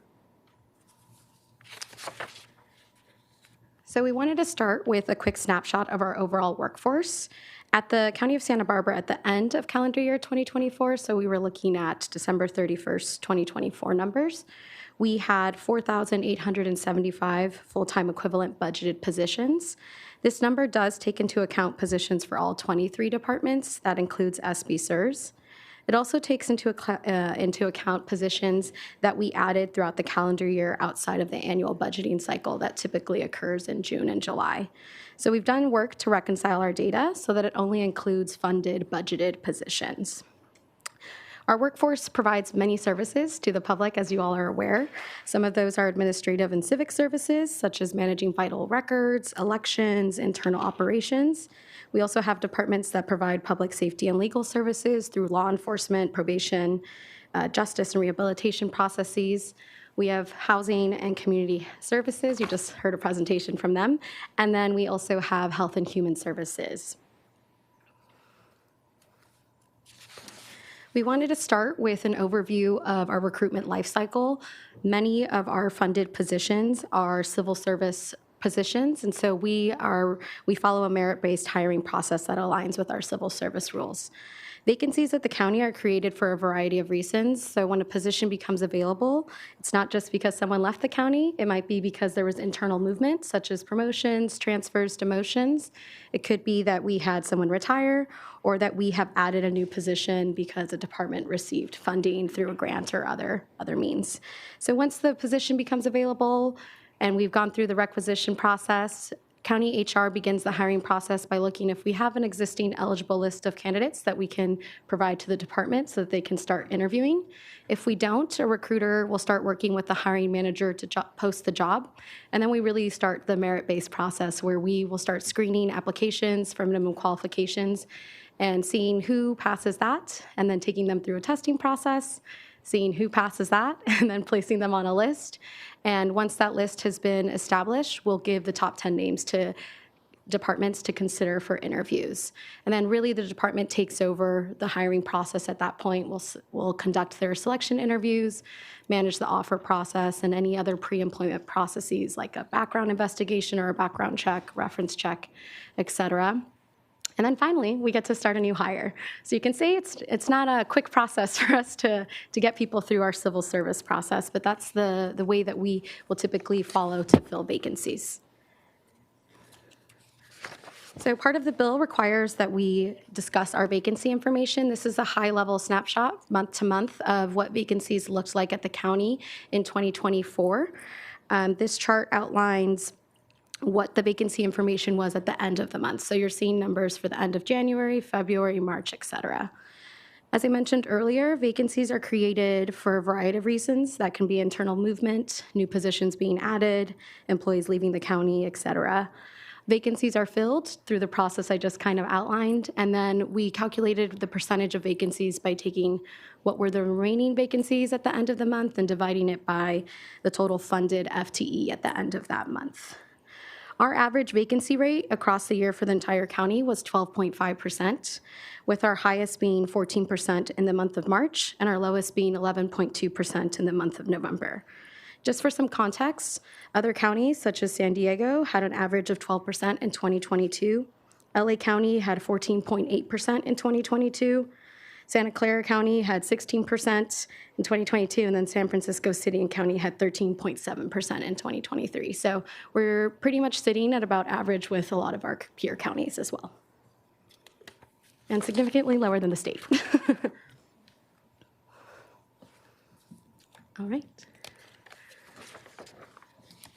So we wanted to start with a quick snapshot of our overall workforce. At the County of Santa Barbara at the end of calendar year 2024, so we were looking at December 31st, 2024 numbers, we had 4,875 full-time equivalent budgeted positions. This number does take into account positions for all 23 departments. That includes SB-CERS. It also takes into account positions that we added throughout the calendar year outside of the annual budgeting cycle that typically occurs in June and July. So we've done work to reconcile our data so that it only includes funded budgeted positions. Our workforce provides many services to the public, as you all are aware. Some of those are administrative and civic services, such as managing vital records, elections, internal operations. We also have departments that provide public safety and legal services through law enforcement, probation, justice and rehabilitation processes. We have housing and community services. You just heard a presentation from them. And then we also have health and human services. We wanted to start with an overview of our recruitment lifecycle. Many of our funded positions are civil service positions, and so we follow a merit-based hiring process that aligns with our civil service rules. Vacancies at the county are created for a variety of reasons. So when a position becomes available, it's not just because someone left the county. It might be because there was internal movement, such as promotions, transfers, demotions. It could be that we had someone retire, or that we have added a new position because a department received funding through a grant or other means. So once the position becomes available and we've gone through the requisition process, County HR begins the hiring process by looking if we have an existing eligible list of candidates that we can provide to the department so that they can start interviewing. If we don't, a recruiter will start working with the hiring manager to post the job. And then we really start the merit-based process where we will start screening applications for minimum qualifications and seeing who passes that, and then taking them through a testing process, seeing who passes that, and then placing them on a list. And once that list has been established, we'll give the top 10 names to departments to consider for interviews. And then really the department takes over the hiring process at that point. We'll conduct their selection interviews, manage the offer process, and any other pre-employment processes like a background investigation or a background check, reference check, et cetera. And then finally, we get to start a new hire. So you can say it's not a quick process for us to get people through our civil service process, but that's the way that we will typically follow to fill vacancies. So part of the bill requires that we discuss our vacancy information. This is a high-level snapshot, month to month, of what vacancies looked like at the county in 2024. This chart outlines what the vacancy information was at the end of the month. So you're seeing numbers for the end of January, February, March, et cetera. As I mentioned earlier, vacancies are created for a variety of reasons. That can be internal movement, new positions being added, employees leaving the county, et cetera. Vacancies are filled through the process I just kind of outlined, and then we calculated the percentage of vacancies by taking what were the remaining vacancies at the end of the month and dividing it by the total funded FTE at the end of that month. Our average vacancy rate across the year for the entire county was 12.5%, with our highest being 14% in the month of March and our lowest being 11.2% in the month of November. Just for some context, other counties such as San Diego had an average of 12% in 2022. LA County had 14.8% in 2022. Santa Clara County had 16% in 2022, and then San Francisco City and County had 13.7% in 2023. So we're pretty much sitting at about average with a lot of our peer counties as well, and significantly lower than the state. All right.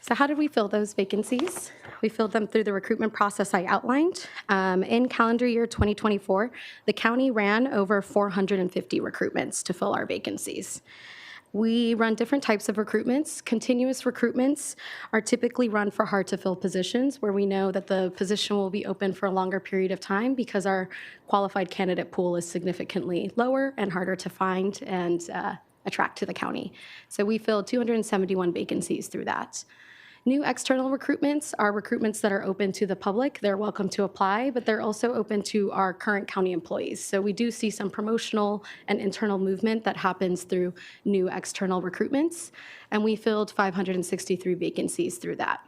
So how did we fill those vacancies? We filled them through the recruitment process I outlined. In calendar year 2024, the county ran over 450 recruitments to fill our vacancies. We run different types of recruitments. Continuous recruitments are typically run for hard-to-fill positions where we know that the position will be open for a longer period of time because our qualified candidate pool is significantly lower and harder to find and attract to the county. So we filled 271 vacancies through that. New external recruitments are recruitments that are open to the public. They're welcome to apply, but they're also open to our current county employees. So we do see some promotional and internal movement that happens through new external recruitments, and we filled 563 vacancies through that.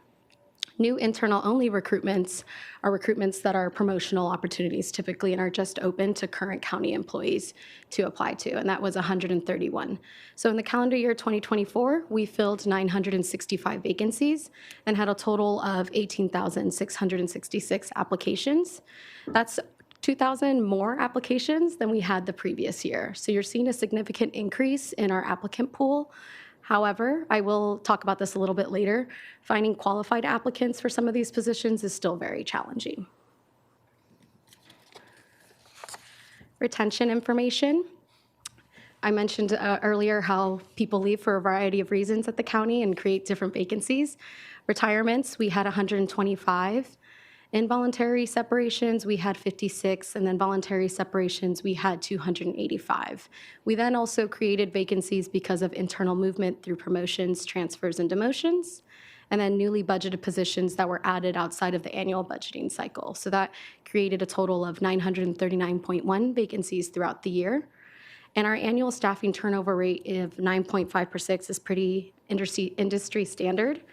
New internal-only recruitments are recruitments that are promotional opportunities typically and are just open to current county employees to apply to, and that was 131. So in the calendar year 2024, we filled 965 vacancies and had a total of 18,666 applications. That's 2,000 more applications than we had the previous year. So you're seeing a significant increase in our applicant pool. However, I will talk about this a little bit later. Finding qualified applicants for some of these positions is still very challenging. Retention information. I mentioned earlier how people leave for a variety of reasons at the county and create different vacancies. Retirements, we had 125. Involuntary separations, we had 56, and then voluntary separations, we had 285. We then also created vacancies because of internal movement through promotions, transfers, and demotions, and then newly budgeted positions that were added outside of the annual budgeting cycle. So that created a total of 939.1 vacancies throughout the year. And our annual staffing turnover rate of 9.5% is pretty industry standard.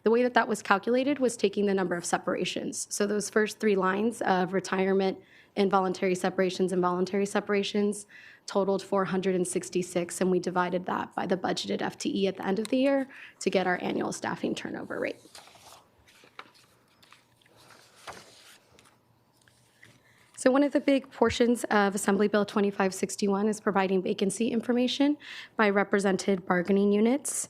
The way that that was calculated was taking the number of separations. So those first three lines of retirement, involuntary separations, and voluntary separations totaled 466, and we divided that by the budgeted FTE at the end of the year to get our annual staffing turnover rate. So one of the big portions of Assembly Bill 2561 is providing vacancy information by represented bargaining units.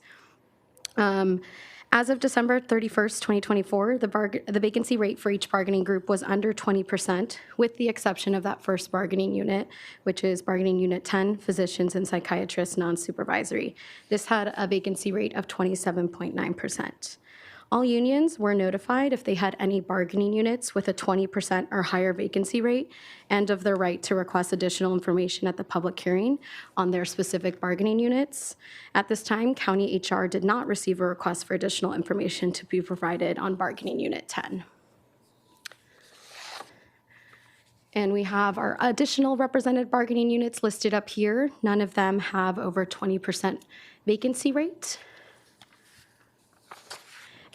As of December 31st, 2024, the vacancy rate for each bargaining group was under 20%, with the exception of that first bargaining unit, which is bargaining unit 10, physicians and psychiatrists, non-supervisory. This had a vacancy rate of 27.9%. All unions were notified if they had any bargaining units with a 20% or higher vacancy rate and of their right to request additional information at the public hearing on their specific bargaining units. At this time, County HR did not receive a request for additional information to be provided on bargaining unit 10. And we have our additional represented bargaining units listed up here. None of them have over 20% vacancy rate.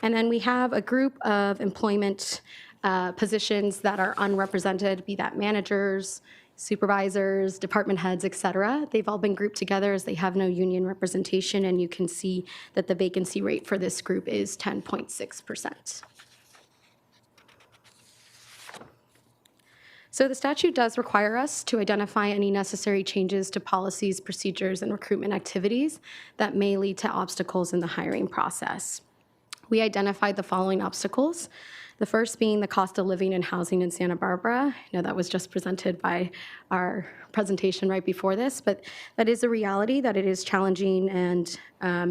And then we have a group of employment positions that are unrepresented, be that managers, supervisors, department heads, et cetera. They've all been grouped together as they have no union representation, and you can see that the vacancy rate for this group is 10.6%. So the statute does require us to identify any necessary changes to policies, procedures, and recruitment activities that may lead to obstacles in the hiring process. We identified the following obstacles. The first being the cost of living and housing in Santa Barbara. I know that was just presented by our presentation right before this, but that is a reality that it is challenging and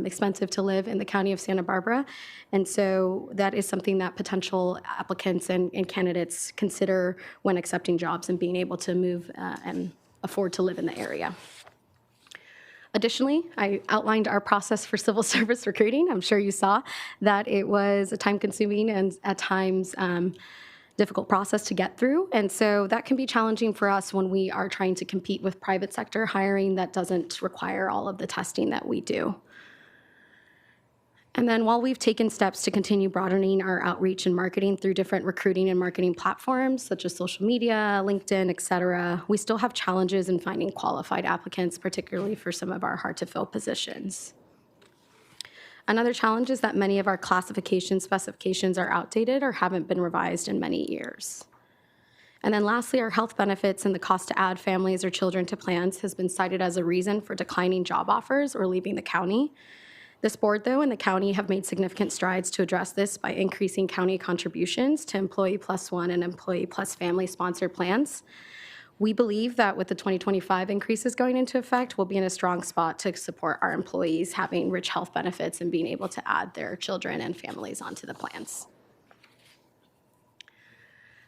expensive to live in the county of Santa Barbara. And so that is something that potential applicants and candidates consider when accepting jobs and being able to move and afford to live in the area. Additionally, I outlined our process for civil service recruiting. I'm sure you saw that it was a time-consuming and at times difficult process to get through. And so that can be challenging for us when we are trying to compete with private sector hiring that doesn't require all of the testing that we do. And then while we've taken steps to continue broadening our outreach and marketing through different recruiting and marketing platforms such as social media, LinkedIn, et cetera, we still have challenges in finding qualified applicants, particularly for some of our hard-to-fill positions. Another challenge is that many of our classification specifications are outdated or haven't been revised in many years. And then lastly, our health benefits and the cost to add families or children to plans has been cited as a reason for declining job offers or leaving the county. This board, though, and the county have made significant strides to address this by increasing county contributions to Employee Plus One and Employee Plus Family sponsored plans. We believe that with the 2025 increases going into effect, we'll be in a strong spot to support our employees having rich health benefits and being able to add their children and families onto the plans.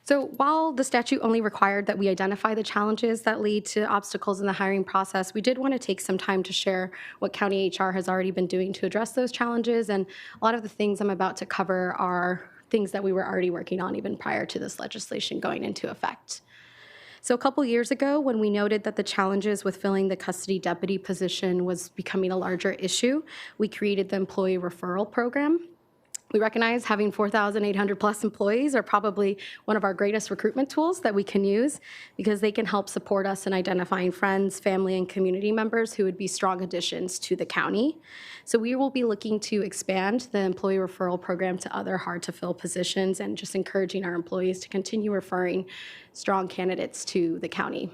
So while the statute only required that we identify the challenges that lead to obstacles in the hiring process, we did want to take some time to share what County HR has already been doing to address those challenges. And a lot of the things I'm about to cover are things that we were already working on even prior to this legislation going into effect. So a couple years ago, when we noted that the challenges with filling the custody deputy position was becoming a larger issue, we created the employee referral program. We recognize having 4,800 plus employees are probably one of our greatest recruitment tools that we can use because they can help support us in identifying friends, family, and community members who would be strong additions to the county. So we will be looking to expand the employee referral program to other hard-to-fill positions and just encouraging our employees to continue referring strong candidates to the county.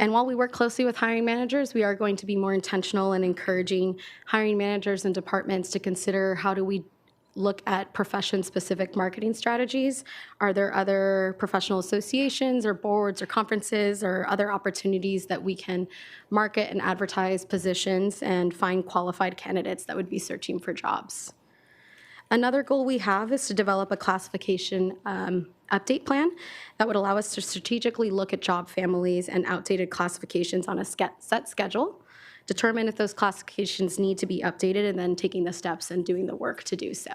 And while we work closely with hiring managers, we are going to be more intentional in encouraging hiring managers and departments to consider how do we look at profession-specific marketing strategies. Are there other professional associations or boards or conferences or other opportunities that we can market and advertise positions and find qualified candidates that would be searching for jobs? Another goal we have is to develop a classification update plan that would allow us to strategically look at job families and outdated classifications on a set schedule, determine if those classifications need to be updated, and then taking the steps and doing the work to do so.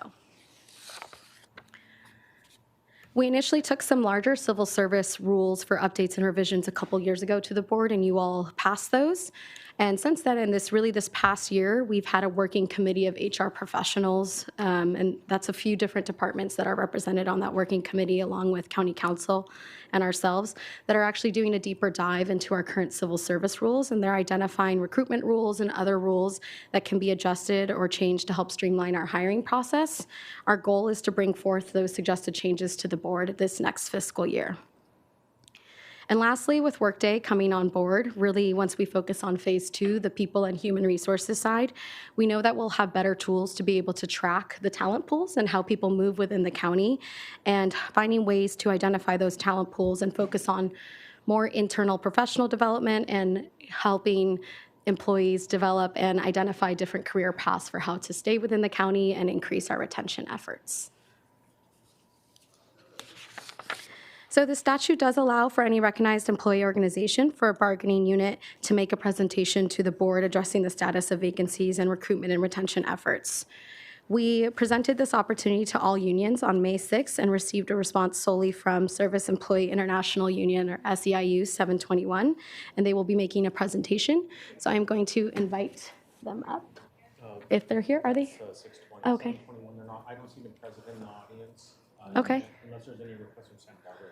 We initially took some larger civil service rules for updates and revisions a couple years ago to the board, and you all passed those. And since then, in this past year, we've had a working committee of HR professionals, and that's a few different departments that are represented on that working committee, along with county counsel and ourselves, that are actually doing a deeper dive into our current civil service rules, and they're identifying recruitment rules and other rules that can be adjusted or changed to help streamline our hiring process. Our goal is to bring forth those suggested changes to the board this next fiscal year. And lastly, with Workday coming on board, really once we focus on phase 2, the people and human resources side, we know that we'll have better tools to be able to track the talent pools and how people move within the county, and finding ways to identify those talent pools and focus on more internal professional development and helping employees develop and identify different career paths for how to stay within the county and increase our retention efforts. So the statute does allow for any recognized employee organization for a bargaining unit to make a presentation to the board addressing the status of vacancies and recruitment and retention efforts. We presented this opportunity to all unions on May 6th and received a response solely from Service Employee International Union, or SEIU 721, and they will be making a presentation. So I'm going to invite them up. If they're here, are they? 620, okay. 721, they're not. I don't see them present in the audience. Okay. Unless there's any requests from Santa Barbara.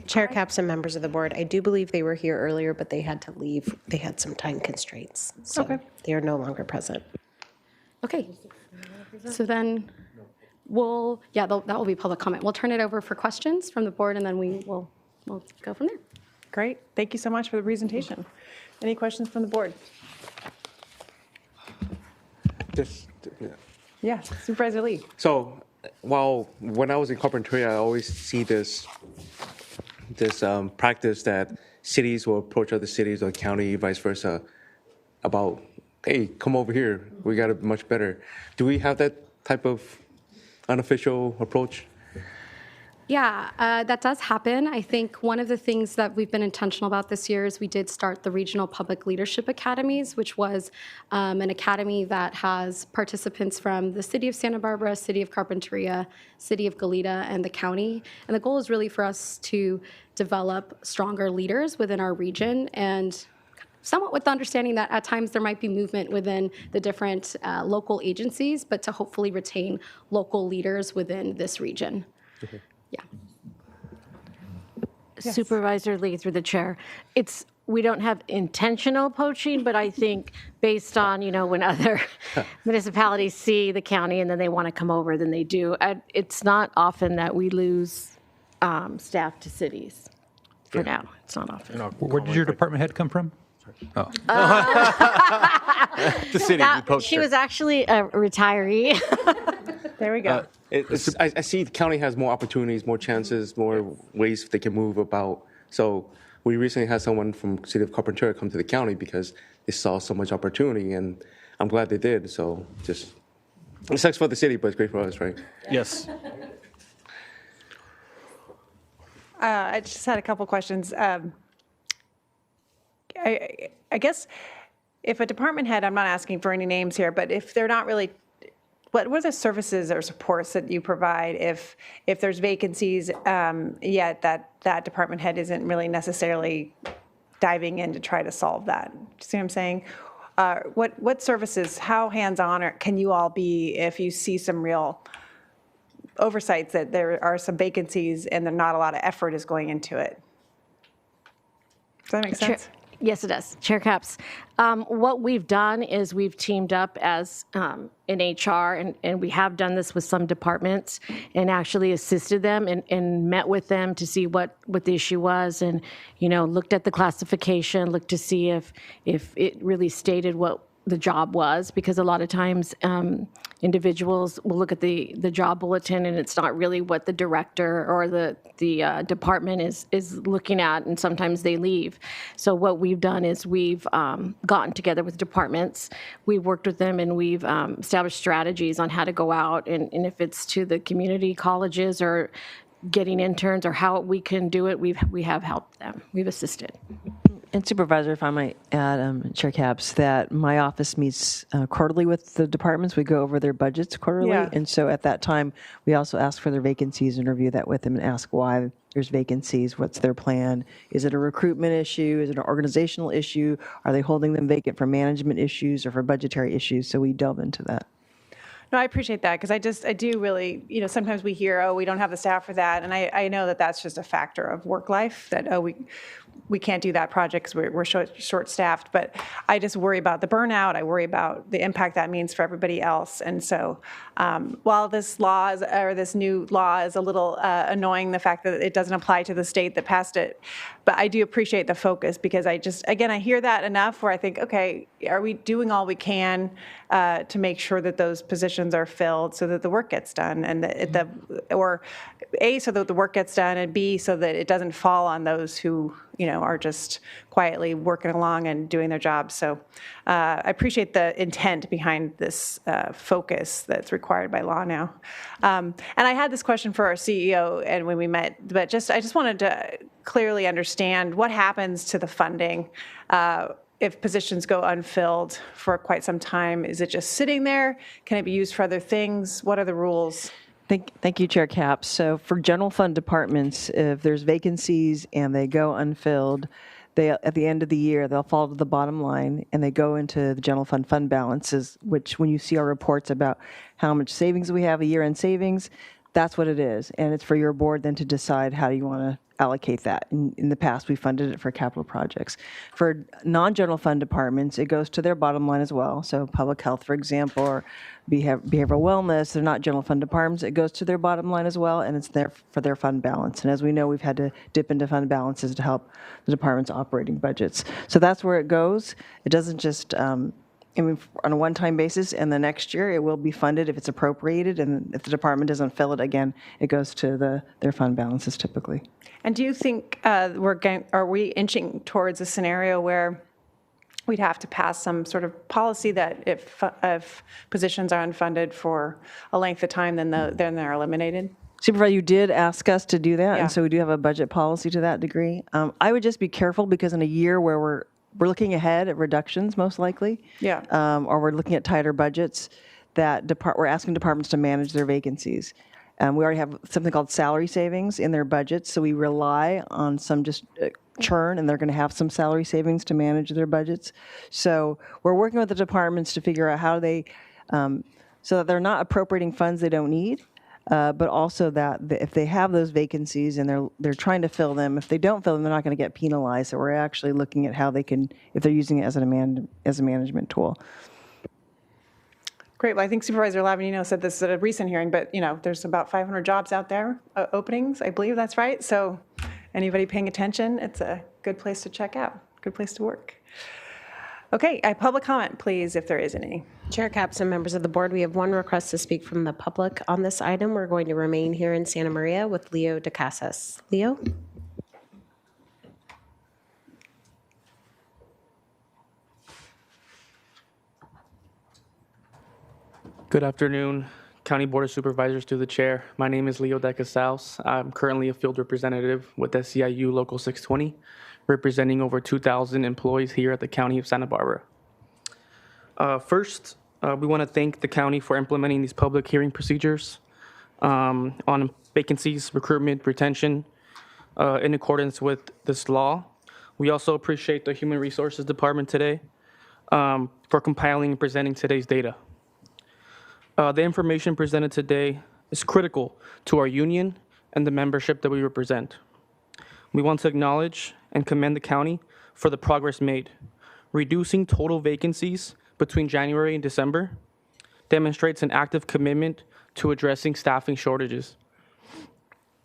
Chair Capps and members of the board, I do believe they were here earlier, but they had to leave. They had some time constraints, so they are no longer present. Okay. So then we'll, that will be public comment. We'll turn it over for questions from the board, and then we'll go from there. Great. Thank you so much for the presentation. Any questions from the board? Yeah, Supervisor Lee. So, when I was in carpentry, I always see this practice that cities will approach other cities or county, vice versa, about, hey, come over here. We got it much better. Do we have that type of unofficial approach? Yeah, that does happen. I think one of the things that we've been intentional about this year is we did start the Regional Public Leadership Academies, which was an academy that has participants from the City of Santa Barbara, City of Carpinteria, City of Goleta, and the county. And the goal is really for us to develop stronger leaders within our region, and somewhat with the understanding that at times there might be movement within the different local agencies, but to hopefully retain local leaders within this region. Okay. Yeah. Yes. Supervisor Lee, through the chair. We don't have intentional poaching, but I think based on, when other municipalities see the county and then they want to come over, then they do. It's not often that we lose staff to cities. For now, it's not often. Where did your department head come from? Oh. The city. She was actually a retiree. There we go. I see the county has more opportunities, more chances, more ways they can move about. So we recently had someone from City of Carpinteria come to the county because they saw so much opportunity, and I'm glad they did. So it sucks for the city, but it's great for us, right? Yes. I just had a couple questions. I guess if a department head, I'm not asking for any names here, but if they're not really, what are the services or supports that you provide if there's vacancies, yet that department head isn't really necessarily diving in to try to solve that? Do you see what I'm saying? What services, how hands-on can you all be if you see some real oversights that there are some vacancies and not a lot of effort is going into it? Does that make sense? Yes, it does. Chair Capps. What we've done is we've teamed up as in HR, and we have done this with some departments and actually assisted them and met with them to see what the issue was, and looked at the classification, looked to see if it really stated what the job was, because a lot of times individuals will look at the job bulletin and it's not really what the director or the department is looking at, and sometimes they leave. So what we've done is we've gotten together with departments, we've worked with them, and we've established strategies on how to go out, and if it's to the community colleges or getting interns or how we can do it, we have helped them, we've assisted. And Supervisor, if I might add, Chair Capps, that my office meets quarterly with the departments. We go over their budgets quarterly. Yeah. And so at that time, we also ask for their vacancies and review that with them and ask why there's vacancies, what's their plan? Is it a recruitment issue? Is it an organizational issue? Are they holding them vacant for management issues or for budgetary issues? So we delve into that. No, I appreciate that, because I do really, sometimes we hear, oh, we don't have the staff for that. And I know that that's just a factor of work life, that, oh, we can't do that project because we're short-staffed. But I just worry about the burnout. I worry about the impact that means for everybody else. And so while this new law is a little annoying, the fact that it doesn't apply to the state that passed it, but I do appreciate the focus, because I hear that enough where I think, okay, are we doing all we can to make sure that those positions are filled so that the work gets done, and or A, so that the work gets done, and B, so that it doesn't fall on those who are just quietly working along and doing their jobs. So I appreciate the intent behind this focus that's required by law now. And I had this question for our CEO and when we met, but I just wanted to clearly understand what happens to the funding if positions go unfilled for quite some time. Is it just sitting there? Can it be used for other things? What are the rules? Thank you, Chair Capps. So for general fund departments, if there's vacancies and they go unfilled, at the end of the year, they'll fall to the bottom line and they go into the general fund balances, which when you see our reports about how much savings we have, a year-end savings, that's what it is. And it's for your board then to decide how you want to allocate that. In the past, we funded it for capital projects. For non-general fund departments, it goes to their bottom line as well. So public health, for example, or behavioral wellness, they're not general fund departments. It goes to their bottom line as well, and it's there for their fund balance. And as we know, we've had to dip into fund balances to help the department's operating budgets. So that's where it goes. It doesn't just on a one-time basis, and the next year it will be funded if it's appropriated, and if the department doesn't fill it again, it goes to their fund balances typically. And do you think are we inching towards a scenario where we'd have to pass some sort of policy that if positions are unfunded for a length of time, then they're eliminated? Supervisor, you did ask us to do that, and so we do have a budget policy to that degree. I would just be careful, because in a year where we're looking ahead at reductions, most likely, or we're looking at tighter budgets, that we're asking departments to manage their vacancies. We already have something called salary savings in their budgets, so we rely on some just churn, and they're going to have some salary savings to manage their budgets. So we're working with the departments to figure out how they, so that they're not appropriating funds they don't need, but also that if they have those vacancies and they're trying to fill them, if they don't fill them, they're not going to get penalized. So we're actually looking at how they can, if they're using it as a management tool. Great. Well, I think Supervisor Lavanino said this at a recent hearing, but there's about 500 jobs out there, openings, I believe that's right. So anybody paying attention, it's a good place to check out, good place to work. Okay, public comment, please, if there is any. Chair Capps and members of the board, we have one request to speak from the public on this item. We're going to remain here in Santa Maria with Leo DeCasas. Leo? Good afternoon, County Board of Supervisors, to the chair. My name is Leo DeCasas. I'm currently a field representative with SEIU Local 620, representing over 2,000 employees here at the County of Santa Barbara. First, we want to thank the county for implementing these public hearing procedures on vacancies, recruitment, retention, in accordance with this law. We also appreciate the Human Resources Department today for compiling and presenting today's data. The information presented today is critical to our union and the membership that we represent. We want to acknowledge and commend the county for the progress made. Reducing total vacancies between January and December demonstrates an active commitment to addressing staffing shortages.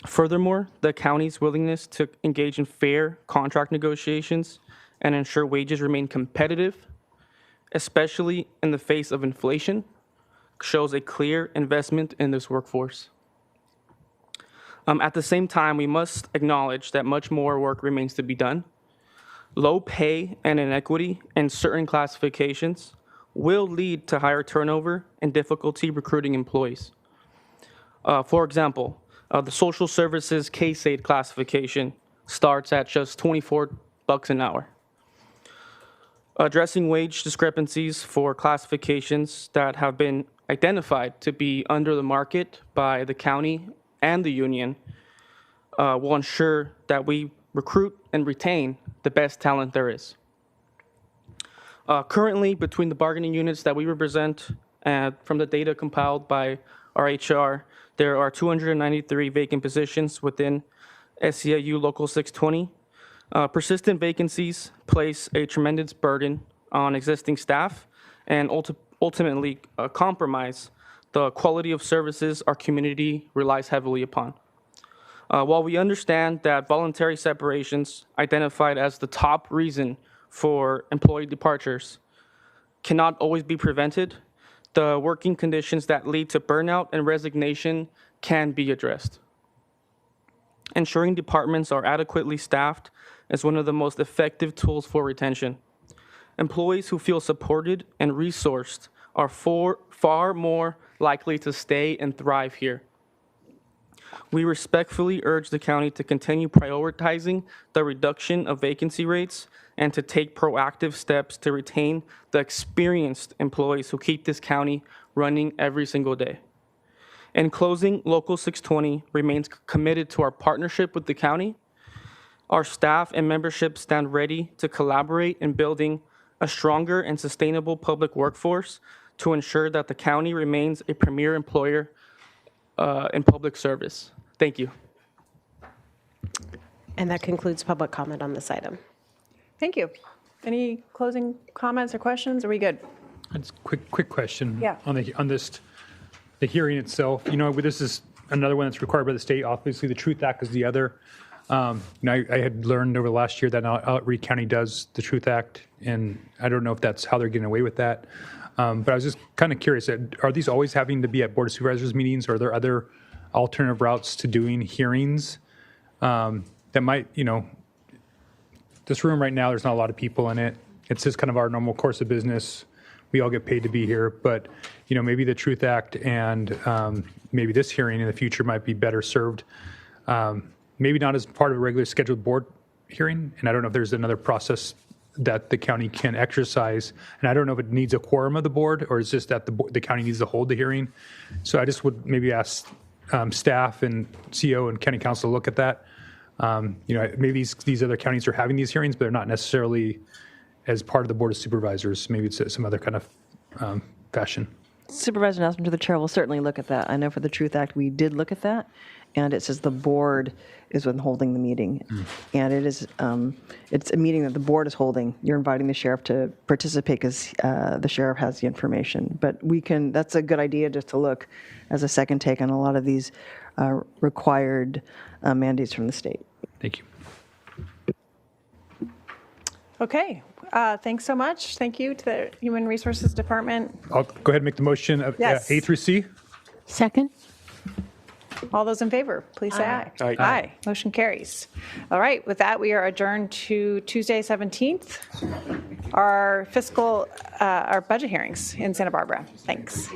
Furthermore, the county's willingness to engage in fair contract negotiations and ensure wages remain competitive especially in the face of inflation, shows a clear investment in this workforce. At the same time, we must acknowledge that much more work remains to be done. Low pay and inequity in certain classifications will lead to higher turnover and difficulty recruiting employees. For example, the social services case aid classification starts at just $24 an hour. Addressing wage discrepancies for classifications that have been identified to be under the market by the county and the union will ensure that we recruit and retain the best talent there is. Currently, between the bargaining units that we represent and from the data compiled by our HR, there are 293 vacant positions within SEIU Local 620. Persistent vacancies place a tremendous burden on existing staff and ultimately compromise the quality of services our community relies heavily upon. While we understand that voluntary separations, identified as the top reason for employee departures, cannot always be prevented, the working conditions that lead to burnout and resignation can be addressed. Ensuring departments are adequately staffed is one of the most effective tools for retention. Employees who feel supported and resourced are far more likely to stay and thrive here. We respectfully urge the county to continue prioritizing the reduction of vacancy rates and to take proactive steps to retain the experienced employees who keep this county running every single day. In closing, Local 620 remains committed to our partnership with the county. Our staff and membership stand ready to collaborate in building a stronger and sustainable public workforce to ensure that the county remains a premier employer in public service. Thank you. And that concludes public comment on this item. Thank you. Any closing comments or questions? Are we good? That's a quick question. Yeah. On the hearing itself. You know, this is another one that's required by the state. Obviously, the Truth Act is the other. I had learned over the last year that Reed County does the Truth Act, and I don't know if that's how they're getting away with that. But I was just kind of curious, are these always having to be at Board of Supervisors meetings, or are there other alternative routes to doing hearings that might, this room right now, there's not a lot of people in it. It's just kind of our normal course of business. We all get paid to be here, but maybe the Truth Act and maybe this hearing in the future might be better served. Maybe not as part of a regular scheduled board hearing, and I don't know if there's another process that the county can exercise, and I don't know if it needs a quorum of the board or it's just that the county needs to hold the hearing. So I just would maybe ask staff and CO and county council to look at that. Maybe these other counties are having these hearings, but they're not necessarily as part of the Board of Supervisors. Maybe it's some other kind of fashion. Supervisor Nelson, to the chair, will certainly look at that. I know for the Truth Act, we did look at that, and it says the board is holding the meeting. And it is, it's a meeting that the board is holding. You're inviting the sheriff to participate because the sheriff has the information. But that's a good idea just to look as a second take on a lot of these required mandates from the state. Thank you. Okay. Thanks so much. Thank you to the Human Resources Department. I'll go ahead and make the motion of Yes. A through C. Second. All those in favor, please say aye. Aye. Aye. Motion carries. All right. With that, we are adjourned to Tuesday, 17th, our budget hearings in Santa Barbara. Thanks.